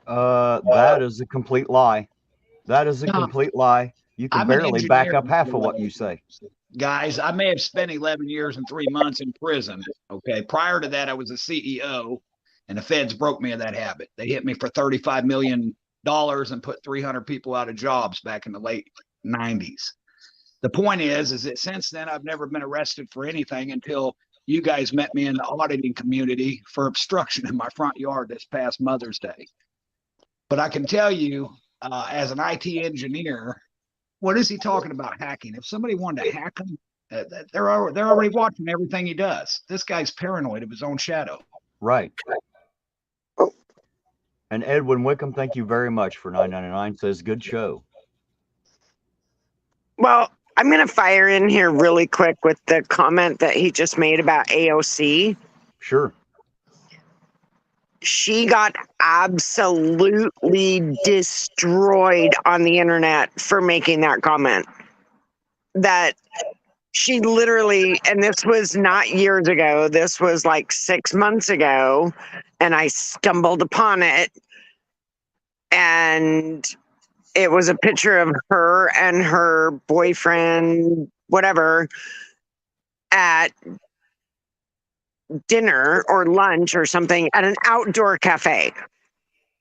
That is a complete lie. That is a complete lie. You can I'm an barely back engineer, up half of what you say. guys. I may have spent 11 years and 3 months in prison. Okay. Prior to that, I was a CEO, and the feds broke me of that habit. They hit me for $35 million and put 300 people out of jobs back in the late 90s. The point is that since then, I've never been arrested for anything until you guys met me in the auditing community for obstruction in my front yard this past Mother's Day. But I can tell you, as an IT engineer, what is he talking about hacking? If somebody wanted to hack him, they're already watching everything he does. This guy's paranoid of his own shadow. Right. And Edwin Wickham, thank you very much for $9.99. Says good show. Well, I'm going to fire in here really quick with the comment that he just made about AOC. Sure. She got absolutely destroyed on the internet for making that comment. That she literally, and this was not years ago, this was like 6 months ago, and I stumbled upon it, and it was a picture of her and her boyfriend, whatever, at dinner or lunch or something at an outdoor cafe.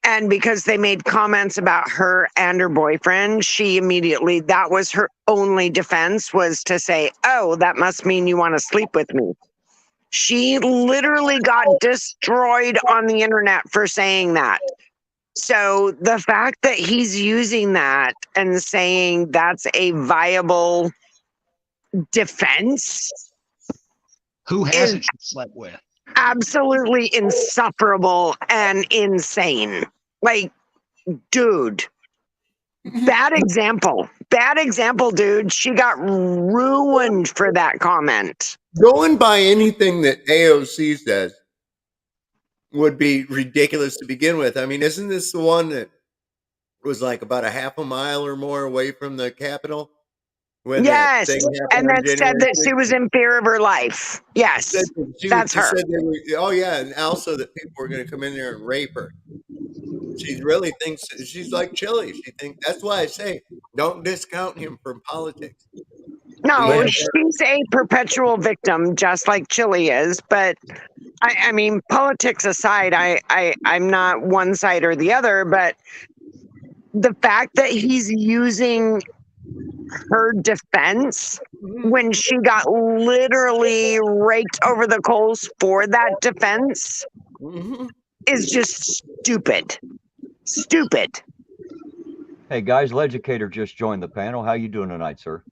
And because they made comments about her and her boyfriend, she immediately, that was her only defense, was to say, oh, that must mean you want to sleep with me. She literally got destroyed on the internet for saying that. So the fact that he's using that and saying that's a viable defense, who hasn't she slept with? Absolutely insufferable and insane. Like, dude, bad example, dude. She got ruined for that comment. Going by anything that AOC says would be ridiculous to begin with. I mean, isn't this the one that was like about a half a mile or more away from the Capitol? Yes, and then said that she was in fear of her life. Yes, that's her. Oh yeah, and also that people were going to come in there and rape her. She really thinks she's like Chille. She thinks that's why I say don't discount him from politics. No, she's a perpetual victim, just like Chille is. But I mean, politics aside, I'm not one side or the other. But the fact that he's using her defense when she got literally raked over the coals for that defense is just stupid. Hey guys, Leducator just joined the panel. How you doing tonight, sir?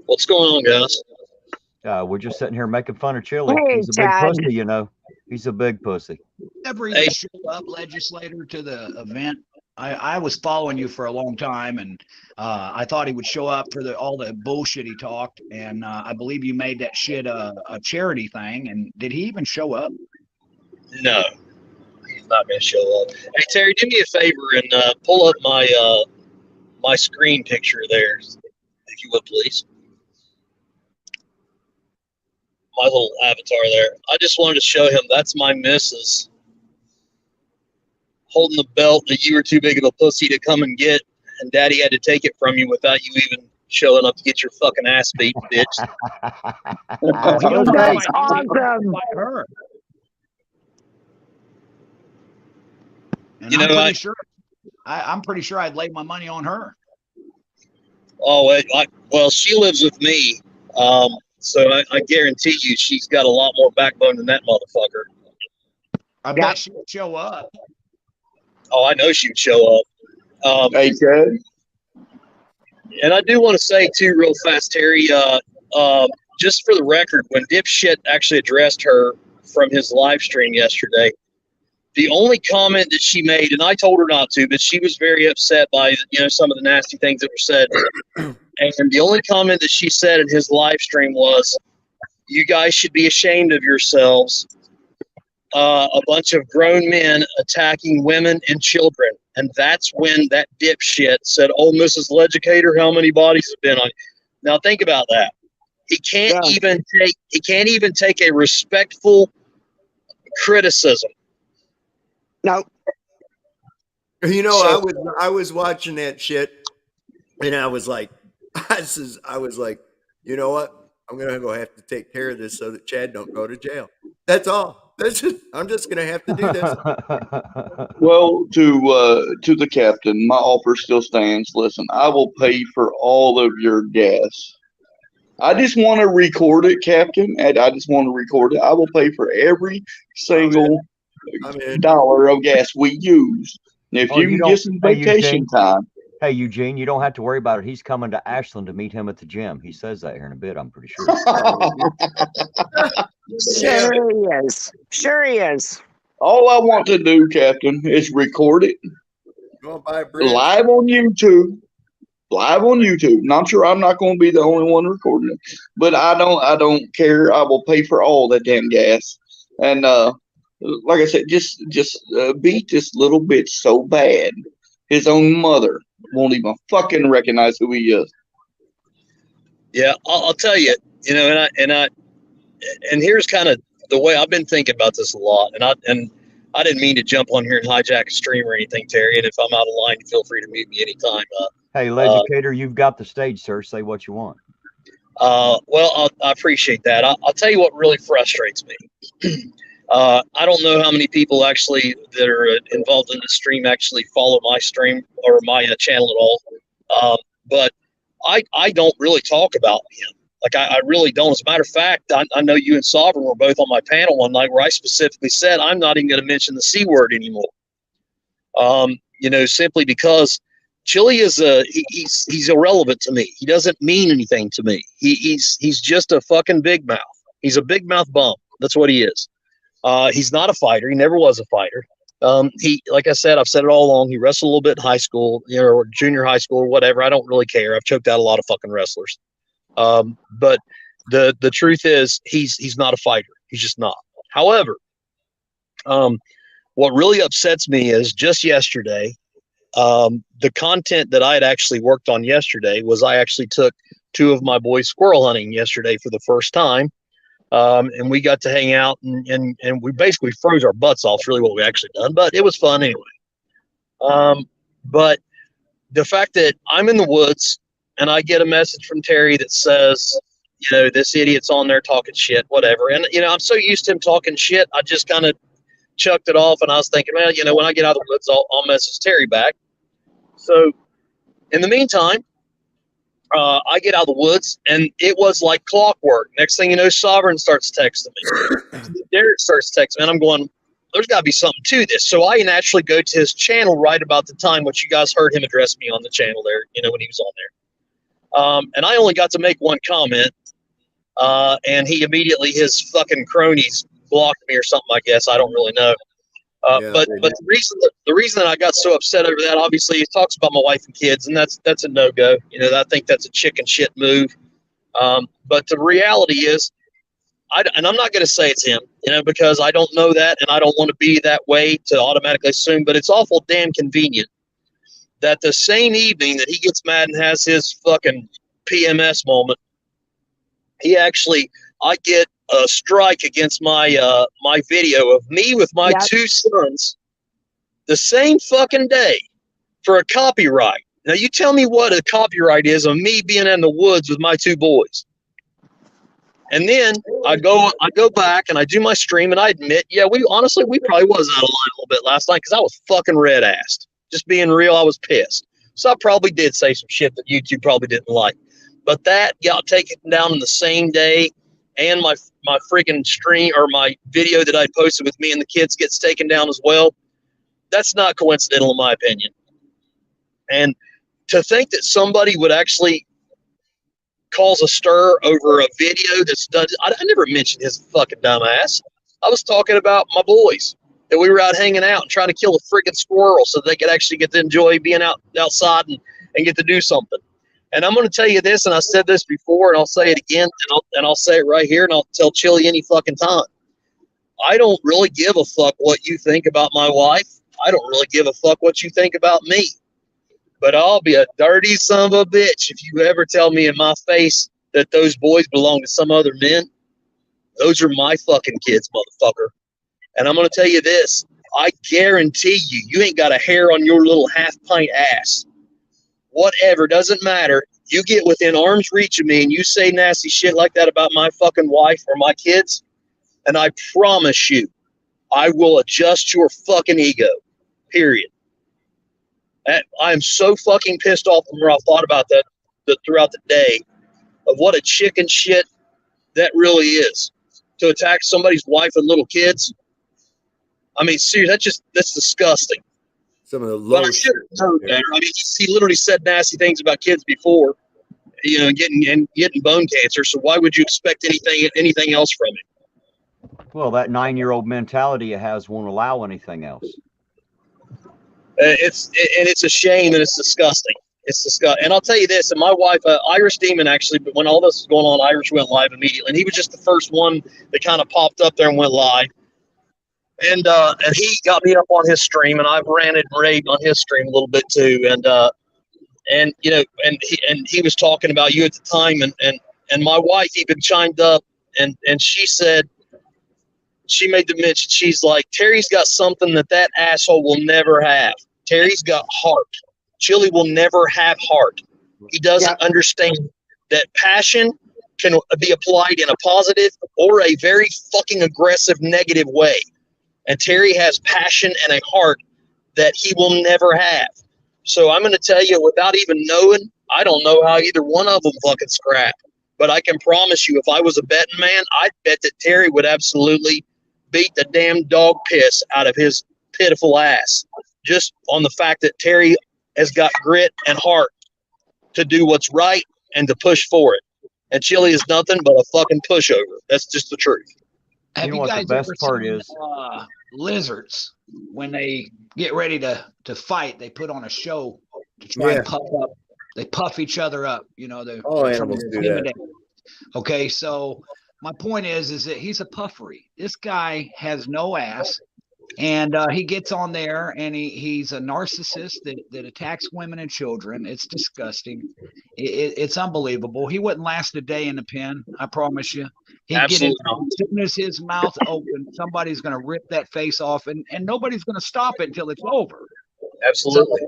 What's going on, guys? We're just sitting here making fun of Chille. Hey, he's a big pussy, you know. He's a big pussy. Ever even show up, legislator, to the event? I was following you for a long time, and I thought he would show up for all the bullshit he talked. And I believe you made that shit a charity thing. And did he even show up? No, he's not going to show up. Hey, Terry, do me a favor and pull up my my screen picture there, if you would, please. My little avatar there. I just wanted to show him that's my missus holding the belt that you were too big of a pussy to come and get, and Daddy had to take it from you without you even showing up to get your fucking ass beat, bitch. That's awesome. Her. And You know, I'm pretty sure I'd lay my money on her. Oh, well, she lives with me, so I guarantee you she's got a lot more backbone than that motherfucker. I bet she would show up. Oh, I know she would show up. Hey, Ted. And I do want to say too, real fast, Terry. just for the record, when Dipshit actually addressed her from his live stream yesterday, the only comment that she made, and I told her not to, but she was very upset by some of the nasty things that were said. And the only comment that she said in his live stream was, "You guys should be ashamed of yourselves. A bunch of grown men attacking women and children." And that's when that dipshit said, "Oh, Mrs. Legislator, how many bodies have been on you?" Now think about that. He can't even take a respectful criticism. No. You know, I was watching that shit, and I was like, you know what? I'm gonna go have to take care of this so that Chad don't go to jail. That's all. I'm just gonna have to do this. Well, to the captain, my offer still stands. Listen, I will pay for all of your gas. I just want to record it, Captain. And I just want to record it. I will pay for every single dollar of gas we use. And if you can get some vacation time. Hey, Eugene, you don't have to worry about it. He's coming to Ashland to meet him at the gym. He says that here in a bit, I'm pretty sure. Sure he is. Sure he is. All I want to do, Captain, is record it live on YouTube. Live on YouTube. Not sure I'm not going to be the only one recording it, but I don't care. I will pay for all that damn gas. And like I said, just beat this little bitch so bad, his own mother won't even fucking recognize who he is. Yeah, I'll tell you. And here's kind of the way I've been thinking about this a lot. And I didn't mean to jump on here and hijack a stream or anything, Terry. And if I'm out of line, feel free to mute me anytime. Hey, Legislator, you've got the stage, sir. Say what you want. Well, I appreciate that. I'll tell you what really frustrates me. I don't know how many people actually that are involved in the stream actually follow my stream or my channel at all. But I don't really talk about him. Like, I really don't. As a matter of fact, I know you and Sovereign were both on my panel one night where I specifically said I'm not even going to mention the C word anymore. Simply because Chille is he's irrelevant to me. He doesn't mean anything to me. He's just a fucking big mouth. He's a big mouth bum. That's what he is. He's not a fighter. He never was a fighter. Like I said, I've said it all along. He wrestled a little bit in high school, or junior high school or whatever. I don't really care. I've choked out a lot of fucking wrestlers. But the truth is he's not a fighter. He's just not. However, what really upsets me is just yesterday, the content that I had actually worked on yesterday was I actually took two of my boys squirrel hunting yesterday for the first time. And we got to hang out and we basically froze our butts off. It's really what we actually done, but it was fun anyway. But the fact that I'm in the woods and I get a message from Terry that says, this idiot's on there talking shit, whatever. And, I'm so used to him talking shit. I just kind of chucked it off and I was thinking, well, when I get out of the woods, I'll message Terry back. So in the meantime, I get out of the woods and it was like clockwork. Next thing you know, Sovereign starts texting me. Derek starts texting me and I'm going, there's got to be something to this. So I naturally go to his channel right about the time which you guys heard him address me on the channel there, when he was on there. And I only got to make one comment, and he immediately, his fucking cronies blocked me or something, I guess. I don't really know. But the reason that I got so upset over that, obviously, he talks about my wife and kids, and that's a no-go. I think that's a chicken shit move. But the reality is, and I'm not going to say it's him, because I don't know that, and I don't want to be that way to automatically assume, but it's awful damn convenient that the same evening that he gets mad and has his fucking PMS moment, I get a strike against my my video of me with my two sons the same fucking day for a copyright. Now you tell me what a copyright is of me being in the woods with my two boys. And then I go back and I do my stream and I admit, we probably was out of line a little bit last night because I was fucking red-assed. Just being real, I was pissed. So I probably did say some shit that YouTube probably didn't like. But that got taken down in the same day, and my freaking stream or my video that I posted with me and the kids gets taken down as well. That's not coincidental in my opinion. And to think that somebody would actually cause a stir over a video that's done. I never mentioned his fucking dumb ass. I was talking about my boys that we were out hanging out and trying to kill a freaking squirrel so they could actually get to enjoy being outside and get to do something. And I'm going to tell you this, and I said this before, and I'll say it again, and I'll say it right here, and I'll tell Chille any fucking time. I don't really give a fuck what you think about my wife. I don't really give a fuck what you think about me. But I'll be a dirty son of a bitch if you ever tell me in my face that those boys belong to some other men. Those are my fucking kids, motherfucker. And I'm going to tell you this. I guarantee you ain't got a hair on your little half-pint ass. Whatever, doesn't matter. You get within arm's reach of me and you say nasty shit like that about my fucking wife or my kids, and I promise you, I will adjust your fucking ego. Period. I am so fucking pissed off from where I thought about that throughout the day of what a chicken shit that really is. To attack somebody's wife and little kids. I mean, seriously, that's disgusting. Some of the But I should have known better. I mean, he literally said nasty things about kids before, you know, getting bone cancer. So why would you expect anything else from him? Well, that 9-year-old mentality it has won't allow anything else. It's a shame and it's disgusting. It's disgusting. And I'll tell you this, and my wife, Irish Demon, actually, but when all this was going on, Irish went live immediately. And he was just the first one that kind of popped up there and went live. And he got me up on his stream, and I've ranted and raved on his stream a little bit too. And you know, and he was talking about you at the time, and my wife even chimed up, and she said, she made the mention, she's like, Terry's got something that asshole will never have. Terry's got heart. Chille will never have heart. He doesn't understand that passion can be applied in a positive or a very fucking aggressive negative way. And Terry has passion and a heart that he will never have. So I'm going to tell you, without even knowing, I don't know how either one of them fucking scrap. But I can promise you, if I was a betting man, I'd bet that Terry would absolutely beat the damn dog piss out of his pitiful ass. Just on the fact that Terry has got grit and heart to do what's right and to push for it. And Chille is nothing but a fucking pushover. That's just the truth. Have You know you what guys the best ever part seen, is? Lizards, when they get ready to fight, they put on a show to try and puff up. They puff each other up. You know, all animals do that. Okay, so my point is that he's a puffery. This guy has no ass, and he gets on there, and he's a narcissist that attacks women and children. It's disgusting. It's unbelievable. He wouldn't last a day in the pen, I promise you. He'd Absolutely. get in, as soon as his mouth open, somebody's going to rip that face off, and nobody's going to stop it until it's over. Absolutely.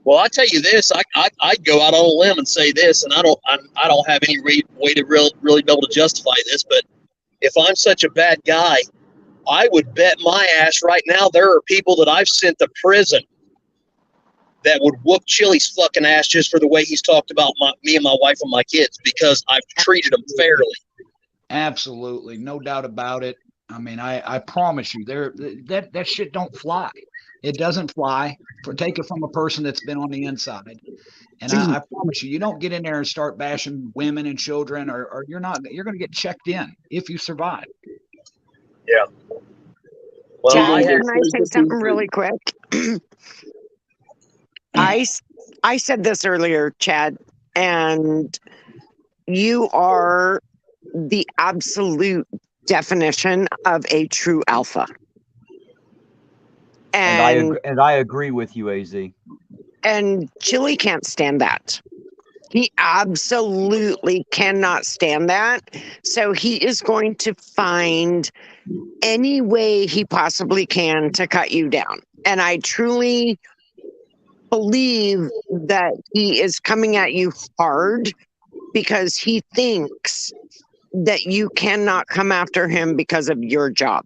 Well, I tell you this, I'd go out on a limb and say this, and I don't have any way to really be able to justify this, but if I'm such a bad guy, I would bet my ass right now there are people that I've sent to prison that would whoop Chille's fucking ass just for the way he's talked about me and my wife and my kids, because I've treated them fairly. Absolutely, no doubt about it. I mean, I promise you, that shit don't fly. It doesn't fly. Take it from a person that's been on the inside. And I promise you, you don't get in there and start bashing women and children, or you're going to get checked in if you survive. Yeah. Well, Chad, can I say something really quick? I said this earlier, Chad, and you are the absolute definition of a true alpha. And I agree with you, AZ. And Chille can't stand that. He absolutely cannot stand that. So he is going to find any way he possibly can to cut you down. And I truly believe that he is coming at you hard because he thinks that you cannot come after him because of your job.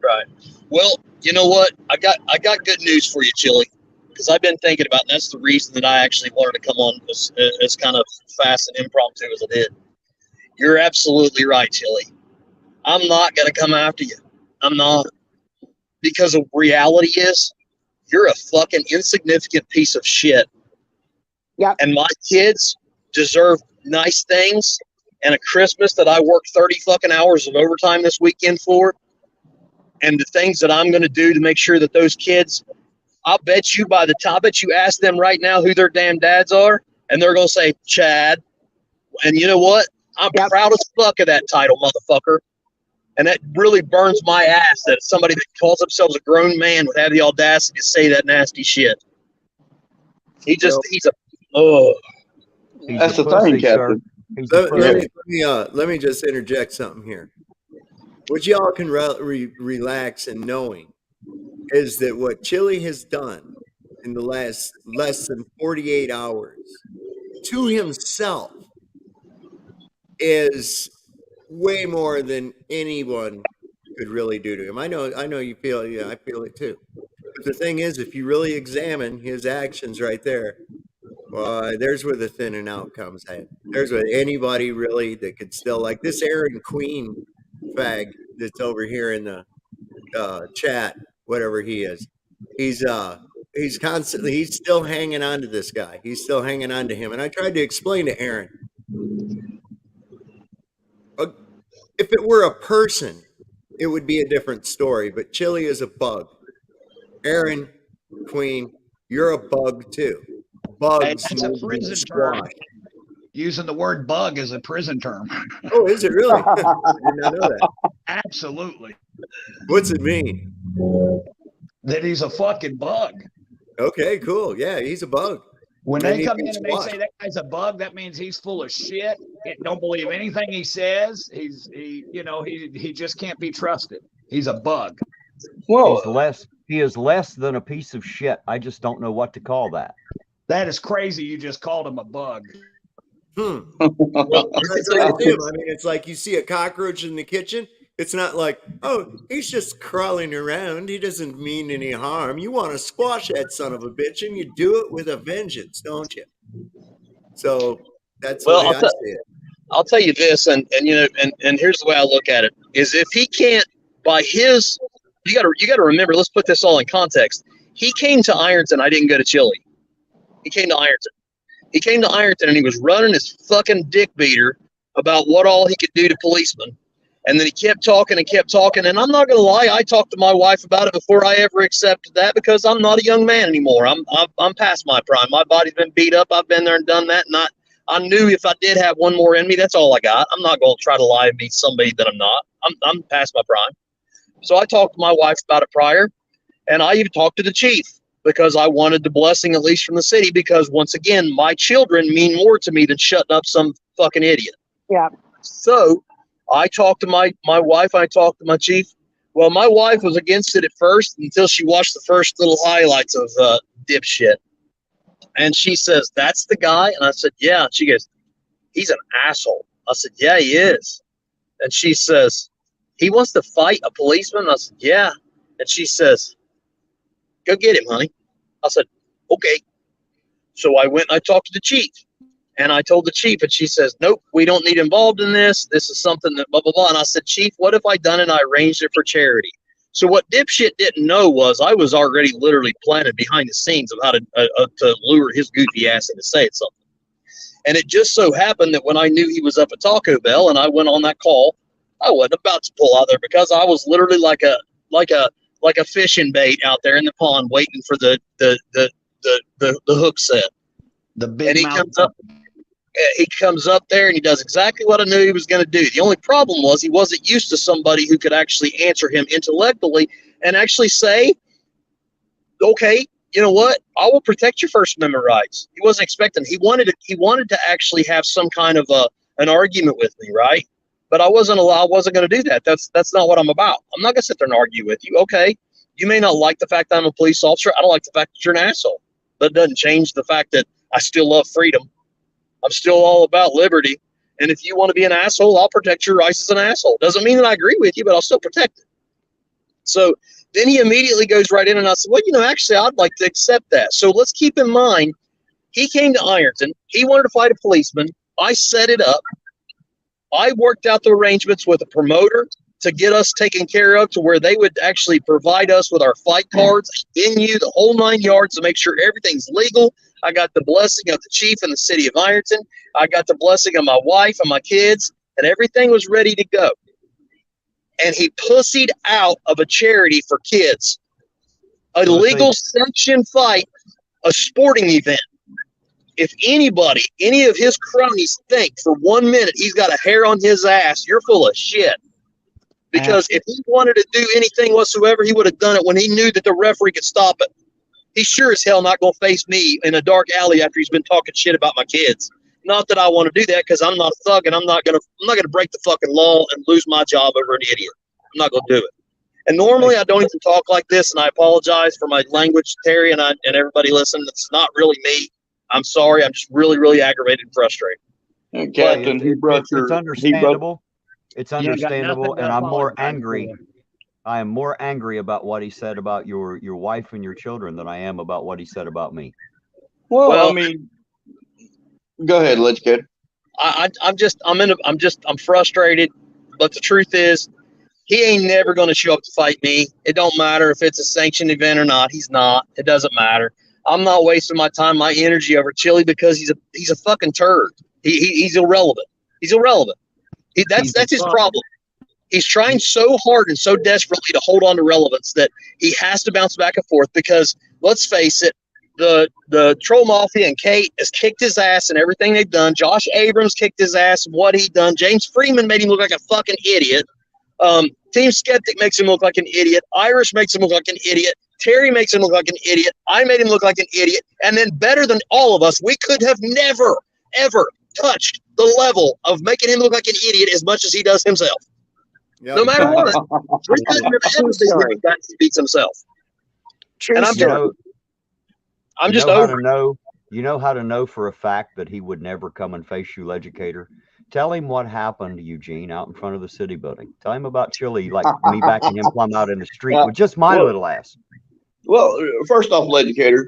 Right. Well, you know what? I got good news for you, Chille, because I've been thinking about it, and that's the reason that I actually wanted to come on as kind of fast and impromptu as I did. You're absolutely right, Chille. I'm not going to come after you. I'm not. Because the reality is, you're a fucking insignificant piece of shit. Yep. And my kids deserve nice things and a Christmas that I worked 30 fucking hours of overtime this weekend for, and the things that I'm going to do to make sure that those kids, I bet you ask them right now who their damn dads are, and they're going to say Chad. And you know what? I'm proud as fuck of that title, motherfucker. And that really burns my ass that somebody that calls themselves a grown man would have the audacity to say that nasty shit. He's a That's the thing, Captain. Let me just interject something here. What y'all can relax in knowing is that what Chille has done in the less than 48 hours to himself is way more than anyone could really do to him. I know you feel it. Yeah, I feel it too. But the thing is, if you really examine his actions right there, there's where the thinning out comes in. There's where anybody really that could still, like this Aaron Queen fag that's over here in the chat, whatever he is, he's still hanging on to this guy. He's still hanging on to him. And I tried to explain to Aaron, if it were a person, it would be a different story. But Chille is a bug. Aaron Queen, you're a bug too. Bugs. Hey, that's a prison term. Using the word bug is a prison term. Oh, is it really? I did not know that. Absolutely. What's it mean? That he's a fucking bug. Okay, cool. Yeah, he's a bug. When they come in and they say that guy's a bug, that means he's full of shit. Don't believe anything he says. He just can't be trusted. He's a bug. Whoa. He is less than a piece of shit. I just don't know what to call that. That is crazy. You just called him a bug. Well, it's like him. I mean, it's like you see a cockroach in the kitchen. It's not like, oh, he's just crawling around. He doesn't mean any harm. You want to squash that son of a bitch, and you do it with a vengeance, don't you? So that's the way I see it. I'll tell you this, and here's the way I look at it: is if he can't, you got to remember. Let's put this all in context. He came to Ironton. I didn't go to Chille. He came to Ironton. He came to Ironton, and he was running his fucking dick beater about what all he could do to policemen. And then he kept talking. And I'm not going to lie, I talked to my wife about it before I ever accepted that, because I'm not a young man anymore. I'm past my prime. My body's been beat up. I've been there and done that. And I knew if I did have one more in me, that's all I got. I'm not going to try to lie and be somebody that I'm not. I'm past my prime. So I talked to my wife about it prior, and I even talked to the chief because I wanted the blessing, at least from the city, because once again, my children mean more to me than shutting up some fucking idiot. Yeah. So I talked to my wife. I talked to my chief. Well, my wife was against it at first until she watched the first little highlights of dipshit. And she says, that's the guy? And I said, yeah. And she goes, he's an asshole. I said, yeah, he is. And she says, he wants to fight a policeman? I said, yeah. And she says, go get him, honey. I said, okay. So I went and I talked to the chief. And I told the chief, and she says, nope, we don't need involved in this. This is something that blah, blah, blah. And I said, Chief, what if I done it and I arranged it for charity? So what dipshit didn't know was I was already literally planning behind the scenes of how to lure his goofy ass into saying something. And it just so happened that when I knew he was up at Taco Bell and I went on that call, I wasn't about to pull out there because I was literally like a fishing bait out there in the pond waiting for the hook set. The big and mouth. He comes up there and he does exactly what I knew he was going to do. The only problem was he wasn't used to somebody who could actually answer him intellectually and actually say, okay, you know what? I will protect your First Amendment rights. He wasn't expecting. He wanted to actually have some kind of an argument with me, right? But I wasn't going to do that. That's not what I'm about. I'm not going to sit there and argue with you. Okay, you may not like the fact that I'm a police officer. I don't like the fact that you're an asshole. That doesn't change the fact that I still love freedom. I'm still all about liberty. And if you want to be an asshole, I'll protect your rights as an asshole. Doesn't mean that I agree with you, but I'll still protect it. So then he immediately goes right in and I said, well, actually, I'd like to accept that. So let's keep in mind, he came to Ironton. He wanted to fight a policeman. I set it up. I worked out the arrangements with a promoter to get us taken care of to where they would actually provide us with our fight cards, venue, the whole 9 yards to make sure everything's legal. I got the blessing of the chief in the city of Ironton. I got the blessing of my wife and my kids, and everything was ready to go. And he pussied out of a charity for kids, a legal sanctioned fight, a sporting event. If anybody, any of his cronies think for 1 minute he's got a hair on his ass, you're full of shit. Because if he wanted to do anything whatsoever, he would have done it when he knew that the referee could stop it. He's sure as hell not going to face me in a dark alley after he's been talking shit about my kids. Not that I want to do that, because I'm not a thug and I'm not gonna break the fucking law and lose my job over an idiot. I'm not gonna do it. And normally I don't even talk like this, and I apologize for my language, Terry, and everybody listening. It's not really me. I'm sorry. I'm just really, really aggravated and frustrated. And Captain, it's understandable. It's understandable, and I'm more angry. I am more angry about what he said about your wife and your children than I am about what he said about me. Well, I mean, go ahead, let's get. I'm frustrated, but the truth is, he ain't never going to show up to fight me. It don't matter if it's a sanctioned event or not. He's not. It doesn't matter. I'm not wasting my time, my energy over Chille because he's a fucking turd. He's irrelevant. He's irrelevant. That's his problem. He's trying so hard and so desperately to hold on to relevance that he has to bounce back and forth because, let's face it, the Troll Mafia and Kate has kicked his ass and everything they've done. Josh Abrams kicked his ass and what he done. James Freeman made him look like a fucking idiot. Team Skeptic makes him look like an idiot. Irish makes him look like an idiot. Terry makes him look like an idiot. I made him look like an idiot. And then better than all of us, we could have never, ever touched the level of making him look like an idiot as much as he does himself. Yep. No matter what. We couldn't have ever seen him that he beats himself. And I'm just over it. You know how to know for a fact that he would never come and face you, Legicator? Tell him what happened to Eugene out in front of the city building. Tell him about Chille, like me backing him plumb out in the street with just my little ass. Well, first off, Legicator,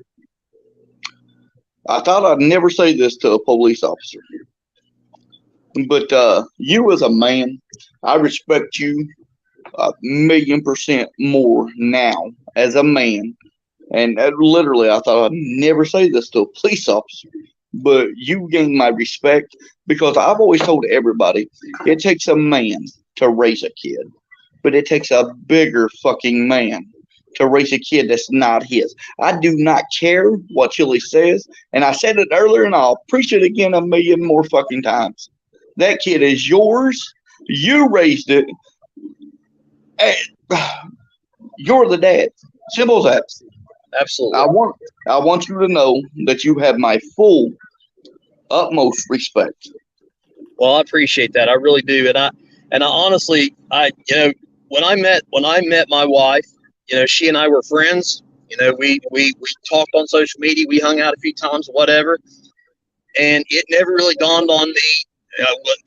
I thought I'd never say this to a police officer, but you as a man, I respect you 1,000,000% more now as a man. And literally, I thought I'd never say this to a police officer, but you gained my respect because I've always told everybody it takes a man to raise a kid, but it takes a bigger fucking man to raise a kid that's not his. I do not care what Chille says, and I said it earlier, and I'll preach it again 1,000,000 more fucking times. That kid is yours. You raised it. And you're the dad. Simple as that. Absolutely. I want you to know that you have my full, utmost respect. Well, I appreciate that. I really do. And I honestly, when I met my wife, she and I were friends. We talked on social media. We hung out a few times, whatever. And it never really dawned on me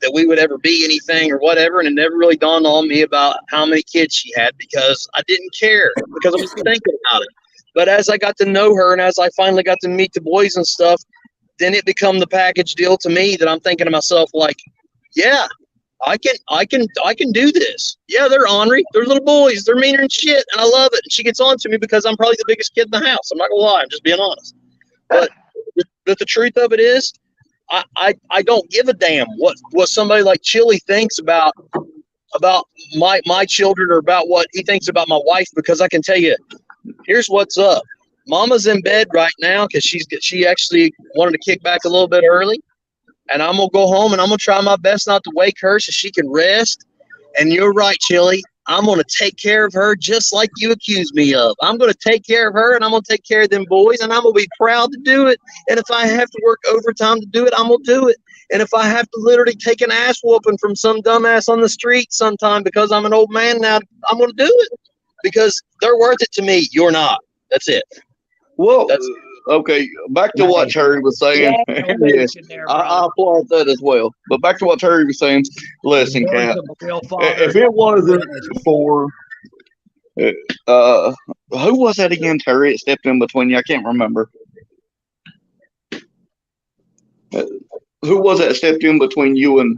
that we would ever be anything or whatever. And it never really dawned on me about how many kids she had because I didn't care because I was thinking about it. But as I got to know her and as I finally got to meet the boys and stuff, then it became the package deal to me that I'm thinking to myself, like, yeah, I can do this. Yeah, they're ornery. They're little boys. They're meaner than shit. And I love it. And she gets on to me because I'm probably the biggest kid in the house. I'm not going to lie. I'm just being honest. But the truth of it is, I don't give a damn what somebody like Chille thinks about my children or about what he thinks about my wife, because I can tell you, here's what's up. Mama's in bed right now because she actually wanted to kick back a little bit early. And I'm going to go home and I'm going to try my best not to wake her so she can rest. And you're right, Chille. I'm going to take care of her just like you accused me of. I'm going to take care of her and I'm going to take care of them boys and I'm going to be proud to do it. And if I have to work overtime to do it, I'm going to do it. And if I have to literally take an ass whooping from some dumbass on the street sometime because I'm an old man now, I'm going to do it because they're worth it to me. You're not. That's it. Well, okay, back to what Terry was saying. Yes, I applaud that as well. But back to what Terry was saying. Listen, Cap, if it wasn't for who was that again, Terry? It stepped in between you. I can't remember. Who was that stepped in between you and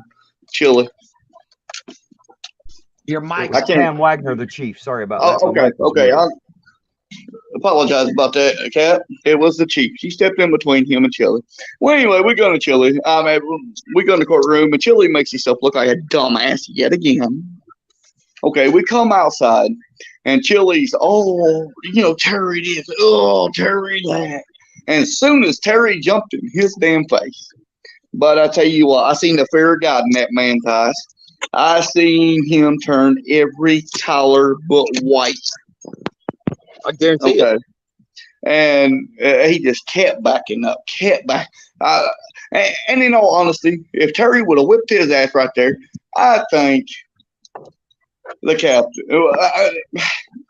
Chille? Your It mic. was I can't. Cam Wagner, the chief. Sorry about that. Oh, My okay, mic was okay. muted. I apologize about that, Cat. It was the chief. She stepped in between him and Chille. Well, anyway, we go to Chille. We go in the courtroom, and Chille makes himself look like a dumbass yet again. Okay, we come outside, and Chille's, Terry this, Terry that. And as soon as Terry jumped in his damn face, but I tell you what, I seen the fear of God in that man's eyes. I seen him turn every color but white. I guarantee Okay. And he just kept backing up, kept back. And in all honesty, if Terry would have whipped his ass right there, I think the captain,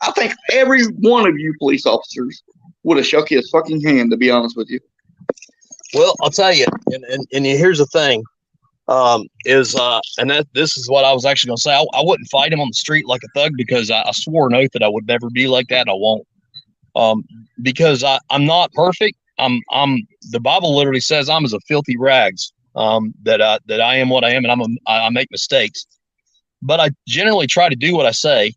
I think every one of you police officers would have shook his fucking hand, to be honest with you. Well, I'll tell you, and here's the thing, this is what I was actually going to say. I wouldn't fight him on the street like a thug because I swore an oath that I would never be like that. I won't, because I'm not perfect. The Bible literally says I'm as a filthy rags. That I am what I am, and I make mistakes, but I generally try to do what I say.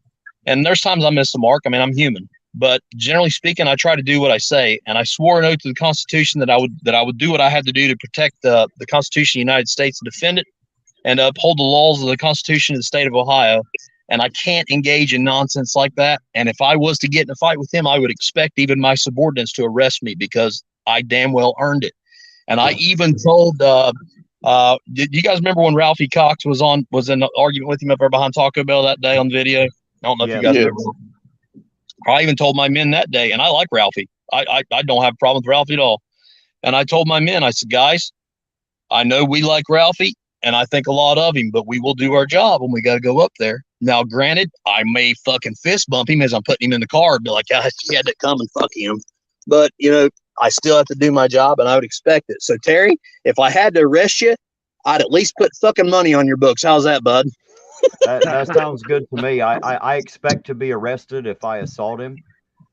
And there's times I miss the mark. I mean, I'm human. But generally speaking, I try to do what I say, and I swore an oath to the Constitution that I would do what I had to do to protect the Constitution of the United States and defend it, and uphold the laws of the Constitution of the state of Ohio. And I can't engage in nonsense like that. And if I was to get in a fight with him, I would expect even my subordinates to arrest me because I damn well earned it. And I even told, did you guys remember when Ralphie Cox was in an argument with him up there behind Taco Bell that day on video? I don't know if you guys remember. I even told my men that day, and I like Ralphie. I don't have a problem with Ralphie at all. And I told my men, I said, guys, I know we like Ralphie, and I think a lot of him, but we will do our job when we got to go up there. Now, granted, I may fucking fist bump him as I'm putting him in the car and be like, guys, you had to come and fuck him. But, I still have to do my job, and I would expect it. So, Terry, if I had to arrest you, I'd at least put fucking money on your books. How's that, bud? That sounds good to me. I expect to be arrested if I assault him.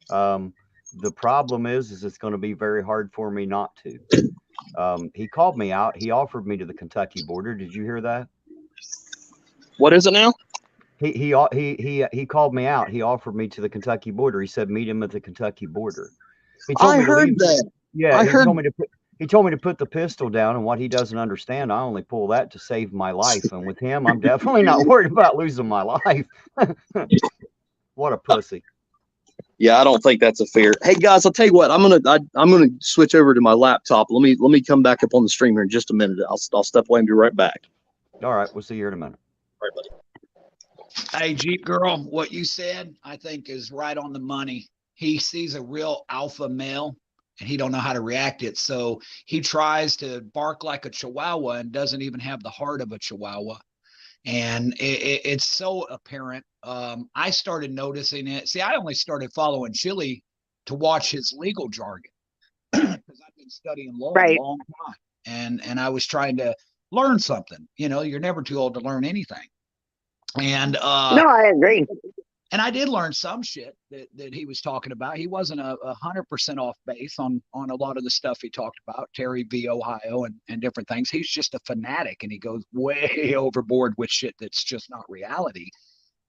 The problem is it's going to be very hard for me not to. He called me out. He offered me to the Kentucky border. Did you hear that? What is it now? He called me out. He offered me to the Kentucky border. He said meet him at the Kentucky border. He told I me to heard leave. that. Yeah, I heard. He told me to put the pistol down, and what he doesn't understand, I only pull that to save my life. And with him, I'm definitely not worried about losing my life. What a pussy. Yeah, I don't think that's a fair. Hey guys, I'll tell you what. I'm gonna switch over to my laptop. Let me come back up on the stream here in just a minute. I'll step away and be right back. All right, we'll see you in a minute. All right, buddy. Hey, Jeep girl, what you said, I think is right on the money. He sees a real alpha male and he don't know how to react it. So he tries to bark like a chihuahua and doesn't even have the heart of a chihuahua. And it's so apparent. I started noticing it. See, I only started following Chille to watch his legal jargon because I've been studying law a long time. And I was trying to learn something. You're never too old to learn anything. And no, I agree. And I did learn some shit that he was talking about. He wasn't 100% off base on a lot of the stuff he talked about, Terry v. Ohio and different things. He's just a fanatic, and he goes way overboard with shit that's just not reality.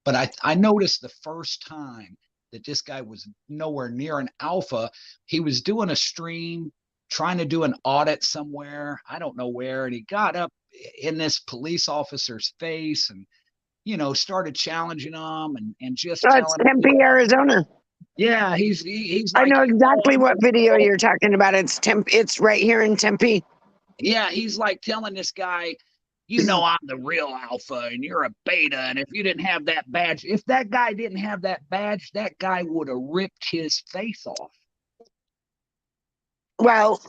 But I noticed the first time that this guy was nowhere near an alpha. He was doing a stream, trying to do an audit somewhere. I don't know where. And he got up in this police officer's face and started challenging them and just it's Tempe, Arizona. Yeah, he's I know exactly what video you're talking about. It's It's right here in Tempe. Yeah, he's like telling this guy, I'm the real alpha and you're a beta. And if you didn't have that badge, if that guy didn't have that badge, that guy would have ripped his face off. Well,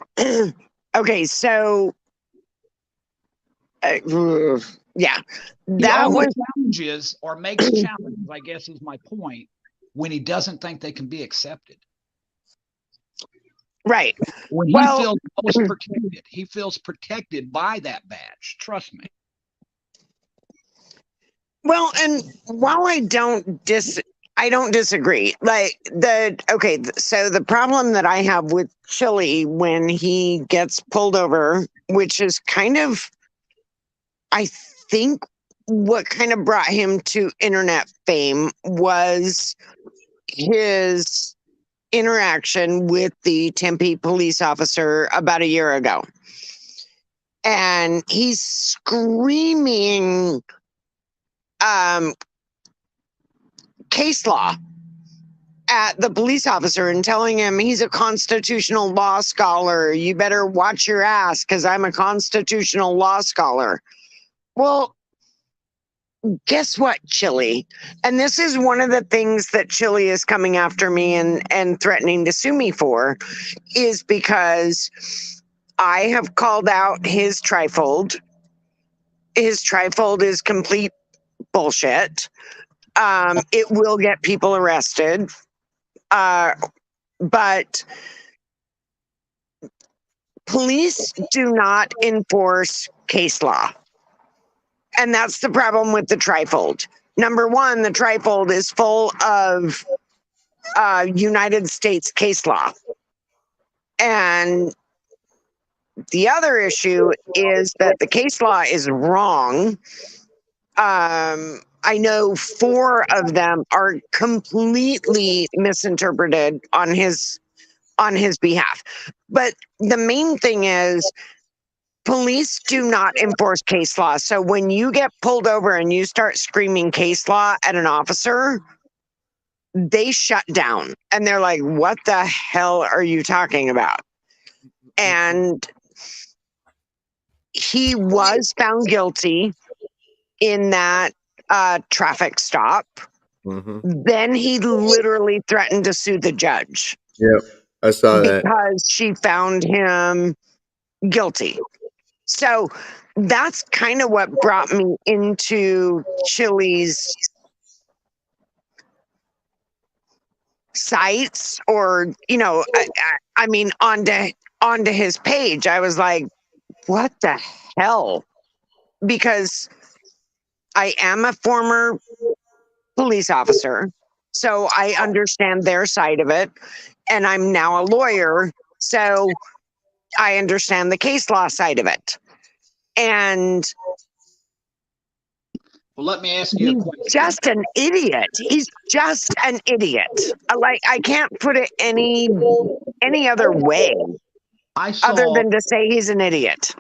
okay, so yeah, that was challenges or makes challenges, I guess is my point, when he doesn't think they can be accepted. Right. When he feels most protected, he feels protected by that badge. Trust me. Well, and while I don't disagree. So the problem that I have with Chille when he gets pulled over, which is kind of, I think what kind of brought him to internet fame was his interaction with the Tempe police officer about a year ago. And he's screaming case law at the police officer and telling him he's a constitutional law scholar. You better watch your ass because I'm a constitutional law scholar. Well, guess what, Chille? And this is one of the things that Chille is coming after me and threatening to sue me for, is because I have called out his trifold. His trifold is complete bullshit. It will get people arrested. But police do not enforce case law. And that's the problem with the trifold. Number one, the trifold is full of United States case law. And the other issue is that the case law is wrong. I know 4 of them are completely misinterpreted on his behalf. But the main thing is, police do not enforce case law. So when you get pulled over and you start screaming case law at an officer, they shut down and they're like, what the hell are you talking about? And he was found guilty in that traffic stop. Mm-hmm. Then he literally threatened to sue the judge. Yep, I saw that. Because she found him guilty. So that's kind of what brought me into Chille's sites, or, you know, I mean, onto his page. I was like, what the hell? Because I am a former police officer, so I understand their side of it. And I'm now a lawyer, so I understand the case law side of it. And well, let me ask you a question. Just an idiot. He's just an idiot. Like, I can't put it any other way other than to say he's an idiot.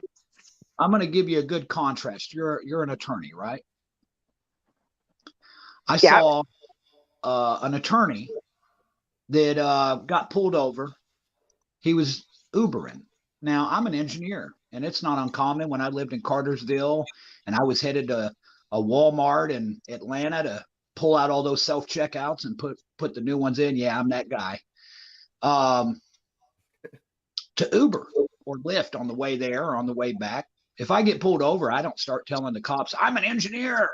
I'm going to give you a good contrast. You're an attorney, right? I saw an attorney that got pulled over. He was Ubering. Now, I'm an engineer, and it's not uncommon. When I lived in Cartersville and I was headed to a Walmart in Atlanta to pull out all those self-checkouts and put the new ones in. Yeah, I'm that guy. To Uber or Lyft on the way there or on the way back. If I get pulled over, I don't start telling the cops, I'm an engineer.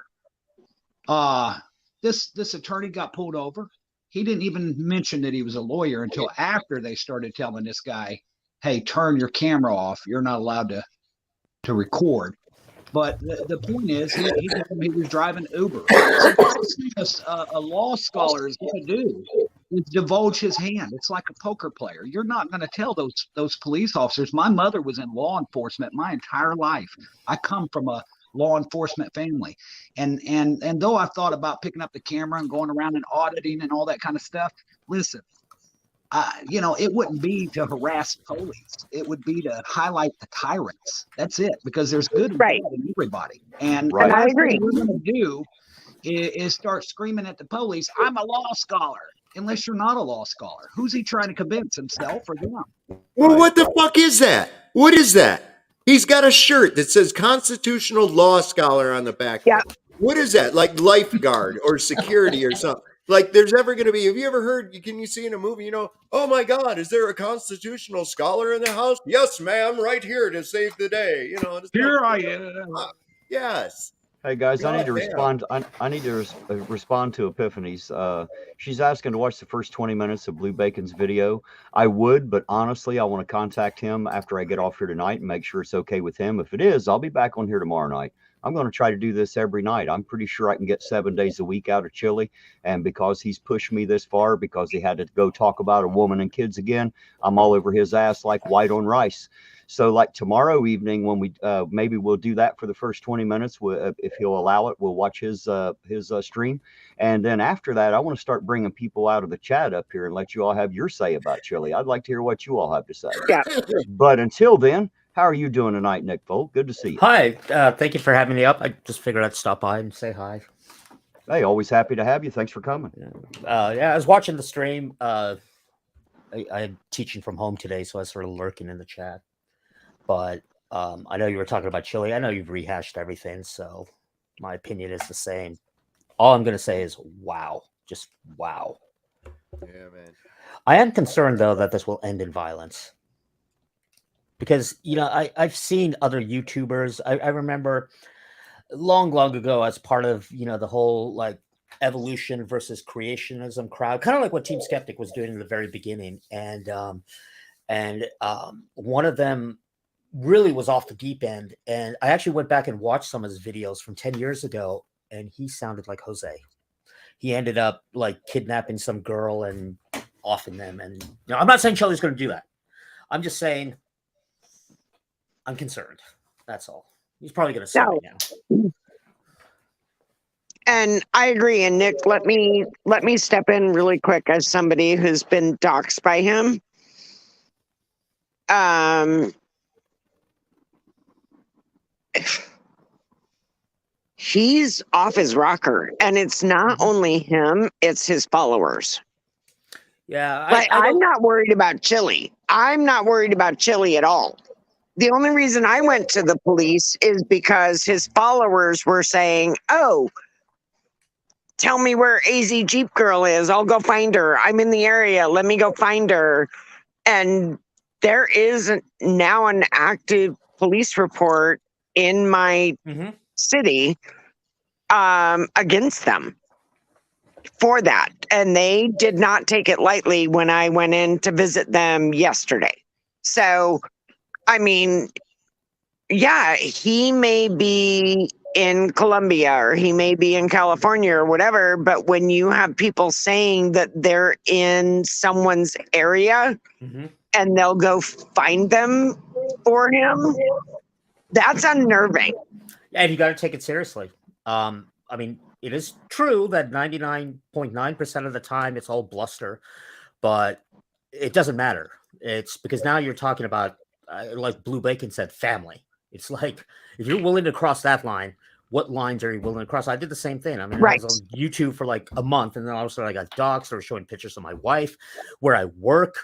This attorney got pulled over. He didn't even mention that he was a lawyer until after they started telling this guy, hey, turn your camera off. You're not allowed to record. But the point is, he was driving Uber. So a law scholar is going to do is divulge his hand. It's like a poker player. You're not going to tell those police officers. My mother was in law enforcement my entire life. I come from a law enforcement family, and though I've thought about picking up the camera and going around and auditing and all that kind of stuff, listen. It wouldn't be to harass police. It would be to highlight the tyrants. That's it, because there's good and bad in everybody. And I agree. What we're going to do is start screaming at the police, I'm a law scholar, unless you're not a law scholar. Who's he trying to convince, himself or them? Well, what the fuck is that? What is that? He's got a shirt that says constitutional law scholar on the back. Yeah. What is that? Like lifeguard or security or something? Like, there's ever going to be, have you ever heard, can you see in a movie, oh my God, is there a constitutional scholar in the house? Yes, ma'am, right here to save the day. Here I am. Yes. Hey guys, I need to respond. I need to respond to Epiphany's. She's asking to watch the first 20 minutes of Blue Bacon's video. I would, but honestly, I want to contact him after I get off here tonight and make sure it's okay with him. If it is, I'll be back on here tomorrow night. I'm going to try to do this every night. I'm pretty sure I can get 7 days a week out of Chille. And because he's pushed me this far, because he had to go talk about a woman and kids again, I'm all over his ass like white on rice. So like tomorrow evening, when we maybe we'll do that for the first 20 minutes, if he'll allow it, we'll watch his stream. And then after that, I want to start bringing people out of the chat up here and let you all have your say about Chille. I'd like to hear what you all have to say. Yeah. But until then, how are you doing tonight, Nick Folk? Good to see you. Hi. Thank you for having me up. I just figured I'd stop by and say hi. Hey, always happy to have you. Thanks for coming. Yeah, I was watching the stream. I'm teaching from home today, so I was sort of lurking in the chat. But I know you were talking about Chille. I know you've rehashed everything, so my opinion is the same. All I'm going to say is wow. Just wow. Yeah, man. I am concerned, though, that this will end in violence. Because, you know, I've seen other YouTubers. I remember long ago as part of, you know, the whole, like, evolution versus creationism crowd, kind of like what Team Skeptic was doing in the very beginning. And one of them really was off the deep end. And I actually went back and watched some of his videos from 10 years ago, and he sounded like Jose. He ended up like kidnapping some girl and offing them. And you know, I'm not saying Chille's going to do that. I'm just saying I'm concerned. That's all. He's probably going to sue me now. And I agree. And Nick, let me step in really quick as somebody who's been doxxed by him. He's off his rocker, and it's not only him, it's his followers. Yeah. I'm not worried about Chille. I'm not worried about Chille at all. The only reason I went to the police is because his followers were saying, oh, tell me where AZ Jeep Girl is. I'll go find her. I'm in the area. Let me go find her. And there is now an active police report in my city against them for that. And they did not take it lightly when I went in to visit them yesterday. So, I mean, yeah, he may be in Colombia or he may be in California or whatever, but when you have people saying that they're in someone's area and they'll go find them for him, that's unnerving. And you got to take it seriously. I mean, it is true that 99.9% of the time it's all bluster, but it doesn't matter. It's because now you're talking about, like Blue Bacon said, family. It's like, if you're willing to cross that line, what lines are you willing to cross? I did the same thing. I mean, I was on YouTube for like a month, and then all of a sudden I got doxxed or showing pictures of my wife, where I work,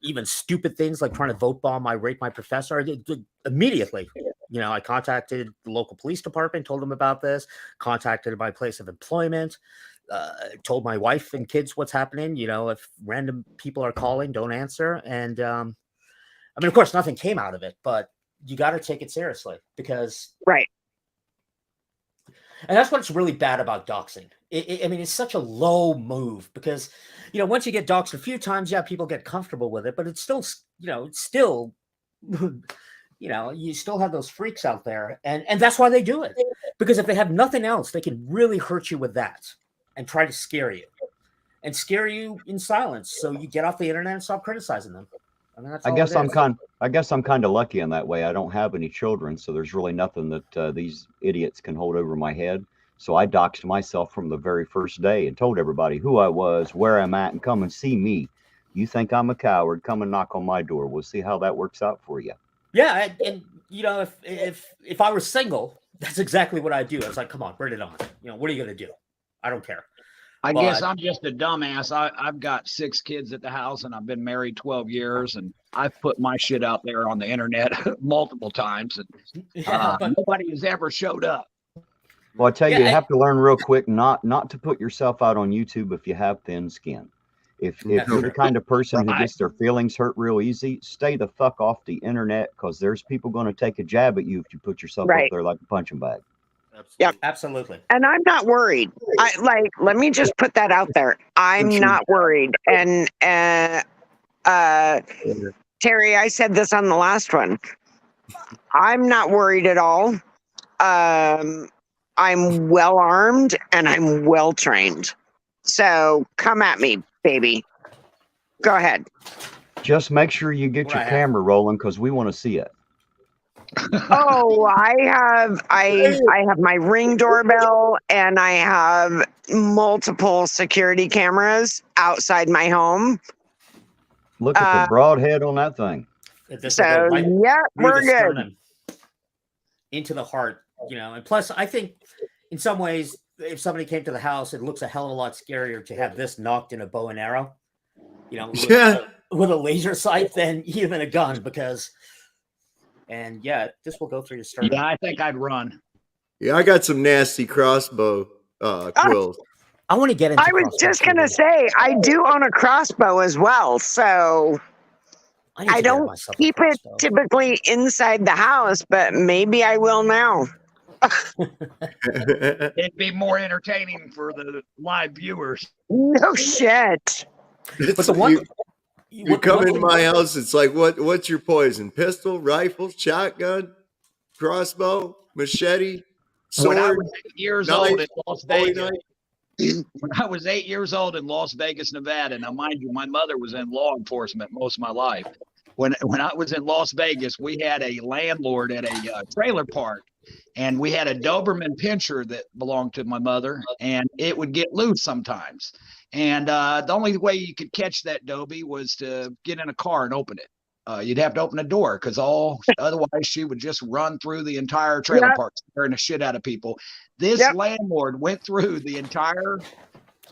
even stupid things like trying to vote bomb my rape my professor. I did immediately. You know, I contacted the local police department, told them about this, contacted my place of employment, told my wife and kids what's happening. You know, if random people are calling, don't answer. And I mean, of course, nothing came out of it, but you got to take it seriously because and that's what's really bad about doxing. I mean, it's such a low move because, you know, once you get doxed a few times, yeah, people get comfortable with it, but it's still, you know, you know, you still have those freaks out there. And that's why they do it. Because if they have nothing else, they can really hurt you with that and try to scare you in silence. So you get off the internet and stop criticizing them. I mean, that's all I guess I'm kind of lucky in that way. I don't have any children, so there's really nothing that these idiots can hold over my head. So I doxed myself from the very first day and told everybody who I was, where I'm at, and come and see me. You think I'm a coward? Come and knock on my door. We'll see how that works out for you. Yeah, and you know, if I were single, that's exactly what I'd do. I was like, come on, bring it on. You know, what are you gonna do? I don't care. I guess I'm just a dumbass. I've got 6 kids at the house, and I've been married 12 years, and I've put my shit out there on the internet multiple times, and nobody has ever showed up. Well, I tell you, you have to learn real quick not to put yourself out on YouTube if you have thin skin. If you're the kind of person who gets their feelings hurt real easy, stay the fuck off the internet, because there's people going to take a jab at you if you put yourself up there like a punching bag. Yep. Absolutely. And I'm not worried. Let me just put that out there. I'm not worried. And Terry, I said this on the last one. I'm not worried at all. I'm well armed and I'm well trained. So come at me, baby. Go ahead. Just make sure you get your camera rolling because we want to see it. Oh, I have my Ring doorbell, and I have multiple security cameras outside my home. Look at the broad head on that thing. So yeah, we're good. Into the heart, you know. And plus, I think in some ways, if somebody came to the house, it looks a hell of a lot scarier to have this knocked in a bow and arrow, you know, with a laser sight than even a gun, because. And yeah, this will go through your sternum. Yeah, I think I'd run. Yeah, I got some nasty crossbow quills. I want to get into. I was just gonna say I do own a crossbow as well, so I don't keep it typically inside the house, but maybe I will now. It'd be more entertaining for the live viewers. No shit. But the one. You come into my house, it's like, what's your poison? Pistol, rifle, shotgun, crossbow, machete, sword? When I was 8 years old in Las Vegas, when I was 8 years old in Las Vegas, Nevada, now mind you, my mother was in law enforcement most of my life. When I was in Las Vegas, we had a landlord at a trailer park, and we had a Doberman pinscher that belonged to my mother, and it would get loose sometimes. And the only way you could catch that Dobie was to get in a car and open it. You'd have to open a door because otherwise she would just run through the entire trailer park, scaring the shit out of people. This landlord went through the entire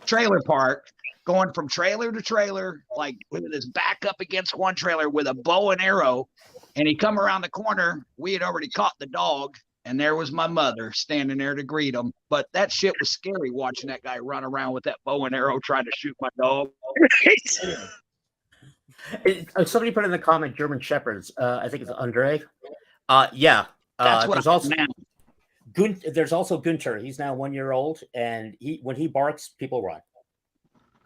trailer park, going from trailer to trailer, like with his back up against one trailer with a bow and arrow. And he come around the corner. We had already caught the dog. And there was my mother standing there to greet him. But that shit was scary watching that guy run around with that bow and arrow trying to shoot my dog. Somebody put in the comment German Shepherds. I think it's Andre. Yeah. That's what there's also there's also Gunter. He's now 1 year old, and when he barks, people run.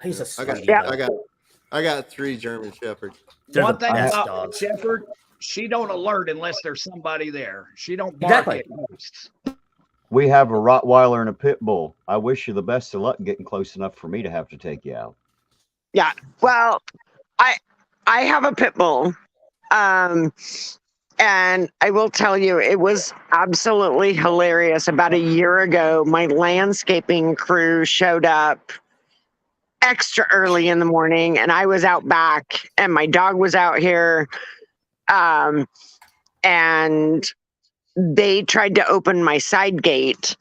He's a I got 3 German Shepherds. One thing about Shepherd, she don't alert unless there's somebody there. She don't bark at ghosts. We have a Rottweiler and a Pit Bull. I wish you the best of luck getting close enough for me to have to take you out. Yeah, well, I have a Pit Bull, and I will tell you, it was absolutely hilarious. About a year ago, my landscaping crew showed up extra early in the morning, and I was out back, and my dog was out here. And they tried to open my side gate,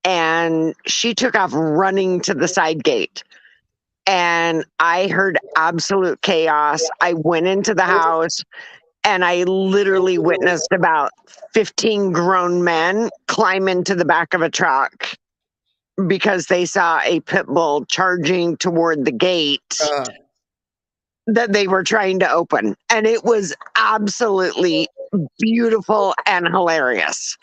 and she took off running to the side gate, and I heard absolute chaos. I went into the house, and I literally witnessed about 15 grown men climb into the back of a truck because they saw a pit bull charging toward the gate that they were trying to open. And it was absolutely beautiful and hilarious.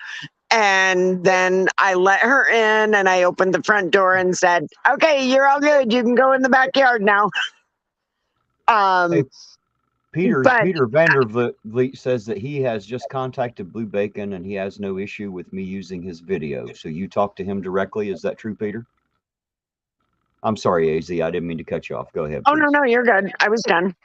And then I let her in, and I opened the front door and said, okay, you're all good. You can go in the backyard now. Hey, Peter Vandervliet says that he has just contacted Blue Bacon and he has no issue with me using his video. So you talked to him directly. Is that true, Peter? I'm sorry, AZ. I didn't mean to cut you off. Go ahead. Oh, no, you're good. I was done.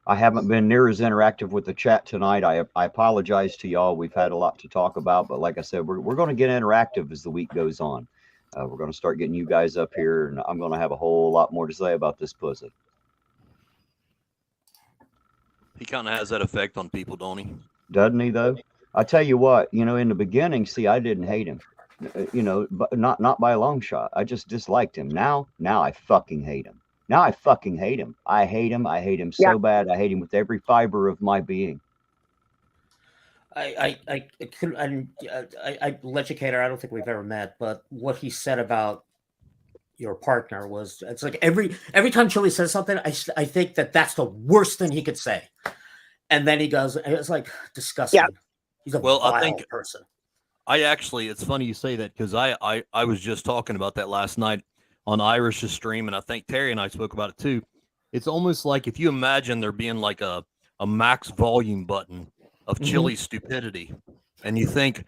I haven't been near as interactive with the chat tonight. I apologize to y'all. We've had a lot to talk about, but like I said, we're going to get interactive as the week goes on. We're going to start getting you guys up here, and I'm going to have a whole lot more to say about this pussy. He kind of has that effect on people, don't he? Doesn't he, though? I tell you what, in the beginning, see, I didn't hate him. But not by a long shot. I just disliked him. Now I fucking hate him. I hate him. I hate him so bad. I hate him with every fiber of my being. I educator. I don't think we've ever met, but what he said about your partner was, it's like every time Chille says something, I think that's the worst thing he could say, and then he goes, and it's like disgusting. Yeah. He's a vile person. It's funny you say that, because I was just talking about that last night on Irish's stream, and I think Terry and I spoke about it too. It's almost like if you imagine there being like a max volume button of Chille's stupidity, and you think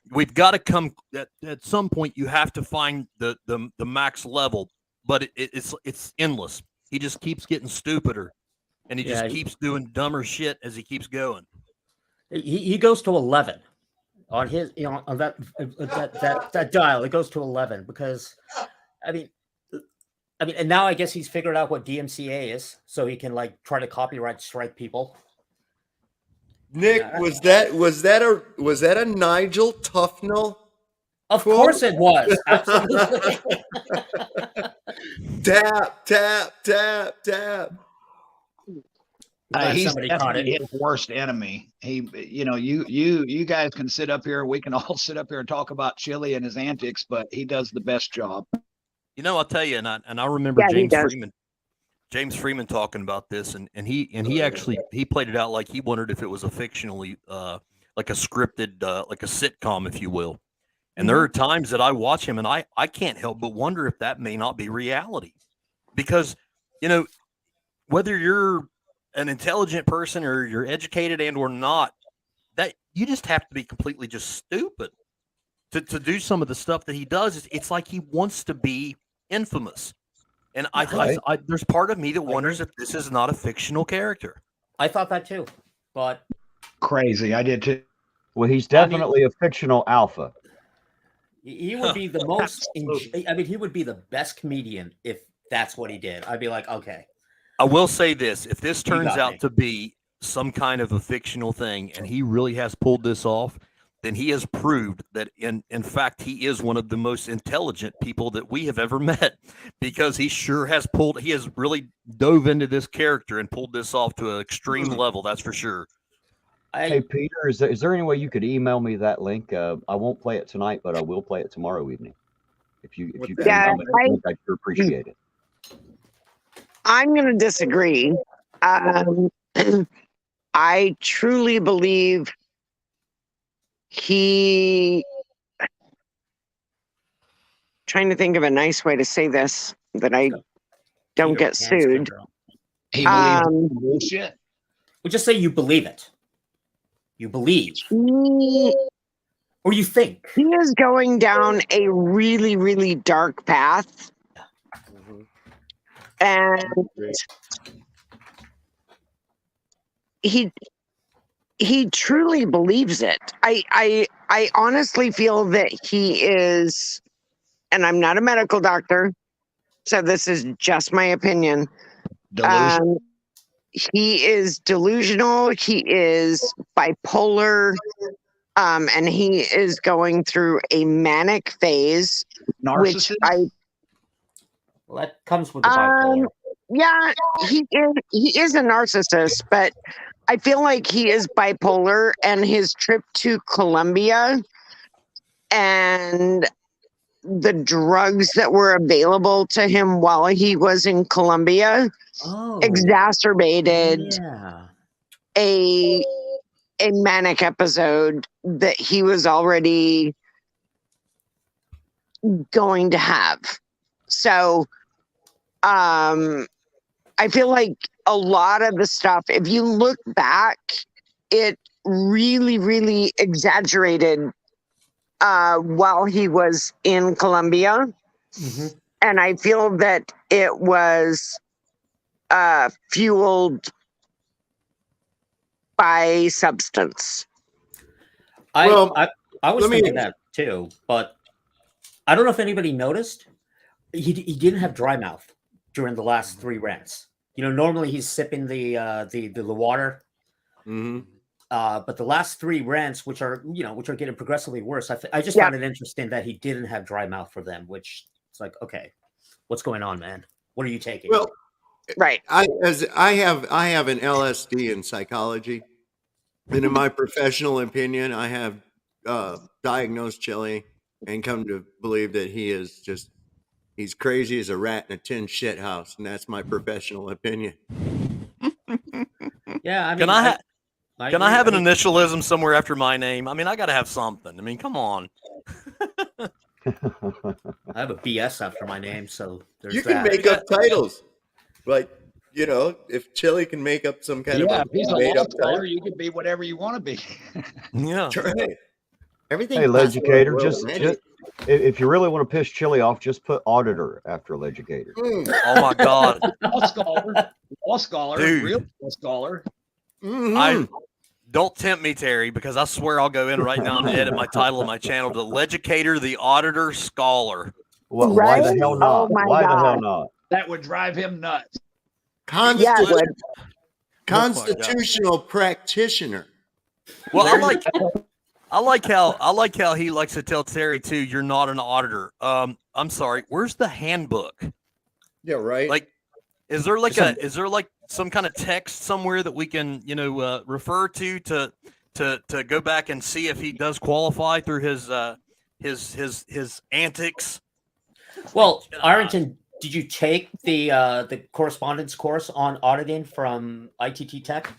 we've got to come at some point, you have to find the max level, but it's endless. He just keeps getting stupider and he just keeps doing dumber shit as he keeps going. He goes to 11 on his, on that dial. It goes to 11 because, I mean, and now I guess he's figured out what DMCA is, so he can like try to copyright strike people. Nick, was that a Nigel Tufnell? Of course it was. Absolutely. Tap, tap, tap, tap. He's definitely his worst enemy. You guys can sit up here. We can all sit up here and talk about Chille and his antics, but he does the best job. I'll tell you, and I remember James Freeman talking about this, and he actually played it out like he wondered if it was a fictionally like a scripted like a sitcom, if you will. And there are times that I watch him and I can't help but wonder if that may not be reality. Because, whether you're an intelligent person or you're educated and or not, that you just have to be completely just stupid to do some of the stuff that he does. It's like he wants to be infamous. And I there's part of me that wonders if this is not a fictional character. I thought that too, but crazy. I did too. Well, he's definitely a fictional alpha. He would be the most. He would be the best comedian if that's what he did. I'd be like, okay. I will say this: if this turns out to be some kind of a fictional thing, and he really has pulled this off, then he has proved that in fact he is one of the most intelligent people that we have ever met, because he has really dove into this character and pulled this off to an extreme level. That's for sure. Hey Peter, is there any way you could email me that link? I won't play it tonight, but I will play it tomorrow evening. If you can email me that link, I'd sure appreciate it. I'm going to disagree. I truly believe trying to think of a nice way to say this that I don't get sued. He believes bullshit. We'll just say you believe it. You believe. Or you think. He is going down a really, really dark path. And he truly believes it. I honestly feel that he is, and I'm not a medical doctor, so this is just my opinion. He is delusional. He is bipolar, and he is going through a manic phase. Narcissist. Well, that comes with the bipolar. Yeah, he is a narcissist, but I feel like he is bipolar, and his trip to Colombia and the drugs that were available to him while he was in Colombia exacerbated a manic episode that he was already going to have. So I feel like a lot of the stuff, if you look back, it really, really exaggerated while he was in Colombia. And I feel that it was fueled by substance. I was thinking that too, but I don't know if anybody noticed. He didn't have dry mouth during the last 3 rants. Normally he's sipping the water. But the last 3 rants, which are getting progressively worse, I just found it interesting that he didn't have dry mouth for them, which it's like, okay, what's going on, man? What are you taking? Well, right. I have an LSD in psychology, and in my professional opinion, I have diagnosed Chille and come to believe that he's crazy as a rat in a tin shit house, and that's my professional opinion. Yeah, can I have an initialism somewhere after my name? I mean, I got to have something. I mean, come on. I have a BS after my name, so there's you can make up titles, like if Chille can make up some kind of if he's a law scholar, you can be whatever you want to be. Yeah, right. Everything. Hey, educator, If you really want to piss Chille off, just put auditor after educator. Oh my God. Law scholar, Dude. real law scholar. I don't tempt me, Terry, because I swear I'll go in right now and edit my title of my channel to Legicator, the Auditor, Scholar. Well, Right? why the hell not? Oh my Why the hell God. not? That would drive him nuts. Yeah, it would. Constitutional practitioner. Well, I like how he likes to tell Terry too, you're not an auditor. I'm sorry, where's the handbook? Yeah, right. Like, is there like some kind of text somewhere that we can, refer to go back and see if he does qualify through his antics? Well, Ironton, did you take the correspondence course on auditing from ITT Tech?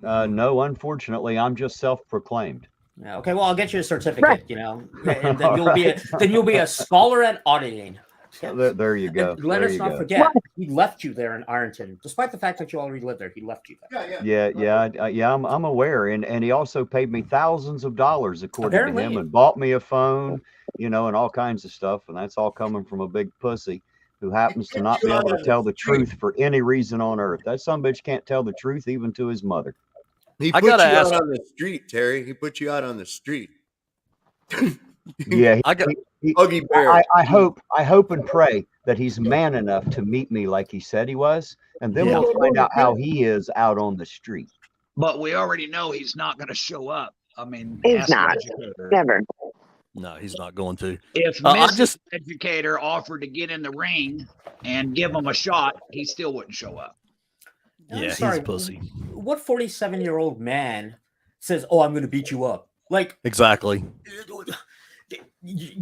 No, unfortunately, I'm just self-proclaimed. Yeah, okay, well, I'll get you a certificate, and then you'll be a scholar at auditing. There you go. And let us not forget, he left you there in Ironton, despite the fact that you already lived there. He left you there. Yeah. I'm aware, and he also paid me thousands of dollars, according to him, Apparently. and bought me a phone, and all kinds of stuff, and that's all coming from a big pussy who happens to not be able to tell the truth for any reason on earth. That sumbitch can't tell the truth even to his mother. He put you out on the street, Terry. He put you out on the street. Yeah, Huggy Bear. I hope and pray that he's man enough to meet me like he said he was, and then we'll find out how he is out on the street. But we already know he's not going to show up. I mean, He's not. Never. No, he's not going to. If Mrs. Educator offered to get in the ring and give him a shot, he still wouldn't show up. I'm Yeah, sorry, he's a pussy. What 47-year-old man says, "Oh, I'm going to beat you up"? Like, Exactly.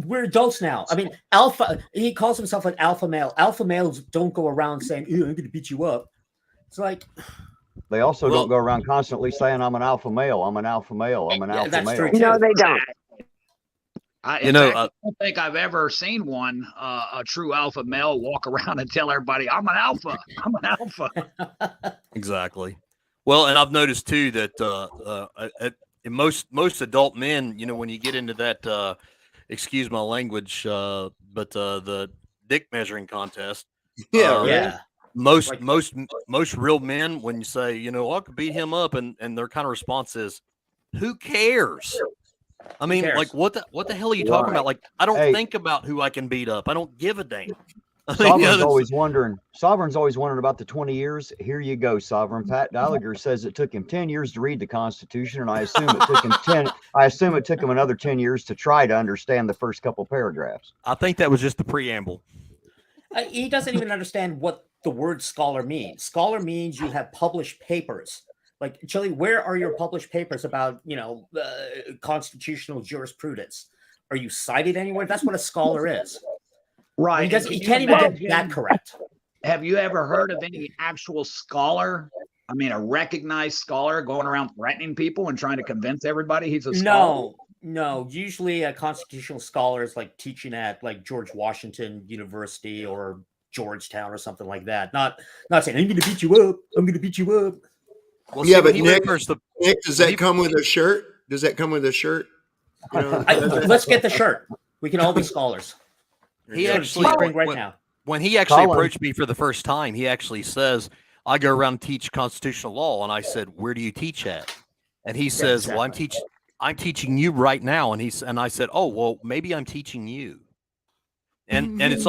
we're adults now. I mean, alpha. He calls himself an alpha male. Alpha males don't go around saying, "Ew, I'm going to beat you up." It's like They also don't go around constantly saying, "I'm an alpha male. I'm an alpha male. I'm an alpha that's male." true, too. No, they don't. I don't think I've ever seen one, a true alpha male, walk around and tell everybody, "I'm an alpha. I'm an alpha." Exactly. Well, and I've noticed too that in most adult men, when you get into that, excuse my language, but the dick measuring contest, most real men, when you say, I could beat him up, and their kind of response is, "Who cares?" I mean, like, what the hell are you talking about? Like, I don't think about who I can beat up. I don't give a damn. Sovereign's always wondering about the 20 years. Here you go, Sovereign. Pat Gallagher says it took him 10 years to read the Constitution, and I assume it took him another 10 years to try to understand the first couple paragraphs. I think that was just the preamble. he doesn't even understand what the word scholar means. Scholar means you have published papers. Like, Chille, where are your published papers about, constitutional jurisprudence? Are you cited anywhere? That's what a scholar is. Right. He can't even get that correct. Have you ever heard of any actual scholar? I mean, a recognized scholar going around threatening people and trying to convince everybody he's a scholar? No. Usually a constitutional scholar is like teaching at like George Washington University or Georgetown or something like that. Not saying, "I'm going to beat you up. I'm going to beat you up." Well, yeah, but Nick, does that come with a shirt? Does that come with a shirt? Let's get the shirt. We can all be scholars. He actually, when he actually approached me for the first time, he actually says, "I go around and teach constitutional law." And I said, "Where do you teach at?" And he says, "Well, I'm teaching you right now." And I said, "Oh, well, maybe I'm teaching you." And it's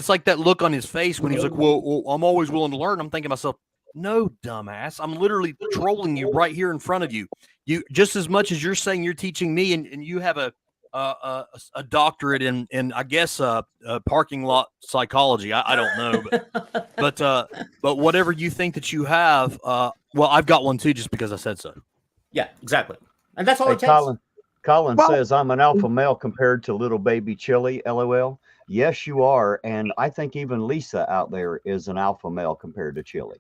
like that look on his face when he's like, well, I'm always willing to learn. I'm thinking to myself, no, dumbass. I'm literally trolling you right here in front of you. You just as much as you're saying you're teaching me, and you have a doctorate in I guess parking lot psychology. I don't know, but whatever you think that you have, well, I've got one too, just because I said so. Yeah, exactly, and that's all it takes. Colin says, "I'm an alpha male compared to little baby Chille." LOL. Yes, you are, and I think even Lisa out there is an alpha male compared to Chille.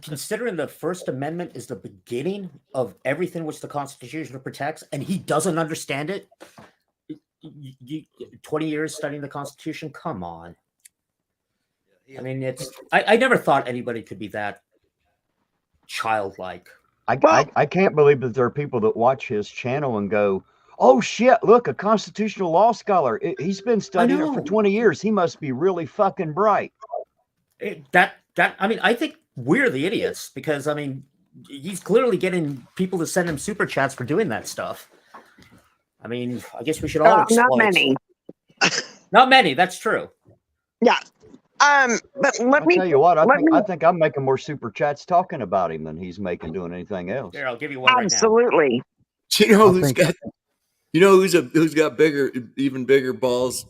Considering the First Amendment is the beginning of everything which the Constitution protects, and he doesn't understand it, 20 years studying the Constitution, come on. I mean, I never thought anybody could be that childlike. I can't believe that there are people that watch his channel and go, Oh shit! Look, a constitutional law scholar. He's been studying it for 20 years. He must be really fucking bright. I mean, I think we're the idiots because I mean, he's clearly getting people to send him super chats for doing that stuff. I mean, I guess we should all exploit. Not many. Not many. That's true. Yeah. But let me tell you what. I think I'm making more super chats talking about him than he's making doing anything else. Here, I'll give you one absolutely. Do you know who's got? You know who's got bigger, even bigger balls?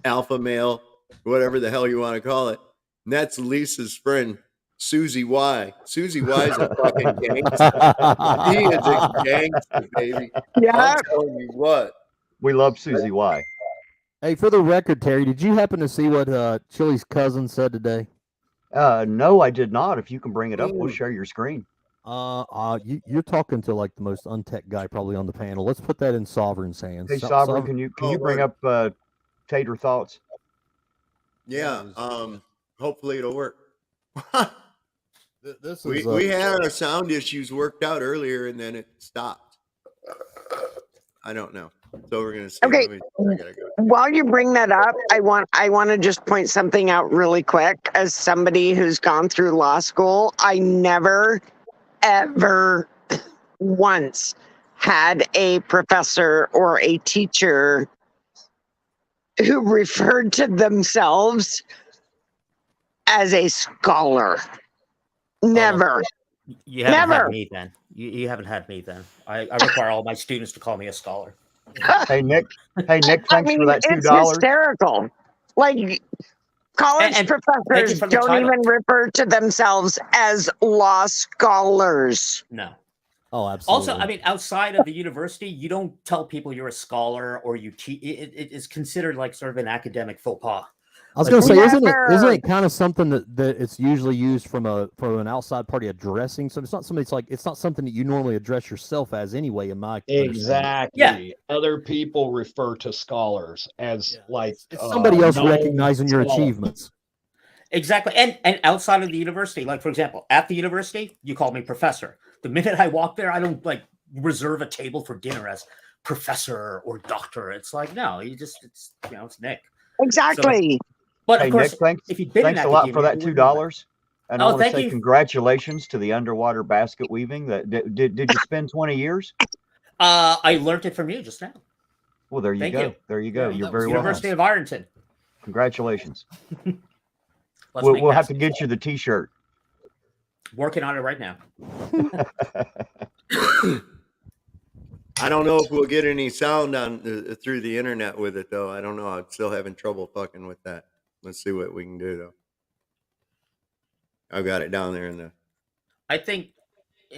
Alpha male, whatever the hell you want to call it. And that's Lisa's friend, Susie Y. Susie Y is a fucking gangster. He is a gangster, baby. Yeah. I'm telling you what. We love Susie Y. Hey, for the record, Terry, did you happen to see what Chille's cousin said today? No, I did not. If you can bring it up, we'll share your screen. You're talking to like the most untech guy probably on the panel. Let's put that in Sovereign's hands. Hey, Sovereign, can you bring up Tater thoughts? Yeah. Hopefully it'll work. This we had our sound issues worked out earlier and then it stopped. I don't know. So we're gonna see. Okay. Go. While you bring that up, I want to just point something out really quick. As somebody who's gone through law school, I never ever once had a professor or a teacher who referred to themselves as a scholar. Never. You haven't Never. had me then. You haven't had me then. I require all my students to call me a scholar. Hey Nick, thanks for that $2. It's hysterical. Like college professors don't even refer to themselves as law scholars. No. Oh, absolutely. Also, I mean, outside of the university, you don't tell people you're a scholar or you teach. It is considered like sort of an academic faux pas. I was going to say, isn't it kind of something that it's usually used from an outside party addressing? So it's not something that you normally address yourself as anyway. In my exactly, yeah. Other people refer to scholars as like it's somebody else recognizing your achievements. Exactly, and outside of the university, like for example, at the university, you call me professor. The minute I walk there, I don't like reserve a table for dinner as professor or doctor. It's like no, it's Nick. Exactly. So, but hey, of course, Nick, thanks, if you've been thanks a lot for that $2. And I want to say you. Congratulations to the underwater basket weaving. Did you spend 20 years? I learned it from you just now. Well, there you Thank go. you. There you go. Yeah, You're very welcome. University of Ironton. Congratulations. We'll have to get you the T-shirt. Working on it right now. I don't know if we'll get any sound on through the internet with it though. I don't know. I'm still having trouble fucking with that. Let's see what we can do though. I've got it down there in the. I think,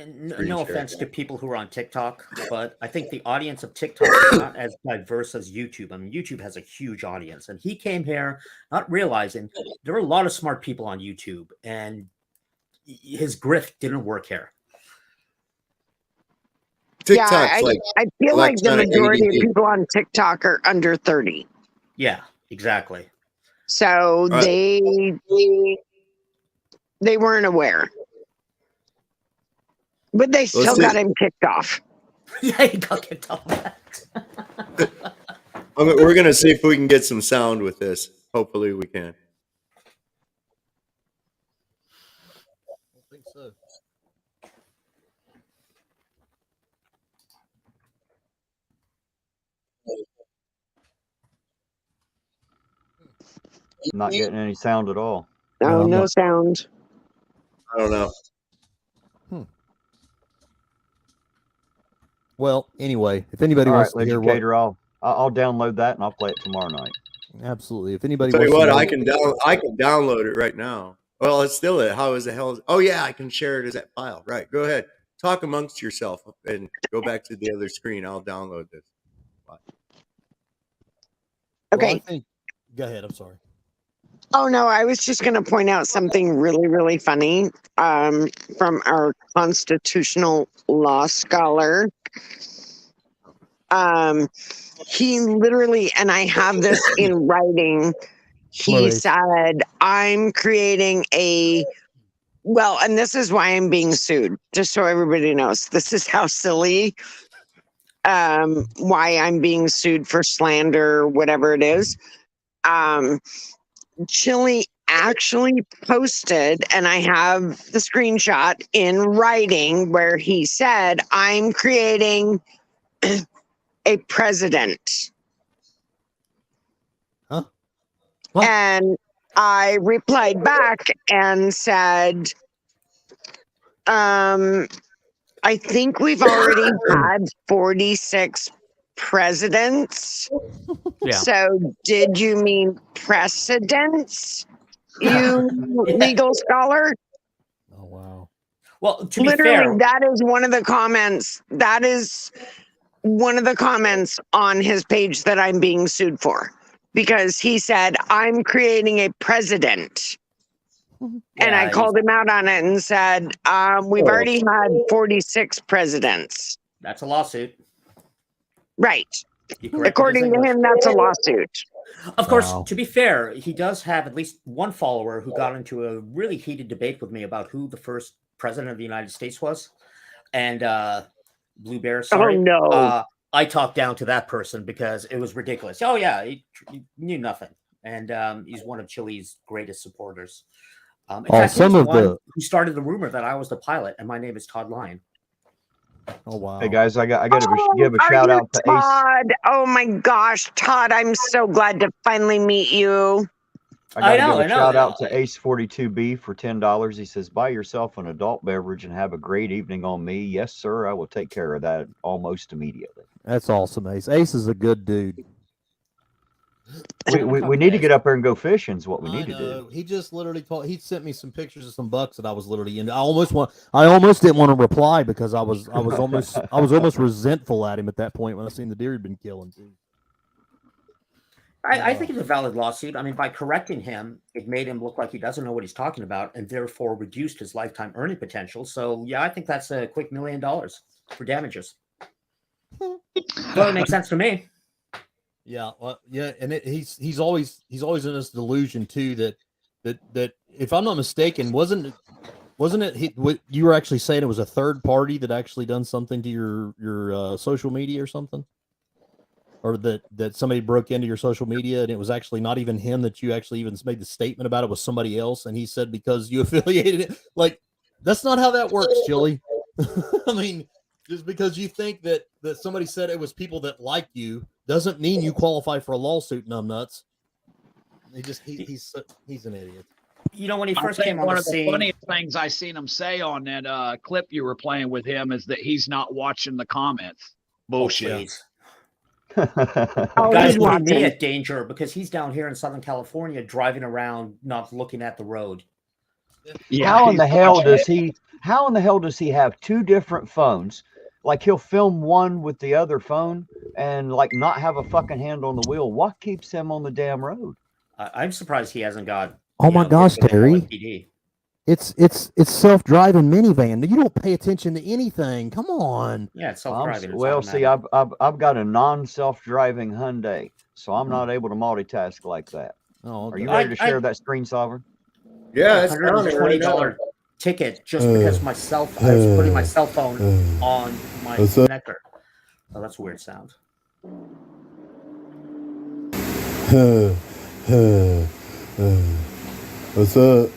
no offense to people who are on TikTok, but I think the audience of TikTok is not as diverse as YouTube. I mean, YouTube has a huge audience, and he came here not realizing there are a lot of smart people on YouTube, and his grift didn't work here. TikTok's I feel like the majority of people on TikTok are under 30. Yeah, exactly. So they weren't aware. But they still got him kicked off. Yeah, he got kicked off. We're going to see if we can get some sound with this. Hopefully we can. I think so. Not getting any sound at all. No sound. I don't know. Well, anyway, if anybody wants to hear what, I'll download that and I'll play it tomorrow night. Absolutely. If anybody Tell wants you what, to I can download it right now. Well, it's still it. How is the hell? Oh yeah, I can share it as that file. Right. Go ahead. Talk amongst yourself and go back to the other screen. I'll download this. Okay. Well, go ahead. I'm sorry. Oh no, I was just going to point out something really, really funny from our constitutional law scholar. He literally, and I have this in writing, he said, I'm creating and this is why I'm being sued, just so everybody knows. This is how silly why I'm being sued for slander, whatever it is. Chille actually posted, and I have the screenshot in writing where he said, I'm creating a president. Huh? What? And I replied back and said, I think we've already had 46 presidents. Yeah. So did you mean precedents, you legal scholar? Oh wow. Well, to be Literally, fair, that is one of the comments. That is one of the comments on his page that I'm being sued for, because he said, I'm creating a president. And I yeah, called him out on it and said, we've already had 46 presidents. that's a lawsuit. Right. You corrected his According to English. him, that's a lawsuit. Of course, Wow. to be fair, he does have at least one follower who got into a really heated debate with me about who the first president of the United States was. And Blue Bear, sorry. Oh, no. I talked down to that person because it was ridiculous. Oh, yeah, he knew nothing. And he's one of Chille's greatest supporters. In fact, he's some the of one the- who started the rumor that I was the pilot, and my name is Todd Lyon. Oh wow. Hey guys, I got to give a Are shout you out to Ace. Todd? Oh my gosh, Todd, I'm so glad to finally meet you. I got to I give a know. shout out to Ace42B for $10. He says, buy yourself an adult beverage and have a great evening on me. Yes, sir. I will take care of that almost immediately. That's awesome, Ace. Ace is a good dude. We need to get up there and go fishing is what we need to do. He just literally he sent me some pictures of some bucks that I was literally into. I almost didn't want to reply because I was almost resentful at him at that point when I seen the deer he'd been killing. I think it's a valid lawsuit. I mean, by correcting him, it made him look like he doesn't know what he's talking about and therefore reduced his lifetime earning potential. So, yeah, I think that's a quick $1 million for damages. So it makes sense to me. Yeah, well, yeah, and he's always in this delusion too that if I'm not mistaken, wasn't it what you were actually saying it was a third party that actually done something to your social media or something, or that somebody broke into your social media and it was actually not even him, that you actually even made the statement about it was somebody else, and he said because you affiliated it. Like, that's not how that works, Chille. I mean, just because you think that somebody said it was people that like you doesn't mean you qualify for a lawsuit, numbnuts. He's an idiot. You know, when he I first think came on one the of the scene, funniest things I seen him say on that clip you were playing with him is that he's not watching the comments. Bullshit. Oh, Oh, guys he's putting me watching. at danger because he's down here in Southern California driving around, not looking at the road. Yeah, How in he's the hell watching. does he have two different phones? Like, he'll film one with the other phone and like not have a fucking hand on the wheel. What keeps him on the damn road? I'm surprised he hasn't got. Oh my gosh, hit with the Terry! LAPD. It's self-driving minivan. You don't pay attention to anything. Come on. Yeah, it's self-driving. It's Well, see, automatic. I've got a non-self-driving Hyundai, so I'm not able to multitask like that. Oh, Are you ready to share that screen, Sovereign? Yeah, it's down there right $120 now. ticket just because I was putting my cell phone on my connector. Oh, that's a weird sound. What's up?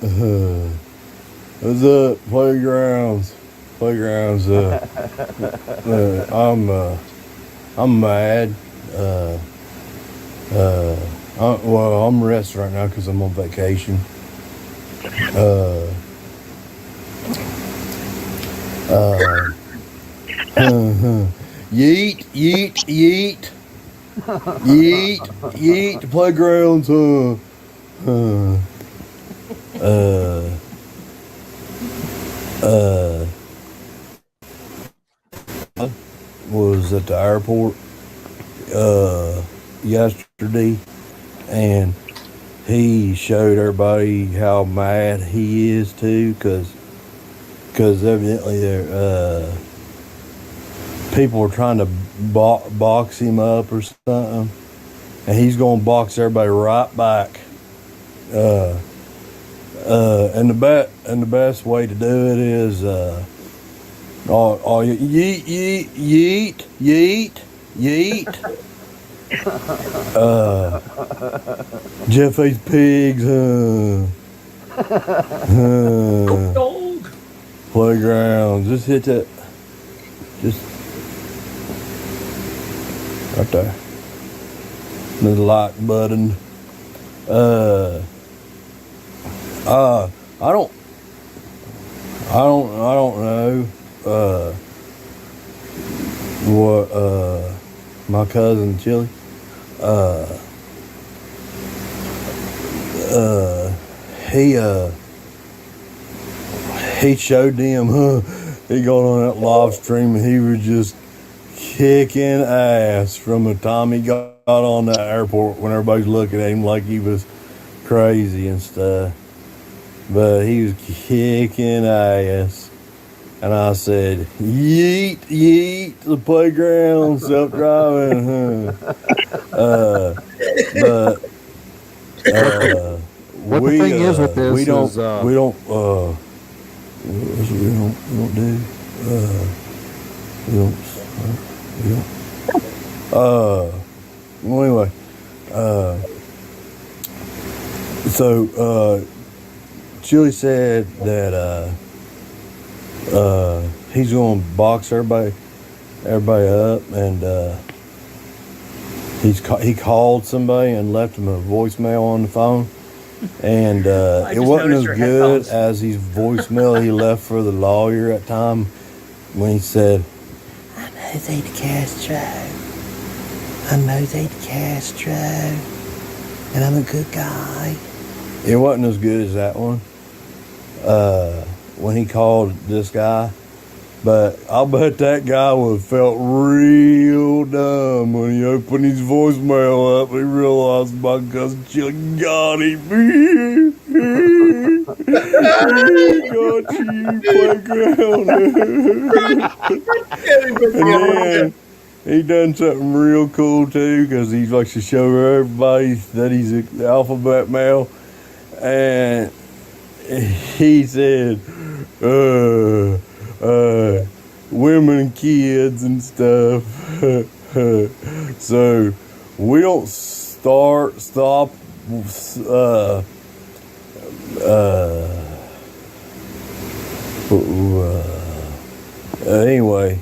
What's up? Playgrounds. I'm mad. Well, I'm resting right now because I'm on vacation. Yeet, yeet, yeet. Yeet, yeet, the playgrounds. Was at the airport yesterday, and he showed everybody how mad he is too, because evidently there people are trying to box him up or something, and he's gonna box everybody right back. And the best way to do it is Oh, yeet, yeet, yeet, yeet, yeet. Jeff hates pigs, Dog. Playground. Just hit that. Just right there. The like button. I don't know. What my cousin Chille. He showed them, he got on that live stream and he was just kicking ass from the time he got on the airport when everybody's looking at him like he was crazy and stuff. But he was kicking ass. And I said, yeet, yeet, the playground, self-driving. What the thing is with this we don't is, we don't do. Well, anyway, so Chille said that he's gonna box everybody up, and he called somebody and left him a voicemail on the phone, and it wasn't as good as his voicemail he left for the lawyer at time when he said, "I'm Jose DeCastro. I'm Jose DeCastro, and I'm a good guy." It wasn't as good as that one when he called this guy. But I'll bet that guy would have felt real dumb when he opened his voicemail up and he realized my cousin Chille got him. He got you, playground. And then he done something real cool too, because he likes to show everybody that he's an alphabet male. And he said, women and kids and stuff. So we don't stop. Anyway,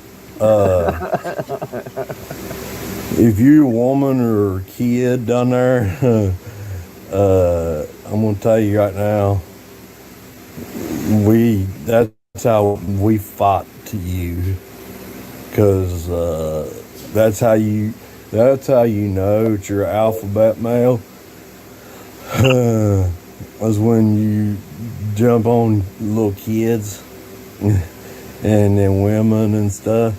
if you're a woman or a kid down there, I'm gonna tell you right now, that's how we fight to you, because that's how you know it's your alphabet male. Was when you jump on little kids and then women and stuff.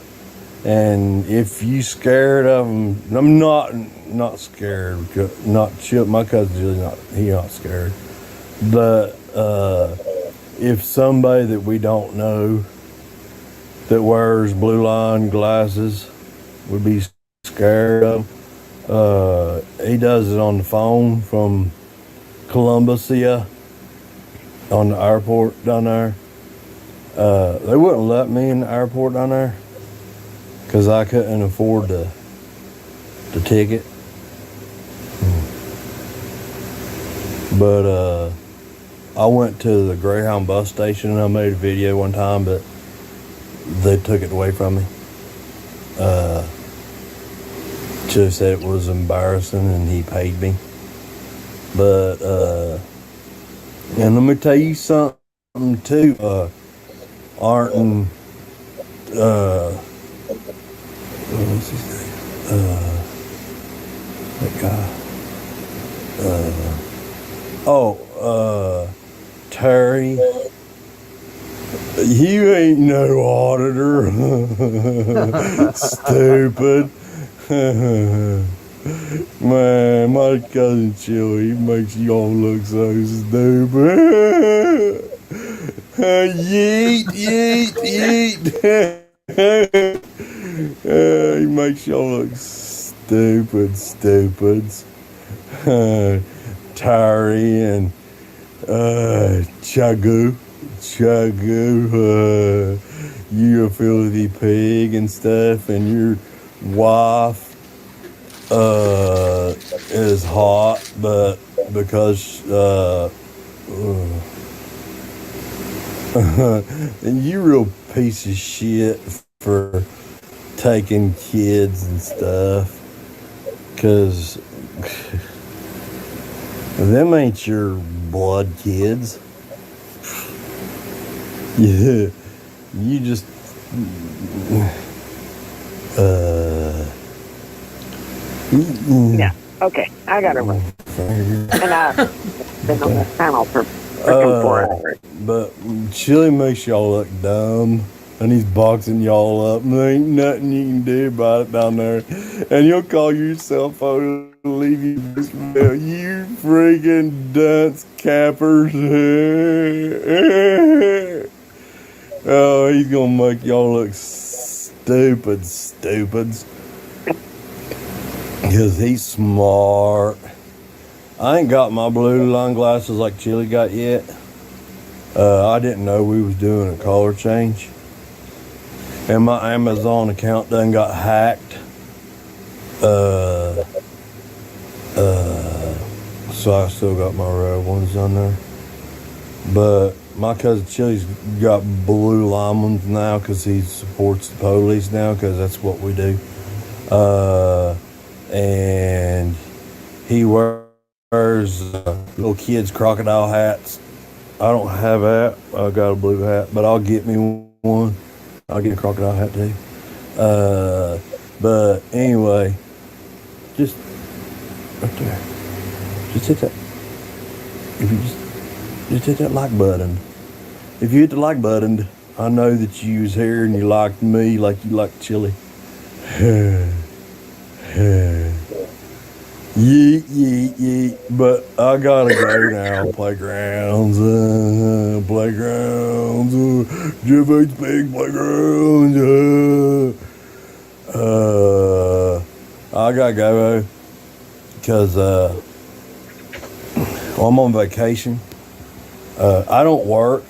And if you scared of them, I'm not scared. Not Chille. My cousin's really not scared. But if somebody that we don't know that wears blue line glasses would be scared of, he does it on the phone from Columbus, on the airport down there. They wouldn't let me in the airport down there because I couldn't afford the ticket. But I went to the Greyhound bus station and I made a video one time, but they took it away from me. Just said it was embarrassing and he paid me. But and let me tell you something too, Arton, what's his name? That guy. Terry. You ain't no auditor. Stupid. Man, my cousin Chille, he makes y'all look so stupid. Yeet, yeet, yeet. He makes y'all look stupids. Terry and you a filthy pig and stuff, and your wife is hot, but because and you real piece of shit for taking kids and stuff, cause them ain't your blood kids. Yeah, you just Yeah. Okay, I got it right. And I've been on this panel for freaking 4 hours. But Chille makes y'all look dumb, and he's boxing y'all up, and there ain't nothing you can do about it down there. And you'll call your cell phone and leave you voicemail. You freaking dunce cappers. Oh, he's gonna make y'all look stupids. Because he's smart. I ain't got my blue line glasses like Chille got yet. I didn't know we was doing a color change. And my Amazon account done got hacked. So I still got my red ones on there. But my cousin Chille's got blue line ones now because he supports the police now, because that's what we do. And he wears little kids' crocodile hats. I don't have that. I got a blue hat, but I'll get me one. I'll get a crocodile hat too. But anyway, just right there. Just hit that. If you just hit that like button. If you hit the like button, I know that you was here and you liked me like you liked Chille. Yeet. But I gotta go now. Playgrounds. Jeff's big playgrounds. I gotta go because I'm on vacation. I don't work.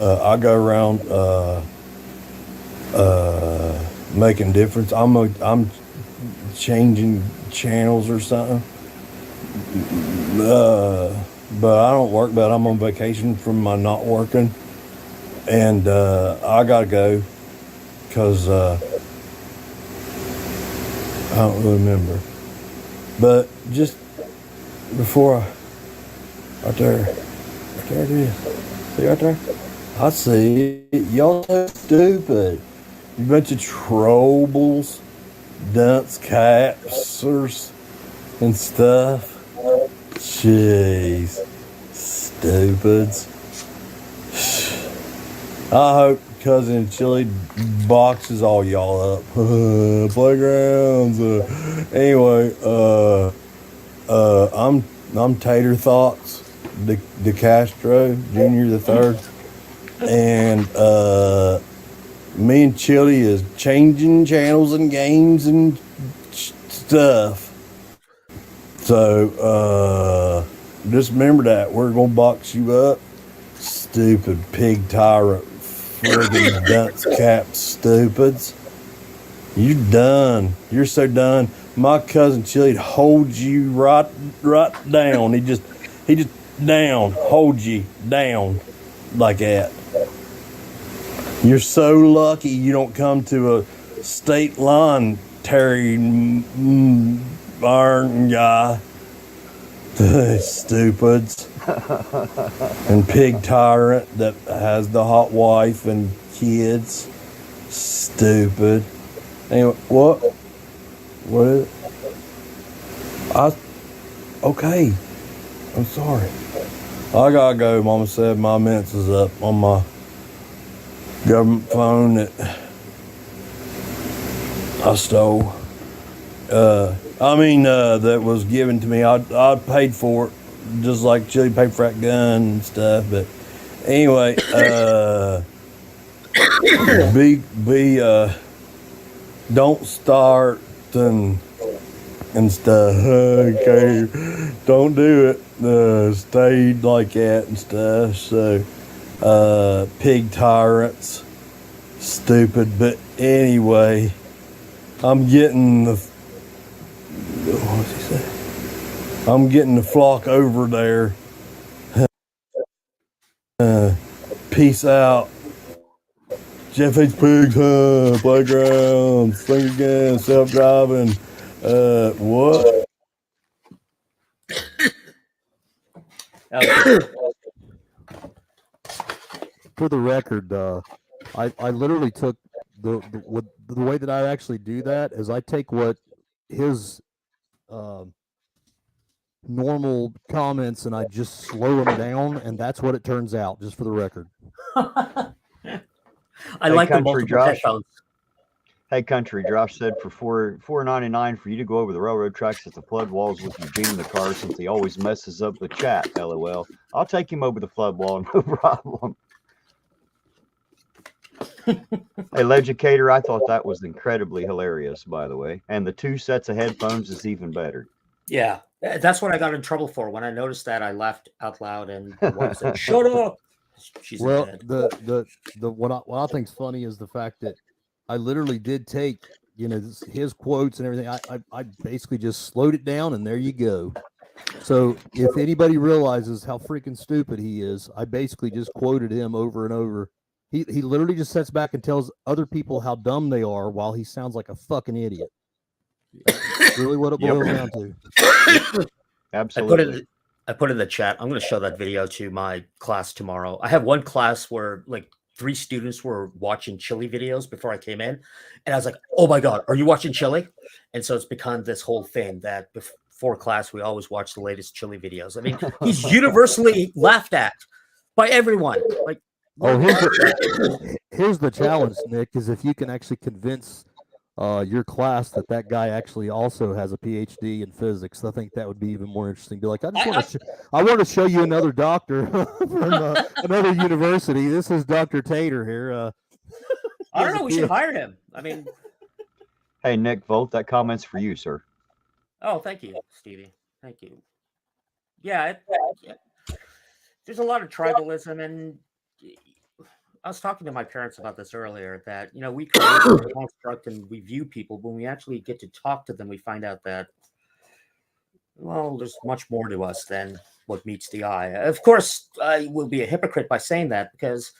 I go around making difference. I'm changing channels or something. But I don't work, but I'm on vacation from my not working. And I gotta go because I don't really remember. But just before right there it is. See right there? I see it. Y'all so stupid. You bunch of troubles, dunce capsers and stuff. Jeez. Stupids. I hope Cousin Chille boxes all y'all up. Playgrounds. Anyway, I'm Tater Thoughts, DeCastro Jr. the Third, and me and Chille is changing channels and games and stuff. So just remember that we're gonna box you up, stupid pig tyrant, friggin' dunce cap stupids. You done. You're so done. My cousin Chille holds you right down. He just down, holds you down like that. You're so lucky you don't come to a state line, Terry Iron guy. Stupids. And pig tyrant that has the hot wife and kids. Stupid. Anyway, what? What is it? Okay. I'm sorry. I gotta go. Mama said my mints is up on my government phone that I stole. That was given to me. I paid for it, just like Chille paid for that gun and stuff. But anyway, don't start and stuff. Okay, don't do it. Stay like that and stuff. So, pig tyrants stupid. But anyway, I'm getting what was he say? I'm getting the flock over there. Peace out. Jeff H. Pigs, playground, think again, self-driving. What? For the record, I literally took the way that I actually do that is I take what his normal comments and I just slow them down, and that's what it turns out. Just for the record. I like the multiple headphones. Hey, Country, Josh said for $4.99 for you to go over the railroad tracks at the flood walls with Eugene in the car since he always messes up the chat. LOL. I'll take him over the flood wall, no problem. Hey, Legicator, I thought that was incredibly hilarious, by the way. And the 2 sets of headphones is even better. Yeah, that's what I got in trouble for. When I noticed that, I laughed out loud and the wife said, "Shut up." She's well, dead. what I think's funny is the fact that I literally did take, his quotes and everything. I basically just slowed it down, and there you go. So if anybody realizes how freaking stupid he is, I basically just quoted him over and over. He literally just sits back and tells other people how dumb they are while he sounds like a fucking idiot. That's really what it boils down to. Absolutely. I put in the chat. I'm going to show that video to my class tomorrow. I have one class where like 3 students were watching Chille videos before I came in. And I was like, oh my God, are you watching Chille? And so it's become this whole thing that before class, we always watch the latest Chille videos. I mean, he's universally laughed at by everyone. Like, here's the challenge, Nick, is if you can actually convince your class that guy actually also has a PhD in physics. I think that would be even more interesting. Be like, I want to show you another doctor from another university. This is Dr. Tater here. I don't know. We should hire him. I mean, hey, Nick Volt, that comment's for you, sir. Oh, thank you, Stevie. Thank you. Yeah, there's a lot of tribalism, and I was talking to my parents about this earlier, that, we create a construct and we view people. When we actually get to talk to them, we find out that, well, there's much more to us than what meets the eye. Of course, I will be a hypocrite by saying that, because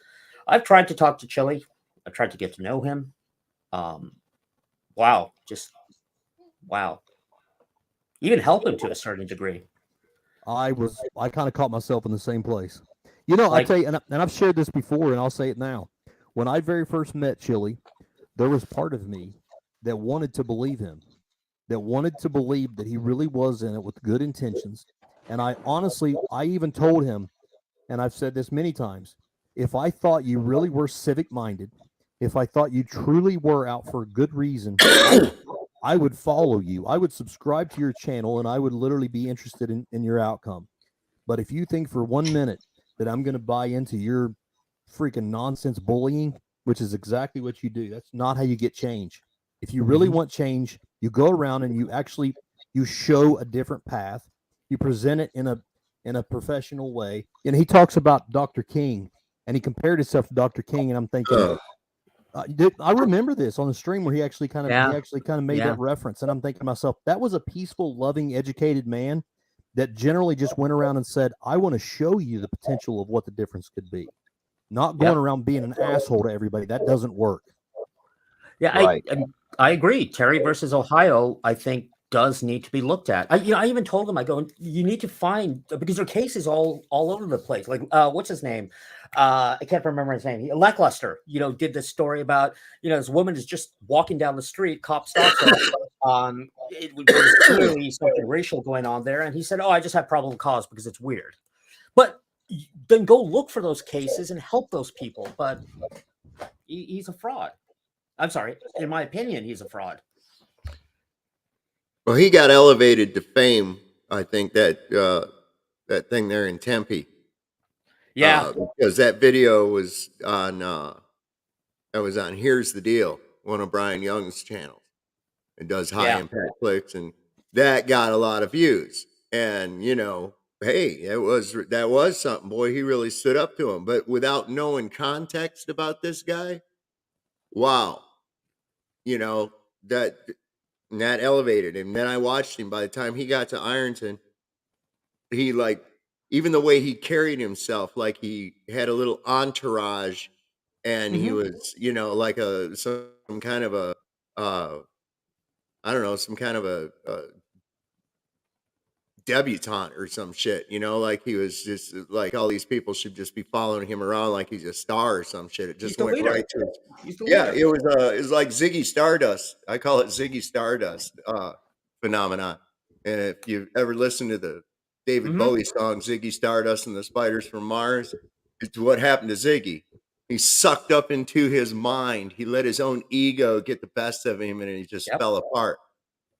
I've tried to talk to Chille. I've tried to get to know him. Wow. Even help him to a certain degree. I kind of caught myself in the same place. I tell you, and I've shared this before, and I'll say it now. When I very first met Chille, there was part of me that wanted to believe him, that wanted to believe that he really was in it with good intentions. And I even told him, and I've said this many times, if I thought you really were civic-minded, if I thought you truly were out for a good reason, I would follow you. I would subscribe to your channel, and I would literally be interested in your outcome. But if you think for 1 minute that I'm going to buy into your freaking nonsense bullying, which is exactly what you do, that's not how you get change. If you really want change, you go around and you show a different path. You present it in a professional way. And he talks about Dr. King, and he compared himself to Dr. King, and I'm thinking, I remember this on the stream where he actually kind of made that reference, and I'm thinking to myself, that was a peaceful, loving, educated man that generally just went around and said, I want to show you the potential of what the difference could be. Not going around being an asshole to everybody. That doesn't work. Yeah, right. I agree. Terry versus Ohio, I think, does need to be looked at. I even told them, I go, you need to find, because there are cases all over the place. Like, what's his name? I can't remember his name. Lackluster, did this story about, this woman is just walking down the street, cop stops her. It was clearly something racial going on there. And he said, I just have probable cause because it's weird. But then go look for those cases and help those people. But he's a fraud. I'm sorry. In my opinion, he's a fraud. Well, he got elevated to fame. I think that thing there in Tempe. Yeah. Because that video was on Here's the Deal, one of Brian Young's channels. It does high impact clicks, and that got a lot of views. And hey, that was something, boy. He really stood up to him. But without knowing context about this guy, wow, you know, that elevated him. Then I watched him. By the time he got to Ironton, he like, even the way he carried himself, like he had a little entourage, and he was, you know, like some kind of a I don't know, some kind of a debutante or some shit, you know, like he was just like all these people should just be following him around like he's a star or some shit. It He's just the went leader. right to his, He's the yeah, leader. it was like Ziggy Stardust. I call it Ziggy Stardust phenomenon. And if you've ever listened to the David Bowie song Ziggy Stardust and the Spiders from Mars, it's what happened to Ziggy. He sucked up into his mind. He let his own ego get the best of him, and he just fell apart.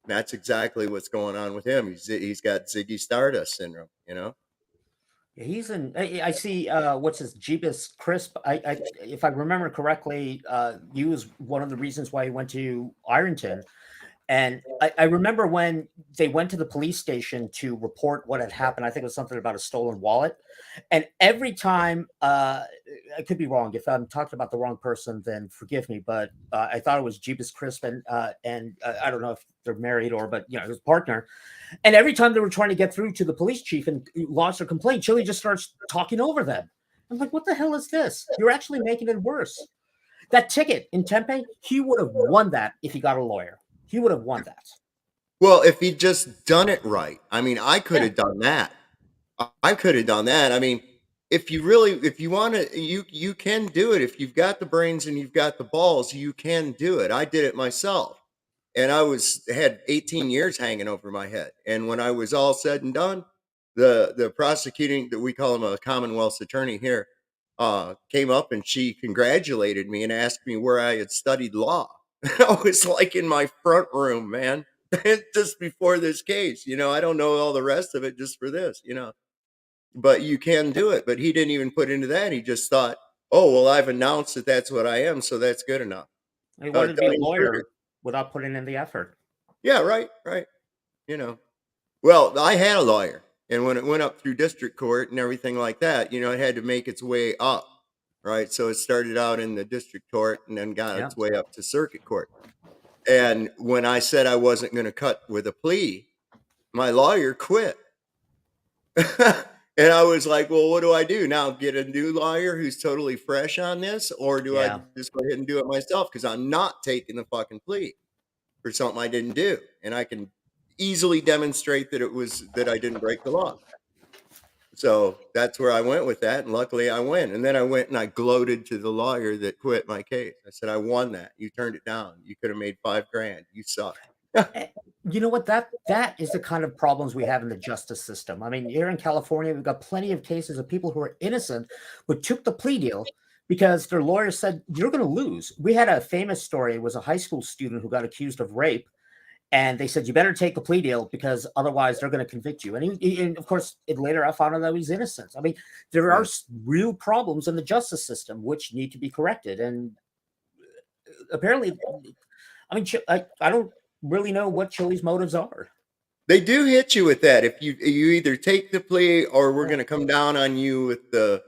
That's exactly what's going on with him. He's got Ziggy Stardust syndrome, you know. He's in. I see. What's his Jeebus Crisp? If I remember correctly, he was one of the reasons why he went to Ironton. And I remember when they went to the police station to report what had happened. I think it was something about a stolen wallet. And every time, I could be wrong. If I'm talking about the wrong person, then forgive me. But I thought it was Jeebus Crisp, and I don't know if they're married but you know, his partner. And every time they were trying to get through to the police chief and lodge their complaint, Chille just starts talking over them. I'm like, what the hell is this? You're actually making it worse. That ticket in Tempe, he would have won that if he got a lawyer. He would have won that. Well, if he'd just done it right. I mean, I could have done that. I could have done that. I mean, if you want to, you can do it. If you've got the brains and you've got the balls, you can do it. I did it myself. And I had 18 years hanging over my head. And when I was all said and done, the prosecuting, that we call him a Commonwealth's attorney here, came up and she congratulated me and asked me where I had studied law. I was like in my front room, man, just before this case. You know, I don't know all the rest of it just for this, you know. But you can do it. But he didn't even put into that. He just thought, oh, well, I've announced that that's what I am, so that's good enough. He wanted to be a lawyer without putting in the effort. Yeah, right. You know, well, I had a lawyer, and when it went up through district court and everything like that, you know, it had to make its way up, right? So it started out in the district court and then got its way up to circuit court. And when I said I wasn't going to cut with a plea, my lawyer quit. And I was like, well, what do I do now? Get a new lawyer who's totally fresh on this? Or do I just go ahead and do it myself? Because I'm not taking the fucking plea for something I didn't do. And I can easily demonstrate that I didn't break the law. So that's where I went with that. And luckily I win. And then I went and I gloated to the lawyer that quit my case. I said, I won that. You turned it down. You could have made $5,000. You suck. You know what? That is the kind of problems we have in the justice system. I mean, here in California, we've got plenty of cases of people who are innocent but took the plea deal because their lawyer said, you're going to lose. We had a famous story. It was a high school student who got accused of rape. And they said, you better take the plea deal because otherwise they're going to convict you. And of course, later I found out that he's innocent. I mean, there are real problems in the justice system which need to be corrected. And apparently, I mean, I don't really know what Chille's motives are. They do hit you with that. If you either take the plea or we're going to come down on you with the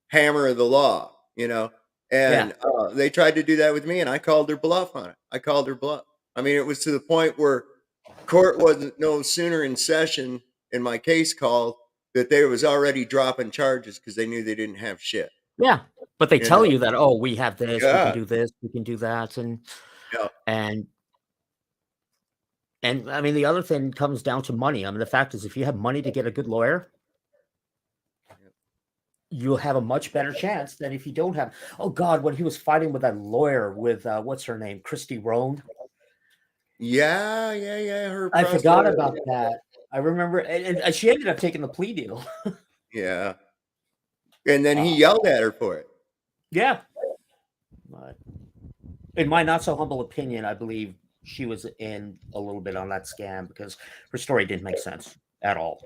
hammer of the law, you know. And they tried to do that with me, and I called their bluff on it. I mean, it was to the point where court wasn't no sooner in session and my case called that they was already dropping charges because they knew they didn't have shit. Yeah, but they tell you that, oh, we have this, we can do this, we can do that, and I mean, the other thing comes down to money. I mean, the fact is, if you have money to get a good lawyer, you'll have a much better chance than if you don't have. Oh God, when he was fighting with that lawyer with what's her name, Christy Roan. Yeah. I forgot about that. I remember, and she ended up taking the plea deal. Yeah, and then he yelled at her for it. Yeah, but in my not so humble opinion, I believe she was in a little bit on that scam because her story didn't make sense at all.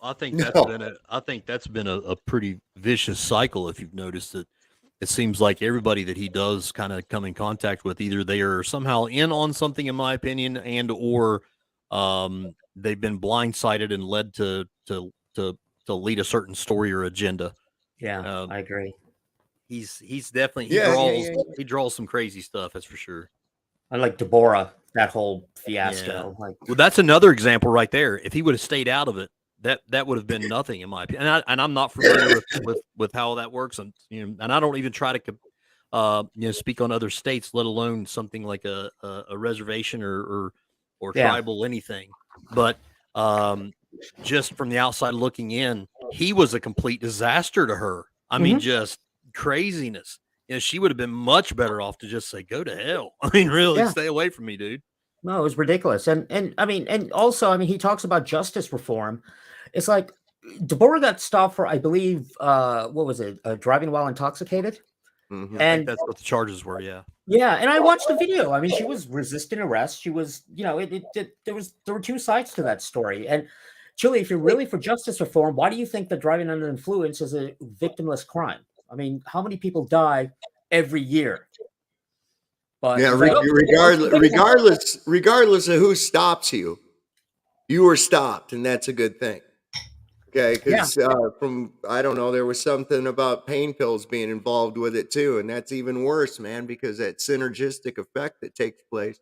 I think that's been a pretty vicious cycle. If you've noticed it, it seems like everybody that he does kind of come in contact with, either they are somehow in on something, in my opinion, and or they've been blindsided and led to lead a certain story or agenda. Yeah, I agree. He's definitely Yeah. he draws some crazy stuff. That's for sure. I like Deborah. That whole fiasco. Yeah. Like, Well, that's another example right there. If he would have stayed out of it, that would have been nothing in my opinion. And I'm not familiar with how that works, and and I don't even try to speak on other states, let alone something like a reservation or tribal anything. But just from the outside looking in, he was a complete disaster to her. I mean, just craziness. She would have been much better off to just say, "Go to hell." I mean, really, stay away from me, dude. no, it was ridiculous. And I mean, and also, I mean, he talks about justice reform. It's like Deborah got stopped for, I believe, what was it? Driving while intoxicated. I think that's what the charges were. Yeah. Yeah, and I watched the video. I mean, she was resisting arrest. She was, there were two sides to that story. And Chille, if you're really for justice reform, why do you think that driving under influence is a victimless crime? I mean, how many people die every year? But Yeah, like, regardless of who stops you, you were stopped, and that's a good thing. Okay, because from I don't know, there was something about pain pills being involved with it too, and that's even worse, man, because that synergistic effect that takes place,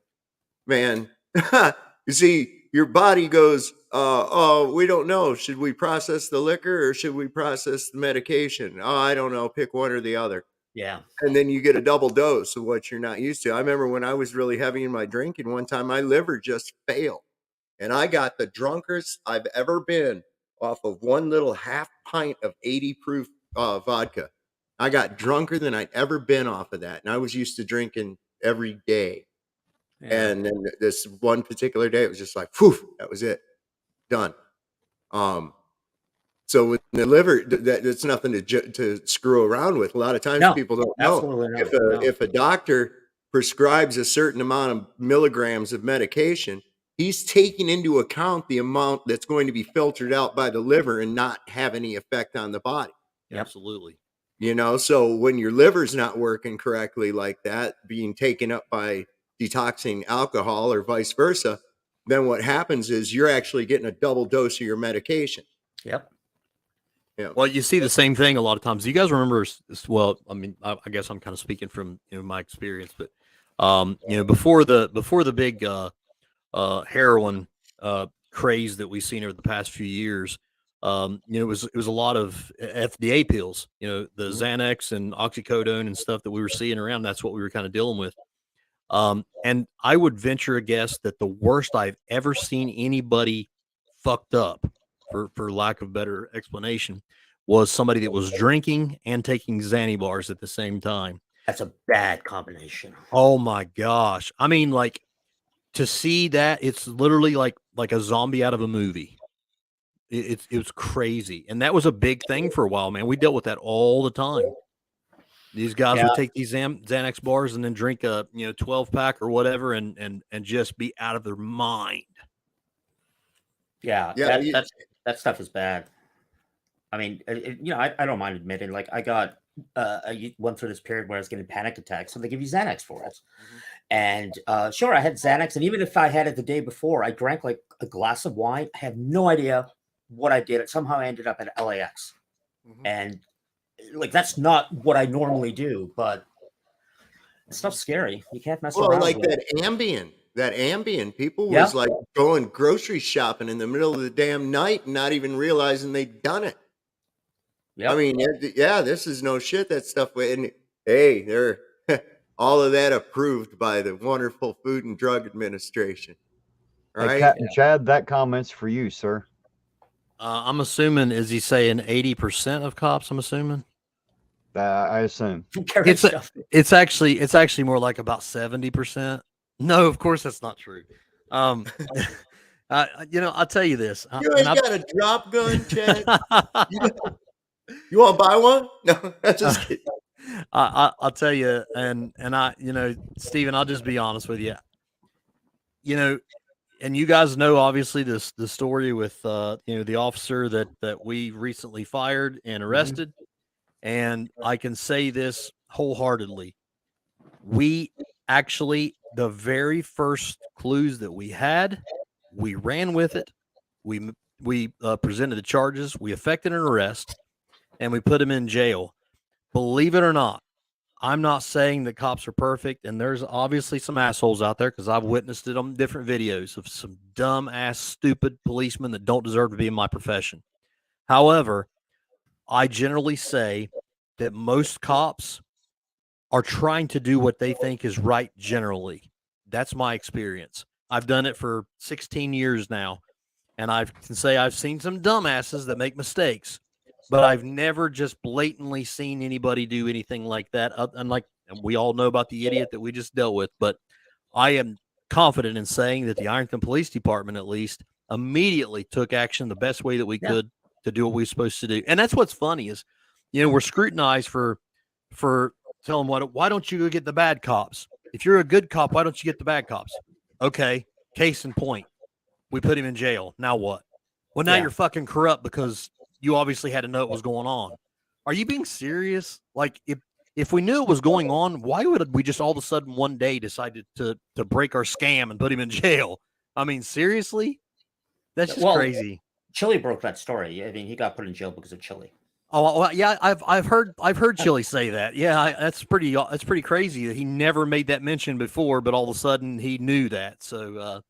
man. You see, your body goes, "Oh, we don't know. Should we process the liquor or should we process the medication? Oh, I don't know. Pick one or the other." yeah. And then you get a double dose of what you're not used to. I remember when I was really heavy in my drinking, one time my liver just failed. And I got the drunkest I've ever been off of one little half pint of 80 proof vodka. I got drunker than I'd ever been off of that. And I was used to drinking every day. Yeah. And then this one particular day, it was just like, phew, that was it. Done. So with the liver, that's nothing to screw around with. A lot of times people don't know. Absolutely not. If a doctor prescribes a certain amount of milligrams of medication, he's taking into account the amount that's going to be filtered out by the liver and not have any effect on the body. Absolutely. So when your liver's not working correctly like that, being taken up by detoxing alcohol or vice versa, then what happens is you're actually getting a double dose of your medication. Yep. Yeah. Well, you see the same thing a lot of times. You guys remember? Well, I mean, I guess I'm kind of speaking from my experience, but before the big heroin craze that we've seen over the past few years, it was a lot of FDA pills. The Xanax and oxycodone and stuff that we were seeing around. That's what we were kind of dealing with. And I would venture a guess that the worst I've ever seen anybody fucked up, for lack of better explanation, was somebody that was drinking and taking Xanny bars at the same time. That's a bad combination. Oh my gosh. I mean, like, to see that, it's literally like a zombie out of a movie. It was crazy. And that was a big thing for a while, man. We dealt with that all the time. These guys would take these Xanax bars and then drink a 12-pack or whatever and just be out of their mind. Yeah, that stuff is bad. I mean, I don't mind admitting, like, I went through this period where I was getting panic attacks, so they give you Xanax for it. And sure, I had Xanax, and even if I had it the day before, I drank like a glass of wine. I have no idea what I did. It somehow ended up at LAX, and like that's not what I normally do, but stuff's scary. You can't mess around. Well, like with that Ambien, people was like going grocery shopping in the middle of the damn night and not even realizing they'd done it. I mean, this is no shit. That stuff. And hey, they're all of that approved by the wonderful Food and Drug Administration. Right, hey, Captain Chad, that comment's for you, sir. I'm assuming, is he saying 80% of cops? I'm assuming. I assume it's actually more like about 70%. No, of course that's not true. I'll tell you this. You ain't got a drop gun, Chad. You want to buy one? No, just kidding. I'll tell you, and Stephen, I'll just be honest with you. And you guys know obviously the story with the officer that we recently fired and arrested. And I can say this wholeheartedly. We actually, the very first clues that we had, we ran with it. We presented the charges. We effected an arrest, and we put him in jail. believe it or not, I'm not saying that cops are perfect, and there's obviously some assholes out there because I've witnessed it on different videos of some dumb ass, stupid policemen that don't deserve to be in my profession. However, I generally say that most cops are trying to do what they think is right generally. That's my experience. I've done it for 16 years now, and I can say I've seen some dumbasses that make mistakes, but I've never just blatantly seen anybody do anything like that. And we all know about the idiot that we just dealt with, but I am confident in saying that the Ironton Police Department, at least, immediately took action the best way that we could to do what we were supposed to do. And that's what's funny is, we're scrutinized for telling why don't you go get the bad cops? If you're a good cop, why don't you get the bad cops? Okay, case in point. We put him in jail. Now what? Well, now you're fucking corrupt because you obviously had to know what was going on. Are you being serious? Like, if we knew it was going on, why would we just all of a sudden one day decided to break our scam and put him in jail? I mean, seriously? That's just crazy. Chille broke that story. I mean, he got put in jail because of Chille. Oh well, yeah, I've heard Chille say that. Yeah, that's pretty crazy that he never made that mention before, but all of a sudden he knew that. So,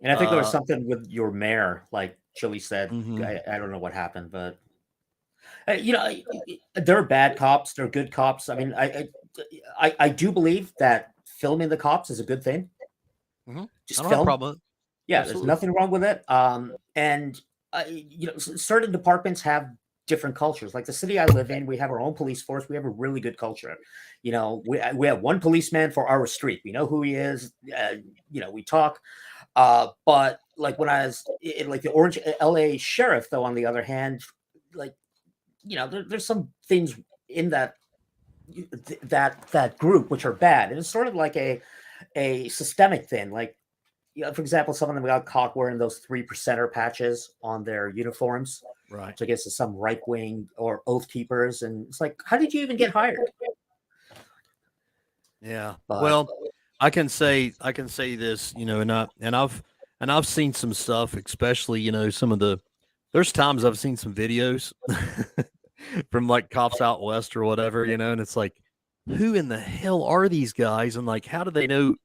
and I think there was something with your mayor, like Chille said. I don't know what happened, but they're bad cops, they're good cops. I mean, I do believe that filming the cops is a good thing. Just film. Problem. Yeah, Absolutely. there's nothing wrong with it. And certain departments have different cultures. Like the city I live in, we have our own police force. We have a really good culture. We have one policeman for our street. We know who he is. We talk. But like when I was like the Orange LA sheriff, though, on the other hand, like there's some things in that group which are bad, and it's sort of like a systemic thing. Like, for example, some of them got caught wearing those 3%er patches on their uniforms. Right. So I guess it's some right wing or oath keepers, and it's like, how did you even get hired? Yeah. Well, I can say this, and I've seen some stuff, especially there's times I've seen some videos from like cops out west or whatever, and it's like, who in the hell are these guys, and like, how do they know?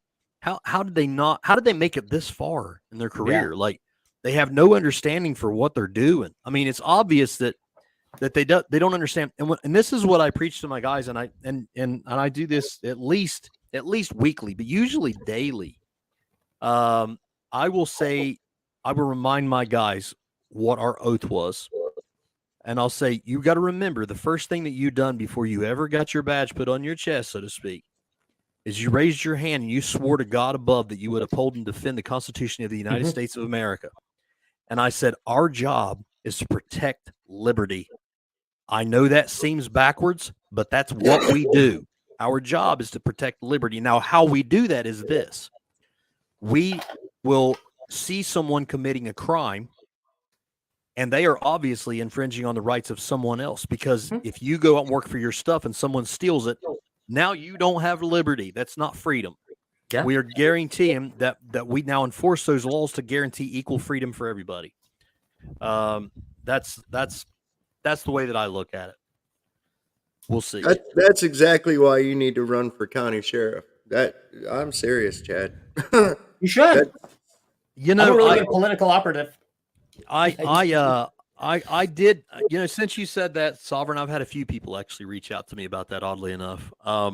How did they make it this far in their career? Yeah. Like, they have no understanding for what they're doing. I mean, it's obvious that they don't understand. And this is what I preach to my guys, and I do this at least weekly, but usually daily. I will remind my guys what our oath was. And I'll say, you got to remember the first thing that you done before you ever got your badge put on your chest, so to speak, is you raised your hand and you swore to God above that you would uphold and defend the Constitution of the United States of America. And I said, our job is to protect liberty. I know that seems backwards, but that's what we do. Our job is to protect liberty. Now, how we do that is this. We will see someone committing a crime, and they are obviously infringing on the rights of someone else, because if you go out and work for your stuff and someone steals it, now you don't have liberty. That's not freedom. Yeah. We are guaranteeing that we now enforce those laws to guarantee equal freedom for everybody. That's the way that I look at it. We'll see. That's exactly why you need to run for county sheriff. I'm serious, Chad. You should. I'm a really good political operative. I did, since you said that, Sovereign, I've had a few people actually reach out to me about that, oddly enough. I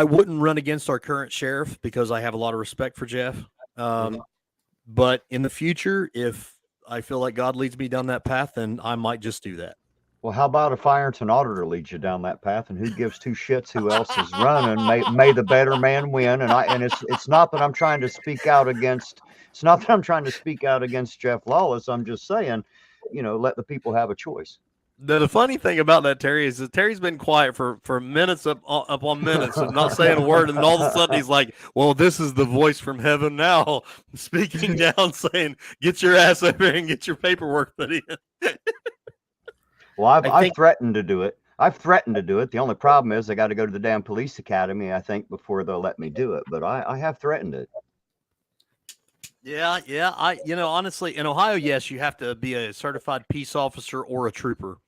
wouldn't run against our current sheriff because I have a lot of respect for Jeff. But in the future, if I feel like God leads me down that path, then I might just do that. Well, how about if Ironton Auditor leads you down that path, and who gives two shits who else is running? May the better man win. And it's not that I'm trying to speak out against. It's not that I'm trying to speak out against Jeff Lawless. I'm just saying, let the people have a choice. The funny thing about that, Terry, is that Terry's been quiet for minutes upon minutes and not saying a word, and then all of a sudden he's like, well, this is the voice from heaven now speaking down, saying, get your ass over here and get your paperwork put in. Well, I've threatened to do it. The only problem is I got to go to the damn police academy, I think, before they'll let me do it. But I have threatened it. Yeah, yeah. Honestly, in Ohio, yes, you have to be a certified peace officer or a trooper.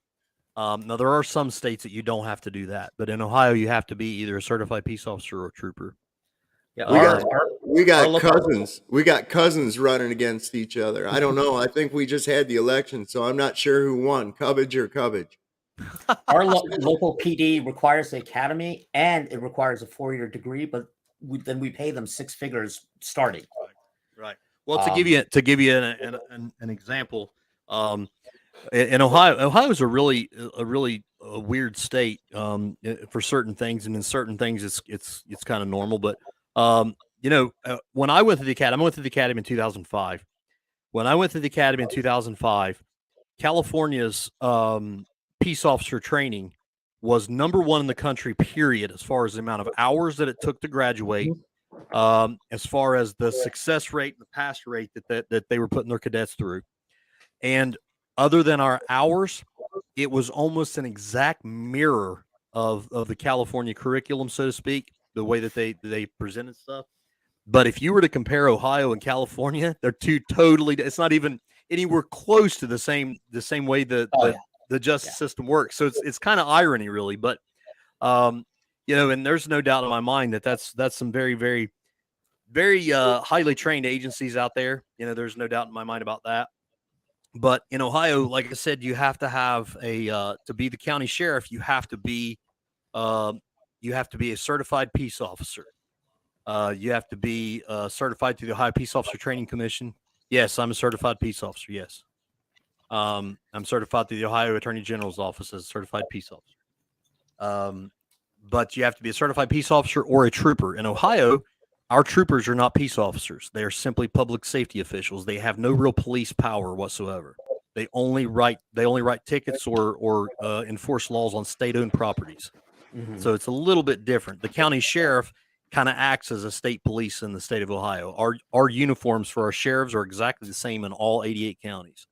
Now, there are some states that you don't have to do that, but in Ohio, you have to be either a certified peace officer or a trooper. Yeah, We got local- cousins. We got cousins running against each other. I don't know. I think we just had the election, so I'm not sure who won, Cubbage or Cubbage. Our local PD requires the academy, and it requires a 4-year degree, but then we pay them 6 figures starting. Right. Well, to give you an example, in Ohio is a really weird state for certain things, and in certain things it's kind of normal. But when I went to the academy in 2005. When I went to the academy in 2005, California's peace officer training was number 1 in the country, period, as far as the amount of hours that it took to graduate, as far as the success rate and the pass rate that they were putting their cadets through. And other than our hours, it was almost an exact mirror of the California curriculum, so to speak, the way that they presented stuff. But if you were to compare Ohio and California, they're two totally. It's not even anywhere close to the same way the justice system works. So it's kind of irony, really. But and there's no doubt in my mind that's some very, very, very highly trained agencies out there. There's no doubt in my mind about that. But in Ohio, like I said, you have to have to be the county sheriff. You have to be a certified peace officer. You have to be certified through the Ohio Peace Officer Training Commission. Yes, I'm a certified peace officer. Yes. I'm certified through the Ohio Attorney General's office as a certified peace officer. But you have to be a certified peace officer or a trooper. In Ohio, our troopers are not peace officers. They are simply public safety officials. They have no real police power whatsoever. They only write tickets or enforce laws on state-owned properties. Mhm. So it's a little bit different. The county sheriff kind of acts as a state police in the state of Ohio. Our uniforms for our sheriffs are exactly the same in all 88 counties.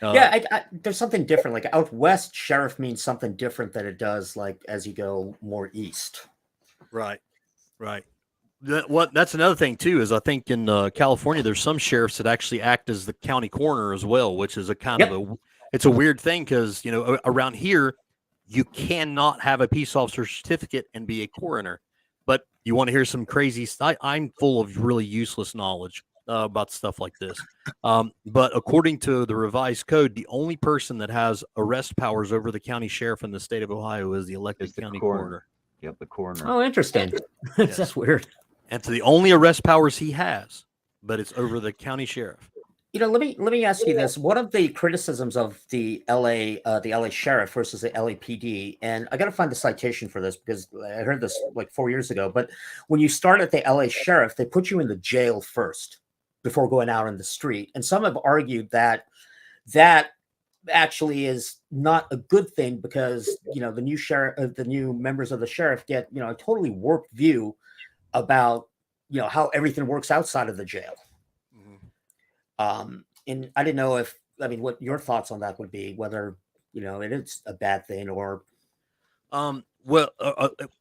There's something different. Like out west, sheriff means something different than it does like as you go more east. Right. That's another thing too. Is I think in California, there's some sheriffs that actually act as the county coroner as well, which is it's a weird thing because around here you cannot have a peace officer certificate and be a coroner. But you want to hear some crazy stuff? I'm full of really useless knowledge about stuff like this. But according to the revised code, the only person that has arrest powers over the county sheriff in the state of Ohio is the elected county coroner. Yep, the coroner. Oh, interesting. That's weird. And to the only arrest powers he has, but it's over the county sheriff. Let me ask you this: one of the criticisms of the LA sheriff versus the LAPD, and I got to find the citation for this because I heard this like 4 years ago. But when you start at the LA sheriff, they put you in the jail first before going out on the street. And some have argued that actually is not a good thing because the new sheriff, the new members of the sheriff get a totally warped view about how everything works outside of the jail. And I didn't know what your thoughts on that would be, whether it is a bad thing or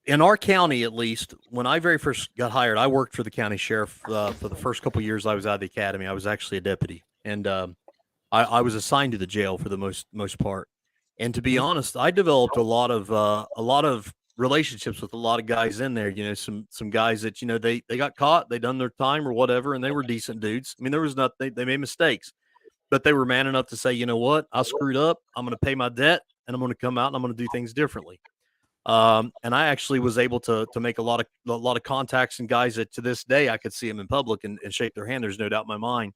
in our county, at least when I very first got hired, I worked for the county sheriff for the first couple of years I was out of the academy. I was actually a deputy, and I was assigned to the jail for the most part. And to be honest, I developed a lot of relationships with a lot of guys in there. Some guys that they got caught, they done their time or whatever, and they were decent dudes. I mean, there was nothing. They made mistakes, but they were man enough to say, you know what, I screwed up. I'm going to pay my debt, and I'm going to come out and I'm going to do things differently. And I actually was able to make a lot of contacts and guys that to this day I could see them in public and shake their hand. There's no doubt in my mind.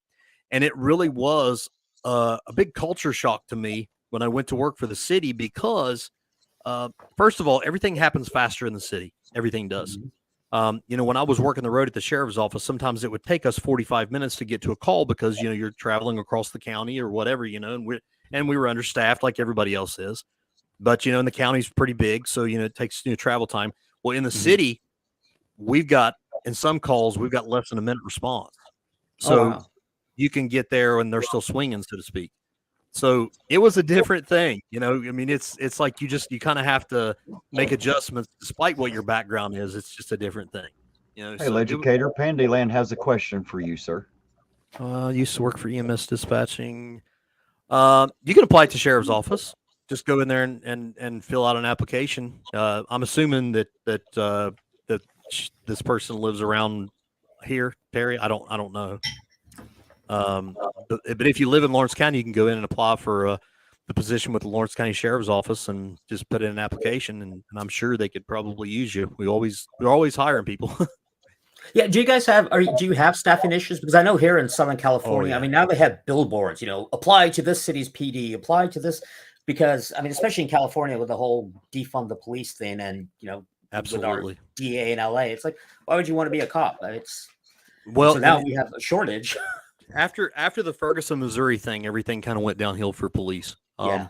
And it really was a big culture shock to me when I went to work for the city because. First of all, everything happens faster in the city. Everything does. When I was working the road at the sheriff's office, sometimes it would take us 45 minutes to get to a call because, you're traveling across the county or whatever, and we were understaffed like everybody else is. But, and the county's pretty big. So, it takes travel time. Well, in the city, in some calls, we've got less than a minute response. So you can get there and they're still swinging, so to speak. So it was a different thing, it's like you kind of have to make adjustments despite what your background is. It's just a different thing, Hey, Educator, Pandyland has a question for you, sir. Used to work for EMS dispatching. You can apply to sheriff's office. Just go in there and fill out an application. I'm assuming that this person lives around here, Terry. I don't know. But if you live in Lawrence County, you can go in and apply for the position with the Lawrence County Sheriff's Office and just put in an application, and I'm sure they could probably use you. We're always hiring people. Yeah, do you guys do you have staffing issues? Because I know here in Southern California, I mean, now they have billboards, apply to this city's PD, apply to this, because I mean, especially in California with the whole defund the police thing, and Absolutely. with our DA in LA, it's like, why would you want to be a cop? Well, so now we have a shortage. After the Ferguson, Missouri thing, everything kind of went downhill for police. Yeah.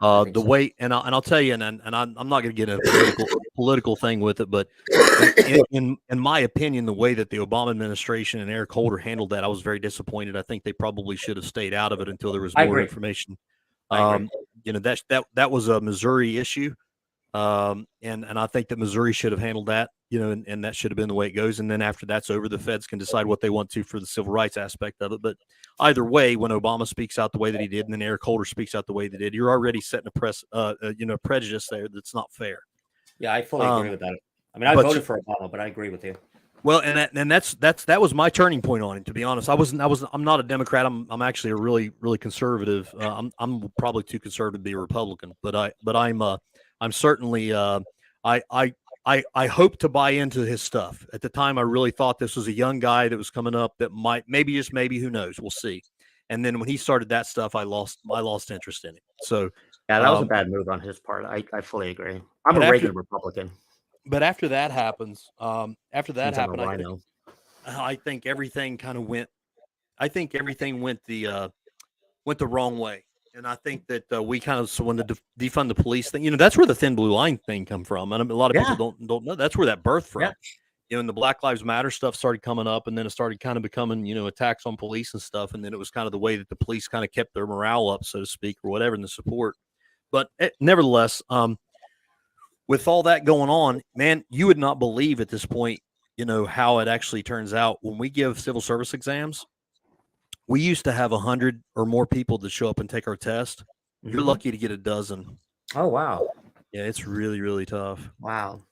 The way, and I'll tell you, and I'm not going to get a political thing with it, but in my opinion, the way that the Obama administration and Eric Holder handled that, I was very disappointed. I think they probably should have stayed out of it until there was more information. That was a Missouri issue, and I think that Missouri should have handled that, and that should have been the way it goes. And then after that's over, the feds can decide what they want to for the civil rights aspect of it. But either way, when Obama speaks out the way that he did, and then Eric Holder speaks out the way they did, you're already setting a prejudice there that's not fair. Yeah, I fully agree with that. I mean, I voted for Obama, but I agree with you. Well, and that was my turning point on it. To be honest, I'm not a Democrat. I'm actually a really conservative. I'm probably too conservative to be a Republican, but I'm certainly I hope to buy into his stuff. At the time, I really thought this was a young guy that was coming up that might, maybe, who knows, we'll see. And then when he started that stuff, I lost interest in it. So yeah, that was a bad move on his part. I fully agree. I'm a regular Republican. But after that happens, I think everything kind of went. I think everything went the wrong way. And I think that we kind of, so when the defund the police thing, that's where the thin blue line thing come from. And a lot of people don't know that's where that birthed from. And the Black Lives Matter stuff started coming up, and then it started kind of becoming, attacks on police and stuff. And then it was kind of the way that the police kind of kept their morale up, so to speak, or whatever, in the support. But nevertheless, with all that going on, man, you would not believe at this point, how it actually turns out when we give civil service exams. We used to have 100 or more people that show up and take our test. Mm-hmm. You're lucky to get a dozen. Oh, wow. Yeah, it's really, really tough. Wow.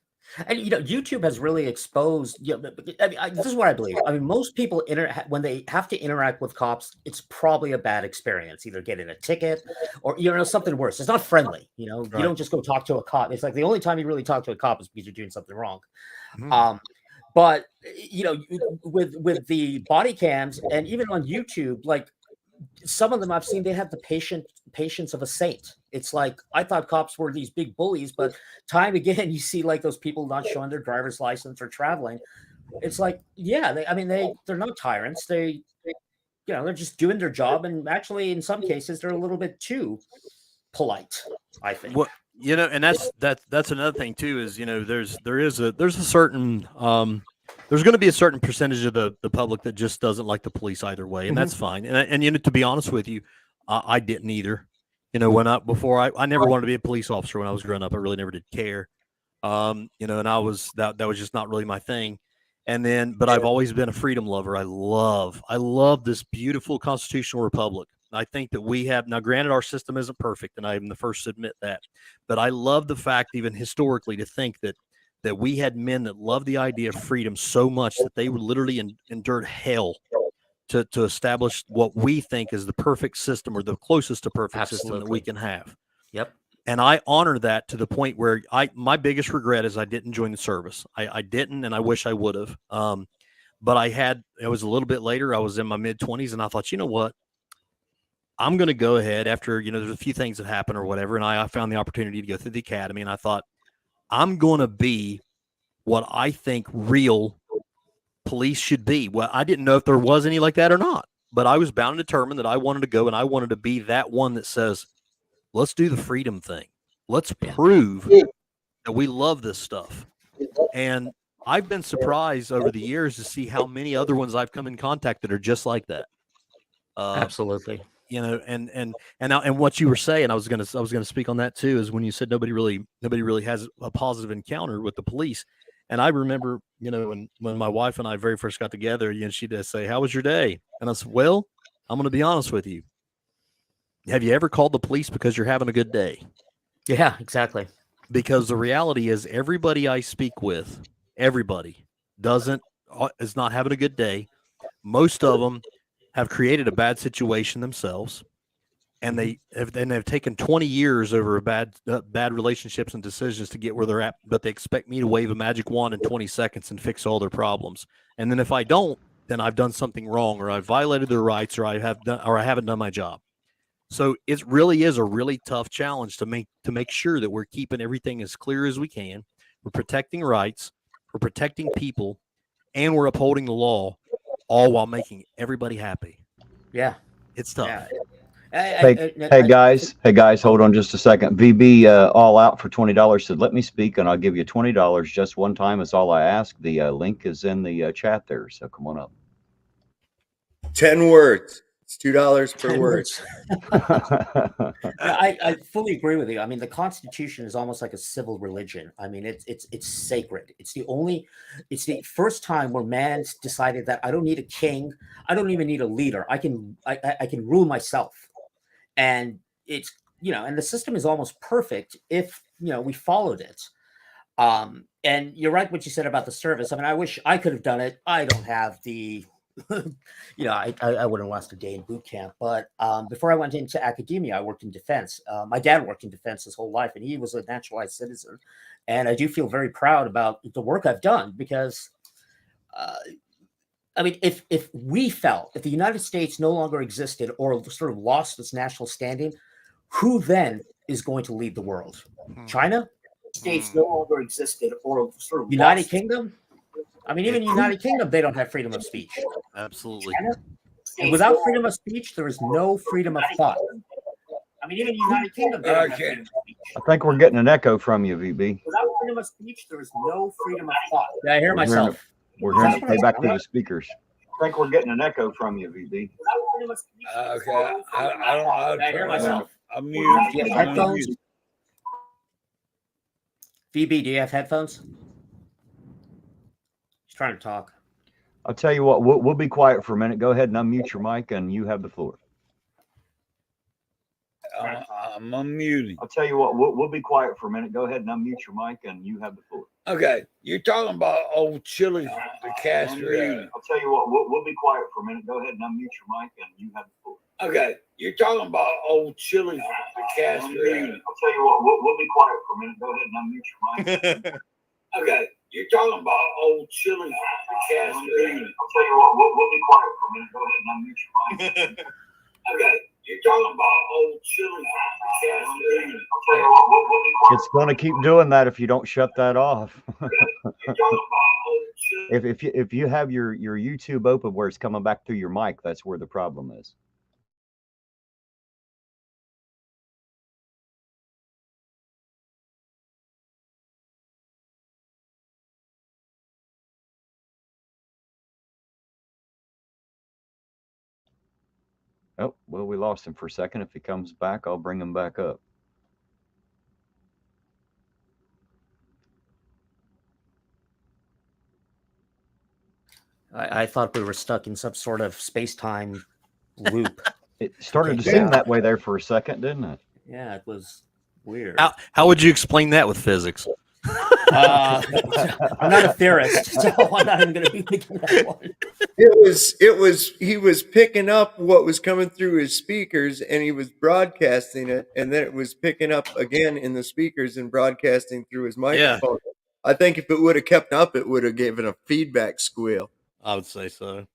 And, YouTube has really exposed, this is what I believe. I mean, most people, when they have to interact with cops, it's probably a bad experience, either getting a ticket or, something worse. It's not friendly. You don't just go talk to a cop. It's like the only time you really talk to a cop is because you're doing something wrong. Mm-hmm. But, with the body cams and even on YouTube, like some of them I've seen, they have the patience of a saint. It's like, I thought cops were these big bullies, but time again, you see like those people not showing their driver's license or traveling. It's like, yeah, they're not tyrants. They're just doing their job. And actually, in some cases, they're a little bit too polite, I think. Well, and that's another thing too, is, there's a certain, there's going to be a certain percentage of the public that just doesn't like the police either way. And that's fine. And to be honest with you, I didn't either. I never wanted to be a police officer when I was growing up. I really never did care. And I was, that was just not really my thing. But I've always been a freedom lover. I love this beautiful constitutional republic. I think that we have, now granted, our system isn't perfect, and I'm the first to admit that, but I love the fact, even historically, to think that we had men that loved the idea of freedom so much that they would literally endured hell to establish what we think is the perfect system, or the closest to perfect system that we can have. Yep. And I honor that to the point where my biggest regret is I didn't join the service. I didn't, and I wish I would have. But it was a little bit later. I was in my mid-20s, and I thought, you know what? I'm going to go ahead after, there's a few things that happened or whatever. And I found the opportunity to go through the academy, and I thought, I'm going to be what I think real police should be. Well, I didn't know if there was any like that or not, but I was bound and determined that I wanted to go, and I wanted to be that one that says, let's do the freedom thing. Let's prove that we love this stuff. And I've been surprised over the years to see how many other ones I've come in contact that are just like that. Absolutely. And what you were saying, I was gonna speak on that too, is when you said nobody really has a positive encounter with the police. And I remember, when my wife and I very first got together, she'd just say, "How was your day?" And I said, "Well, I'm going to be honest with you. Have you ever called the police because you're having a good day?" Yeah, exactly. Because the reality is everybody I speak with, everybody is not having a good day. Most of them have created a bad situation themselves, and they've taken 20 years over bad relationships and decisions to get where they're at, but they expect me to wave a magic wand in 20 seconds and fix all their problems. And then if I don't, then I've done something wrong, or I've violated their rights, or I haven't done my job. So it really is a really tough challenge to make sure that we're keeping everything as clear as we can. We're protecting rights, we're protecting people, and we're upholding the law, all while making everybody happy. Yeah, it's tough. Yeah. Hey guys, hold on just a second. VB all out for $20 said, "Let me speak and I'll give you $20 just one time. It's all I ask." The link is in the chat there, so come on up. 10 words. It's $2 per word. I fully agree with you. I mean, the Constitution is almost like a civil religion. I mean, it's sacred. It's the first time where man's decided that I don't need a king. I don't even need a leader. I can rule myself. And it's, and the system is almost perfect if, we followed it. And you're right what you said about the service. I mean, I wish I could have done it. I don't have the I wouldn't last a day in boot camp. But before I went into academia, I worked in defense. My dad worked in defense his whole life, and he was a naturalized citizen. And I do feel very proud about the work I've done because, I mean, if we fell, if the United States no longer existed or sort of lost its national standing, who then is going to lead the world? China? States no longer existed or sort of United Kingdom? I mean, even United Kingdom, they don't have freedom of speech. Absolutely. And without freedom of speech, there is no freedom of thought. I mean, even United Kingdom, they don't have freedom of speech. I think we're getting an echo from you, VB. Without freedom of speech, there is no freedom of thought. Yeah, I hear myself. We're hearing it play back to the speakers. I think we're getting an echo from you, VB. Okay, I don't know how to hear myself. I'm muted. Do you have headphones? VB, do you have headphones? He's trying to talk. I'll tell you what, we'll be quiet for a minute. Go ahead and unmute your mic, and you have the floor. I'm unmuting. I'll tell you what, we'll be quiet for a minute. Go ahead and unmute your mic, and you have the floor. Okay, you're talking about old Chille, DeCastro. I'll tell you what, we'll be quiet for a minute. Go ahead and unmute your mic, and you have the floor. Okay, you're talking about old Chille, DeCastro. I'll tell you what, we'll be quiet for a minute. Go ahead and unmute your mic. Okay, you're talking about old Chille, DeCastro. I'll tell you what, we'll be quiet for a minute. Go ahead and unmute your mic. Okay, you're talking about old Chille, DeCastro. I'll tell you what, we'll be quiet. It's going to keep doing that if you don't shut that off. If you have your YouTube open where it's coming back through your mic, that's where the problem is. Oh, well, we lost him for a second. If he comes back, I'll bring him back up. I thought we were stuck in some sort of space-time loop. It started to seem that way there for a second, didn't it? Yeah, it was weird. How would you explain that with physics? I'm not a theorist, so I'm not even going to be thinking that one. He was picking up what was coming through his speakers, and he was broadcasting it, and then it was picking up again in the speakers and broadcasting through his microphone. Yeah. I think if it would have kept up, it would have given a feedback squeal. I would say so.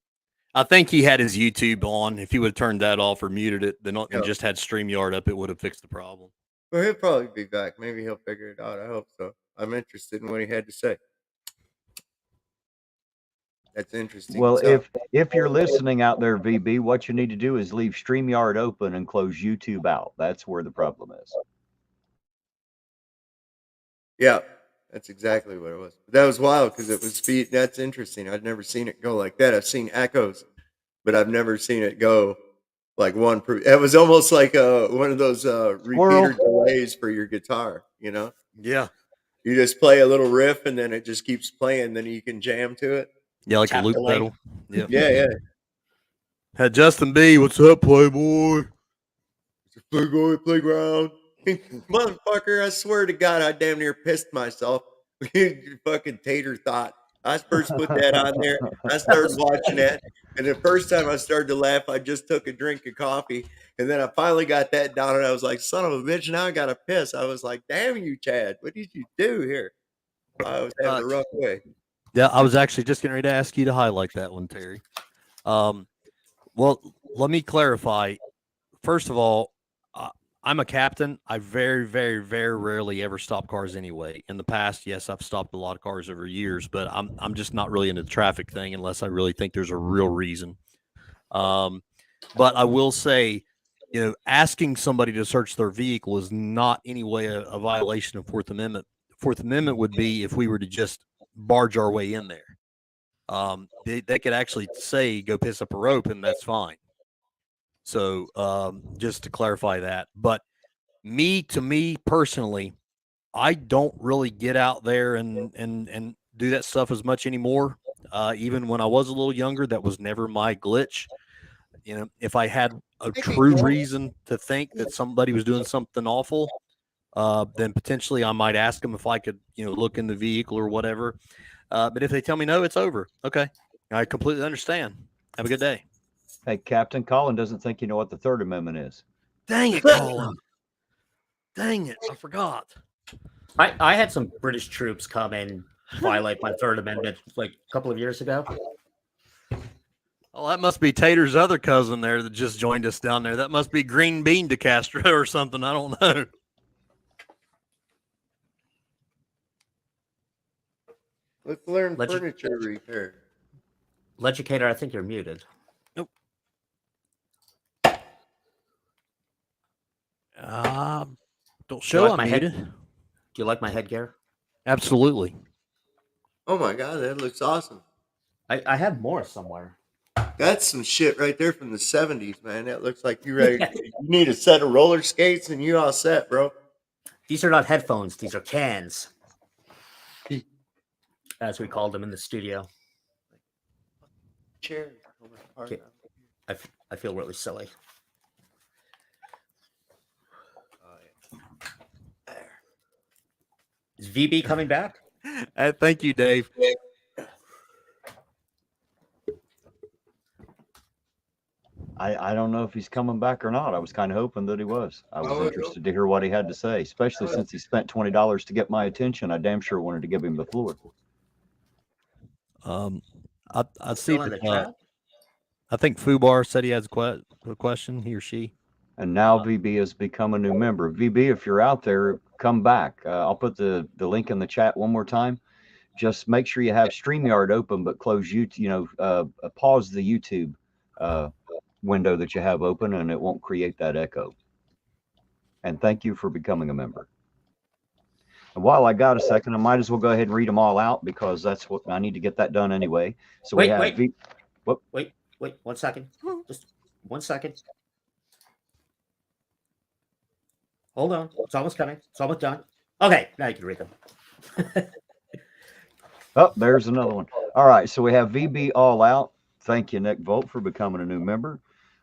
I think he had his YouTube on. If he would have turned that off or muted it, then and just had StreamYard up, it would have fixed the problem. Well, he'll probably be back. Maybe he'll figure it out. I hope so. I'm interested in what he had to say. That's interesting. Well, if you're listening out there, VB, what you need to do is leave StreamYard open and close YouTube out. That's where the problem is. Yeah, that's exactly what it was. That was wild because it was speed. That's interesting. I'd never seen it go like that. I've seen echoes, but I've never seen it go like one. It was almost like one of those repeater delays for your guitar, you know? Yeah. You just play a little riff and then it just keeps playing. Then you can jam to it. Yeah, like Tap a loop delay. pedal. Yeah. Yeah. Had Justin B. What's up, Playboy? Playground. Motherfucker, I swear to God, I damn near pissed myself. You fucking tater thought. I first put that on there. I started watching that. And the first time I started to laugh, I just took a drink of coffee. And then I finally got that down and I was like, son of a bitch, now I got to piss. I was like, damn you, Chad. What did you do here? I was having a rough way. Yeah, I was actually just getting ready to ask you to highlight that one, Terry. Well, let me clarify. First of all, I'm a captain. I very, very, very rarely ever stop cars anyway. In the past, yes, I've stopped a lot of cars over years, but I'm just not really into the traffic thing unless I really think there's a real reason. But I will say, asking somebody to search their vehicle is not any way a violation of Fourth Amendment. Fourth Amendment would be if we were to just barge our way in there. They could actually say, go piss up a rope, and that's fine. So just to clarify that. But to me personally, I don't really get out there and do that stuff as much anymore. Even when I was a little younger, that was never my glitch. If I had a true reason to think that somebody was doing something awful, then potentially I might ask them if I could, look in the vehicle or whatever. But if they tell me no, it's over. Okay. I completely understand. Have a good day. Hey, Captain, Colin doesn't think you know what the Third Amendment is. Dang it, Colin. Dang it. I forgot. I had some British troops come and violate my Third Amendment like a couple of years ago. Oh, that must be Tater's other cousin there that just joined us down there. That must be Green Bean DeCastro or something. I don't know. Let's learn furniture repair. Legicator, I think you're muted. Nope. Don't show I'm muted. Do you like my headgear? Absolutely. Oh my God, that looks awesome. I have more somewhere. That's some shit right there from the 70s, man. That looks like you ready. You need a set of roller skates and you all set, bro. These are not headphones. These are cans. As we called them in the studio. Chair. Okay. I feel really silly. Is VB coming back? Thank you, Dave. I don't know if he's coming back or not. I was kind of hoping that he was. I was interested to hear what he had to say, especially since he spent $20 to get my attention. I damn sure wanted to give him the floor. I see that, I think Fubar said he has a question, he or she. And now VB has become a new member. VB, if you're out there, come back. I'll put the link in the chat one more time. Just make sure you have StreamYard open, but close pause the YouTube window that you have open, and it won't create that echo. And thank you for becoming a member. And while I got a second, I might as well go ahead and read them all out because that's what I need to get that done anyway. So wait, we have wait, 1 second. Just 1 second. Hold on. It's almost coming. It's almost done. Okay, now you can read them. Oh, there's another one. All right, so we have VB All Out. Thank you, Nick Volt, for becoming a new member.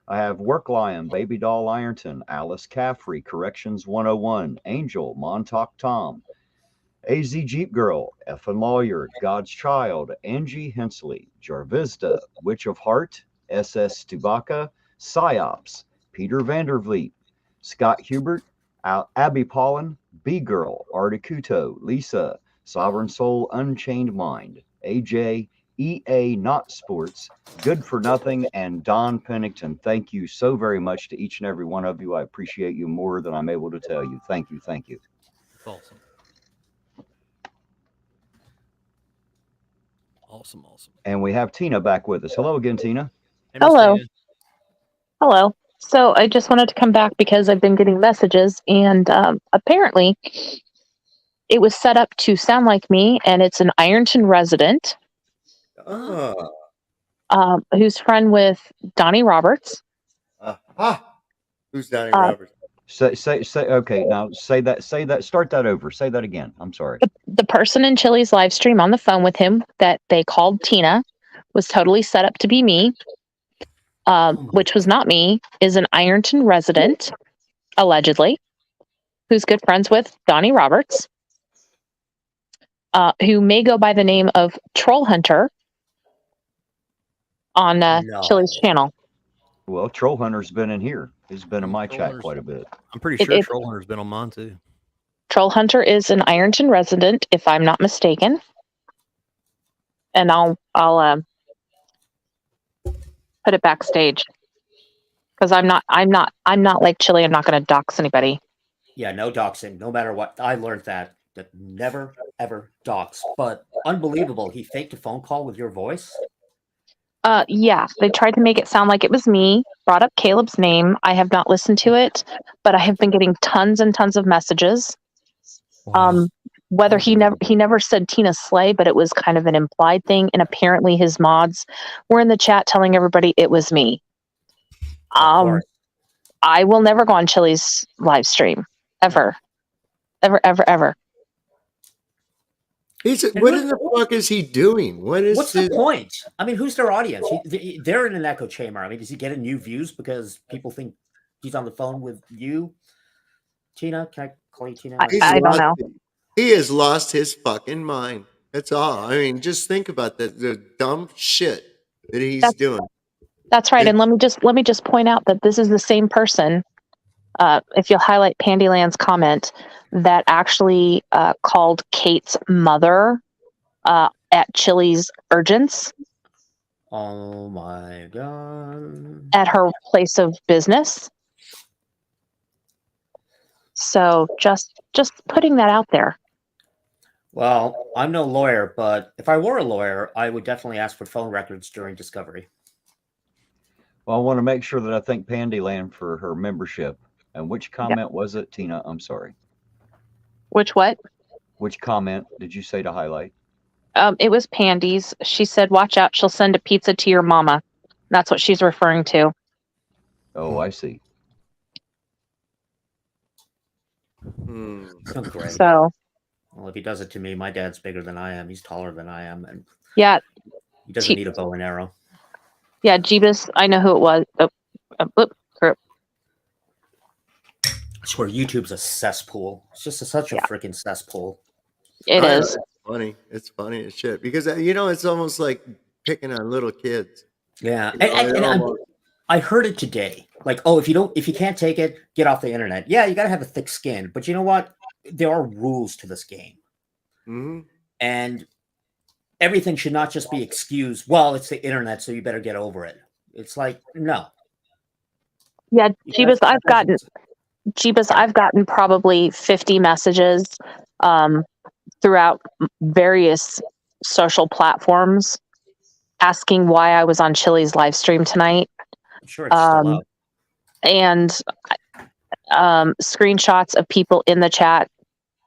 I have Work Lion, Baby Doll Ironton, Alice Caffrey, Corrections 101, Angel, Montauk Tom, AZ Jeep Girl, Effin Lawyer, God's Child, Angie Hensley, Jarvista, Witch of Heart, SS Stubaka, Psyops, Peter Vandervliet, Scott Hubert, Abby Pollen, B Girl, Articuto, Lisa, Sovereign Soul, Unchained Mind, AJ, EA Not Sports, Good for Nothing, and Don Pennington. Thank you so very much to each and every one of you. I appreciate you more than I'm able to tell you. Thank you. Thank you. Awesome. Awesome. And we have Tina back with us. Hello again, Tina. Hey, Hello. Tina. Hello. So I just wanted to come back because I've been getting messages, and apparently it was set up to sound like me, and it's an Ironton resident who's friend with Donnie Roberts. Who's Donnie Roberts? Say. Okay, now say that. Start that over. Say that again. I'm sorry. The person in Chille's live stream on the phone with him that they called Tina was totally set up to be me, which was not me, is an Ironton resident, allegedly, who's good friends with Donnie Roberts, who may go by the name of Troll Hunter on Chille's channel. Well, Troll Hunter's been in here. He's been in my chat quite a bit. I'm pretty sure Troll Hunter's been on mine too. Troll Hunter is an Ironton resident, if I'm not mistaken. And I'll put it backstage because I'm not like Chille. I'm not going to dox anybody. Yeah, no doxing, no matter what. I learned that never ever dox. But unbelievable, he faked a phone call with your voice. Yeah, they tried to make it sound like it was me. Brought up Caleb's name. I have not listened to it, but I have been getting tons and tons of messages. Wow. Whether he never said Tina Slay, but it was kind of an implied thing, and apparently his mods were in the chat telling everybody it was me. I will never go on Chille's live stream ever. Ever. What in the fuck is he doing? What's the point? I mean, who's their audience? They're in an echo chamber. I mean, does he get new views because people think he's on the phone with you, Tina? Can I call you Tina? I don't know. He has lost his fucking mind. That's all. I mean, just think about the dumb shit that he's doing. That's right. And let me just point out that this is the same person. If you'll highlight Pandyland's comment, that actually called Kate's mother at Chille's urgence. Oh my god! At her place of business. So just putting that out there. Well, I'm no lawyer, but if I were a lawyer, I would definitely ask for phone records during discovery. Well, I want to make sure that I thank Pandyland for her membership. And which comment was it, Tina? I'm sorry. Which what? Which comment did you say to highlight? It was Pandy's. She said, "Watch out, she'll send a pizza to your mama." That's what she's referring to. Oh, I see. Great. So, well, if he does it to me, my dad's bigger than I am. He's taller than I am, and yeah, he doesn't need a bow and arrow. Yeah, Jeebus, I know who it was. I swear, YouTube's a cesspool. It's just such a freaking cesspool. It is. It's funny. It's funny as shit because it's almost like picking on little kids. Yeah, I heard it today. Like, oh, if you can't take it, get off the internet. Yeah, you got to have a thick skin. But you know what? There are rules to this game, and everything should not just be excused. Well, it's the internet, so you better get over it. It's like, no. Yeah, Jeebus, I've gotten probably 50 messages throughout various social platforms asking why I was on Chille's live stream tonight. I'm sure it's still out. And screenshots of people in the chat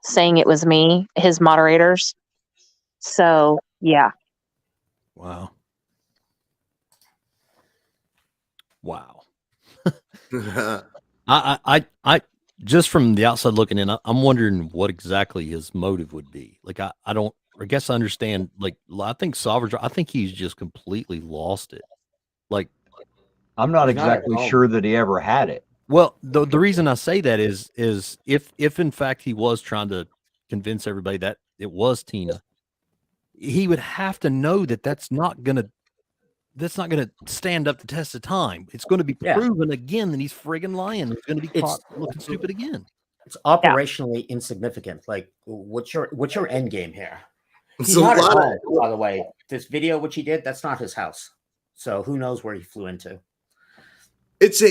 saying it was me, his moderators. So, yeah. Wow. I just from the outside looking in, I'm wondering what exactly his motive would be. Like, I guess I understand. Like, I think Sovereign, I think he's just completely lost it. Like, I'm not exactly sure that he ever had it. Well, the reason I say that is if in fact he was trying to convince everybody that it was Tina, he would have to know that that's not gonna stand up the test of time. It's going to be proven again that he's friggin' lying. He's going to be caught looking stupid again. It's operationally insignificant. Like, what's your end game here? He's not at home, by the way. This video, which he did, that's not his house. So who knows where he flew into? It's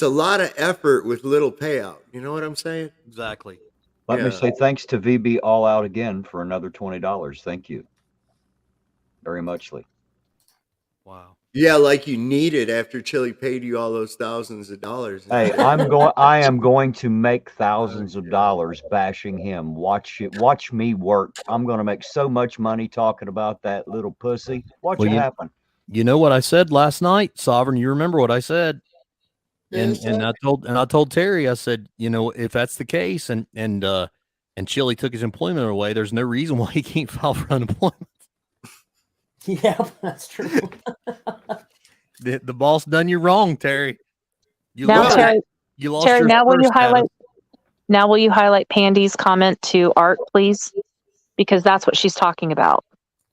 a lot of effort with little payout. You know what I'm saying? Exactly. Let me say thanks to VB All Out again for another $20. Thank you very muchly. Wow. Yeah, like you need it after Chille paid you all those thousands of dollars. Hey, I am going to make thousands of dollars bashing him. Watch me work. I'm going to make so much money talking about that little pussy. Watch it happen. You know what I said last night, Sovereign? You remember what I said? And I told Terry, I said, you know, if that's the case, and Chille took his employment away, there's no reason why he can't file for unemployment. Yeah, that's true. The boss done you wrong, Terry. You Now, lost, Terry, you lost Terry, your now will you first status. highlight? Now will you highlight Pandy's comment to Art, please? Because that's what she's talking about.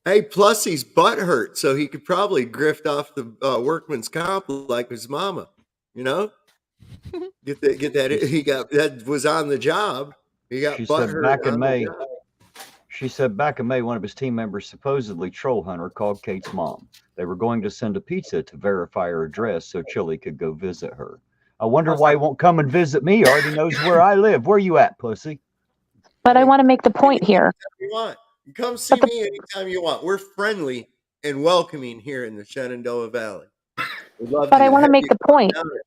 Hey, plus he's butt hurt, so he could probably grift off the workman's comp like his mama. You know, get that. He got that was on the job. He got She butt said hurt back in on the May. job. She said back in May, one of his team members, supposedly Troll Hunter, called Kate's mom. They were going to send a pizza to verify her address so Chille could go visit her. I wonder why he won't come and visit me. Already knows where I live. Where you at, pussy? But I want to make the point here. You want? You come see me anytime you want. We're friendly and welcoming here in the Shenandoah Valley. We'd love But I want to have make you the point. come down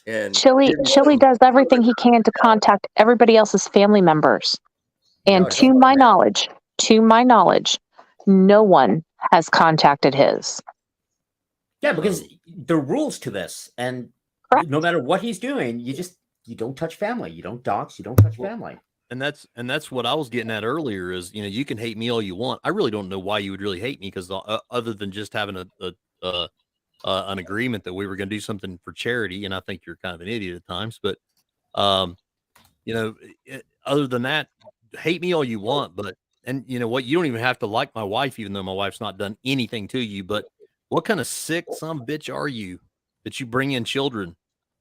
and Chille does everything he can to contact everybody else's family members. And to my knowledge, no one has contacted his. Yeah, because there are rules to this, and no matter what he's doing, you don't touch family, you don't dox, you don't touch family. And that's what I was getting at earlier is, you know, you can hate me all you want. I really don't know why you would really hate me, because other than just having an agreement that we were going to do something for charity, and I think you're kind of an idiot at times, but you know, other than that, hate me all you want, but and you know what, you don't even have to like my wife, even though my wife's not done anything to you. But what kind of sick son of a bitch are you that you bring in children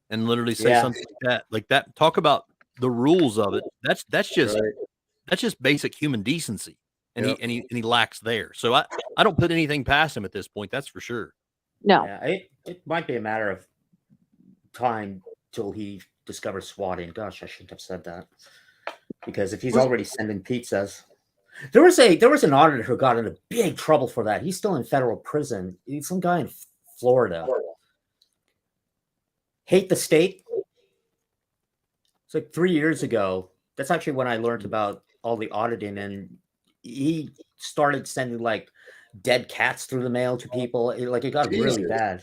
and literally say something like that? Talk about the rules of it. That's just basic human decency, and he lacks there. So I don't put anything past him at this point. That's for sure. No, yeah, it might be a matter of time till he discovers swatting. Gosh, I shouldn't have said that, because if he's already sending pizzas. There was an auditor who got into big trouble for that. He's still in federal prison. He's some guy in Florida. Hate the state. It's like 3 years ago. That's actually when I learned about all the auditing, and he started sending like dead cats through the mail to people. It got really bad.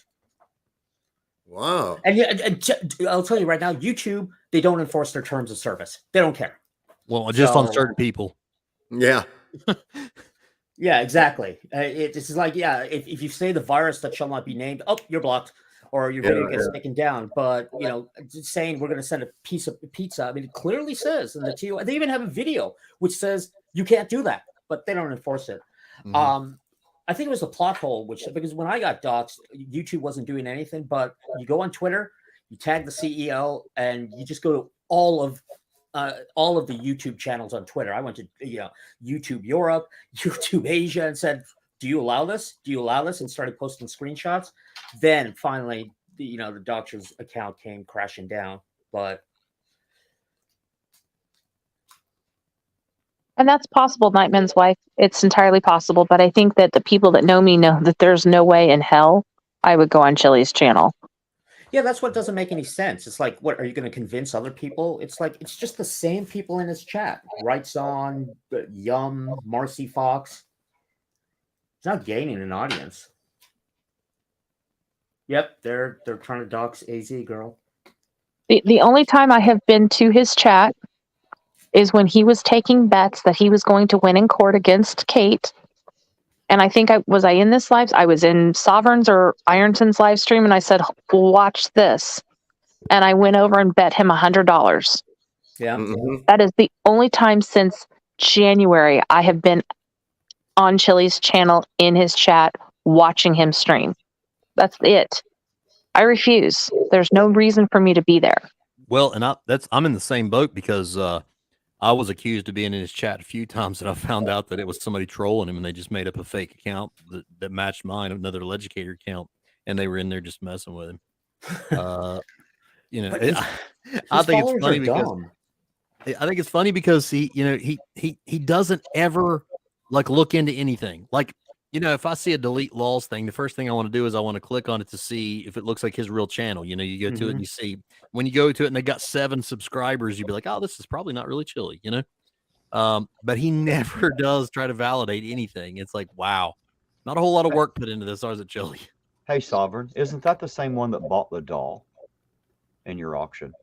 Wow. And I'll tell you right now, YouTube, they don't enforce their terms of service. They don't care. Well, just on certain people. Yeah. Yeah, exactly. It's like, if you say the virus that shall not be named, oh, you're blocked, or your video gets taken down. But you know, just saying we're going to send a piece of pizza. I mean, it clearly says in the TO. They even have a video which says you can't do that, but they don't enforce it. Mm-hmm. I think it was a plot hole, because when I got doxxed, YouTube wasn't doing anything. But you go on Twitter, you tag the CEO, and you just go to all of the YouTube channels on Twitter. I went to YouTube Europe, YouTube Asia, and said, "Do you allow this? Do you allow this?" And started posting screenshots. Then finally, the doctor's account came crashing down. And that's possible, Nightman's wife. It's entirely possible. But I think that the people that know me know that there's no way in hell I would go on Chille's channel. Yeah, that's what doesn't make any sense. It's like, what are you going to convince other people? It's like, it's just the same people in his chat. Writes on, Yum, Marcy Fox. It's not gaining an audience. Yep, they're trying to dox AZ girl. The only time I have been to his chat is when he was taking bets that he was going to win in court against Kate. And I think I was in this live. I was in Sovereign's or Ironton's live stream, and I said, "Watch this," and I went over and bet him $100. Yeah, that is the only time since January I have been on Chille's channel in his chat watching him stream. That's it. I refuse. There's no reason for me to be there. Well, and I'm in the same boat, because I was accused of being in his chat a few times, and I found out that it was somebody trolling him, and they just made up a fake account that matched mine, another Legicator account, and they were in there just messing with him. I think it's funny because he doesn't ever look into anything. If I see a delete Lawz thing, the first thing I want to do is I want to click on it to see if it looks like his real channel. You go to it and you see, when you go to it and they got 7 subscribers, you'd be like, oh, this is probably not really Chille, but he never does try to validate anything. It's like, wow, not a whole lot of work put into this, or is it, Chille? Hey, Sovereign, isn't that the same one that bought the doll? in your auction.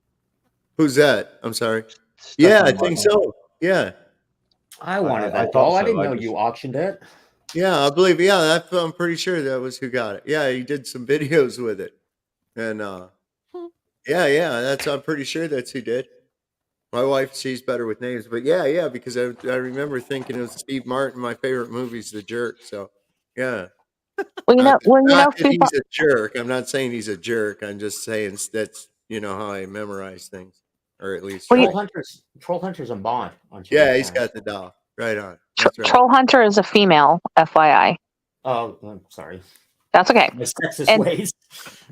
Who's that? I'm sorry. Stuck Yeah, on I my think arm. so. Yeah. I wanted I that thought doll. I so. didn't I know just you auctioned it. Yeah, I believe. Yeah, I'm pretty sure that was who got it. Yeah, he did some videos with it, and yeah, I'm pretty sure that's who did. My wife, she's better with names, but yeah, because I remember thinking it was Steve Martin. My favorite movie's The Jerk. So yeah, Well, you know, not that Fubar, he's a jerk. I'm not saying he's a jerk. I'm just saying that's how I memorize things, or at least well, try. Troll Hunter's a mod on Yeah, Chille's he's channel. got the doll. Right on. That's right. Troll Hunter is a female, FYI. Oh, I'm sorry. That's okay. My sexist And ways.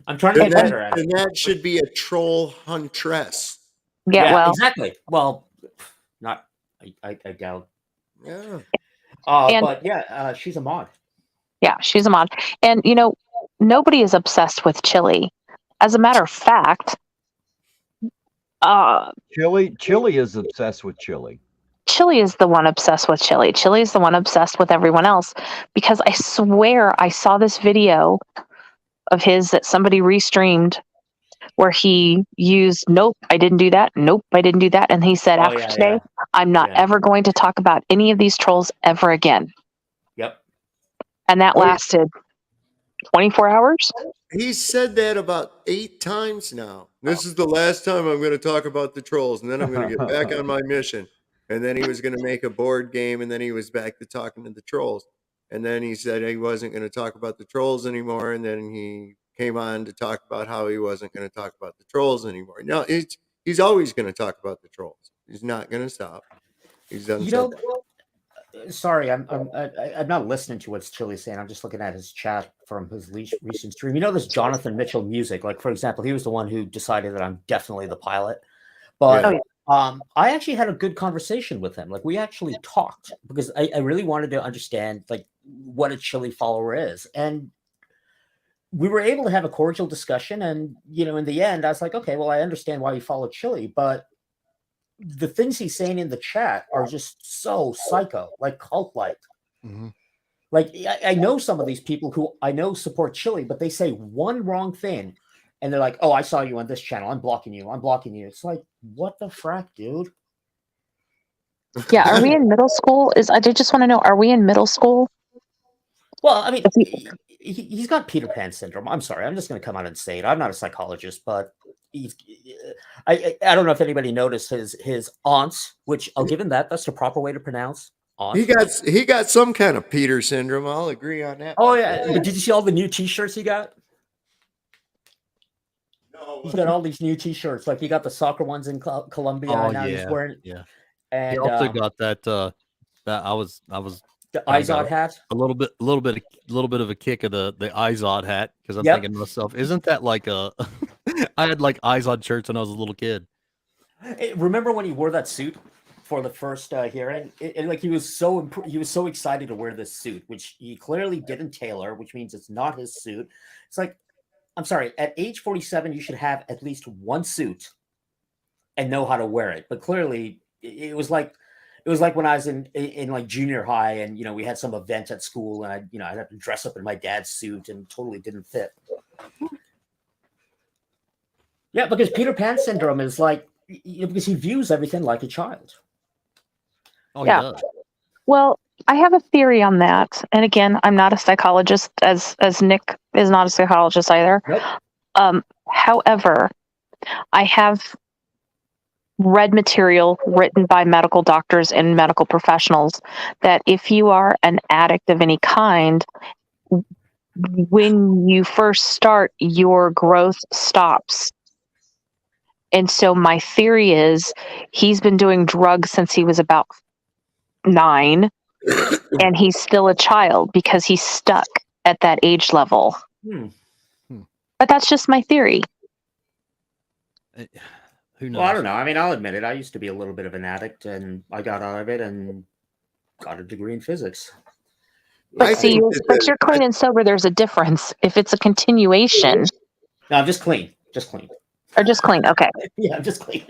I'm trying to get Then better at it. that should be a troll huntress. yeah, well, exactly. Well, not. I doubt. Yeah. And- But yeah, she's a mod. yeah, she's a mod. And you know, nobody is obsessed with Chille. As a matter of fact, Chille is obsessed with Chille. Chille is the one obsessed with Chille. Chille is the one obsessed with everyone else, because I swear I saw this video of his that somebody restreamed where he used nope, I didn't do that, nope, I didn't do that, and he said after today I'm not ever going to talk about any of these trolls ever again. Yep. And that lasted 24 hours. He said that about 8 times now. This is the last time I'm going to talk about the trolls, and then I'm going to get back on my mission. And then he was going to make a board game, and then he was back to talking to the trolls. And then he said he wasn't going to talk about the trolls anymore, and then he came on to talk about how he wasn't going to talk about the trolls anymore. No, he's always going to talk about the trolls. He's not going to stop. He's done. Sorry, I'm not listening to what Chille's saying. I'm just looking at his chat from his recent stream. You know, this Jonathan Mitchell music. Like, for example, he was the one who decided that I'm definitely the pilot. But I actually had a good conversation with him. Like, we actually talked because I really wanted to understand like what a Chille follower is, and we were able to have a cordial discussion. And in the end, I was like, okay, well, I understand why you follow Chille, but the things he's saying in the chat are just so psycho, like cult-like. Mm-hmm. Like, I know some of these people who I know support Chille, but they say one wrong thing, and they're like, "Oh, I saw you on this channel. I'm blocking you. I'm blocking you." It's like, what the frack, dude? Yeah, are we in middle school? I just want to know, are we in middle school? Well, I mean, he's got Peter Pan syndrome. I'm sorry. I'm just going to come out and say it. I'm not a psychologist, but I don't know if anybody noticed his aunts, which I'll give him that. That's the proper way to pronounce aunts. He got some kind of Peter syndrome. I'll agree on that. Oh yeah, but did you see all the new T-shirts he got? No, he's got all these new T-shirts. Like he got the soccer ones in Colombia. Oh, and now he's yeah, wearing. yeah. And He also got that. That I was. the I Izod got hat. a little bit of a kick of the Izod hat because I'm Yep. thinking to myself, isn't that like a? I had like Izod shirts when I was a little kid. Remember when he wore that suit for the first hearing? Like he was so excited to wear this suit, which he clearly didn't tailor, which means it's not his suit. It's like, I'm sorry, at age 47, you should have at least one suit and know how to wear it. But clearly, it was like when I was in like junior high, and we had some event at school, and I'd have to dress up in my dad's suit, and totally didn't fit. Yeah, because Peter Pan syndrome is like, because he views everything like a child. Oh, Yeah. he does. Well, I have a theory on that. And again, I'm not a psychologist, as Nick is not a psychologist either. Nope. However, I have read material written by medical doctors and medical professionals that if you are an addict of any kind, when you first start, your growth stops. And so my theory is he's been doing drugs since he was about 9, and he's still a child because he's stuck at that age level. But that's just my theory. Who knows? Well, I don't know. I mean, I'll admit it. I used to be a little bit of an addict, and I got out of it and got a degree in physics. But see, but you're clean and sober. There's a difference. If it's a continuation. No, I'm just clean. Just clean. Or just clean. Okay. Yeah, I'm just clean.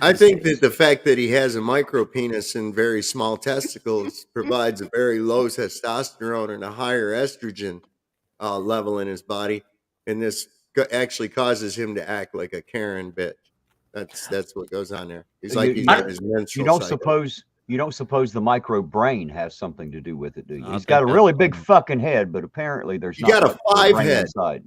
I think that the fact that he has a micro penis and very small testicles provides a very low testosterone and a higher estrogen level in his body. And this actually causes him to act like a Karen bitch. That's what goes on there. He's You- like he's you- got his menstrual You don't cycle. suppose the micro brain has something to do with it, do you? I He's think got a that's- really big fucking head, but apparently there's He not got a much of 5 brain head. inside.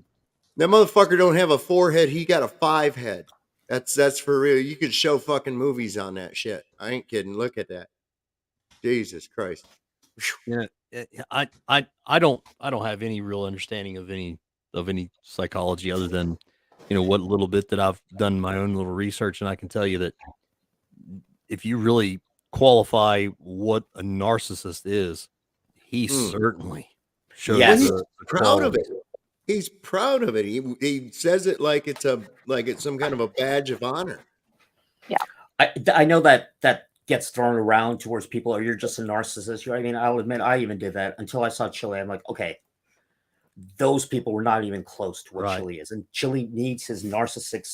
That motherfucker don't have a 4 head. He got a 5 head. That's for real. You could show fucking movies on that shit. I ain't kidding. Look at that. Jesus Christ. Yeah, I don't have any real understanding of any psychology other than what little bit that I've done my own little research, and I can tell you that if you really qualify what a narcissist is, he certainly shows. Well, Yes. he's the proud of qualities. it. He's proud of it. He says it like it's some kind of a badge of honor. I know that gets thrown around towards people, or you're just a narcissist. I mean, I'll admit I even did that until I saw Chille. I'm like, okay, those people were not even close to what Right. Chille is, and Chille needs his narcissistic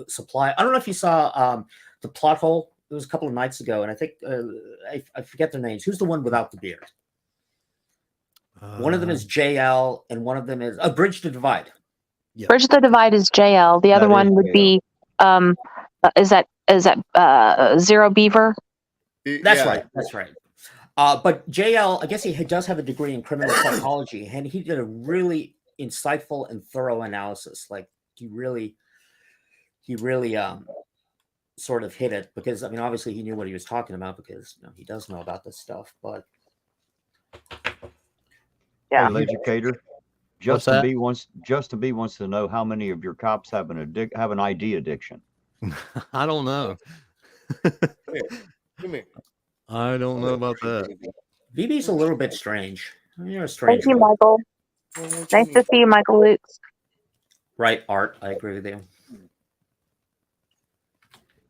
supply. I don't know if you saw the plot hole. It was a couple of nights ago, and I think I forget their names. Who's the one without the beard? One of them is JL, and one of them is Bridge the Divide. Bridge the Divide is JL. The other That is one would JL. be is that Zero Beaver? That's right. That's right. But JL, I guess he does have a degree in criminal psychology, and he did a really insightful and thorough analysis. Like he really sort of hit it, because I mean, obviously he knew what he was talking about, because he does know about this stuff. But Hey, educator. What's Justin that? B wants to know how many of your cops have an ID addiction. I don't know. Come here. I don't know about that. BB's a little bit strange. You're a strange Thank you, one. Michael. Nice to see you, Michael Lukes. Right, Art. I agree with you.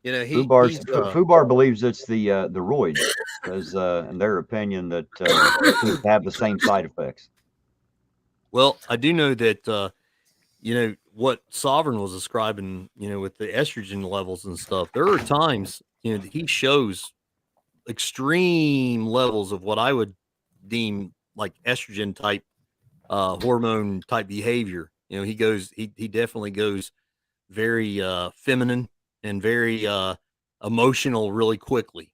Fubar believes it's the roids, because in their opinion that seems to have the same side effects. Well, I do know that what Sovereign was describing, with the estrogen levels and stuff. There are times, that he shows extreme levels of what I would deem like estrogen type hormone type behavior. He definitely goes very feminine and very emotional really quickly.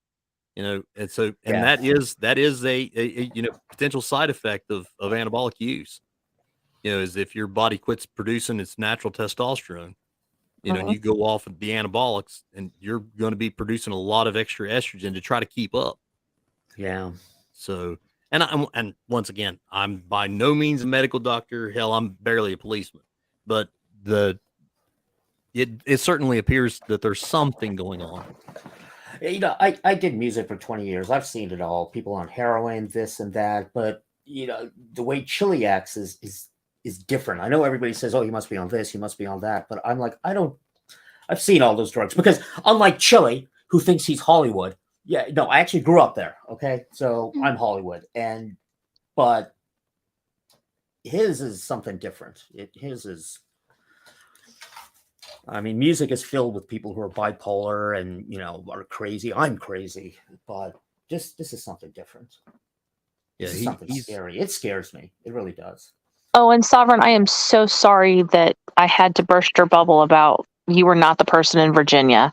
And that is a potential side effect of anabolic use. Is if your body quits producing its natural testosterone, and you go off of the anabolics, and you're going to be producing a lot of extra estrogen to try to keep up. Yeah. So, and once again, I'm by no means a medical doctor. Hell, I'm barely a policeman, but it certainly appears that there's something going on. I did music for 20 years. I've seen it all. People on heroin, this and that. But the way Chille acts is different. I know everybody says, "Oh, he must be on this, he must be on that," but I'm like, I've seen all those drugs, because unlike Chille, who thinks he's Hollywood, I actually grew up there. Okay, so I'm Hollywood, but his is something different. I mean, music is filled with people who are bipolar and are crazy. I'm crazy, but this is something different. Yeah, This is something scary. It scares me. It really does. Oh, and Sovereign, I am so sorry that I had to burst your bubble about you were not the person in Virginia.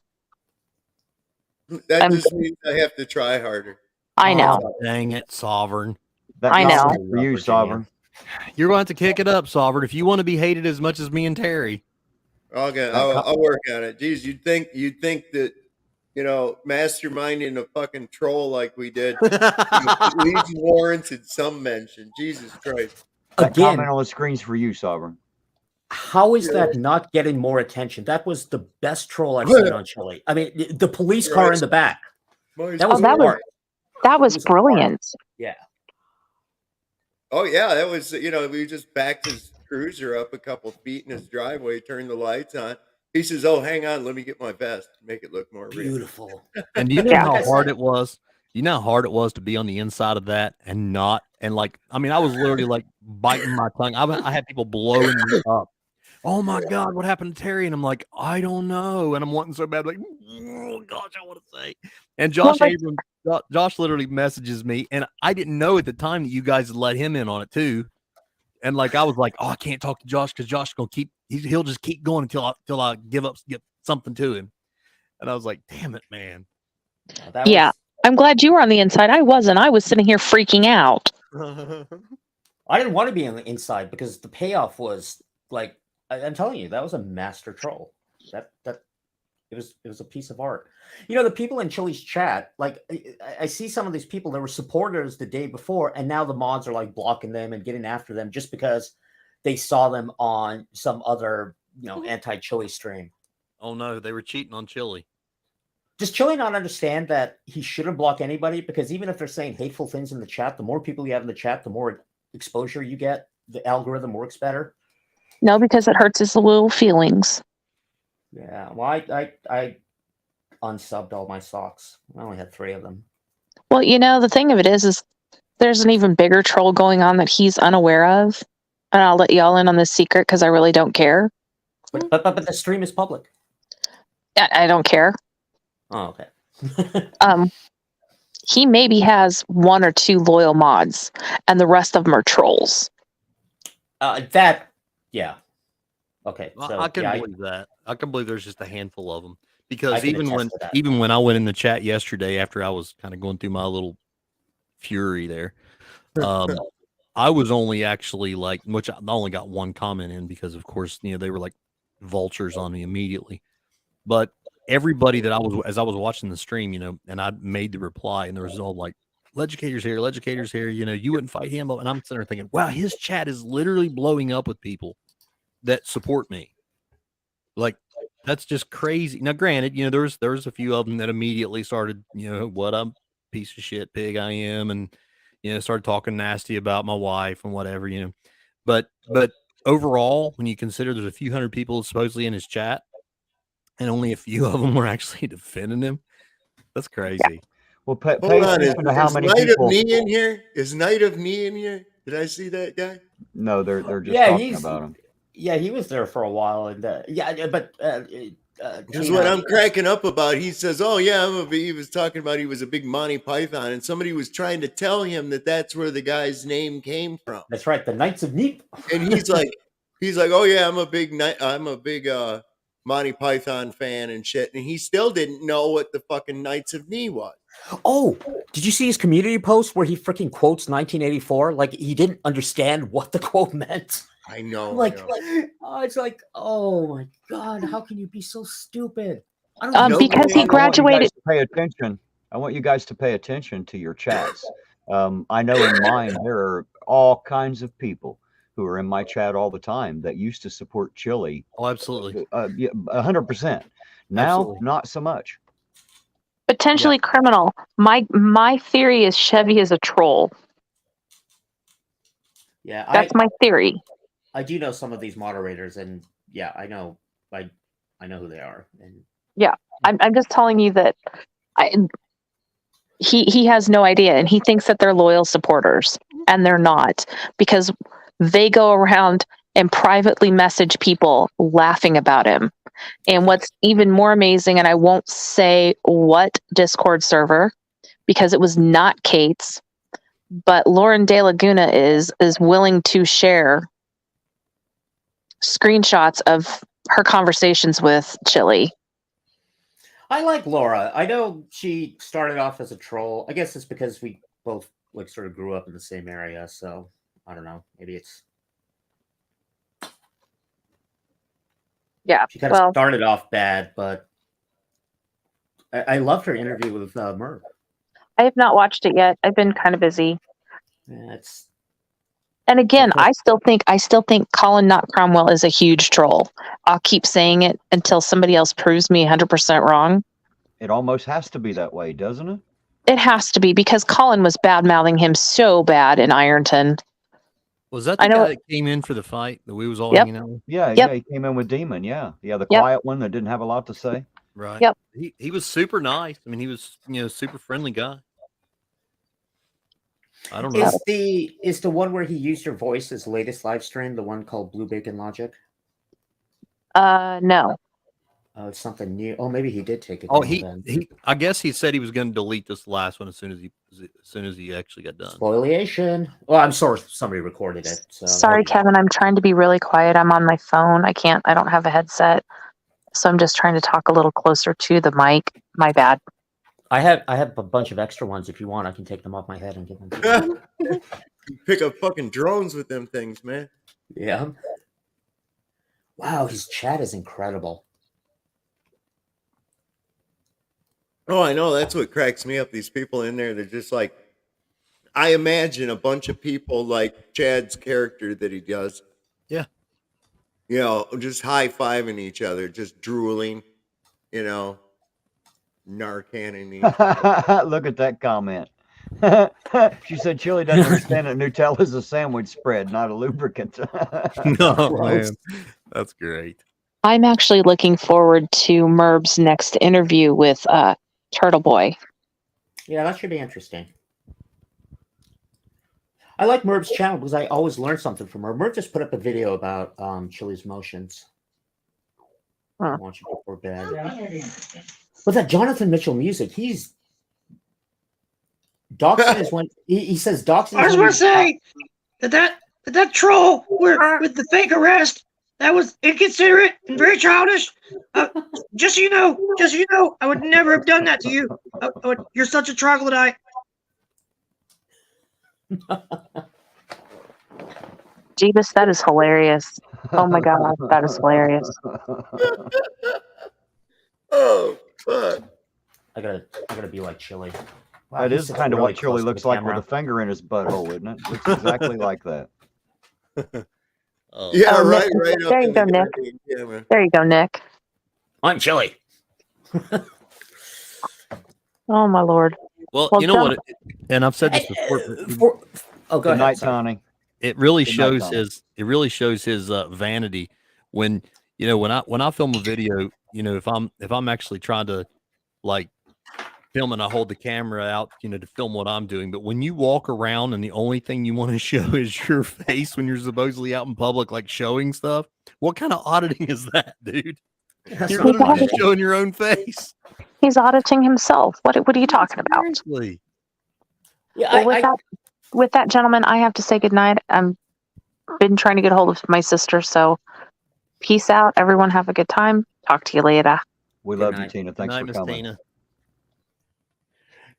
That just means I have to try harder. I know. Oh, dang it, Sovereign. I know. For you, Sovereign. You're going to have to kick it up, Sovereign, if you want to be hated as much as me and Terry. Okay, I'll work on it. Geez, you'd think that masterminding a fucking troll like we did at least warranted some mention. Jesus Christ. That comment on the screen's for you, Sovereign. How is that not getting more attention? That was the best troll I've seen on Chille. I mean, the police car in the back. That was that was brilliant. Yeah. Oh yeah, that was we just backed his cruiser up a couple feet in his driveway, turned the lights on. He says, "Oh, hang on, let me get my vest, make it look more beautiful." And do you know how hard it was? You know how hard it was to be on the inside of that and I was literally like biting my tongue. I had people blowing me up. Oh my God, what happened to Terry? And I'm like, I don't know. And I'm wanting so bad, like, oh gosh, I want to say. And Josh Josh literally messages me, and I didn't know at the time that you guys let him in on it too. And like I was like, oh, I can't talk to Josh because Josh gonna he'll just keep going until I get something to him. And I was like, damn it, man. Yeah, I'm glad you were on the inside. I wasn't. I was sitting here freaking out. I didn't want to be on the inside because the payoff was like, I'm telling you, that was a master troll. That it was a piece of art. You know, the people in Chille's chat, like I see some of these people that were supporters the day before, and now the mods are like blocking them and getting after them just because they saw them on some other, anti-Chille stream. Oh no, they were cheating on Chille. Does Chille not understand that he shouldn't block anybody? Because even if they're saying hateful things in the chat, the more people you have in the chat, the more exposure you get. The algorithm works better. No, because it hurts his little feelings. Yeah, well, I unsubbed all my socks. I only had 3 of them. Well, the thing of it is there's an even bigger troll going on that he's unaware of. And I'll let y'all in on this secret because I really don't care. But the stream is public. I don't care. Oh, okay. He maybe has 1 or 2 loyal mods, and the rest of them are trolls. Yeah. Okay. So, I can believe that. I can believe there's just a handful of them because even when I went in the chat yesterday after I was kind of going through my little fury there, I was only actually which I only got 1 comment in because of course they were like vultures on me immediately, but everybody that as I was watching the stream, and I made the reply, and there was all like, "Leducator's here, you wouldn't fight him," and I'm sitting there thinking, wow, his chat is literally blowing up with people that support me. Like, that's just crazy. Now, granted, there's a few of them that immediately started, what a piece of shit pig I am, and started talking nasty about my wife and whatever, but overall, when you consider there's a few hundred people supposedly in his chat, and only a few of them were actually defending him, that's crazy. Well, pay Hold on, attention to how is many Night people. of Me in here? Is Night of Me in here? Did I see that guy? No, they're just talking about him. Yeah, he was there for a while, and but This is what I'm cracking up about. He says, "Oh yeah, he was talking about he was a big Monty Python, and somebody was trying to tell him that that's where the guy's name came from." That's right, the Knights of Neep. And he's like, "Oh yeah, I'm a big Monty Python fan and shit," and he still didn't know what the fucking Knights of Knee was. Oh, did you see his community post where he freaking quotes 1984? Like he didn't understand what the quote meant. I know. It's like, oh my god, how can you be so stupid? Because he graduated. Pay attention. I want you guys to pay attention to your chats. I know in mine there are all kinds of people who are in my chat all the time that used to support Chille. Oh, absolutely. 100%. Now, Absolutely. not so much. Potentially criminal. My theory is Chevy is a troll. Yeah, that's my theory. I do know some of these moderators, and yeah, I know who they are. And yeah, I'm just telling you that he has no idea, and he thinks that they're loyal supporters, and they're not, because they go around and privately message people laughing about him. And what's even more amazing, and I won't say what Discord server, because it was not Kate's, but Lauren De Laguna is willing to share screenshots of her conversations with Chille. I like Laura. I know she started off as a troll. I guess it's because we both sort of grew up in the same area, so I don't know. Maybe it's she kind of started off bad, but I loved her interview with Merv. I have not watched it yet. I've been kind of busy. Yeah, and again, I still think Colin Not Cromwell is a huge troll. I'll keep saying it until somebody else proves me 100% wrong. It almost has to be that way, doesn't it? It has to be, because Colin was bad-mouthing him so bad in Ironton. Was that the guy that came in for the fight that we was all hanging out with? Yeah, he came in with Demon. Yeah, the quiet one that didn't have a lot to say. Right. Yep. He was super nice. I mean, he was super friendly guy. I don't know. Is the one where he used your voice his latest live stream, the one called Blue Bacon Logic? No. Oh, it's something new. Oh, maybe he did take it Oh, down then. he. I guess he said he was going to delete this last one as soon as he actually got done. Spoliation. Oh, I'm sorry. Somebody recorded it. So Sorry, Kevin. I'm trying to be really quiet. I'm on my phone. I don't have a headset. So I'm just trying to talk a little closer to the mic. My bad. I have a bunch of extra ones. If you want, I can take them off my head and give them to you. You pick up fucking drones with them things, man. Yeah. Wow, his chat is incredible. Oh, I know. That's what cracks me up. These people in there, they're just like, I imagine a bunch of people like Chad's character that he does. Yeah. You know, just high-fiving each other, just drooling, you know, Narcanning each other. Look at that comment. She said Chille doesn't understand that Nutella is a sandwich spread, not a lubricant. No, man. That's great. I'm actually looking forward to Merb's next interview with Turtle Boy. Yeah, that should be interesting. I like Merb's channel because I always learn something from Merb. Merb just put up a video about Chille's motions. Watch it before bed. But that Jonathan Mitchell music, he's doxing is when he says doxing. I just want to say that troll with the fake arrest, that was inconsiderate and very childish. Just so you know, I would never have done that to you. You're such a troglodyte. Jeebus, that is hilarious. Oh my god, that is hilarious. Oh fuck! I gotta be like Chille. Wow, That he is sits kind of really what close Chille to looks the like camera. with a finger in his butthole, isn't it? Looks exactly like that. Yeah, Oh, right, Nick, right. there Up you in go, the Nick. goddamn camera. There you go, Nick. I'm Chille. Oh my lord. Well, Well, you know John- what? And I've said this before. Oh, go Good night, ahead. sorry. Tawny. It really Good night, shows Tawny. his vanity when when I film a video. If I'm actually trying to like film and I hold the camera out, to film what I'm doing. But when you walk around and the only thing you want to show is your face when you're supposedly out in public, like showing stuff, what kind of auditing is that, dude? You're literally just showing your own face. He's auditing himself. What are you talking about? Seriously. Yeah, Well, with that, gentlemen, I have to say goodnight. I'm been trying to get a hold of my sister, so peace out. Everyone have a good time. Talk to you later. We Good love you, night. Tina. Good Thanks night, for Miss coming. Tina.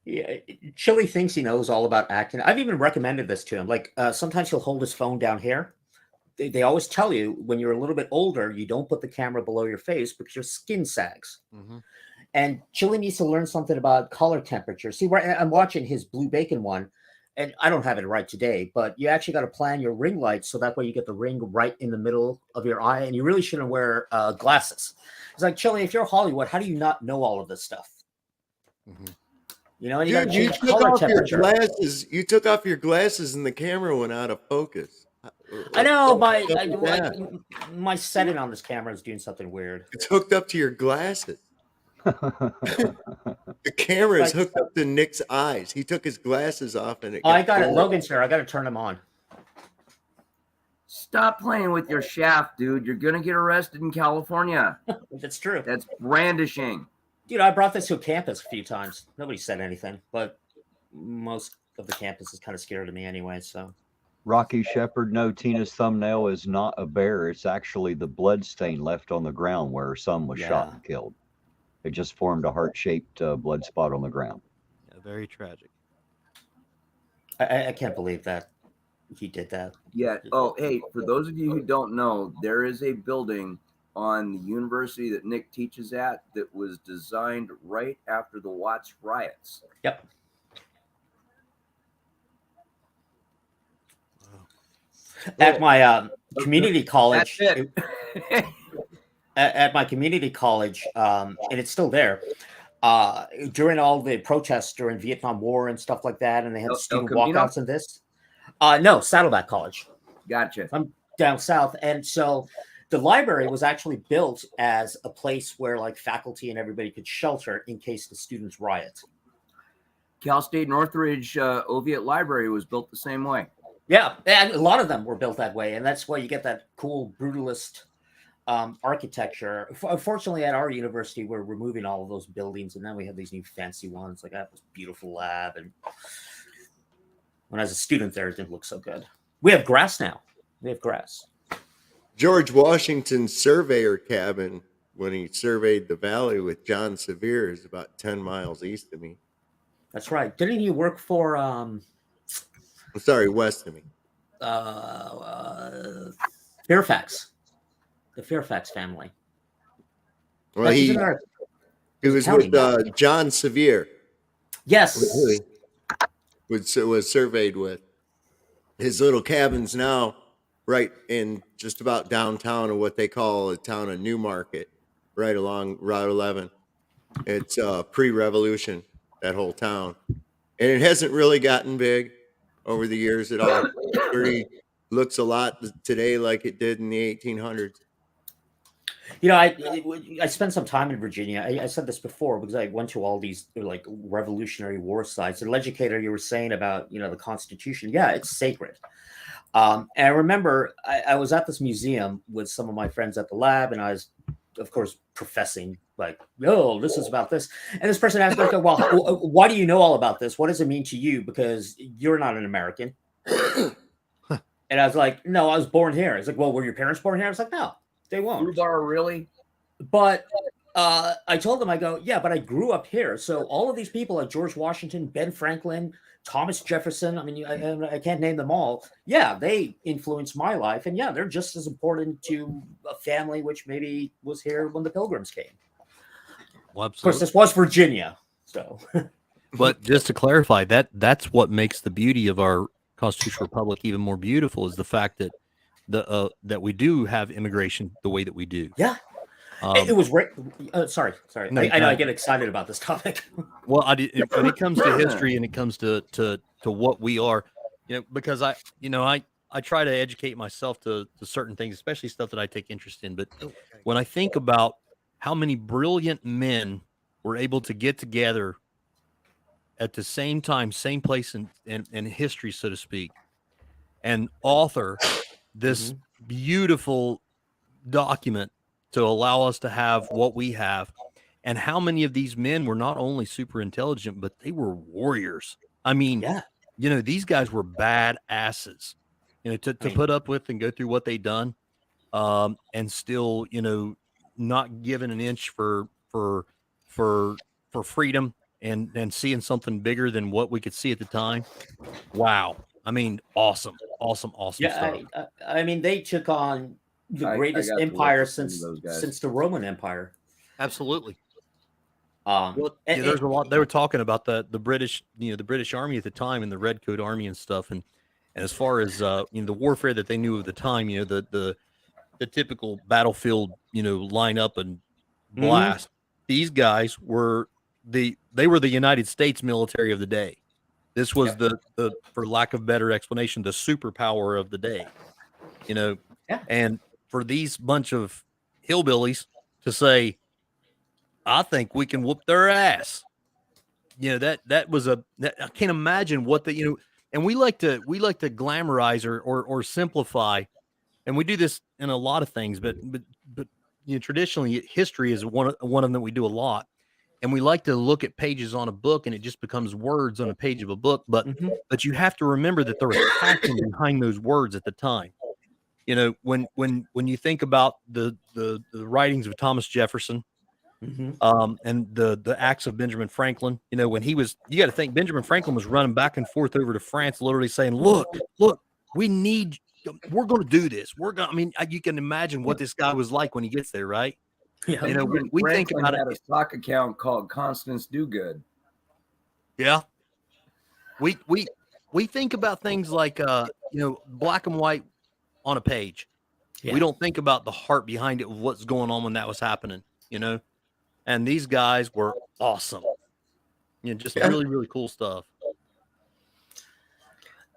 Yeah, Chille thinks he knows all about acting. I've even recommended this to him. Like sometimes he'll hold his phone down here. They always tell you when you're a little bit older, you don't put the camera below your face because your skin sags. Mm-hmm. And Chille needs to learn something about color temperature. See, I'm watching his blue bacon one, and I don't have it right today, but you actually got to plan your ring lights so that way you get the ring right in the middle of your eye, and you really shouldn't wear glasses. It's like, Chille, if you're Hollywood, how do you not know all of this stuff? Mm-hmm. And you got to Dude, you change took color off your temperature. glasses. You took off your glasses, and the camera went out of focus. I know Yeah. my setting on this camera is doing something weird. It's hooked up to your glasses. The camera is hooked up to Nick's eyes. He took his glasses off, and I got it. blurry. Logan's here. I got to turn them on. Stop playing with your shaft, dude. You're gonna get arrested in California. That's true. That's brandishing. Dude, I brought this to a campus a few times. Nobody said anything, but most of the campus is kind of scared of me anyway. So, Rocky Shepherd, no, Tina's thumbnail is not a bear. It's actually the blood stain left on the ground where her son was shot and killed. It just formed a heart-shaped blood spot on the ground. Yeah, very tragic. I can't believe that he did that. Yeah. Oh, hey, for those of you who don't know, there is a building on the university that Nick teaches at that was designed right after the Watts riots. Yep. At my community college, at my community college, and it's still there. During all the protests during Vietnam War and stuff like that, and they had student walkouts and this. No, Saddleback College. Gotcha. I'm down south, and so the library was actually built as a place where like faculty and everybody could shelter in case the students riot. Cal State Northridge Oviatt Library was built the same way. Yeah, and a lot of them were built that way, and that's why you get that cool brutalist architecture. Unfortunately, at our university, we're removing all of those buildings, and now we have these new fancy ones. Like I have this beautiful lab, and when I was a student there, it didn't look so good. We have grass now. We have grass. George Washington's surveyor cabin, when he surveyed the valley with John Sevier, is about 10 miles east of me. That's right. Didn't you work for Sorry, west of me. Fairfax? The Fairfax family. Well, he was with John Sevier. Yes. Was surveyed with. His little cabin's now right in just about downtown of what they call a town of Newmarket, right along Route 11. It's pre-revolution, that whole town. And it hasn't really gotten big over the years at all. It looks a lot today like it did in the 1800s. You know, I spent some time in Virginia. I said this before because I went to all these like Revolutionary War sites. And educator, you were saying about, you know, the Constitution. Yeah, it's sacred. And I remember I was at this museum with some of my friends at the lab, and I was, of course, professing like, "Oh, this is about this." And this person asked me, like, "Well, why do you know all about this? What does it mean to you? Because you're not an American." And I was like, "No, I was born here." It's like, "Well, were your parents born here?" I was like, "No, they won't." Rhubarb, really? But I told them, I go, "Yeah, but I grew up here. So all of these people like George Washington, Ben Franklin, Thomas Jefferson, I mean, I can't name them all. Yeah, they influenced my life. And yeah, they're just as important to a family which maybe was here when the Pilgrims came." Well, of course, this was Virginia. So, but just to clarify, that's what makes the beauty of our constitutional republic even more beautiful, is the fact that that we do have immigration the way that we do. Yeah. It was great. Sorry. No, I know I get excited about this topic. Well, when it comes to history and it comes to what we are, you know, because I try to educate myself to certain things, especially stuff that I take interest in. But when I think about how many brilliant men were able to get together at the same time, same place in history, so to speak, and author this beautiful document to allow us to have what we have, and how many of these men were not only super intelligent, but they were warriors. I mean, you know, these guys were badasses, you know, to put up with and go through what they done, and still, you know, not giving an inch for freedom and seeing something bigger than what we could see at the time. Wow. I mean, awesome Yeah, stuff. I mean, they took on the I greatest got to empire listen to those guys. since the Roman Empire. Absolutely. Well, there's a lot. They were talking about the British, you know, the British Army at the time and the Red Coat Army and stuff, and as far as you know, the warfare that they knew of the time, you know, the typical battlefield, you know, line up and blast. These guys were the United States military of the day. This was the for lack of better explanation, the superpower of the day, you know. And for these bunch of hillbillies to say, "I think we can whoop their ass," you know, that was I can't imagine what you know. And we like to glamorize or simplify, and we do this in a lot of things, but you know, traditionally history is one of them that we do a lot. And we like to look at pages on a book and it just becomes words on a page of a book. But you have to remember that there was passion behind those words at the time. You know, when you think about the writings of Thomas Jefferson, and the acts of Benjamin Franklin, you know, when you got to think Benjamin Franklin was running back and forth over to France, literally saying, look, we're going to do this. I mean, you can imagine what this guy was like when he gets there, right? Yeah. You know, we think about it. Had a stock account called Constance Dogood. Yeah. We think about things like you know, black and white on a page. Yeah. We don't think about the heart behind it, what's going on when that was happening, you know. And these guys were awesome. You know, just really, really cool stuff.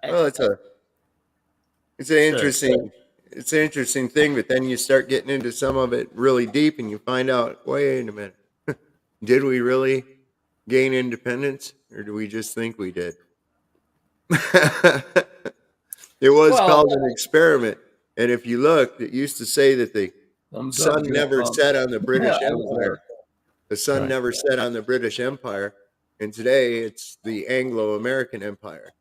Well, it's an interesting thing, but then you start getting into some of it really deep and you find out, wait a minute, did we really gain independence, or do we just think we did? It was called an experiment. And if you look, it used to say that the Thumbs sun up, good never thumbs. set on the British Yeah, I was Empire. there. The sun Right. never set on the British Empire, and today it's the Anglo-American Empire.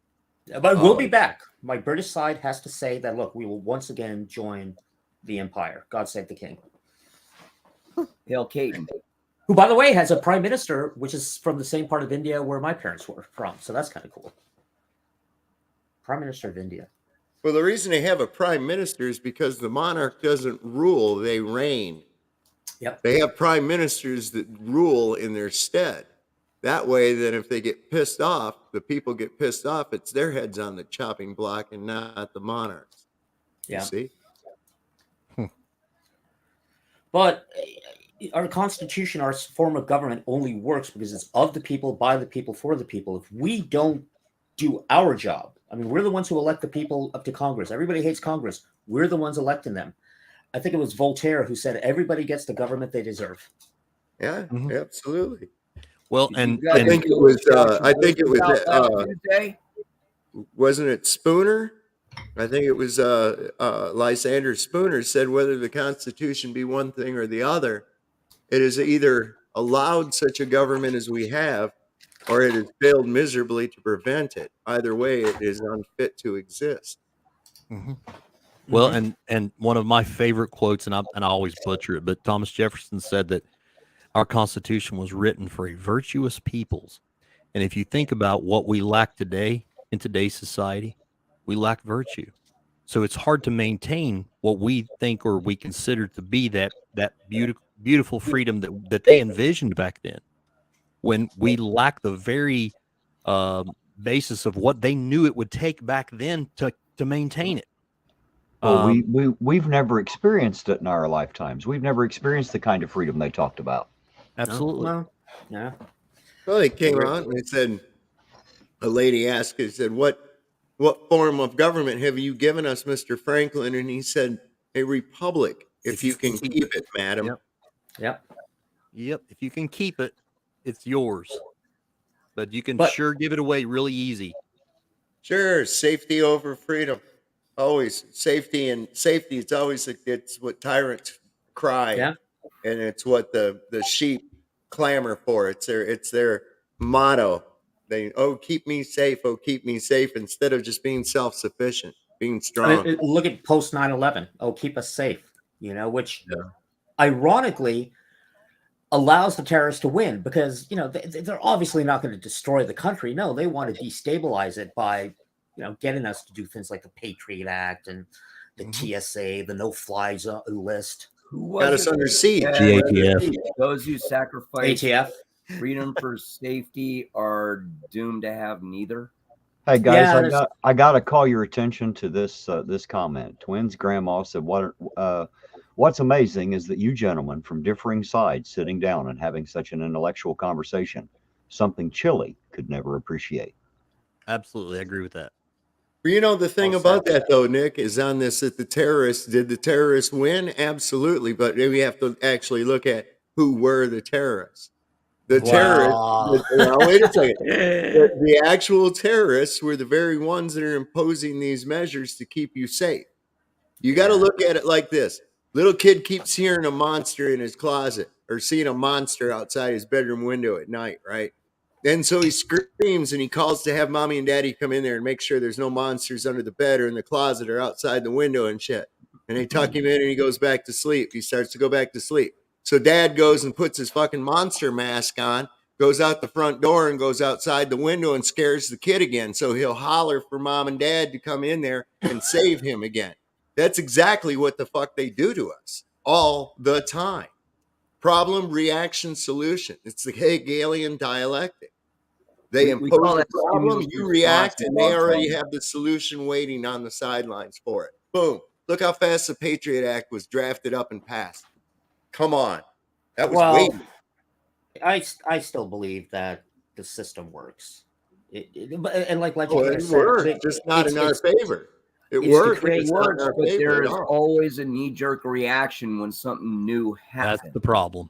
But we'll be back. My British side has to say that, look, we will once again join the empire. God save the king. Hail Caton. Who, by the way, has a prime minister, which is from the same part of India where my parents were from. So that's kind of cool. Prime Minister of India. Well, the reason they have a prime minister is because the monarch doesn't rule, they reign. Yep. They have prime ministers that rule in their stead. That way, then if they get pissed off, the people get pissed off, it's their heads on the chopping block and not the monarchs. Yeah. You see? But our constitution, our form of government only works because it's of the people, by the people, for the people. If we don't do our job, I mean, we're the ones who elect the people up to Congress. Everybody hates Congress. We're the ones electing them. I think it was Voltaire who said, everybody gets the government they deserve. Yeah, absolutely. Well, and I think it was. Wasn't it Spooner? I think it was Lysander Spooner said whether the Constitution be one thing or the other, it is either allowed such a government as we have, or it has failed miserably to prevent it. Either way, it is unfit to exist. Well, and one of my favorite quotes, and I always butcher it, but Thomas Jefferson said that our Constitution was written for a virtuous peoples. And if you think about what we lack today in today's society, we lack virtue. So it's hard to maintain what we think or we consider to be that beautiful freedom that they envisioned back then, when we lack the very basis of what they knew it would take back then to maintain it. Well, we've never experienced it in our lifetimes. We've never experienced the kind of freedom they talked about. Absolutely. No. Yeah. Well, they came out and they said, a lady asked, he said, what form of government have you given us, Mr. Franklin? And he said, a republic, if you can keep it, madam. Yep. If you can keep it, it's yours. But you can sure give it away really easy. Sure, safety over freedom. Always safety. It's always it's what tyrants cry, and it's what the sheep clamor for. It's their motto. They keep me safe, keep me safe, instead of just being self-sufficient, being strong. I mean, look at post 9/11. Keep us safe. Which ironically allows the terrorists to win, because they're obviously not going to destroy the country. No, they want to destabilize it by getting us to do things like the Patriot Act and the TSA, the no-fly list. Got us under siege. The ATF. Those who sacrifice ATF. freedom for safety are doomed to have neither. Hey guys, I got to call your attention to this this comment. Twins' grandma said, "What's amazing is that you gentlemen from differing sides sitting down and having such an intellectual conversation. Something Chille could never appreciate." Absolutely, I agree with that. Well, the thing about that, though, Nick, is on this that did the terrorists win? Absolutely. But we have to actually look at who were the terrorists. The terrorists, wait a second. The actual terrorists were the very ones that are imposing these measures to keep you safe. You got to look at it like this. Little kid keeps hearing a monster in his closet or seeing a monster outside his bedroom window at night, right? And so he screams and he calls to have mommy and daddy come in there and make sure there's no monsters under the bed or in the closet or outside the window and shit. And they tuck him in and he goes back to sleep. He starts to go back to sleep. So dad goes and puts his fucking monster mask on, goes out the front door and goes outside the window and scares the kid again. So he'll holler for mom and dad to come in there and save him again. That's exactly what the fuck they do to us all the time. Problem, reaction, solution. It's the Hegelian dialectic. They impose a problem, you react, and they already have the solution waiting on the sidelines for it. Boom. Look how fast the Patriot Act was drafted up and passed. Come on. That was waiting. I still believe that the system works. It works, just not in our favor. It works, but there is always a knee-jerk reaction when something new happens. That's the problem.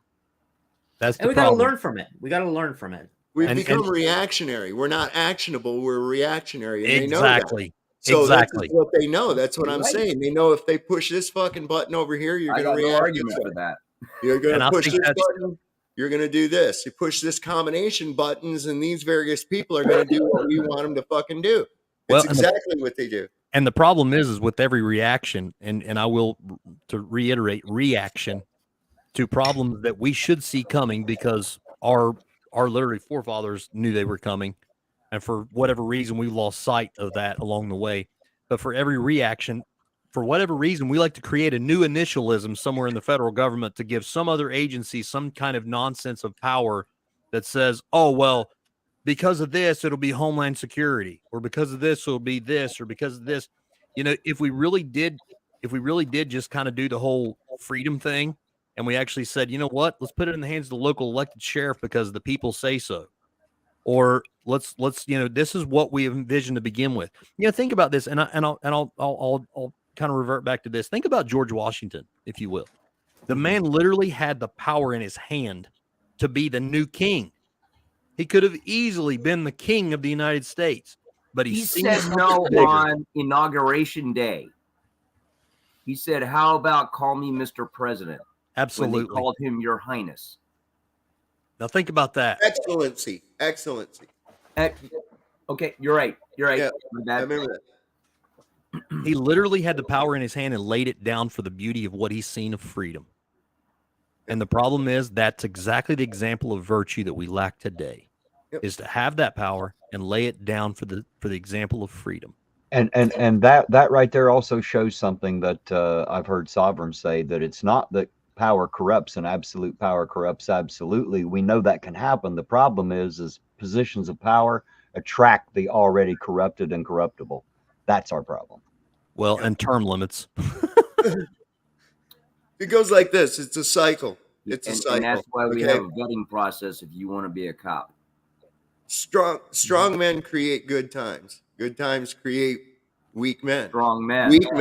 We got to learn from it. We got to learn from it. We've become reactionary. We're not actionable. We're reactionary. And exactly. So Exactly. that's what they know. That's what You're I'm right. saying. They know if they push this fucking button over here, you're I going to got no react argument this for way. that. You're going And to I push think this that's button, you're going to do this. You push this combination buttons, and these various people are going to do what we want them to fucking do. well, It's exactly what they do. and the problem is with every reaction, and I will to reiterate reaction to problems that we should see coming because our literally forefathers knew they were coming, and for whatever reason we lost sight of that along the way. But for every reaction, for whatever reason, we like to create a new initialism somewhere in the federal government to give some other agency some kind of nonsense of power that says, oh, well, because of this, it'll be Homeland Security, or because of this, it'll be this, or because of this. You know, if we really did just kind of do the whole freedom thing, and we actually said, you know what, let's put it in the hands of the local elected sheriff because the people say so. Or let's this is what we envisioned to begin with. Think about this, and I'll kind of revert back to this. Think about George Washington, if you will. The man literally had the power in his hand to be the new king. He could have easily been the king of the United States, but he said no on Inauguration Day. He said, "How about call me Mr. President?" Absolutely. When they called him Your Highness. Now think about that. Excellency. Okay, you're right. Yeah, I remember that. He literally had the power in his hand and laid it down for the beauty of what he's seen of freedom. And the problem is that's exactly the example of virtue that we lack today, is to have that power and lay it down for the example of freedom. And that right there also shows something that I've heard sovereigns say, that it's not that power corrupts and absolute power corrupts absolutely. We know that can happen. The problem is positions of power attract the already corrupted and corruptible. That's our problem. Well, and term limits. It goes like this. It's a cycle. It's a cycle. And that's why we have a vetting process if you want to be a cop. Strong men create good times. Good times create weak men. Strong men. Weak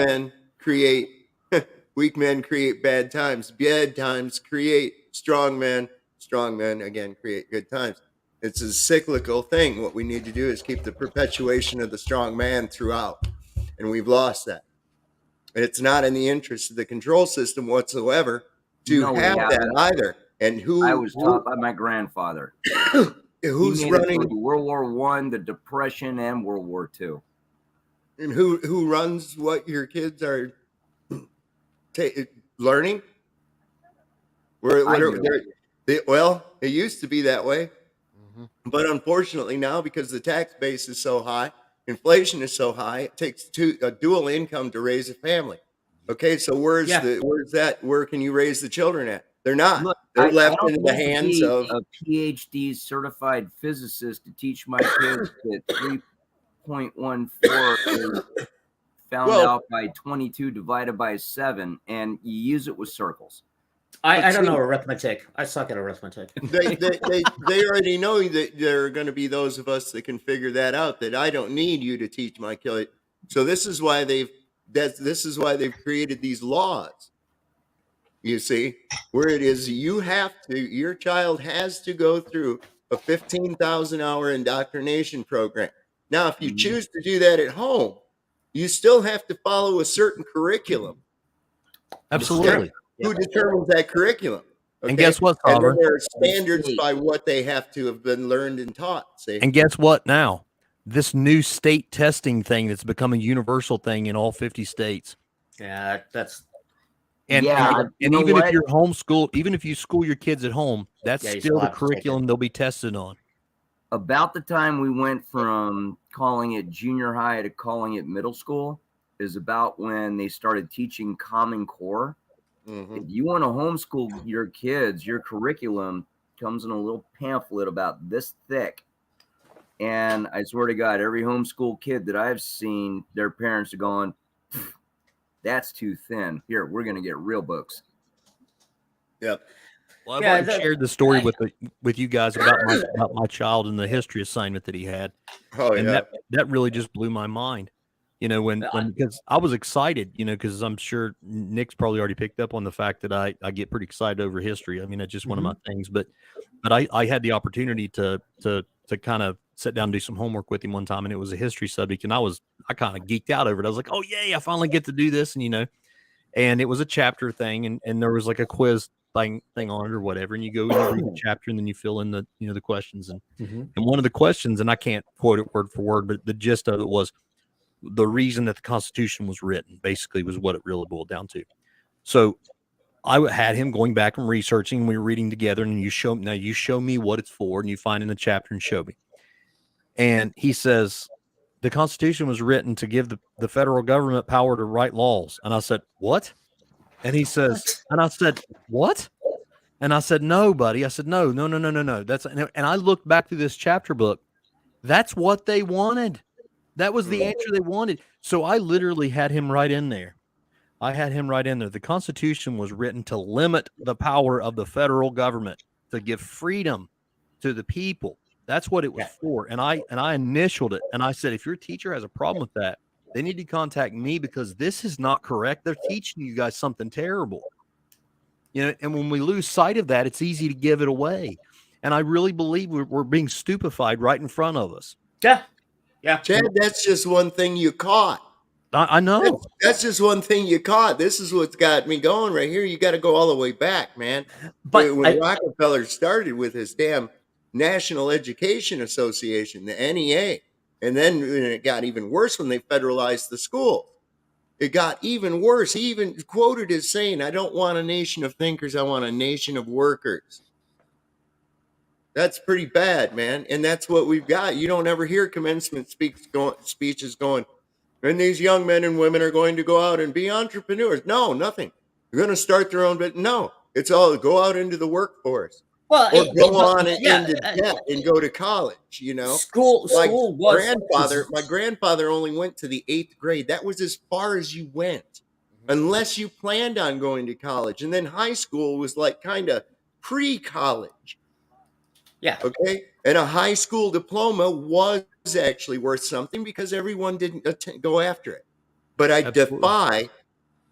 men create bad times. Bad times create strong men. Strong men again create good times. It's a cyclical thing. What we need to do is keep the perpetuation of the strong man throughout, and we've lost that. And it's not in the interest of the control system whatsoever to have that either. And I was taught by my grandfather. Who's he made running it through World War I, the Depression, and World War II? And who runs what your kids are learning? Well, it used to be that way, but unfortunately now, because the tax base is so high, inflation is so high, it takes a dual income to raise a family. Okay, so where's that? Where can you raise the children at? They're not. Look, They're left I in the hands of a PhD certified physicist to teach my kids that 3.14 is found out by 22 divided by 7, and you use it with circles. I don't know arithmetic. I suck at arithmetic. They already know that there are going to be those of us that can figure that out. That I don't need you to teach my kid. So this is why they've created these laws. You see, where it is your child has to go through a 15,000-hour indoctrination program. Now, if you choose to do that at home, you still have to follow a certain curriculum. Absolutely. Who determines that curriculum? Okay? And guess what, And then Sovereign? there are standards by what they have to have been learned and taught. See? And guess what now? This new state testing thing that's become a universal thing in all 50 states. Yeah, that's... And even if you're homeschooled, even if you school your kids at home, that's still the curriculum they'll be tested on. About the time we went from calling it junior high to calling it middle school is about when they started teaching Common Core. If you want to homeschool your kids, your curriculum comes in a little pamphlet about this thick. And I swear to God, every homeschool kid that I've seen, their parents are going, that's too thin. Here, we're going to get real books. Yep. Well, I've already shared the story with you guys about my child and the history assignment that he had. Oh, and yeah. that really just blew my mind. Because I was excited, because I'm sure Nick's probably already picked up on the fact that I get pretty excited over history. I mean, it's just one of my things. But I had the opportunity to kind of sat down and do some homework with him one time, and it was a history subject, and I kind of geeked out over it. I was like, oh yay, I finally get to do this, and and it was a chapter thing, and there was like a quiz thing on it or whatever, and you go and you read the chapter, and then you fill in the the questions, and one of the questions, and I can't quote it word for word, but the gist of it was the reason that the Constitution was written, basically, was what it really boiled down to. So I had him going back and researching, and we were reading together, and you show me what it's for, and you find in the chapter and show me. And he says, the Constitution was written to give the federal government power to write laws. And I said, what? And he says, and I said, what? And I said, no, buddy. I said, no. And I looked back through this chapter book. That's what they wanted. That was the answer they wanted. So I literally had him right in there. The Constitution was written to limit the power of the federal government, to give freedom to the people. That's what it was for. And I initialed it. And I said, if your teacher has a problem with that, they need to contact me, because this is not correct. They're teaching you guys something terrible. And when we lose sight of that, it's easy to give it away. And I really believe we're being stupefied right in front of us. Yeah. Chad, that's just one thing you caught. I know. That's just one thing you caught. This is what's got me going right here. You got to go all the way back, man. But when Rockefeller started with his damn National Education Association, the NEA, and then it got even worse when they federalized the school. It got even worse. He even quoted as saying, I don't want a nation of thinkers. I want a nation of workers. That's pretty bad, man. And that's what we've got. You don't ever hear commencement speeches going, and these young men and women are going to go out and be entrepreneurs. No, nothing. They're going to start their own, but no, it's all go out into the workforce. Well, or go on into debt and go to college, School was my grandfather only went to the 8th grade. That was as far as you went, unless you planned on going to college. And then high school was like kind of pre-college. Yeah. Okay. And a high school diploma was actually worth something because everyone didn't go after it. But I defy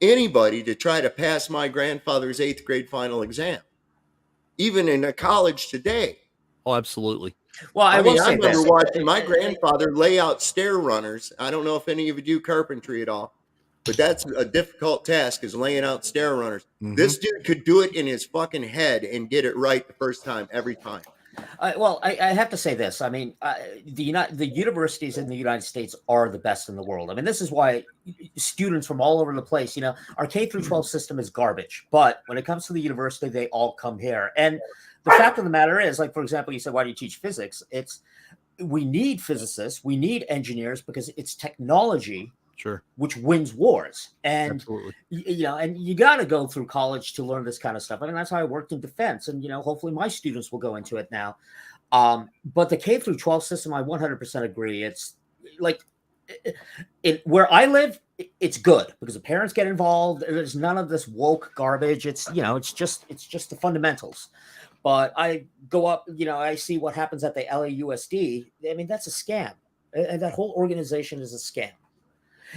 anybody to try to pass my grandfather's 8th grade final exam, even in a college today. Oh, absolutely. Well, I remember watching my grandfather lay out stair runners. I don't know if any of you do carpentry at all, but that's a difficult task, is laying out stair runners. This dude could do it in his fucking head and get it right the first time, every time. I have to say this. I mean, the universities in the United States are the best in the world. I mean, this is why students from all over the place, our K through 12 system is garbage. But when it comes to the university, they all come here. And the fact of the matter is, like, for example, you said, why do you teach physics? We need physicists, we need engineers, because it's technology. Sure. Which wins wars. And absolutely. And you got to go through college to learn this kind of stuff. I mean, that's how I worked in defense, and hopefully my students will go into it now. But the K through 12 system, I 100% agree. It's like where I live, it's good because the parents get involved. There's none of this woke garbage. It's it's just the fundamentals. But I go up, I see what happens at the LAUSD. I mean, that's a scam, and that whole organization is a scam.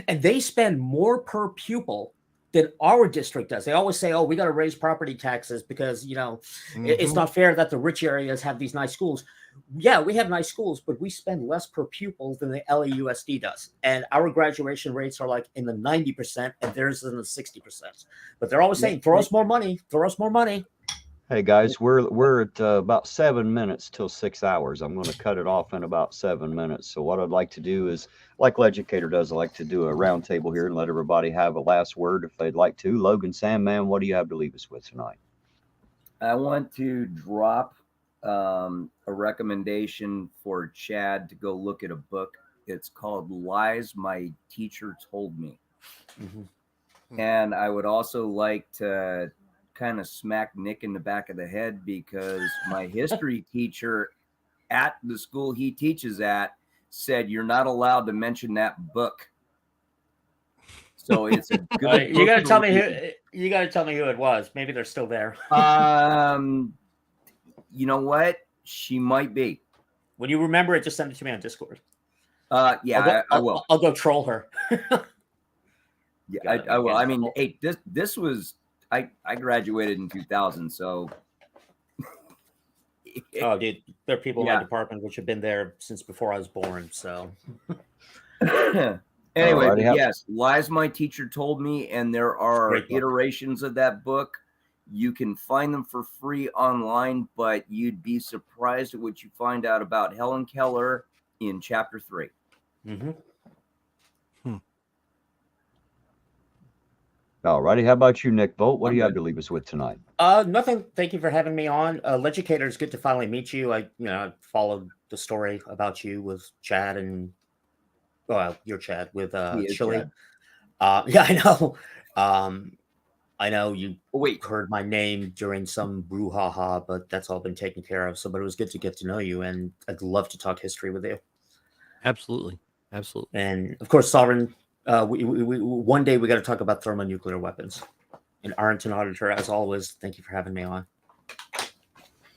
And they spend more per pupil than our district does. They always say, oh, we got to raise property taxes because, it's not fair that the rich areas have these nice schools. Yeah, we have nice schools, but we spend less per pupil than the LAUSD does. And our graduation rates are like in the 90%, and theirs is in the 60%. But they're always saying, throw us more money, throw us more money. Hey guys, we're at about 7 minutes till 6 hours. I'm going to cut it off in about 7 minutes. So what I'd like to do is, like Leducator does, I like to do a round table here and let everybody have a last word if they'd like to. Logan, Sandman, what do you have to leave us with tonight? I want to drop a recommendation for Chad to go look at a book. It's called Lies My Teacher Told Me. And I would also like to kind of smack Nick in the back of the head because my history teacher at the school he teaches at said you're not allowed to mention that book. So it's a good you gotta tell me who it was. Maybe they're still there. You know what? She might be. When you remember it, just send it to me on Discord. Yeah, I will. I'll go troll her. Yeah, I will. I mean, hey, this was I graduated in 2000, so Oh, dude, there are people in Yeah. my department which have been there since before I was born. So, Anyway, Alrighty, but yes, Lies My Teacher Told Me, and there are Great book. iterations of that book. You can find them for free online, but you'd be surprised at what you find out about Helen Keller in chapter 3. mm-hmm. Alrighty, how about you, Nick Bolt? What do you have to leave us with tonight? Nothing. Thank you for having me on. Legicator, it's good to finally meet you. I followed the story about you with Chad and your Chad with Chille. Yeah, I know. I know you heard my name during some brouhaha, but that's all been taken care of. So, but it was good to get to know you, and I'd love to talk history with you. Absolutely. And of course, Sovereign. We one day we got to talk about thermonuclear weapons. And Ironton Auditor, as always, thank you for having me on.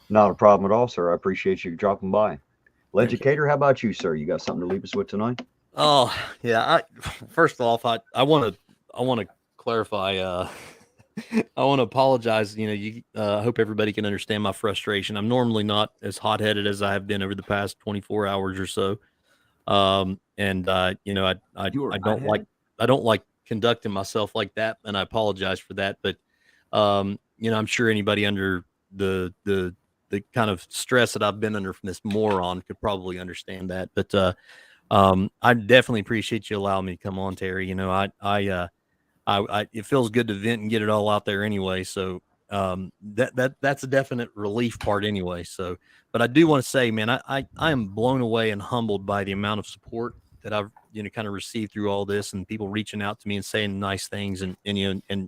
Not a problem at all, sir. I appreciate you dropping by. Legicator, how about you, sir? You got something to leave us with tonight? Oh yeah. First off, I want to clarify. I want to apologize. I hope everybody can understand my frustration. I'm normally not as hot-headed as I have been over the past 24 hours or so. I don't like conducting myself like that, and I apologize for that. But I'm sure anybody under the kind of stress that I've been under from this moron could probably understand that. But I definitely appreciate you allowing me to come on, Terry. It feels good to vent and get it all out there anyway. So that's a definite relief part anyway. So, but I do want to say, man, I am blown away and humbled by the amount of support that I've kind of received through all this, and people reaching out to me and saying nice things, and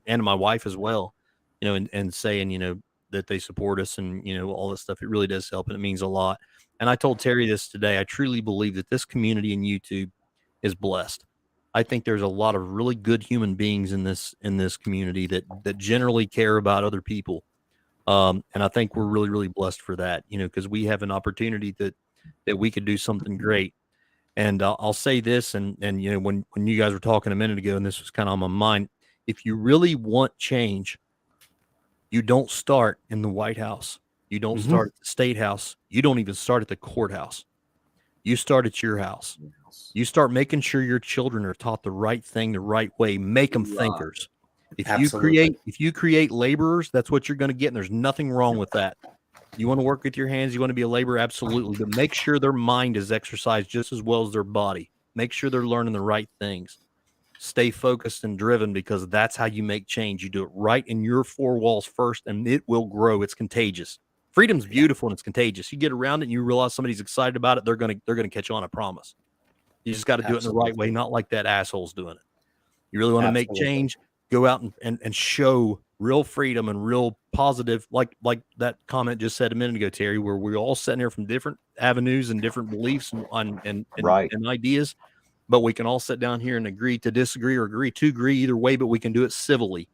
my wife as well, and saying that they support us, and all this stuff. It really does help, and it means a lot. And I told Terry this today. I truly believe that this community in YouTube is blessed. I think there's a lot of really good human beings in this community that generally care about other people. And I think we're really, really blessed for that, because we have an opportunity that we could do something great. And I'll say this, and when you guys were talking a minute ago, and this was kind of on my mind, if you really want change, you don't start in the White House. You don't start at the State House. You don't even start at the courthouse. You start at your house. You start making sure your children are taught the right thing the right way. Make them thinkers. If you create laborers, that's what you're going to get, and there's nothing wrong with that. You want to work with your hands, you want to be a laborer, absolutely, but make sure their mind is exercised just as well as their body. Make sure they're learning the right things. Stay focused and driven, because that's how you make change. You do it right in your four walls first, and it will grow. It's contagious. Freedom's beautiful and it's contagious. You get around it and you realize somebody's excited about it, they're gonna catch on, I promise. You just got to do it in the right way, not like that asshole's doing it. You really want to make change, go out and show real freedom and real positive, like that comment just said a minute ago, Terry, where we're all sitting here from different avenues and different beliefs and ideas, but we can all sit down here and agree to disagree, or agree to agree, either way, but we can do it civilly.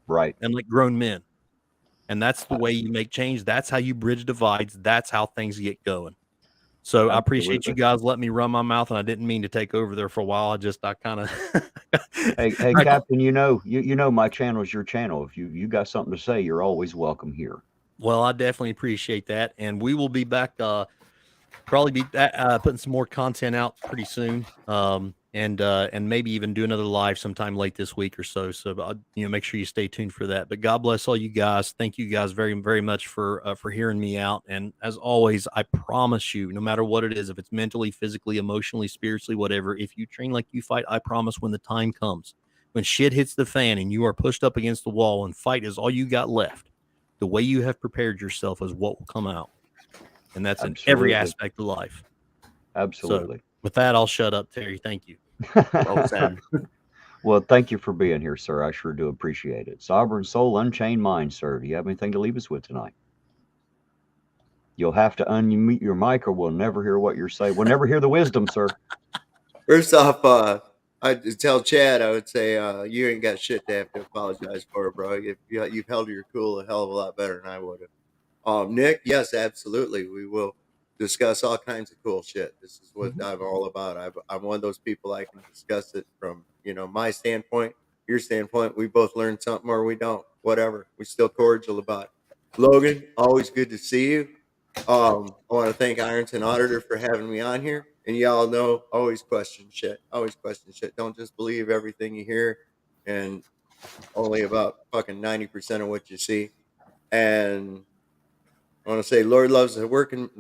Right. And like grown men. And that's the way you make change. That's how you bridge divides. That's how things get going. So I appreciate you guys letting me run my mouth, and I didn't mean to take over there for a while. I kind of hey Captain, you know my channel is your channel. If you got something to say, you're always welcome here. Well, I definitely appreciate that, and we will be back. Probably be putting some more content out pretty soon, and maybe even do another live sometime late this week or so. So make sure you stay tuned for that. But God bless all you guys. Thank you guys very, very much for hearing me out. And as always, I promise you, no matter what it is, if it's mentally, physically, emotionally, spiritually, whatever, if you train like you fight, I promise when the time comes, when shit hits the fan and you are pushed up against the wall and fight is all you got left, the way you have prepared yourself is what will come out. And that's in every aspect of life. Absolutely. So with that, I'll shut up, Terry. Thank you. Well said. Well, thank you for being here, sir. I sure do appreciate it. Sovereign Soul, Unchained Mind, sir. Do you have anything to leave us with tonight? You'll have to unmute your mic, or we'll never hear what you're saying. We'll never hear the wisdom, sir. First off, I'd tell Chad, I would say, you ain't got shit to have to apologize for, bro. You've held your cool a hell of a lot better than I would have. Nick, yes, absolutely. We will discuss all kinds of cool shit. This is what I'm all about. I'm one of those people, I can discuss it from, my standpoint, your standpoint. We both learn something or we don't, whatever. We're still cordial about it. Logan, always good to see you. I want to thank Ironton Auditor for having me on here. And y'all know, always question shit. Always question shit. Don't just believe everything you hear, and only about fucking 90% of what you see. And I want to say, Lord loves a working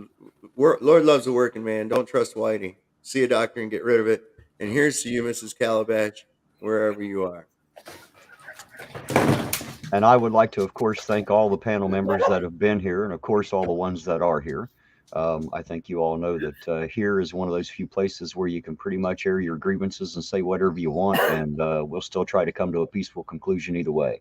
man. Don't trust Whitey. See a doctor and get rid of it. And here's to you, Mrs. Calabash, wherever you are. And I would like to, of course, thank all the panel members that have been here, and of course, all the ones that are here. I think you all know that here is one of those few places where you can pretty much air your grievances and say whatever you want, and we'll still try to come to a peaceful conclusion either way.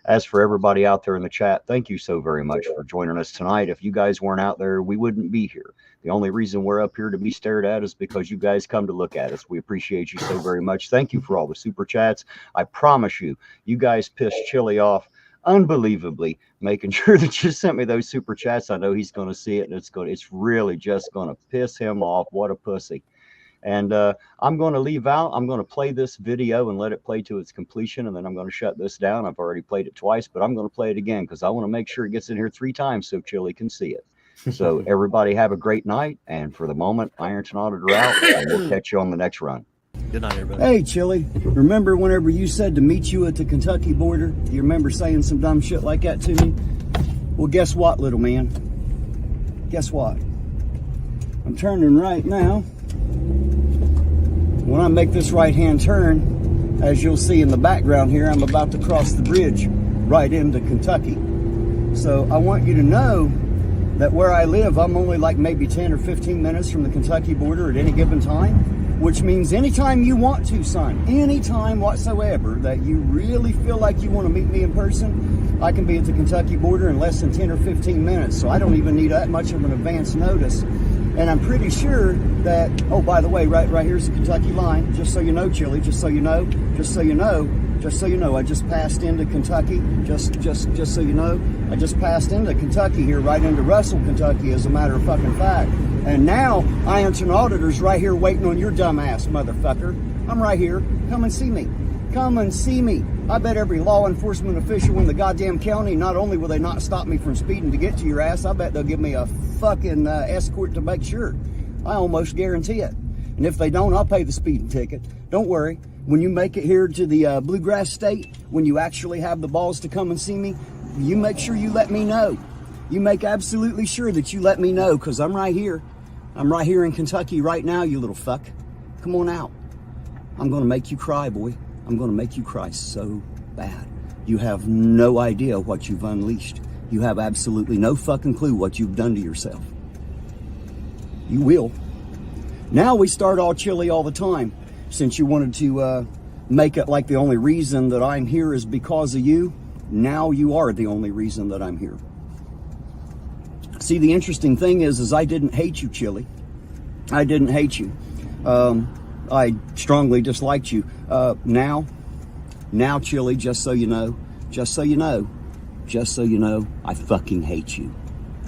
As for everybody out there in the chat, thank you so very much for joining us tonight. If you guys weren't out there, we wouldn't be here. The only reason we're up here to be stared at is because you guys come to look at us. We appreciate you so very much. Thank you for all the super chats. I promise you, you guys pissed Chille off unbelievably, making sure that you sent me those super chats. I know he's going to see it, and it's really just going to piss him off. What a pussy. And I'm going to leave out. I'm going to play this video and let it play to its completion, and then I'm going to shut this down. I've already played it twice, but I'm going to play it again because I want to make sure it gets in here 3 times so Chille can see it. So everybody have a great night, and for the moment, Ironton Auditor out, and we'll catch you on the next run. Good night, everybody. Hey, Chille, remember whenever you said to meet you at the Kentucky border? You remember saying some dumb shit like that to me? Well, guess what, little man? Guess what? I'm turning right now. When I make this right-hand turn, as you'll see in the background here, I'm about to cross the bridge right into Kentucky. So I want you to know that where I live, I'm only like maybe 10 or 15 minutes from the Kentucky border at any given time, which means anytime you want to, son, anytime whatsoever that you really feel like you want to meet me in person, I can be at the Kentucky border in less than 10 or 15 minutes. So I don't even need that much of an advance notice. And I'm pretty sure that, oh, by the way, right here's the Kentucky line. Just so you know, Chille, just so you know, I just passed into Kentucky. Just so you know, I just passed into Kentucky here, right into Russell, Kentucky, as a matter of fucking fact. And now, Ironton Auditor's right here waiting on your dumb ass, motherfucker. I'm right here. Come and see me. Come and see me. I bet every law enforcement official in the goddamn county, not only will they not stop me from speeding to get to your ass, I bet they'll give me a fucking escort to make sure. I almost guarantee it. And if they don't, I'll pay the speeding ticket. Don't worry. When you make it here to the Bluegrass State, when you actually have the balls to come and see me, you make sure you let me know. You make absolutely sure that you let me know, because I'm right here. I'm right here in Kentucky right now, you little fuck. Come on out. I'm going to make you cry, boy. I'm going to make you cry so bad. You have no idea what you've unleashed. You have absolutely no fucking clue what you've done to yourself. You will. Now we start all Chille all the time. Since you wanted to make it like the only reason that I'm here is because of you, now you are the only reason that I'm here. See, the interesting thing is I didn't hate you, Chille. I didn't hate you. I strongly disliked you. Now, Chille, just so you know, I fucking hate you.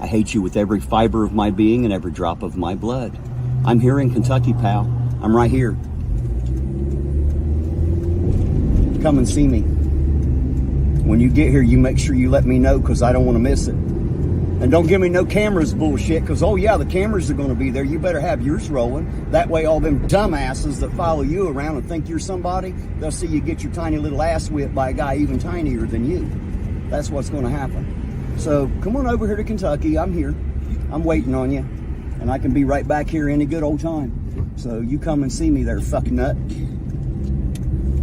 I hate you with every fiber of my being and every drop of my blood. I'm here in Kentucky, pal. I'm right here. Come and see me. When you get here, you make sure you let me know, because I don't want to miss it. And don't give me no cameras bullshit, because, oh yeah, the cameras are going to be there. You better have yours rolling. That way all them dumbasses that follow you around and think you're somebody, they'll see you get your tiny little ass whipped by a guy even tinier than you. That's what's going to happen. So come on over here to Kentucky. I'm here. I'm waiting on you. And I can be right back here any good old time. So you come and see me there, fuck nut.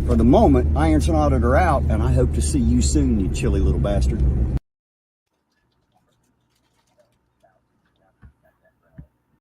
For the moment, Ironton Auditor out, and I hope to see you soon, you chilly little bastard.